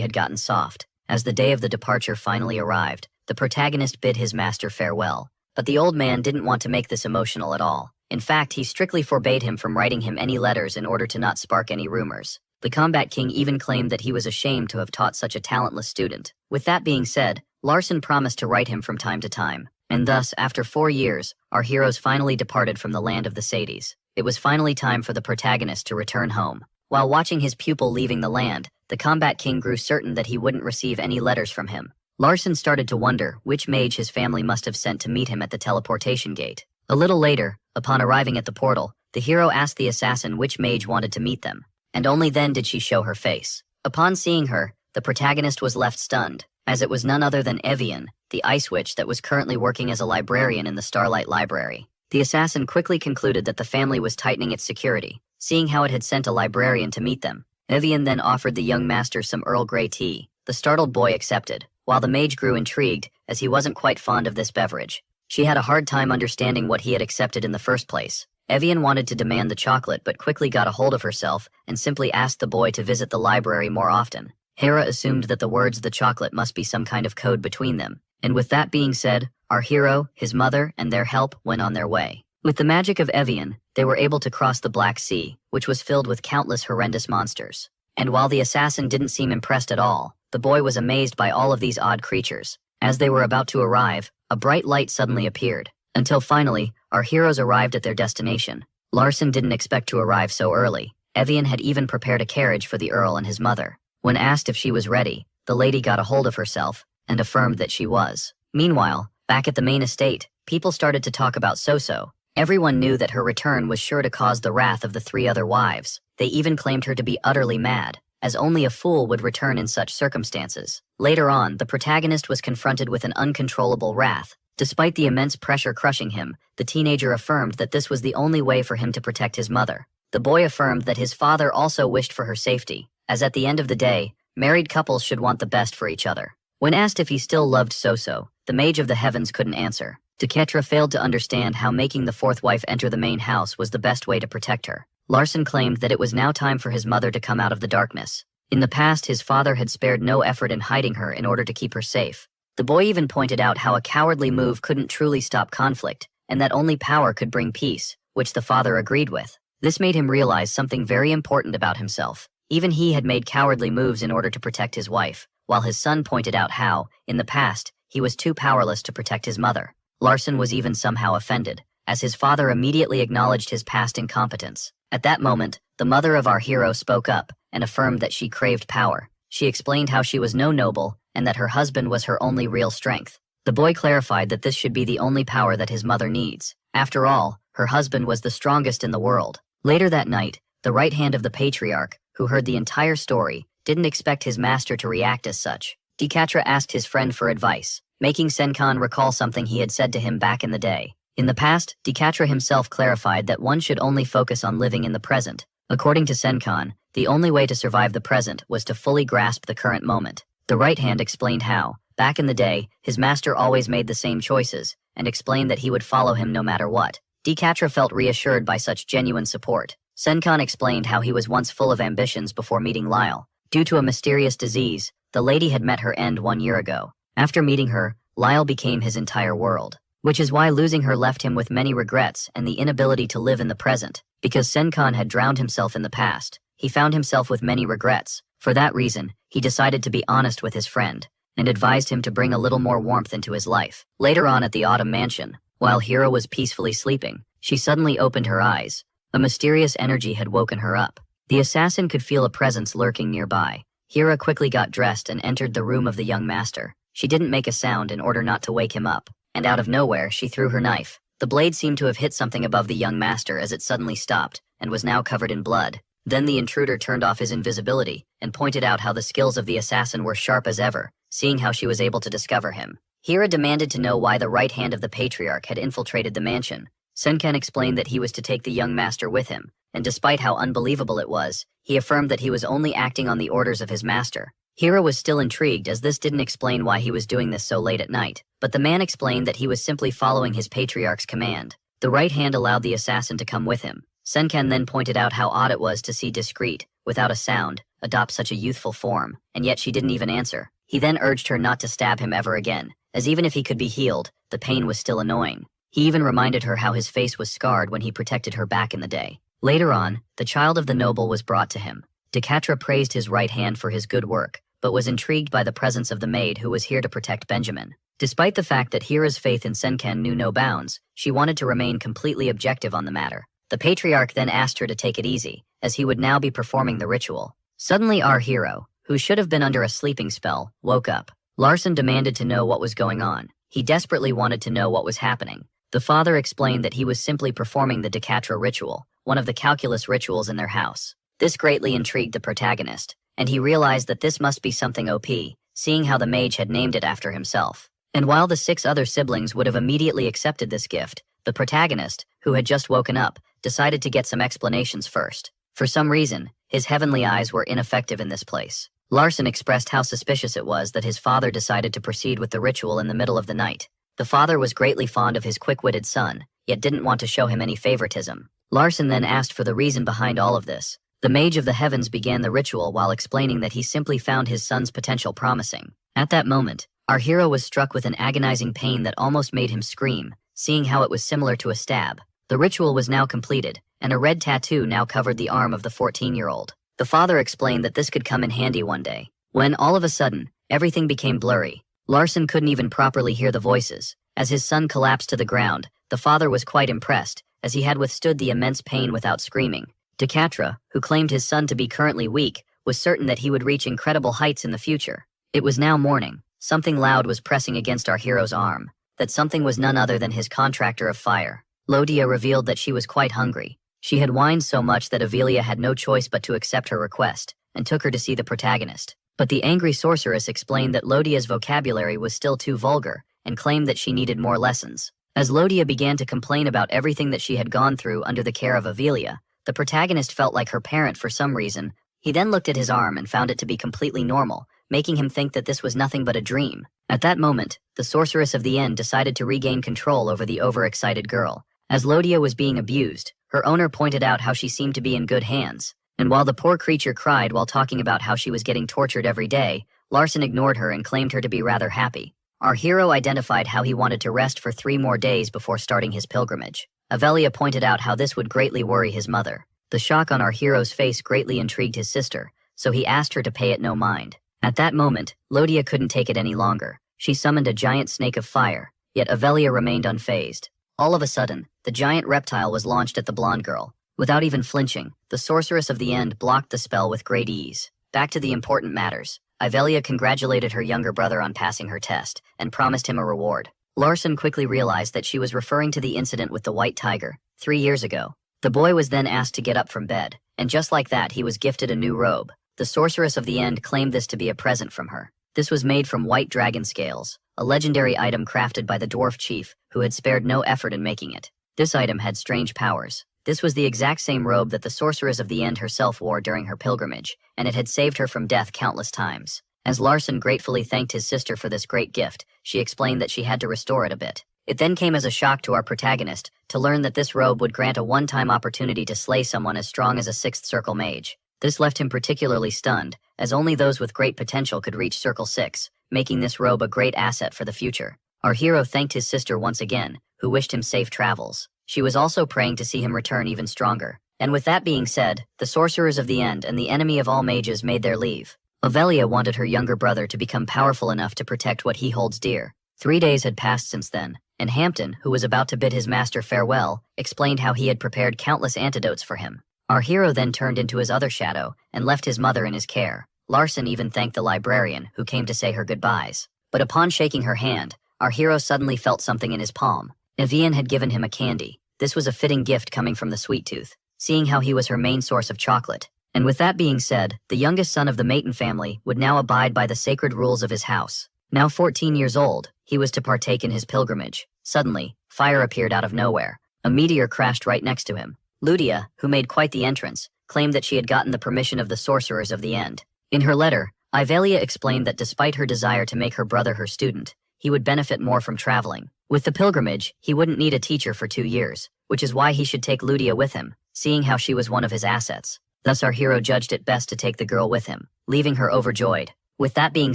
had gotten soft. As the day of the departure finally arrived, the protagonist bid his master farewell. But the old man didn't want to make this emotional at all. In fact, he strictly forbade him from writing him any letters in order to not spark any rumors. The Combat King even claimed that he was ashamed to have taught such a talentless student. With that being said, Larson promised to write him from time to time, and thus, after 4 years, our heroes finally departed from the land of the Sades. It was finally time for the protagonist to return home. While watching his pupil leaving the land, the Combat King grew certain that he wouldn't receive any letters from him. Larson started to wonder which mage his family must have sent to meet him at the teleportation gate. A little later, upon arriving at the portal, the hero asked the assassin which mage wanted to meet them, and only then did she show her face. Upon seeing her, the protagonist was left stunned, as it was none other than Evian, the ice witch that was currently working as a librarian in the Starlight Library. The assassin quickly concluded that the family was tightening its security, seeing how it had sent a librarian to meet them. Evian then offered the young master some Earl Grey tea. The startled boy accepted, while the mage grew intrigued, as he wasn't quite fond of this beverage. She had a hard time understanding what he had accepted in the first place. Evian wanted to demand the chocolate but quickly got a hold of herself and simply asked the boy to visit the library more often. Hera assumed that the words "the chocolate" must be some kind of code between them, and with that being said, our hero, his mother, and their help went on their way. With the magic of Evian, they were able to cross the Black Sea, which was filled with countless horrendous monsters. And while the assassin didn't seem impressed at all, the boy was amazed by all of these odd creatures. As they were about to arrive, a bright light suddenly appeared, until finally, our heroes arrived at their destination. Larson didn't expect to arrive so early. Evian had even prepared a carriage for the Earl and his mother. When asked if she was ready, the lady got a hold of herself and affirmed that she was. Meanwhile, back at the main estate, people started to talk about Soso. Everyone knew that her return was sure to cause the wrath of the 3 other wives. They even claimed her to be utterly mad, as only a fool would return in such circumstances. Later on, the protagonist was confronted with an uncontrollable wrath. Despite the immense pressure crushing him, the teenager affirmed that this was the only way for him to protect his mother. The boy affirmed that his father also wished for her safety, as at the end of the day, married couples should want the best for each other. When asked if he still loved Soso, the mage of the heavens couldn't answer. Deketra failed to understand how making the 4th wife enter the main house was the best way to protect her. Larson claimed that it was now time for his mother to come out of the darkness. In the past, his father had spared no effort in hiding her in order to keep her safe. The boy even pointed out how a cowardly move couldn't truly stop conflict, and that only power could bring peace, which the father agreed with. This made him realize something very important about himself. Even he had made cowardly moves in order to protect his wife, while his son pointed out how, in the past, he was too powerless to protect his mother. Larson was even somehow offended, as his father immediately acknowledged his past incompetence. At that moment, the mother of our hero spoke up and affirmed that she craved power. She explained how she was no noble and that her husband was her only real strength. The boy clarified that this should be the only power that his mother needs. After all, her husband was the strongest in the world. Later that night, the right hand of the patriarch, who heard the entire story, didn't expect his master to react as such. Deketra asked his friend for advice, making Senkan recall something he had said to him back in the day. In the past, Deketra himself clarified that one should only focus on living in the present. According to Senkan, the only way to survive the present was to fully grasp the current moment. The right hand explained how, back in the day, his master always made the same choices, and explained that he would follow him no matter what. Deketra felt reassured by such genuine support. Senkan explained how he was once full of ambitions before meeting Lyle. Due to a mysterious disease, the lady had met her end 1 year ago. After meeting her, Lyle became his entire world, which is why losing her left him with many regrets and the inability to live in the present. Because Senkan had drowned himself in the past, he found himself with many regrets. For that reason, he decided to be honest with his friend, and advised him to bring a little more warmth into his life. Later on at the Autumn Mansion, while Hiro was peacefully sleeping, she suddenly opened her eyes. A mysterious energy had woken her up. The assassin could feel a presence lurking nearby. Hira quickly got dressed and entered the room of the young master. She didn't make a sound in order not to wake him up, and out of nowhere she threw her knife. The blade seemed to have hit something above the young master as it suddenly stopped, and was now covered in blood. Then the intruder turned off his invisibility, and pointed out how the skills of the assassin were sharp as ever, seeing how she was able to discover him. Hira demanded to know why the right hand of the patriarch had infiltrated the mansion. Senkan explained that he was to take the young master with him, and despite how unbelievable it was, he affirmed that he was only acting on the orders of his master. Hira was still intrigued as this didn't explain why he was doing this so late at night, but the man explained that he was simply following his patriarch's command. The right hand allowed the assassin to come with him. Senkan then pointed out how odd it was to see Discreet, without a sound, adopt such a youthful form, and yet she didn't even answer. He then urged her not to stab him ever again, as even if he could be healed, the pain was still annoying. He even reminded her how his face was scarred when he protected her back in the day. Later on, the child of the noble was brought to him. Deketra praised his right hand for his good work, but was intrigued by the presence of the maid who was here to protect Benjamin. Despite the fact that Hira's faith in Senkan knew no bounds, she wanted to remain completely objective on the matter. The patriarch then asked her to take it easy, as he would now be performing the ritual. Suddenly our hero, who should have been under a sleeping spell, woke up. Larson demanded to know what was going on. He desperately wanted to know what was happening. The father explained that he was simply performing the Deketra ritual, one of the calculus rituals in their house. This greatly intrigued the protagonist, and he realized that this must be something OP, seeing how the mage had named it after himself. And while the 6 other siblings would have immediately accepted this gift, the protagonist, who had just woken up, decided to get some explanations first. For some reason, his heavenly eyes were ineffective in this place. Larson expressed how suspicious it was that his father decided to proceed with the ritual in the middle of the night. The father was greatly fond of his quick-witted son, yet didn't want to show him any favoritism. Larson then asked for the reason behind all of this. The mage of the heavens began the ritual while explaining that he simply found his son's potential promising. At that moment, our hero was struck with an agonizing pain that almost made him scream, seeing how it was similar to a stab. The ritual was now completed, and a red tattoo now covered the arm of the 14-year-old. The father explained that this could come in handy one day. When, all of a sudden, everything became blurry. Larson couldn't even properly hear the voices. As his son collapsed to the ground, the father was quite impressed, as he had withstood the immense pain without screaming. Decatra, who claimed his son to be currently weak, was certain that he would reach incredible heights in the future. It was now morning. Something loud was pressing against our hero's arm. That something was none other than his contractor of fire. Lodia revealed that she was quite hungry. She had whined so much that Avelia had no choice but to accept her request, and took her to see the protagonist. But the angry sorceress explained that Lodia's vocabulary was still too vulgar, and claimed that she needed more lessons. As Lodia began to complain about everything that she had gone through under the care of Avelia, the protagonist felt like her parent for some reason. He then looked at his arm and found it to be completely normal, making him think that this was nothing but a dream. At that moment, the sorceress of the end decided to regain control over the overexcited girl. As Lodia was being abused, her owner pointed out how she seemed to be in good hands. And while the poor creature cried while talking about how she was getting tortured every day, Larson ignored her and claimed her to be rather happy. Our hero identified how he wanted to rest for 3 more days before starting his pilgrimage. Avelia pointed out how this would greatly worry his mother. The shock on our hero's face greatly intrigued his sister, so he asked her to pay it no mind. At that moment, Lodia couldn't take it any longer. She summoned a giant snake of fire, yet Avelia remained unfazed. All of a sudden, the giant reptile was launched at the blonde girl. Without even flinching, the sorceress of the end blocked the spell with great ease. Back to the important matters. Avelia congratulated her younger brother on passing her test, and promised him a reward. Larson quickly realized that she was referring to the incident with the white tiger, 3 years ago. The boy was then asked to get up from bed, and just like that he was gifted a new robe. The sorceress of the end claimed this to be a present from her. This was made from white dragon scales, a legendary item crafted by the dwarf chief, who had spared no effort in making it. This item had strange powers. This was the exact same robe that the sorceress of the end herself wore during her pilgrimage, and it had saved her from death countless times. As Larson gratefully thanked his sister for this great gift, she explained that she had to restore it a bit. It then came as a shock to our protagonist to learn that this robe would grant a one-time opportunity to slay someone as strong as a 6th circle mage. This left him particularly stunned, as only those with great potential could reach Circle 6, making this robe a great asset for the future. Our hero thanked his sister once again, who wished him safe travels. She was also praying to see him return even stronger. And with that being said, the sorcerers of the end and the enemy of all mages made their leave. Avelia wanted her younger brother to become powerful enough to protect what he holds dear. 3 days had passed since then, and Hampton, who was about to bid his master farewell, explained how he had prepared countless antidotes for him. Our hero then turned into his other shadow and left his mother in his care. Larson even thanked the librarian, who came to say her goodbyes. But upon shaking her hand, our hero suddenly felt something in his palm. Evian had given him a candy. This was a fitting gift coming from the Sweet Tooth, seeing how he was her main source of chocolate. And with that being said, the youngest son of the Mayton family would now abide by the sacred rules of his house. Now 14 years old, he was to partake in his pilgrimage. Suddenly, fire appeared out of nowhere. A meteor crashed right next to him. Ludia, who made quite the entrance, claimed that she had gotten the permission of the sorcerers of the end. In her letter, Ivelia explained that despite her desire to make her brother her student, he would benefit more from traveling. With the pilgrimage, he wouldn't need a teacher for 2 years, which is why he should take Ludia with him, seeing how she was one of his assets. Thus our hero judged it best to take the girl with him, leaving her overjoyed. With that being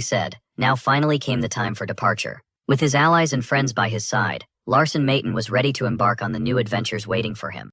said, now finally came the time for departure. With his allies and friends by his side, Larson Mayton was ready to embark on the new adventures waiting for him.